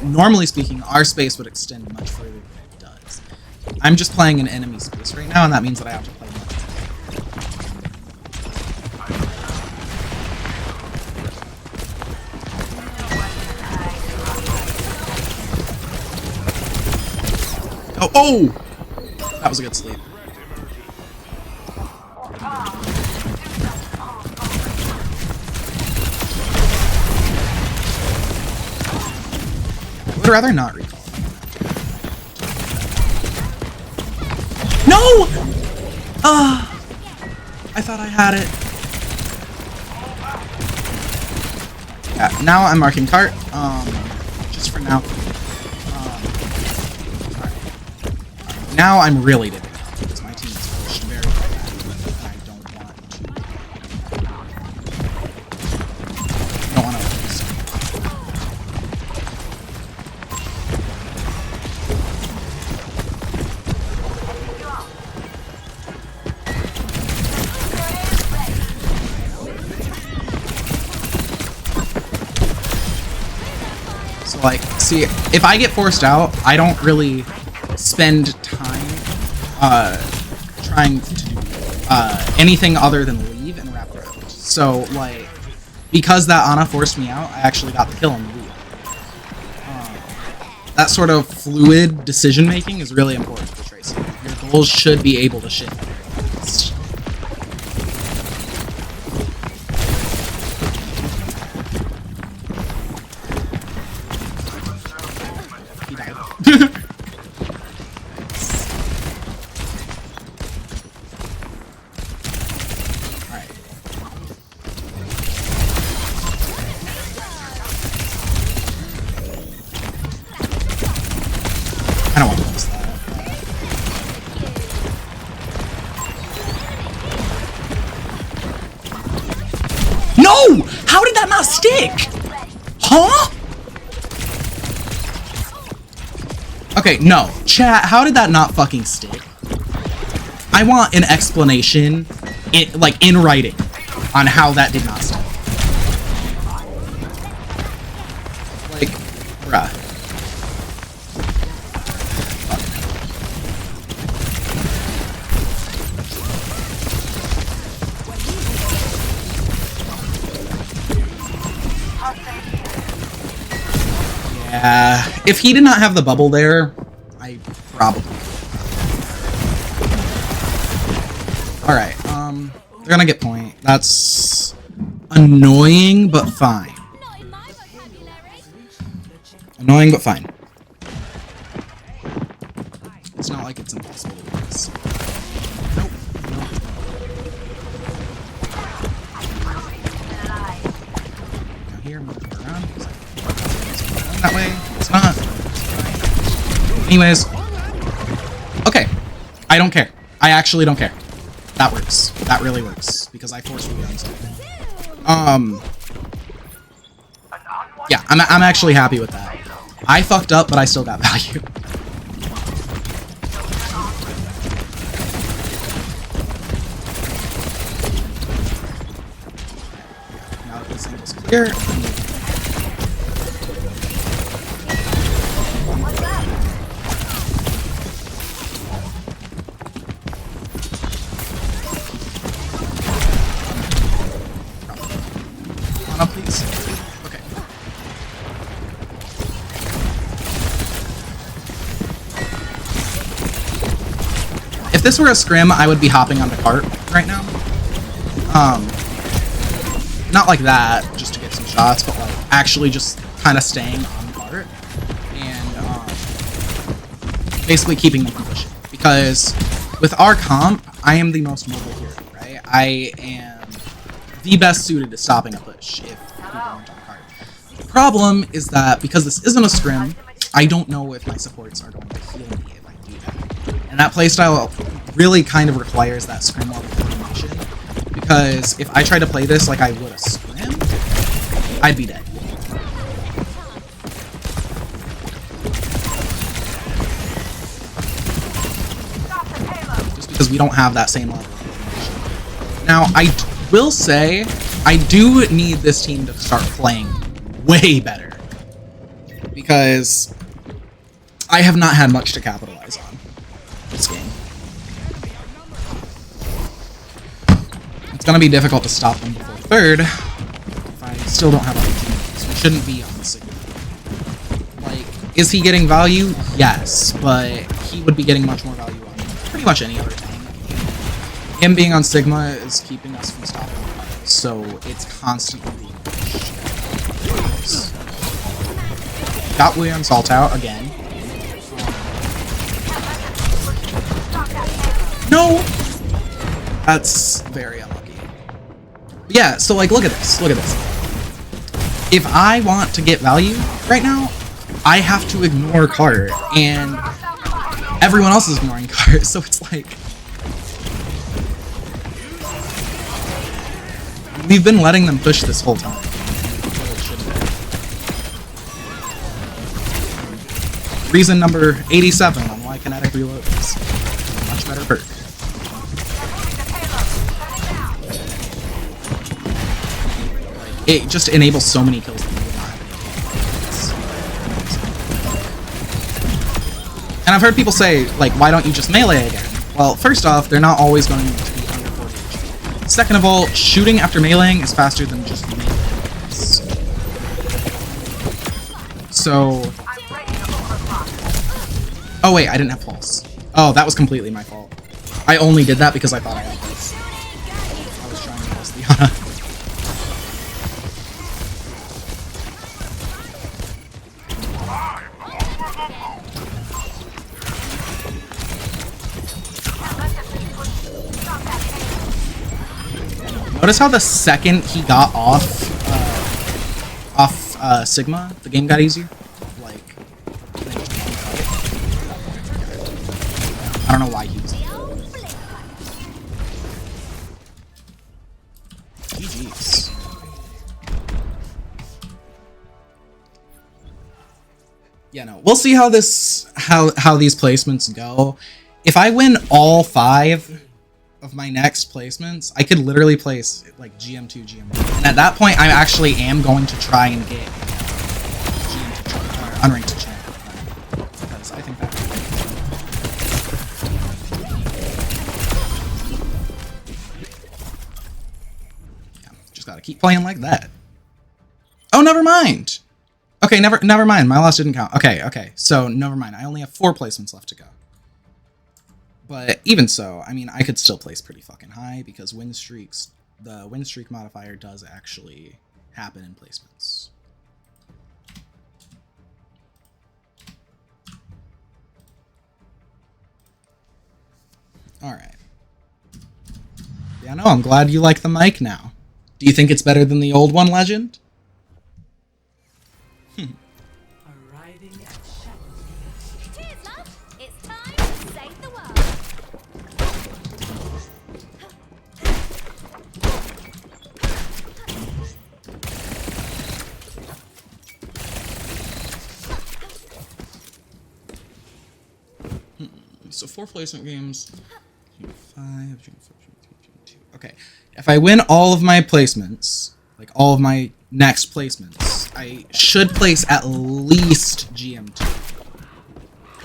normally speaking, our space would extend much further than it does. I'm just playing an enemy space right now, and that means that I have to play much more. Oh! That was a good sleep. I would rather not recall. No! I thought I had it. Yeah, now I'm marking cart. Just for now. Now I'm really dipping out because my team is pushed very far back, and I don't want to lose. So like, see, if I get forced out, I don't really spend time trying to do anything other than leave and wrap around. So, like, because that Ana forced me out, I actually got the kill on the leave. That sort of fluid decision-making is really important for Tracer. Your goals should be able to shift. He died. Alright. I don't want to lose that. No! How did that not stick? Huh? Okay, no. Chat, how did that not fucking stick? I want an explanation, in writing, on how that did not stick. Like, bruh. Yeah, if he did not have the bubble there, I probably. Alright, they're gonna get point. That's annoying, but fine. Annoying, but fine. It's not like it's impossible to do this. Nope. Down here, I'm gonna go around. That way. It's not. Anyways. Okay. I don't care. I actually don't care. That works. That really works. Because I forced you on something. Yeah, I'm actually happy with that. I fucked up, but I still got value. Now that this angle's clear. Please. Okay. If this were a scrim, I would be hopping on the cart right now. Not like that, just to get some shots, but like actually just kind of staying on the cart and basically keeping them from pushing. Because with our comp, I am the most mobile hero, right? I am the best suited to stopping a push if people aren't on card. The problem is that because this isn't a scrim, I don't know if my supports are going to heal me if I do that. And that playstyle really kind of requires that scrim level coordination. Because if I try to play this like I would a scrim, I'd be dead. Just because we don't have that same level of coordination. Now, I will say, I do need this team to start playing way better. Because I have not had much to capitalize on this game. It's going to be difficult to stop them before third if I still don't have other teammates. We shouldn't be on the signal. Like, is he getting value? Yes, but he would be getting much more value on pretty much any other tank. Him being on Sigma is keeping us from stopping the fight, so it's constantly being pushed. Got William Salt out again. No! That's very unlucky. Yeah, so like, look at this. Look at this. If I want to get value right now, I have to ignore cart, and everyone else is ignoring cart, so it's like... We've been letting them push this whole time. Reason number 87 on why kinetic reload is a much better perk. It just enables so many kills that you would not have. And I've heard people say, like, why don't you just melee again? Well, first off, they're not always going to be under 40 Second of all, shooting after meleeing is faster than just meleeing. So... Oh wait, I didn't have pulse. Oh, that was completely my fault. I only did that because I thought I had pulse. I was trying to pulse Liana. Notice how the second he got off Sigma, the game got easier? Like, I don't know why he was. GG's. Yeah, no. We'll see how this how these placements go. If I win all 5 of my next placements, I could literally place like GM2, GM1. And at that point, I actually am going to try and get GM2 unranked champ. Because I think that. Yeah, just gotta keep playing like that. Oh, never mind. Okay, never mind. My loss didn't count. Okay. So never mind. I only have 4 placements left to go. But even so, I mean, I could still place pretty fucking high because win streaks, the win streak modifier does actually happen in placements. All right. Yeah, no, I'm glad you like the mic now. Do you think it's better than the old one, Legend? Cheers, love. It's time to save the world. So 4 placement games. June 5, June 4, June 3, June 2. Okay. If I win all of my placements, like all of my next placements, I should place at least GM2.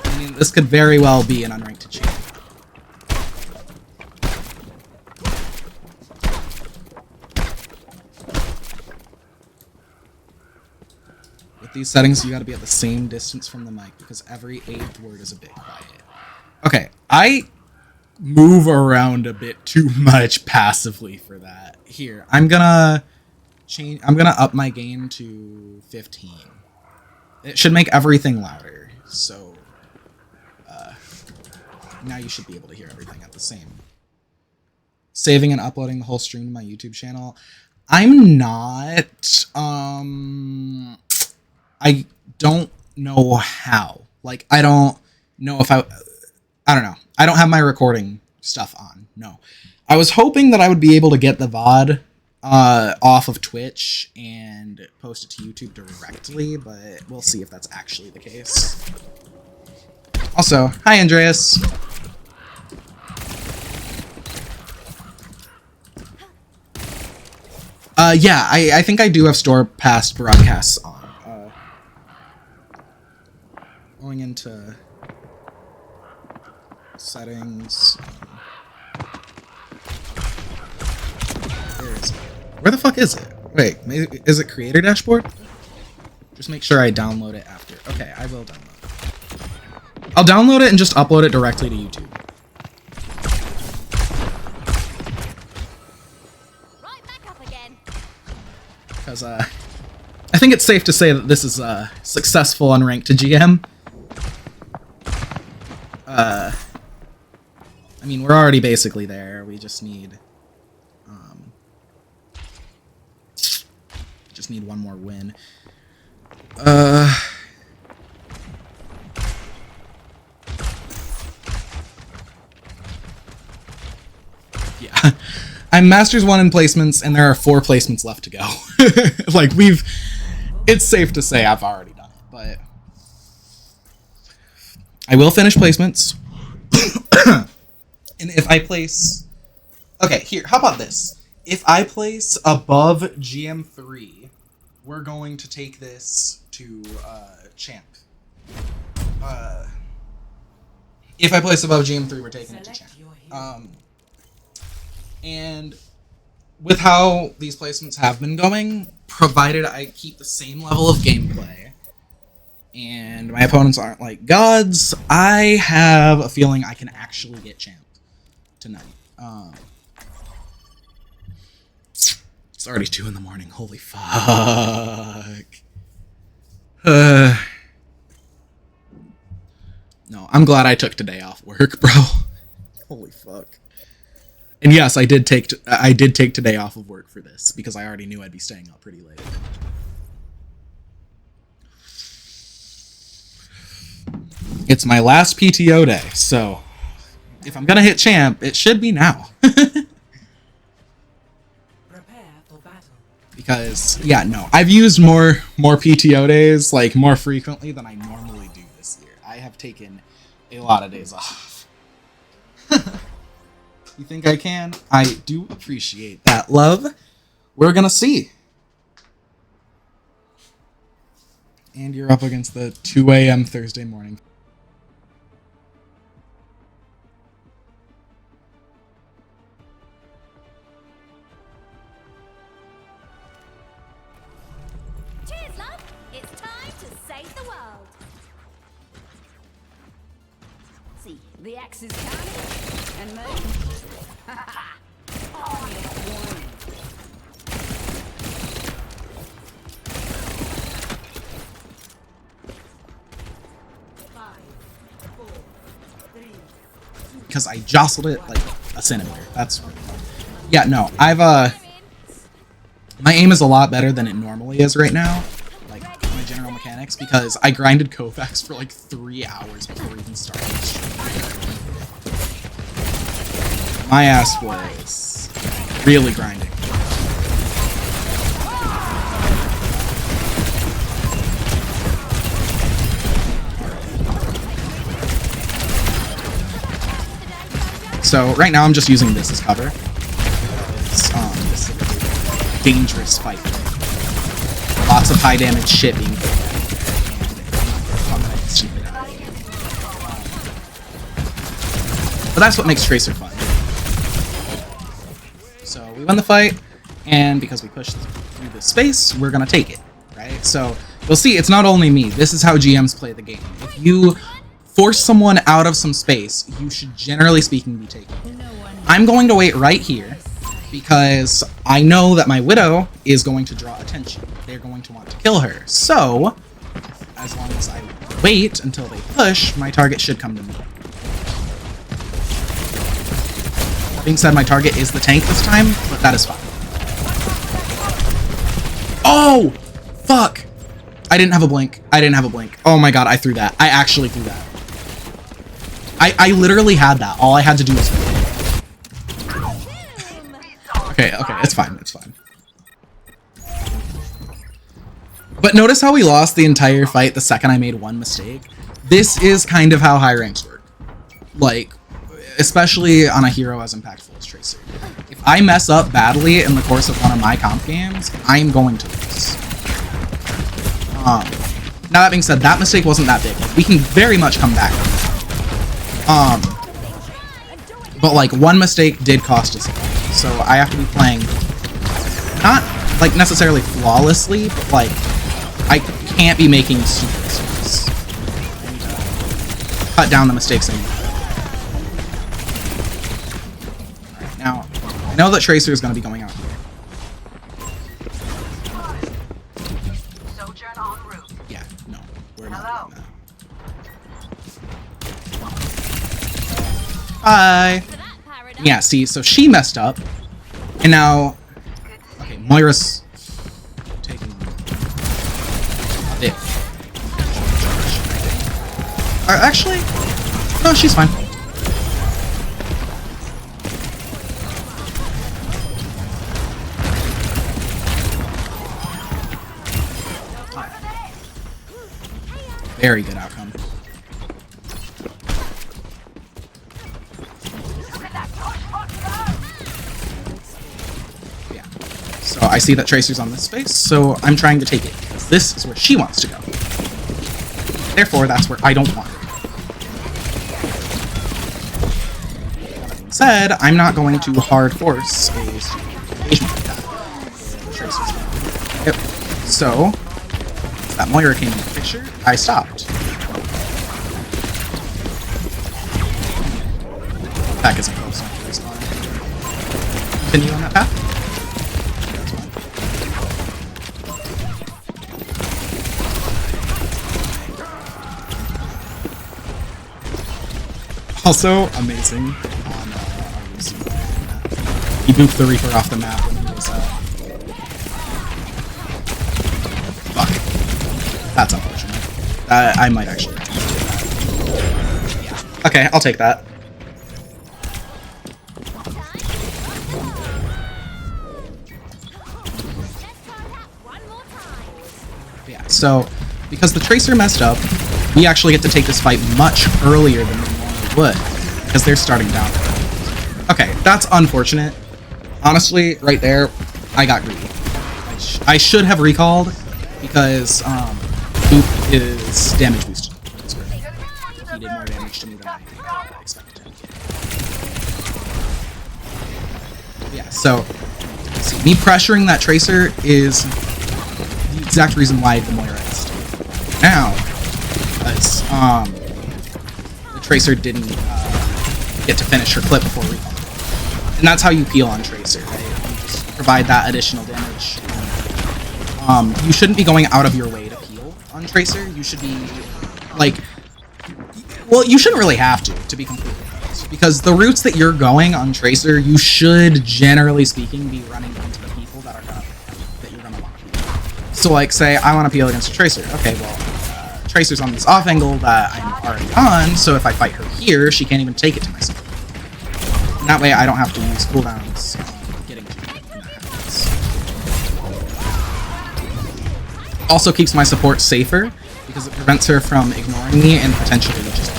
I mean, this could very well be an unranked champ. With these settings, you gotta be at the same distance from the mic because every 8th word is a bit quiet. Okay, I move around a bit too much passively for that. Here, I'm gonna up my gain to 15. It should make everything louder. So now you should be able to hear everything at the same. Saving and uploading the whole stream to my YouTube channel. I'm not I don't know how. Like, I don't know if I don't know. I don't have my recording stuff on. No. I was hoping that I would be able to get the VOD off of Twitch and post it to YouTube directly, but we'll see if that's actually the case. Also, hi Andreas. Yeah, I think I do have store past broadcasts on. Going into settings. Where the fuck is it? Wait, is it creator dashboard? Just make sure I download it after. Okay, I will download it. I'll download it and just upload it directly to YouTube. Right back up again. Because I think it's safe to say that this is a successful unranked to GM. I mean, we're already basically there. We just need one more win. Yeah. I'm Masters 1 in placements, and there are 4 placements left to go. Like, it's safe to say I've already done it, but I will finish placements. And if I place... Okay, here, how about this? If I place above GM3, we're going to take this to champ. If I place above GM3, we're taking it to champ. And with how these placements have been going, provided I keep the same level of gameplay and my opponents aren't like gods, I have a feeling I can actually get champed tonight. It's already 2 in the morning. Holy fuck. No, I'm glad I took today off work, bro. Holy fuck. And yes, I did take today off of work for this because I already knew I'd be staying up pretty late. It's my last PTO day, so if I'm gonna hit champ, it should be now. Because yeah, no, I've used more PTO days like more frequently than I normally do this year. I have taken a lot of days off. You think I can? I do appreciate that, love. We're gonna see. And you're up against the 2 a.m. Thursday morning. Cheers, love. It's time to save the world. See, the axe is coming, and move. Army of one. Because I jostled it like a centimeter. That's yeah, no, I've my aim is a lot better than it normally is right now, like my general mechanics, because I grinded Kovacs for like 3 hours before even starting this stream. My ass was really grinding. So right now I'm just using this as cover. It's this dangerous fight. Lots of high damage shit being put but that's what makes Tracer fun. So we won the fight, and because we pushed through the space, we're gonna take it, right? So you'll see it's not only me. This is how GMs play the game. If you force someone out of some space, you should generally speaking be taking it. I'm going to wait right here because I know that my Widow is going to draw attention. They're going to want to kill her. So, as long as I wait until they push, my target should come to me. That being said, my target is the tank this time, but that is fine. Oh! Fuck! I didn't have a blink. I didn't have a blink. Oh my god, I threw that. I actually threw that. I literally had that. All I had to do was... Okay, it's fine, it's fine. But notice how we lost the entire fight the second I made one mistake? This is kind of how high ranks work. Like, especially on a hero as impactful as Tracer. If I mess up badly in the course of one of my comp games, I'm going to lose. Now that being said, that mistake wasn't that big. Like, we can very much come back. But like one mistake did cost us a fight. So I have to be playing not like necessarily flawlessly, but like I can't be making stupid mistakes. I need to cut down the mistakes I make. Alright, now I know that Tracer is gonna be going out here. Yeah, no, we're not doing that. Bye. Yeah, see, so she messed up, and now, okay, Moira's taking a bit. Actually, no, she's fine. Very good outcome. So I see that Tracer's on this space, so I'm trying to take it, because this is where she wants to go. Therefore, that's where I don't want her. That being said, I'm not going to hard force a engagement. Yep. So, that Moira came in the picture, I stopped. Pack isn't close enough to respawn. Continue on that path? That's fine. Also, amazing on he booped the Reaper off the map when he was, fuck. That's unfortunate. I might actually. Yeah. Okay, I'll take that. Yeah, so, because the Tracer messed up, we actually get to take this fight much earlier than we normally would, because they're starting down. Okay, that's unfortunate. Honestly, right there, I got greedy. I should have recalled, because Boop is damage boosted. He did more damage to me than I expected him to. Yeah, so, me pressuring that Tracer is the exact reason why the Moira is now, because the Tracer didn't get to finish her clip before recall. And that's how you peel on Tracer, right? You just provide that additional damage. You shouldn't be going out of your way to peel on Tracer. You should be, like... Well, you shouldn't really have to be completely honest. Because the routes that you're going on Tracer, you should, generally speaking, be running into the people that you're gonna want. So, like, say, I want to peel against a Tracer. Okay, well, Tracer's on this off angle that I'm already on, so if I fight her here, she can't even take it to myself. And that way I don't have to use cooldowns getting to her when that happens. Also keeps my support safer, because it prevents her from ignoring me and potentially just...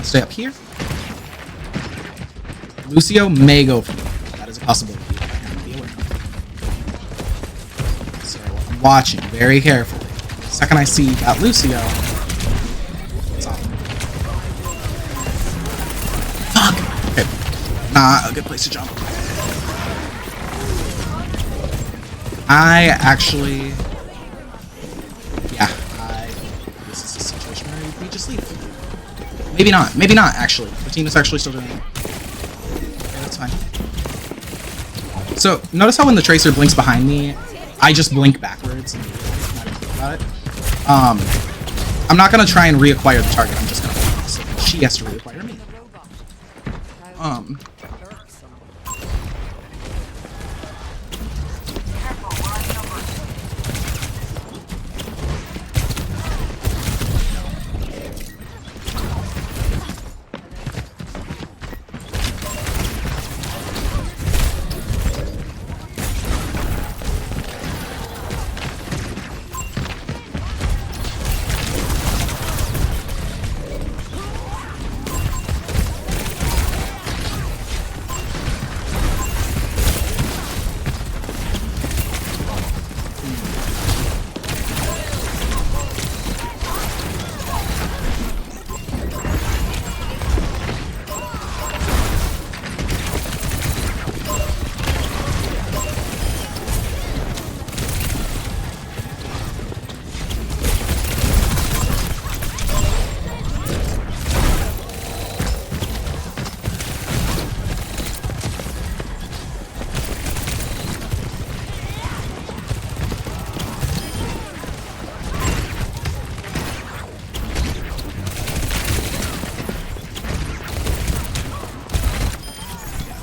Stay up here. Lucio may go for me. That is a possibility. So I'm watching very carefully. The second I see that Lucio, it's off. Fuck! Okay. Not a good place to jump. I actually... Yeah, this is a situation where we just leave. Maybe not. Maybe not, actually. The team is actually still doing it. Okay, that's fine. So, notice how when the Tracer blinks behind me, I just blink backwards and not even think about it. I'm not going to try and reacquire the target. I'm just going to so she has to reacquire me.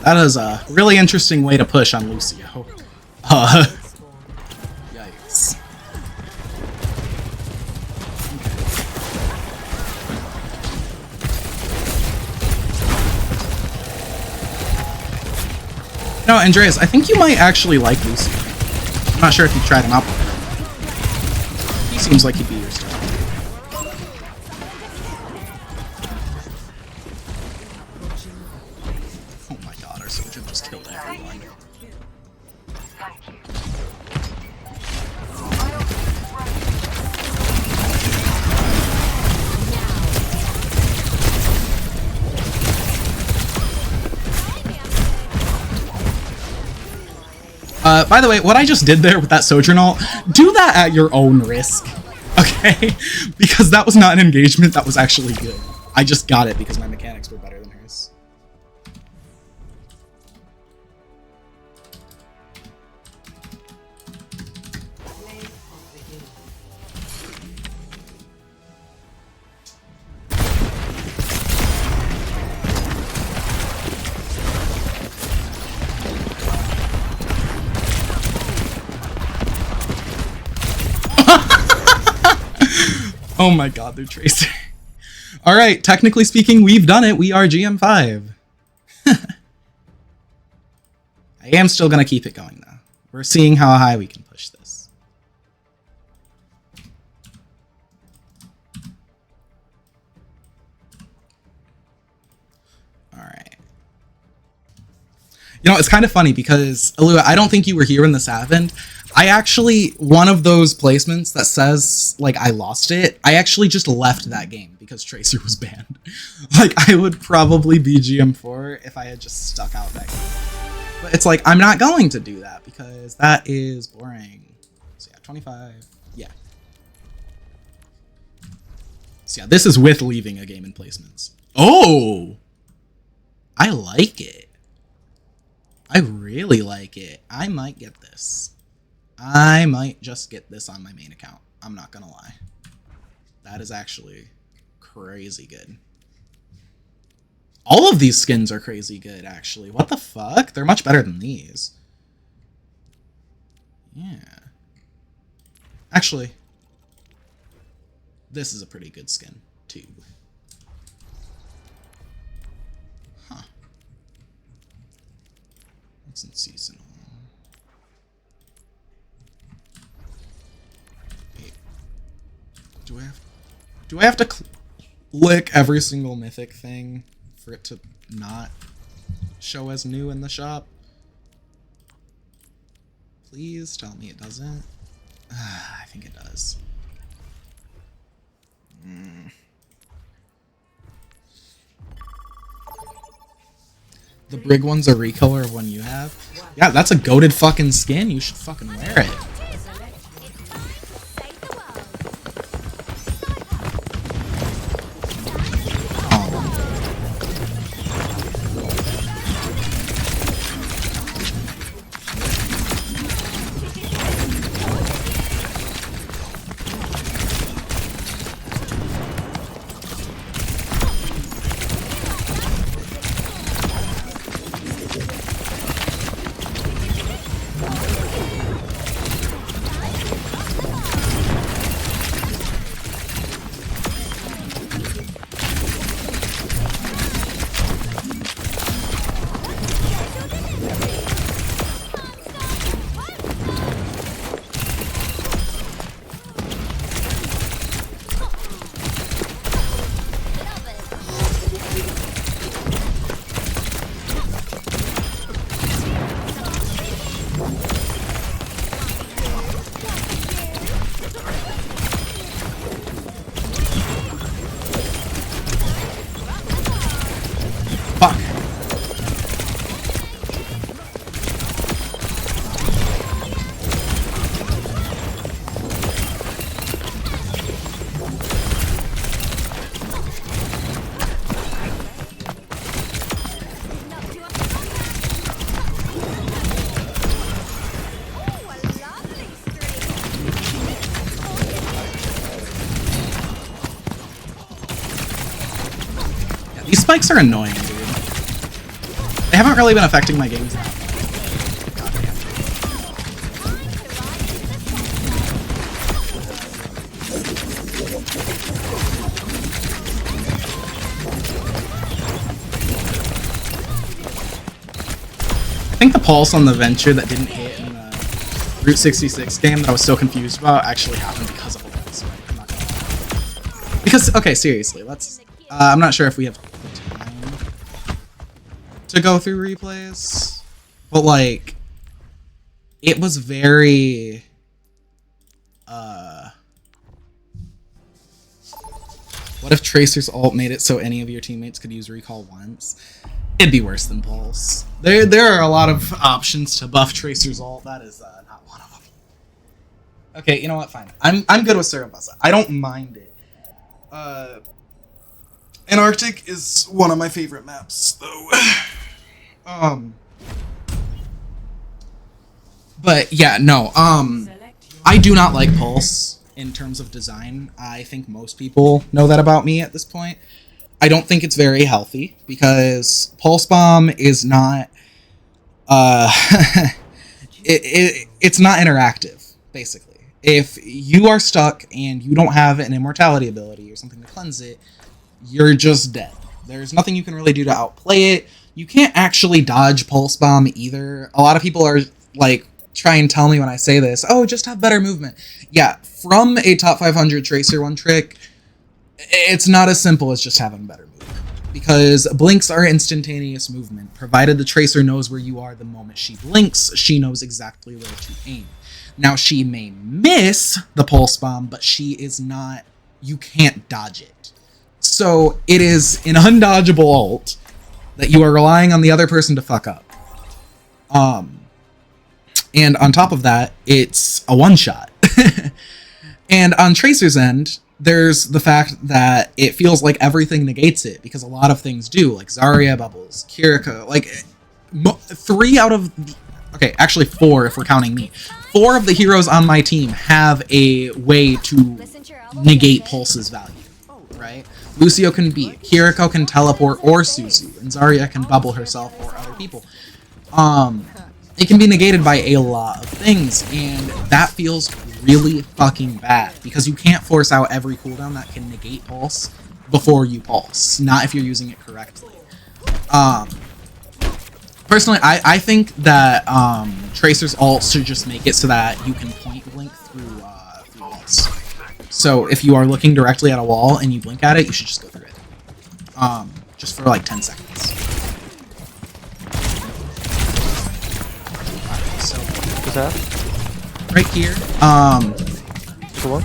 That is a really interesting way to push on Lucio. Yikes. No, Andreas, I think you might actually like Lucio. I'm not sure if you've tried him out before. He seems like he'd be your style. just killed everyone. By the way, what I just did there with that Sojourn ult, do that at your own risk, okay? Because that was not an engagement, that was actually good. I just got it because my mechanics were better than hers. Oh my god, they're Tracer. Alright, technically speaking, we've done it. We are GM5. I am still gonna keep it going, though. We're seeing how high we can push this. Alright. You know, it's kind of funny because, Alua, I don't think you were here when this happened. I actually, one of those placements that says, like, I lost it, I actually just left that game because Tracer was banned. Like, I would probably be GM4 if I had just stuck out that game. But it's like, I'm not going to do that because that is boring. So yeah, 25, yeah. So yeah, this is with leaving a game in placements. Oh! I like it. I really like it. I might get this. I might just get this on my main account. I'm not gonna lie. That is actually crazy good. All of these skins are crazy good, actually. What the fuck? They're much better than these. Yeah. Actually, this is a pretty good skin, too. Huh. What's in seasonal? Do I have to click every single mythic thing for it to not show as new in the shop? Please tell me it doesn't. I think it does. The Brig one's a recolor of one you have? Yeah, that's a goated fucking skin. You should fucking wear it. These spikes are annoying, dude. They haven't really been affecting my games that much. I think the pulse on the Venture that didn't hit in the Route 66 game that I was so confused about actually happened because of a wall swipe. I'm not gonna lie. Because, okay, seriously, let's... I'm not sure if we have time to go through replays. but like it was very what if Tracer's ult made it so any of your teammates could use recall once? It'd be worse than Pulse. There are a lot of options to buff Tracer's ult. That is not one of them. Okay, you know what? Fine. I'm good with Sarabusa. I don't mind it. Antarctic is one of my favorite maps, though. But yeah, no. I do not like Pulse in terms of design. I think most people know that about me at this point. I don't think it's very healthy because Pulse Bomb is not it's not interactive, basically. If you are stuck and you don't have an immortality ability or something to cleanse it, you're just dead. There's nothing you can really do to outplay it. You can't actually dodge Pulse Bomb either. A lot of people are like try and tell me when I say this, oh, just have better movement. Yeah, from a top 500 Tracer one trick, it's not as simple as just having better movement. Because blinks are instantaneous movement. Provided the Tracer knows where you are the moment she blinks, she knows exactly where to aim. Now, she may miss the Pulse Bomb, but she is not... You can't dodge it. So, it is an undodgeable ult that you are relying on the other person to fuck up. And on top of that, it's a one-shot. And on Tracer's end, there's the fact that it feels like everything negates it, because a lot of things do, like Zarya bubbles, Kiriko, like 3 out of the... Okay, actually 4 if we're counting me. 4 of the heroes on my team have a way to negate Pulse's value, right? Lucio can beat, Kiriko can teleport or Suzu, and Zarya can bubble herself or other people. It can be negated by a lot of things, and that feels really fucking bad, because you can't force out every cooldown that can negate Pulse before you Pulse, not if you're using it correctly. Personally, I think that Tracer's ult should just make it so that you can point blink through walls. So if you are looking directly at a wall and you blink at it, you should just go through it. Just for like 10 seconds. So, what's that? Right here. Cool.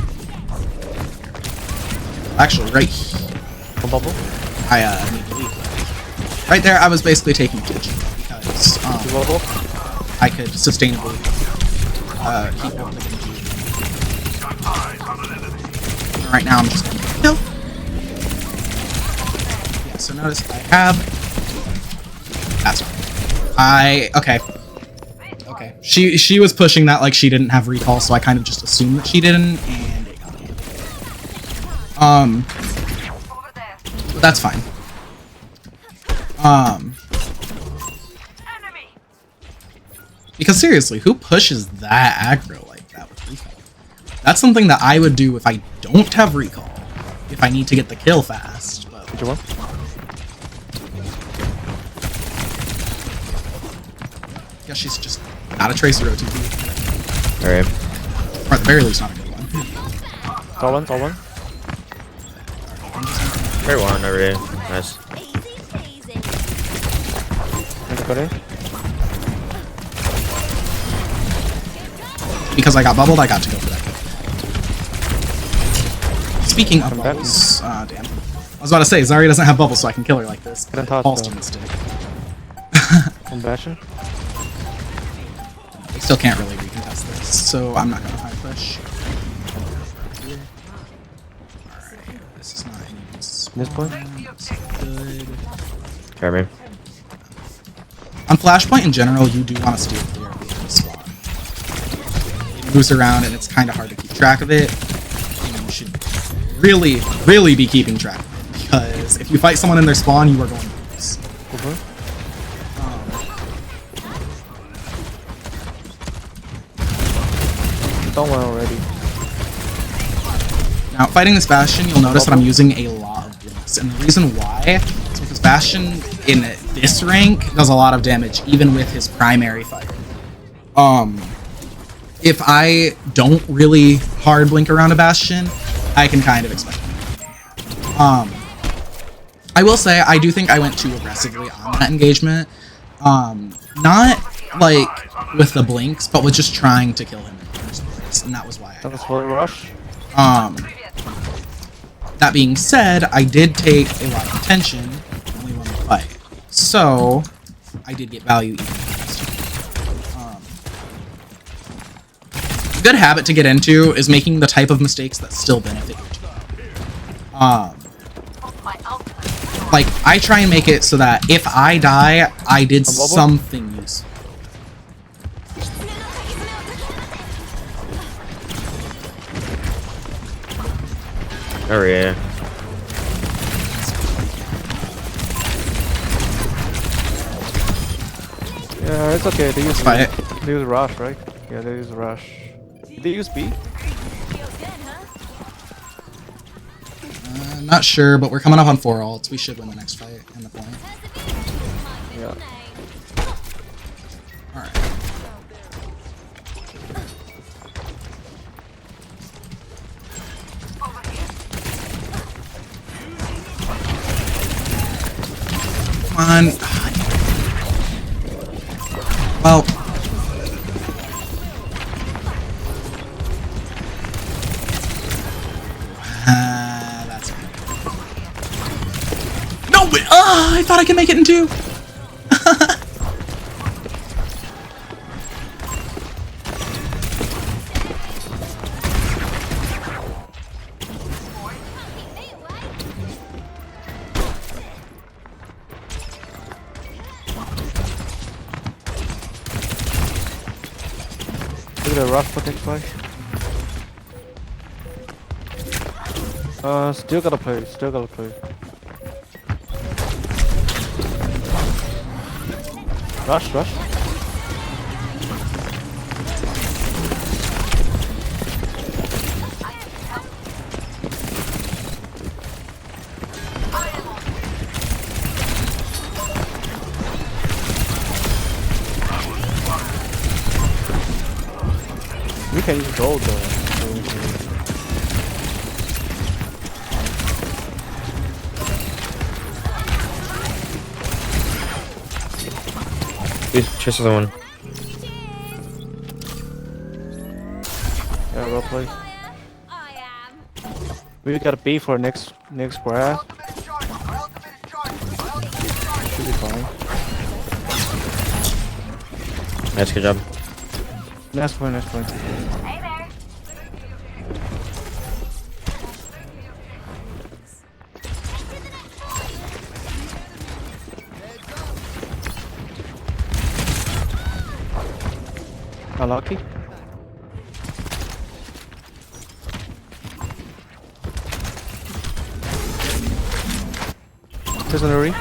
Actually, right here. One bubble? I need to leave. Right there, I was basically taking attention because I could sustainably keep up the game. Right now, I'm just going to kill. Yeah, so notice I have. That's right. Okay. Okay. She was pushing that like she didn't have recall, so I kind of just assumed that she didn't, and it got me. But that's fine. Because seriously, who pushes that aggro like that with recall? That's something that I would do if I don't have recall. If I need to get the kill fast. But... Which one? Yeah, she's just not a Tracer OTP. Alright. Or at the very least, not a good one. All one, all one. Great one, already. Nice. Anybody? Because I got bubbled, I got to go for that kill. Speaking of bubbles, damn. I was about to say, Zarya doesn't have bubbles, so I can kill her like this. Pulse to stick. One Bastion. They still can't really recontest this, so I'm not gonna high push. Alright, this is not any This point? good. Carry me. On Flashpoint in general, you do want to steer clear of the spawn. It moves around and it's kind of hard to keep track of it. And you should really, really be keeping track of it, because if you fight someone in their spawn, you are going to lose. Don't one already. Now, fighting this Bastion, you'll notice that I'm using a lot of blinks, and the reason why is because Bastion in this rank does a lot of damage, even with his primary fire. If I don't really hard blink around a Bastion, I can kind of expect it. I will say, I do think I went too aggressively on that engagement. Not like with the blinks, but was just trying to kill him in the first place, and that was why. That was for the rush. That being said, I did take a lot of attention when we won the fight, so I did get value even faster. A good habit to get into is making the type of mistakes that still benefit your team. Like, I try and make it so that if I die, I did something useful. Oh yeah. Yeah, it's okay. They use Fight. They use rush, right? Yeah, they use rush. They use B. Not sure, but we're coming up on 4 ults. We should win the next fight in the point. Yeah. Alright. Come on. Well. That's it. No, but I thought I could make it in 2. Look at the rush for next fight. Still gotta play. Still gotta play. Rush, rush. We can use gold though. Chase the one. Yeah, well played. We got a B for next grab. Should be fine. Nice, good job. Nice point, nice point. Unlucky. Prisonery.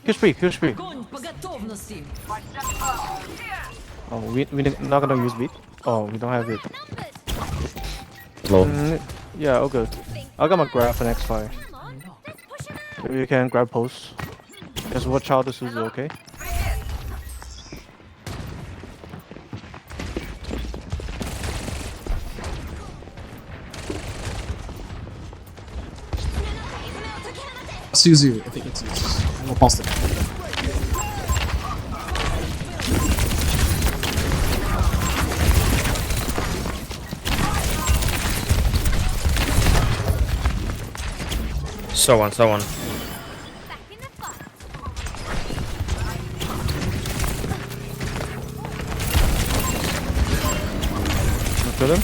Push B. Oh, we're not gonna use beat. Oh, we don't have it. Yeah, all good. I got my grab for next fire. Maybe you can grab post. Just watch out the Suzu, okay? Suzu, if it gets used. I will pulse it. So on. Kill him.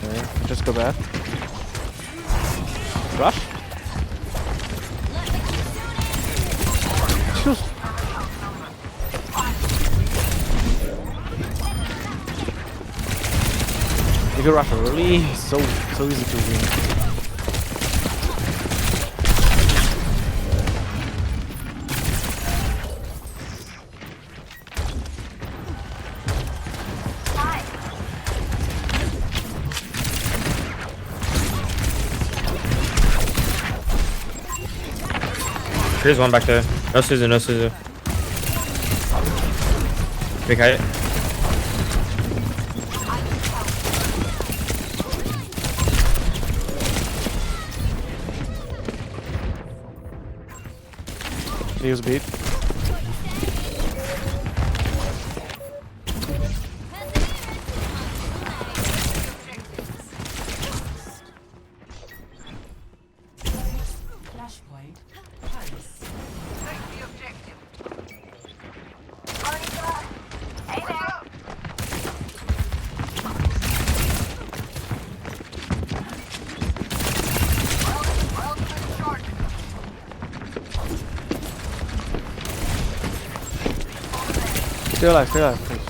Okay, just go back. Rush. Shoot. You can rush early. So easy to win. Here's one back there. No Suzu. Big height. He was beat. Flashpoint. Paris. Stay alive, please.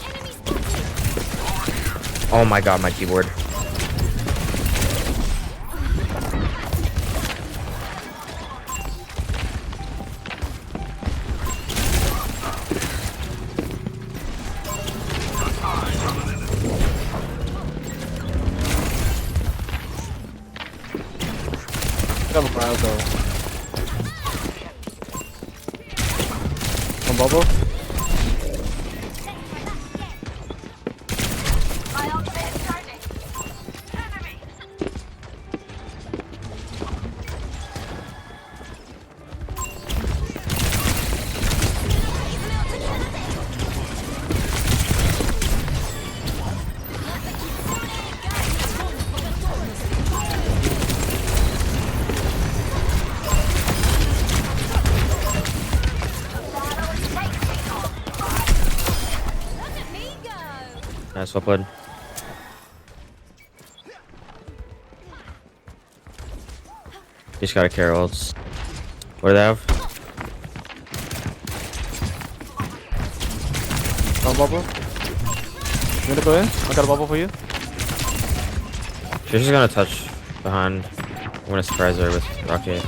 Oh my god, my keyboard. Got a crowd though. One bubble. Nice, well played. Just gotta carry ults. What do they have? One bubble. You wanna go in? I got a bubble for you. She's just gonna touch behind. I'm gonna surprise her with rocket.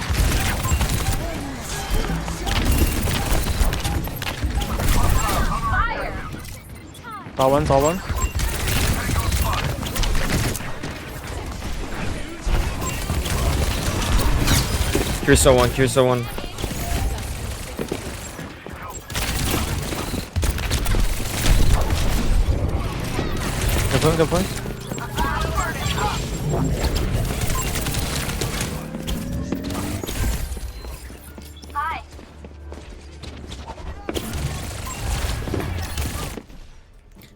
Saw one, saw one. Curso one, Curso one. Good point.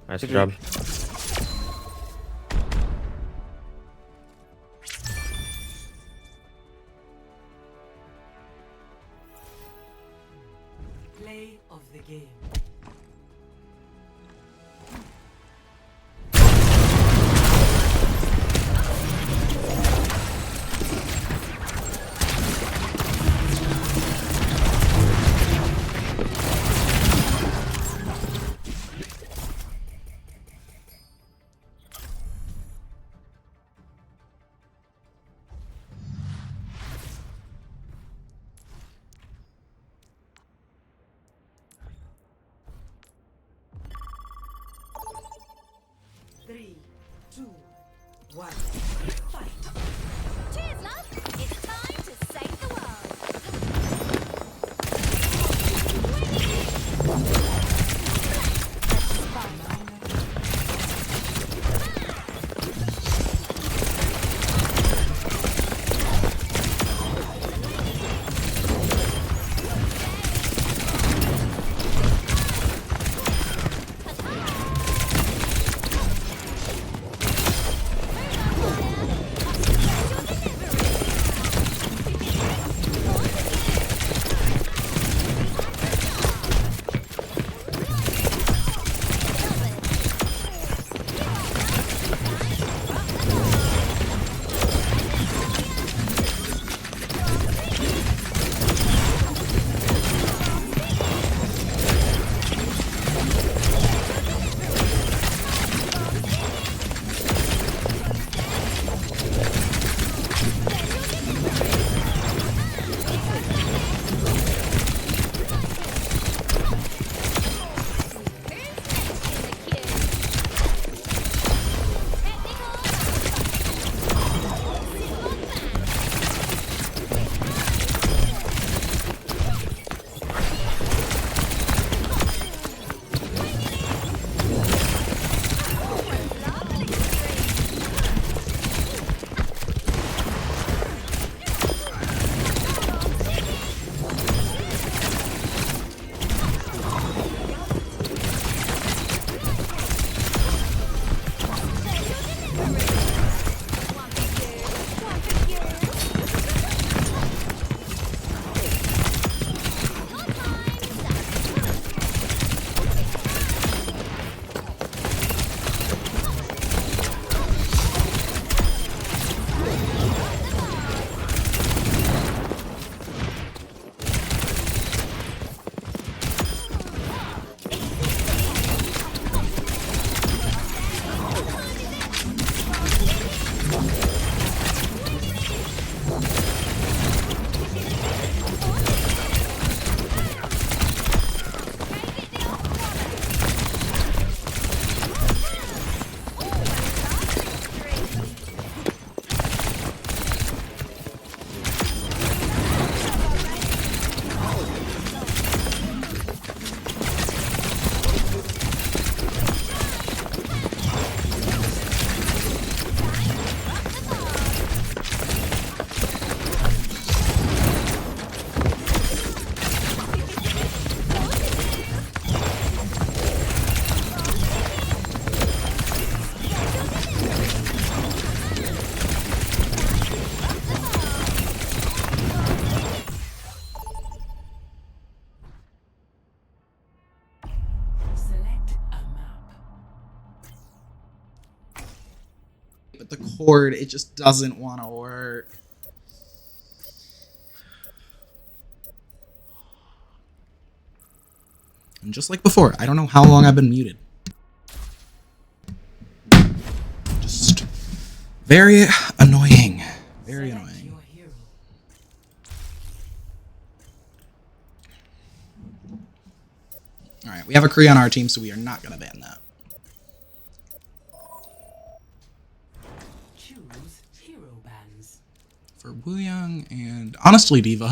Nice job. Play of the game. Three, two, one. Fight. Cheers, love. It's time to save the world. support. It just doesn't want to work. And just like before, I don't know how long I've been muted. Just very annoying. Very annoying. Alright, we have a Kree on our team, so we are not going to ban that. Choose hero bands. For Wuyang and honestly Diva.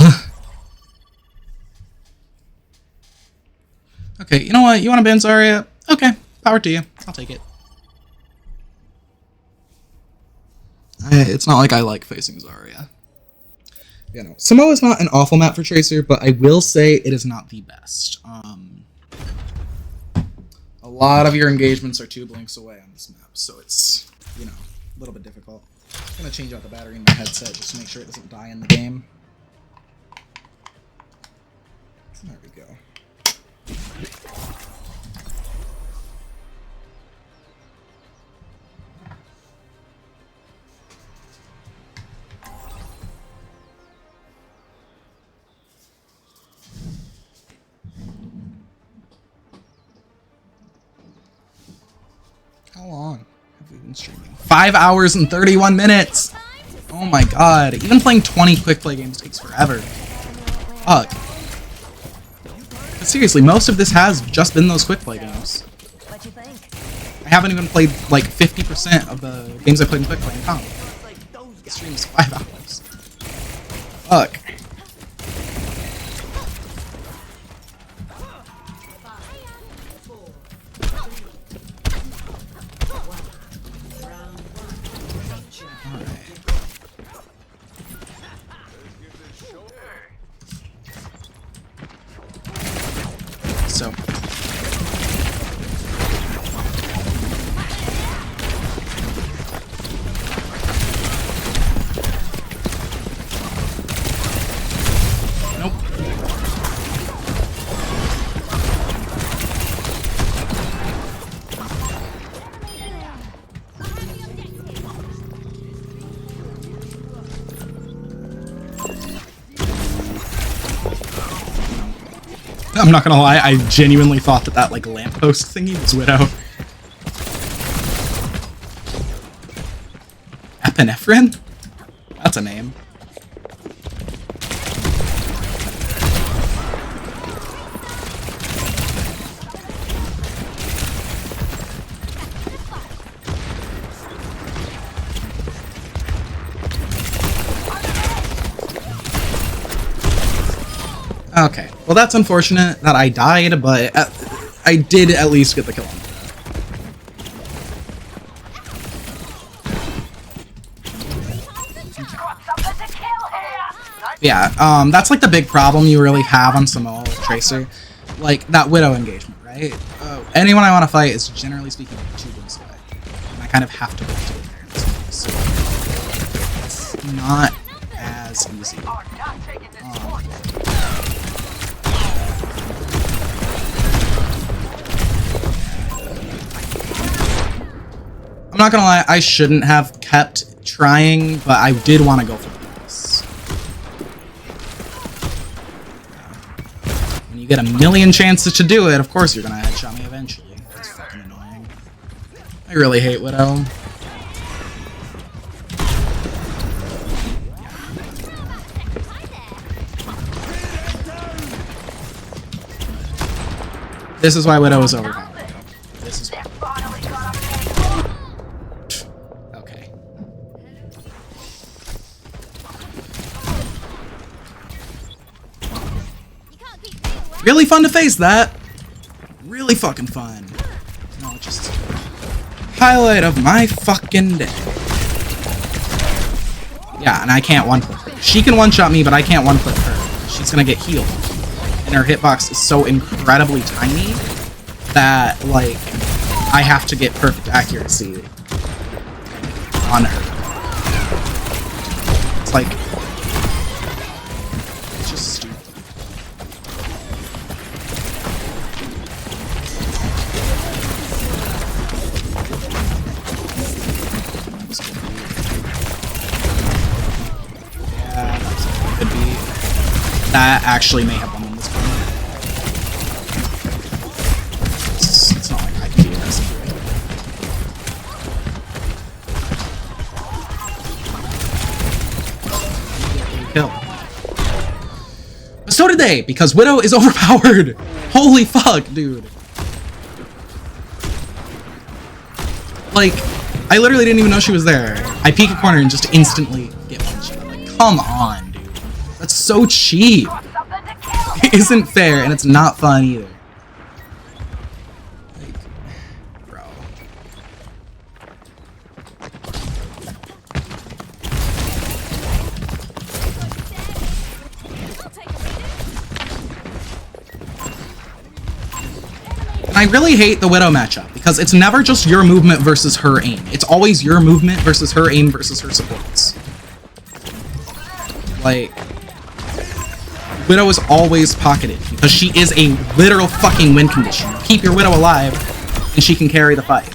Okay, you know what? You want to ban Zarya? Okay, power to you. I'll take it. It's not like I like facing Zarya. You know, Samoa is not an awful map for Tracer, but I will say it is not the best. A lot of your engagements are 2 blinks away on this map, so it's, you know, a little bit difficult. I'm gonna change out the battery in my headset just to make sure it doesn't die in the game. There we go. How long have we been streaming? 5 hours and 31 minutes! Oh my god, even playing 20 quick play games takes forever. Fuck. But seriously, most of this has just been those quick play games. I haven't even played like 50% of the games I played in quick play in comp. The stream is 5 hours. Fuck. So nope. I'm not gonna lie, I genuinely thought that that like lamppost thingy was Widow. Epinephrine? That's a name. Okay, well that's unfortunate that I died, but I did at least get the kill on that. Yeah, that's like the big problem you really have on Samoa with Tracer. Like, that Widow engagement, right? Anyone I want to fight is generally speaking 2 blinks away. And I kind of have to go to it there in this case. So it's not as easy. I'm not gonna lie, I shouldn't have kept trying, but I did want to go for this. When you get a million chances to do it, of course you're gonna headshot me eventually. That's fucking annoying. I really hate Widow. This is why Widow is overpowered. This is why. Okay. Really fun to face that. Really fucking fun. No, just highlight of my fucking day. Yeah, and I can't one-click her. She can one-shot me, but I can't one-click her. She's gonna get healed. And her hitbox is so incredibly tiny that, like, I have to get perfect accuracy on her. It's like, it's just stupid. That actually may have won them this game. It's not like I can do this. Kill. But so did they, because Widow is overpowered. Holy fuck, dude. Like, I literally didn't even know she was there. I peek a corner and just instantly get punched. Like, come on, dude. That's so cheap. It isn't fair, and it's not fun either. Like, bro. I really hate the Widow matchup because it's never just your movement versus her aim. It's always your movement versus her aim versus her supports. Like, Widow is always pocketed because she is a literal fucking win condition. Keep your Widow alive and she can carry the fight.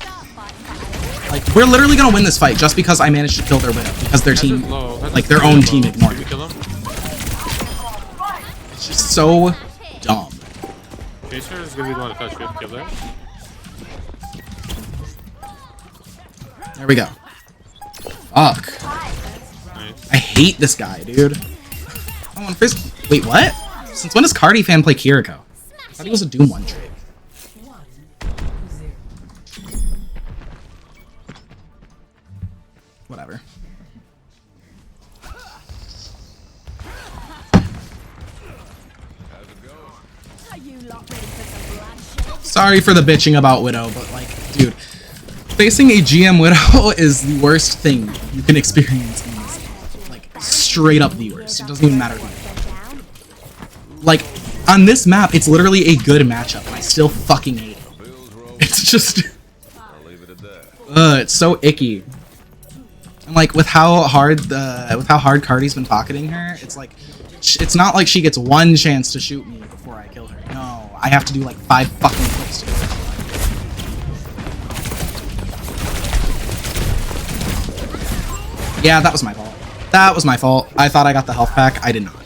Like, we're literally gonna win this fight just because I managed to kill their Widow because their team, like their own team ignored me. It's just so dumb. Chaser is gonna be the one to touch with killer. There we go. Fuck. Nice. I hate this guy, dude. I want first. Wait, what? Since when does Cardi fan play Kiriko? I thought he was a Doom 1 trick. Whatever. Sorry for the bitching about Widow, but like, dude, facing a GM Widow is the worst thing you can experience in this game. Like, straight up the worst. It doesn't even matter who. Like, on this map, it's literally a good matchup, and I still fucking hate it. It's just... it's so icky. And like, with how hard Cardi's been pocketing her, it's like, it's not like she gets one chance to shoot me before I kill her. No, I have to do like 5 fucking clicks to kill her. Yeah, that was my fault. That was my fault. I thought I got the health pack. I did not.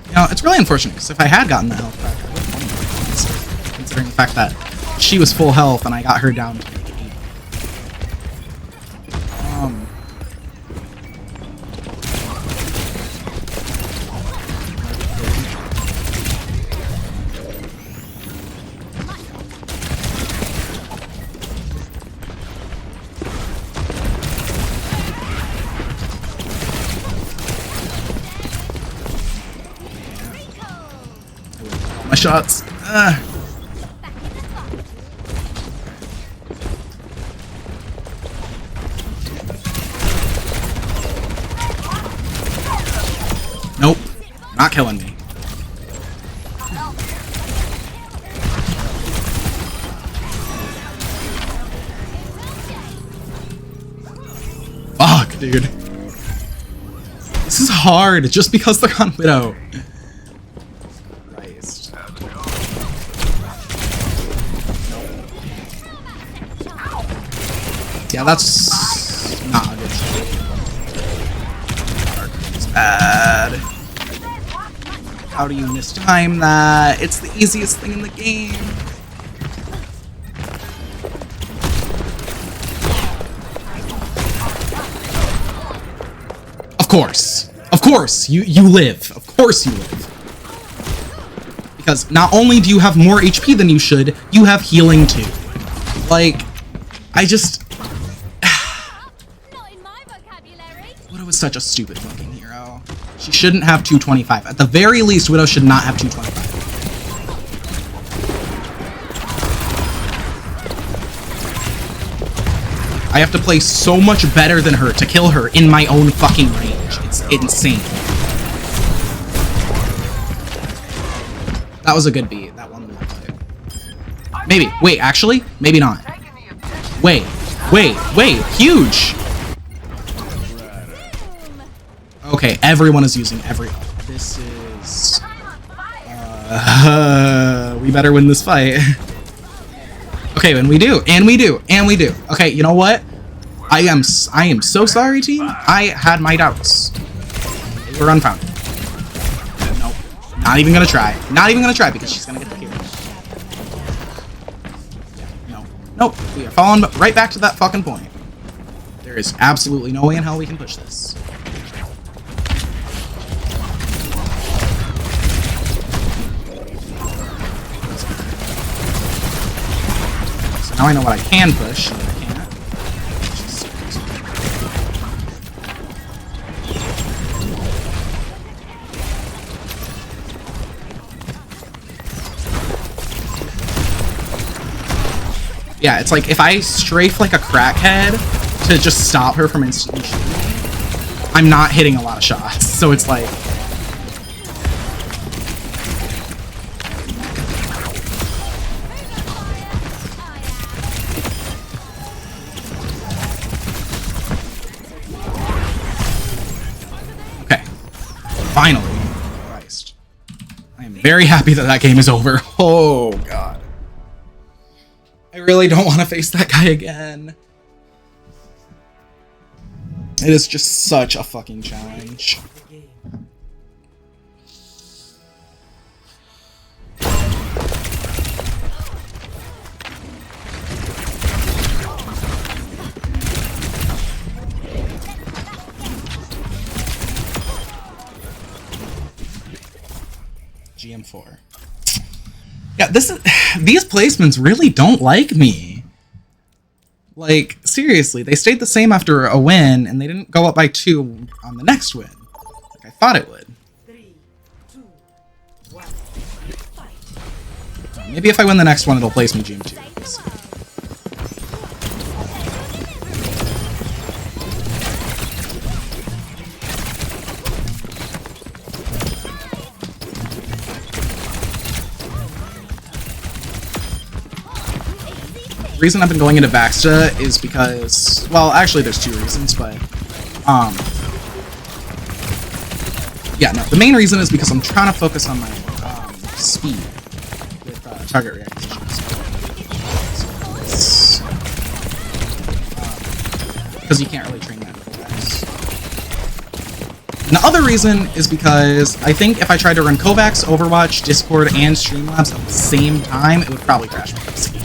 You know, it's really unfortunate, because if I had gotten the health pack, I would have won this, considering the fact that she was full health and I got her down to like 8. My shots. Nope. Not killing me. Fuck, dude. This is hard just because they're on Widow. Christ. Yeah, that's not a good shot. It's bad. How do you mistime that? It's the easiest thing in the game. Of course. Of course. You live. Of course you live. Because not only do you have more HP than you should, you have healing too. Like, I just... Widow is such a stupid fucking hero. She shouldn't have 225. At the very least, Widow should not have 225. I have to play so much better than her to kill her in my own fucking range. It's insane. That was a good beat. That one was fight. Maybe. Wait, actually? Maybe not. Wait. Huge! Okay, everyone is using every... This is... we better win this fight. Okay, and we do, and we do, and we do. Okay, you know what? I am so sorry, team. I had my doubts. They were unfounded. Nope. Not even gonna try. Not even gonna try because she's gonna get the kill. No. Nope. We are falling right back to that fucking point. There is absolutely no way in hell we can push this. So now I know what I can push. And what I can't. Yeah, it's like if I strafe like a crackhead to just stop her from instantly shooting me, I'm not hitting a lot of shots. So it's like... Okay. Finally. Christ. I am very happy that that game is over. Oh, God. I really don't want to face that guy again. It is just such a fucking challenge. GM4. Yeah, these placements really don't like me. Like, seriously, they stayed the same after a win, and they didn't go up by 2 on the next win. Like I thought it would. 3, 2, 1, fight. Maybe if I win the next one, it'll place me GM2. Let's see. The reason I've been going into Baxter is because, well, actually there's 2 reasons, but, yeah, no, the main reason is because I'm trying to focus on my, speed with, target reactions. Because you can't really train that with Kovacs. And the other reason is because I think if I tried to run Kovacs, Overwatch, Discord, and Streamlabs at the same time, it would probably crash my PC.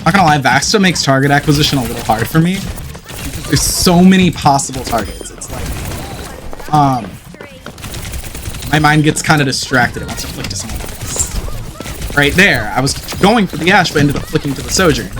Not gonna lie, Vaxta makes target acquisition a little hard for me. Because there's so many possible targets. It's like, my mind gets kind of distracted. It wants to flick to someone else. Right there, I was going for the Ashe, but ended up flicking to the Sojourn.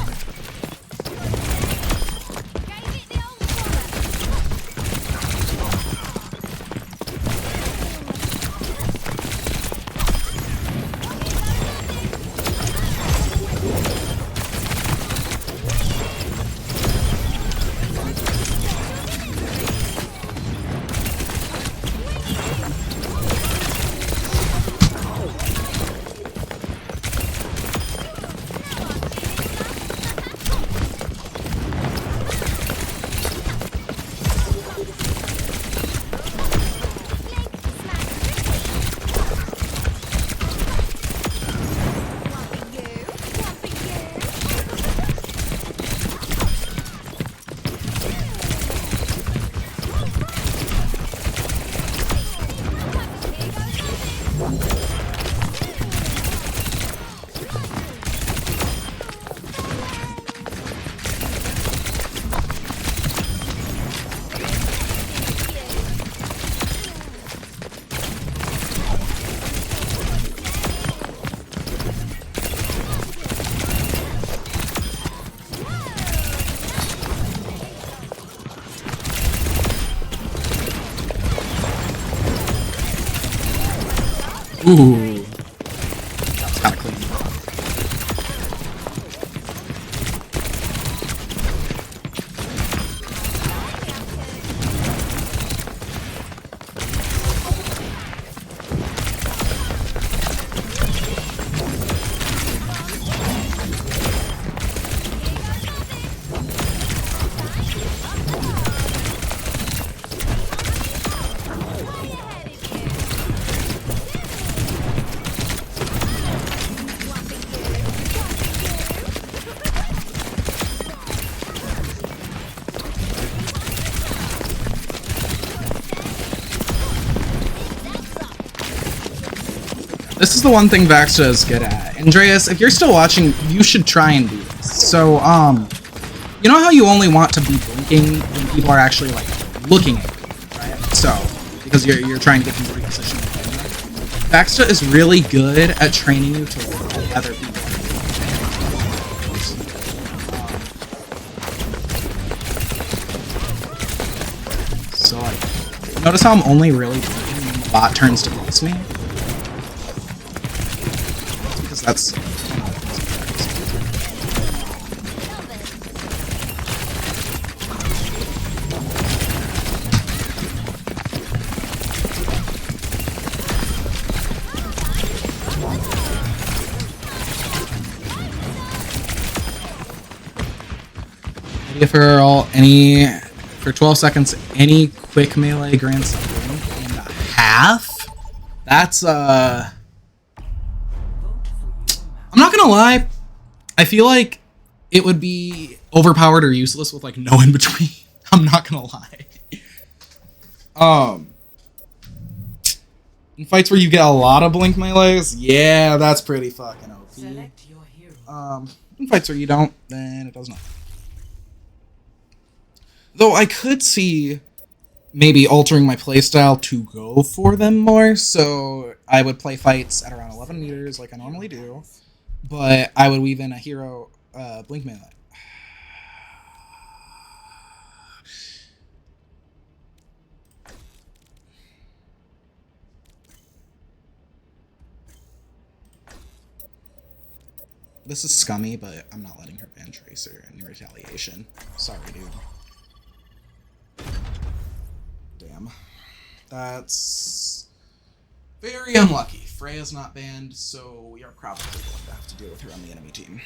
Ooh. That was kind of clean. This is the one thing Vaxta is good at. Andreas, if you're still watching, you should try and do this. So, you know how you only want to be blinking when people are actually, like, looking at you, right? So, because you're trying to get them to reposition the camera. Vaxta is really good at training you to look at other people. So, like, notice how I'm only really blinking when the bot turns to face me? That's for 12 seconds any quick melee grants a blink and a half. That's I'm not gonna lie, I feel like it would be overpowered or useless with like no in between. I'm not gonna lie. In fights where you get a lot of blink melees, yeah, that's pretty fucking OP. In fights where you don't, then it does nothing. Though I could see maybe altering my playstyle to go for them more, so I would play fights at around 11 meters like I normally do. But I would weave in a hero blink melee. This is scummy, but I'm not letting her ban Tracer in retaliation. Sorry, dude. Damn. That's very unlucky. Freya's not banned, so we are probably going to have to deal with her on the enemy team.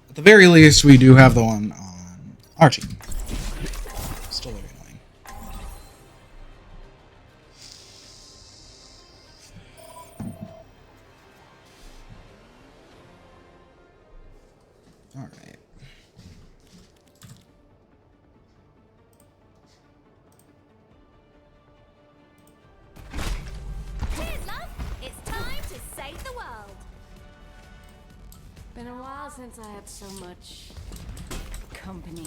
At the very least, we do have the one on our team. Still very annoying. Alright. Been a while since I had so much company.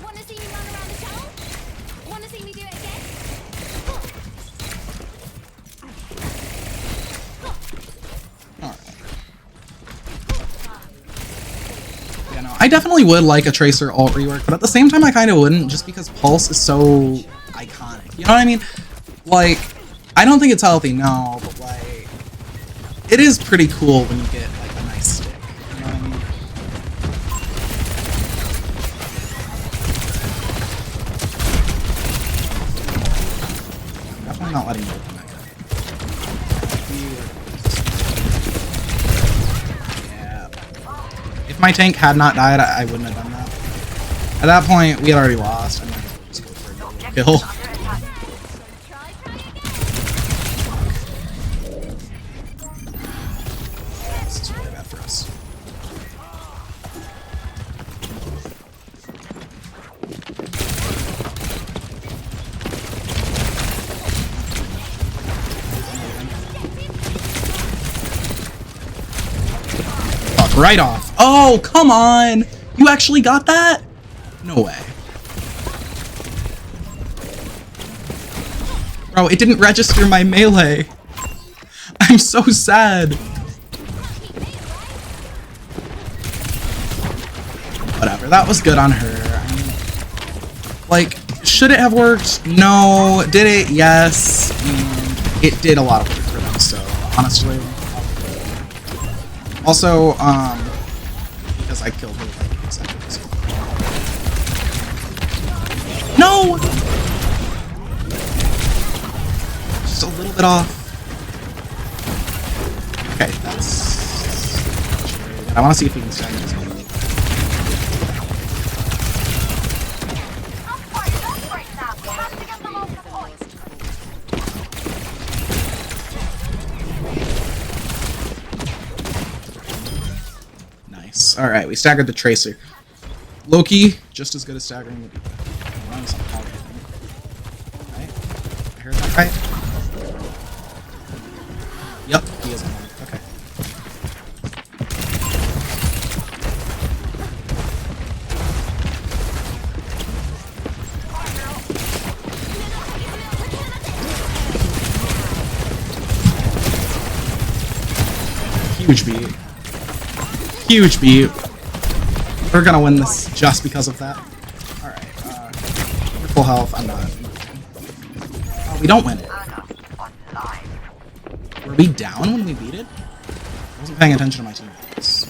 Wanna see me run around the town? Wanna see me do it again? Yeah, no, I definitely would like a Tracer alt rework, but at the same time I kind of wouldn't, just because Pulse is so iconic. You know what I mean? Like, I don't think it's healthy, no, but like, it is pretty cool when you get like a nice stick. You know what I mean? I'm definitely not letting you open that guy. Yeah. If my tank had not died, I wouldn't have done that. At that point, we had already lost. I might as well just go for a kill. Right off. Oh, come on! You actually got that? No way. Bro, it didn't register my melee. I'm so sad. Whatever, that was good on her. I mean, like, Should it have worked? No. Did it? Yes. And it did a lot of work for them, so honestly. Also, because I killed her like 8 seconds. No! Just a little bit off. Okay, that's... I want to see if we can start this. Nice. Alright, we staggered the Tracer. Loki, just as good as staggering the Diva. Right? I heard that right? Yep, he is on one. Okay. Huge beat. Huge beat. We're gonna win this just because of that. Alright, we're full health. I'm not. Oh, we don't win it. Were we down when we beat it? I wasn't paying attention to my teammates.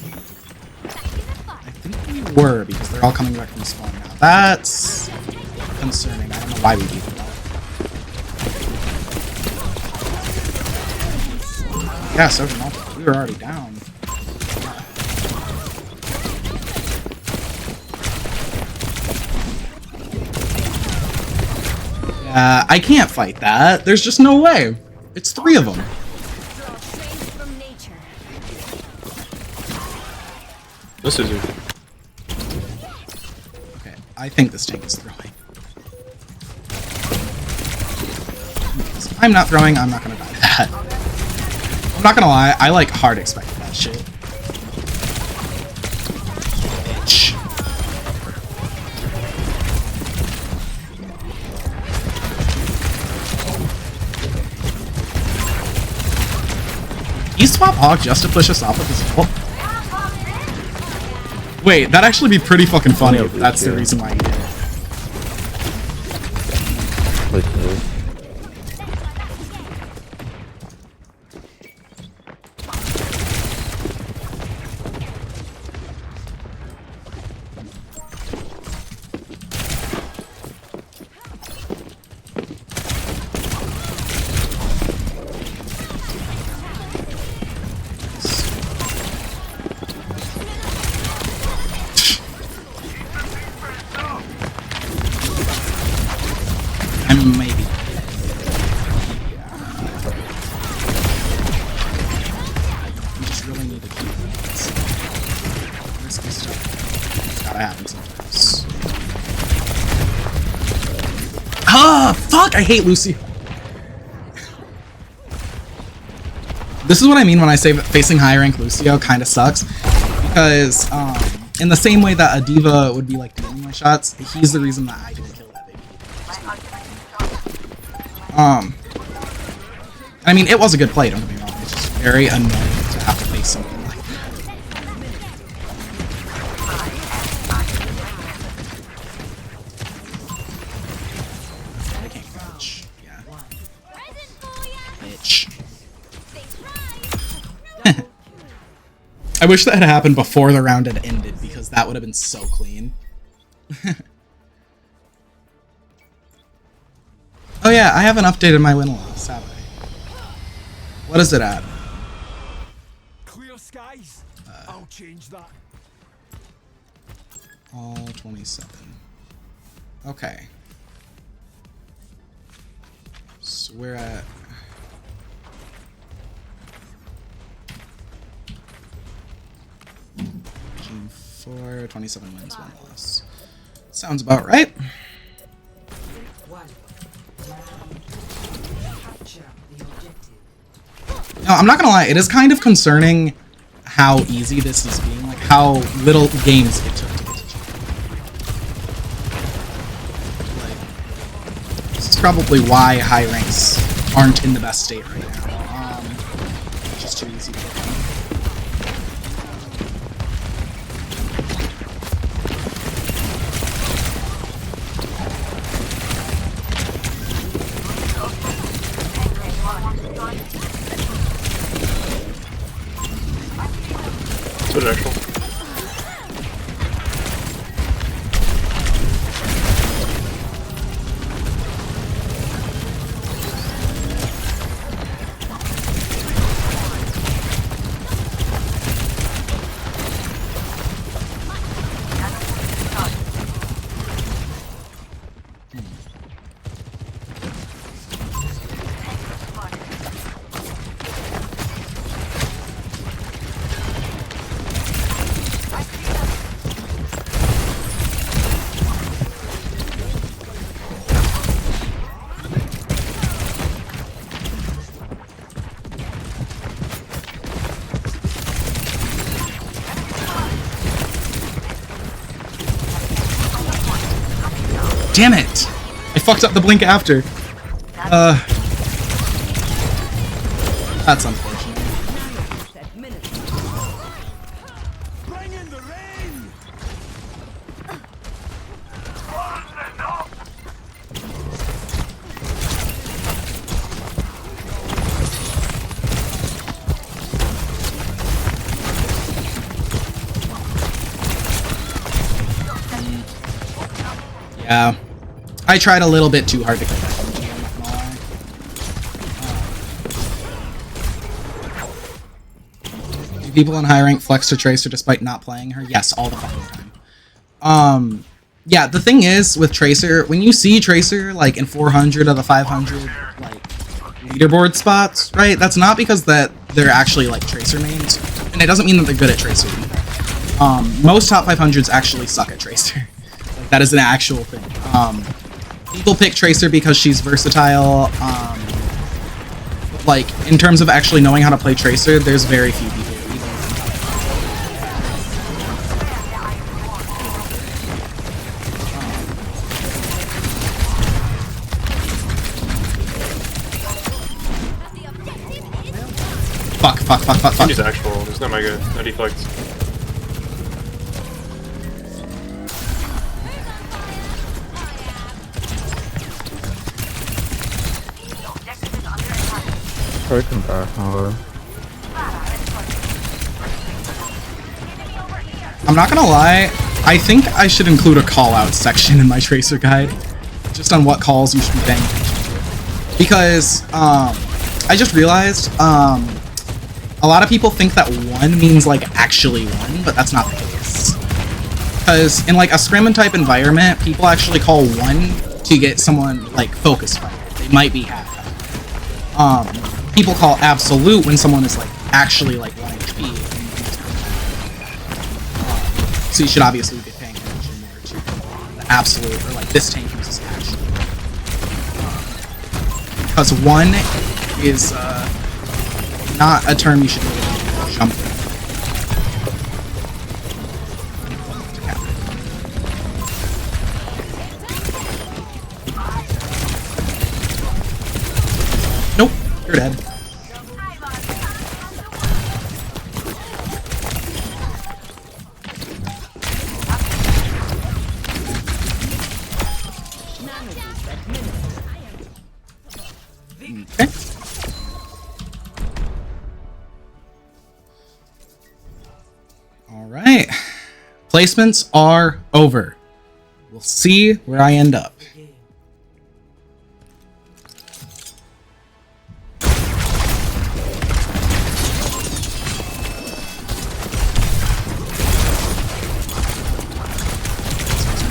I think we were because they're all coming back from spawn now. That's concerning. I don't know why we beat them. Yeah, so we were already down. I can't fight that. There's just no way. It's 3 of them. This is it. Okay, I think this tank is throwing. I'm not throwing. I'm not gonna die to that. I'm not gonna lie. I like hard expected that shit. Bitch. He swap Hawk just to push us off with his ult? Wait, that'd actually be pretty fucking funny if that's the reason why he did it. Maybe. We just really need to keep this risky stuff. It's gotta happen sometimes. Ah, fuck! I hate Lucy. This is what I mean when I say that facing high rank Lucio kind of sucks, because in the same way that a diva would be like dealing my shots, he's the reason that I didn't kill that baby. I mean, it was a good play, don't get me wrong. It's just very annoying to have to face something like that. I can't catch. Yeah. Bitch. I wish that had happened before the round had ended, because that would have been so clean. Oh yeah, I haven't updated my win loss, have I? What is it at? Clear skies. I'll change that. All 27. Okay. So we're at... June 4, 27 wins, 1 loss. Sounds about right. No, I'm not gonna lie, it is kind of concerning how easy this is being, like how little games it took to get to champion. Like, this is probably why high ranks aren't in the best state right now. It's just too easy to get done. Damn it! I fucked up the blink after. That's unfortunate. Bring in the rain! Yeah. I tried a little bit too hard to kill that. Do people in high rank flex to Tracer despite not playing her? Yes, all the fucking time. Yeah, the thing is with Tracer, when you see Tracer like in 400 of the 500 like leaderboard spots, right? That's not because that they're actually like Tracer names, and it doesn't mean that they're good at Tracer. Most top 500s actually suck at Tracer. Like, that is an actual thing. People pick Tracer because she's versatile. Like, in terms of actually knowing how to play Tracer, there's very few people. Fuck. He's actual. There's no mega. No deflect. Broken back, however. I'm not gonna lie, I think I should include a call-out section in my Tracer guide, just on what calls you should be paying attention to. Because, I just realized, a lot of people think that 1 means, like, actually 1, but that's not the case. Because in, like, a scrim and type environment, people actually call 1 to get someone, like, focus fire. They might be half. People call absolute when someone is, like, actually, like, 1 HP. So you should obviously be paying attention more to the absolute, or, like, this tank uses actually. Because 1 is, not a term you should really jump in. Nope, you're dead. Okay. Alright. Placements are over. We'll see where I end up.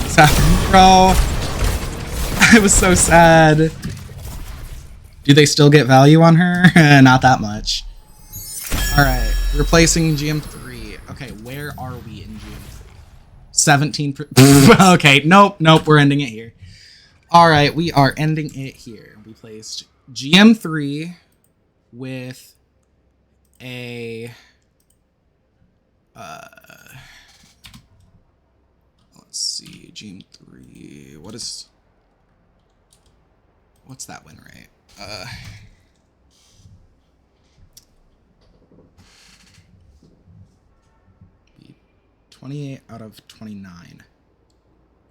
What's happening, bro? I was so sad. Do they still get value on her? Not that much. Alright, replacing GM3. Okay, where are we in GM3? 17. Okay, nope, we're ending it here. Alright, we are ending it here. We placed GM3 with a... let's see, GM3... What's that win rate? 28 out of 29.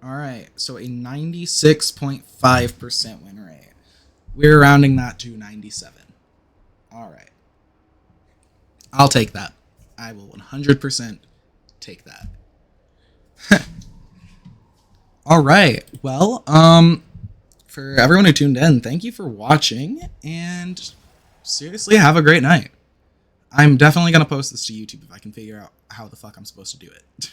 Alright, so a 96.5% win rate. We're rounding that to 97. Alright. I'll take that. I will 100% take that. Alright, well, for everyone who tuned in, thank you for watching, and seriously, have a great night. I'm definitely going to post this to YouTube if I can figure out how the fuck I'm supposed to do it.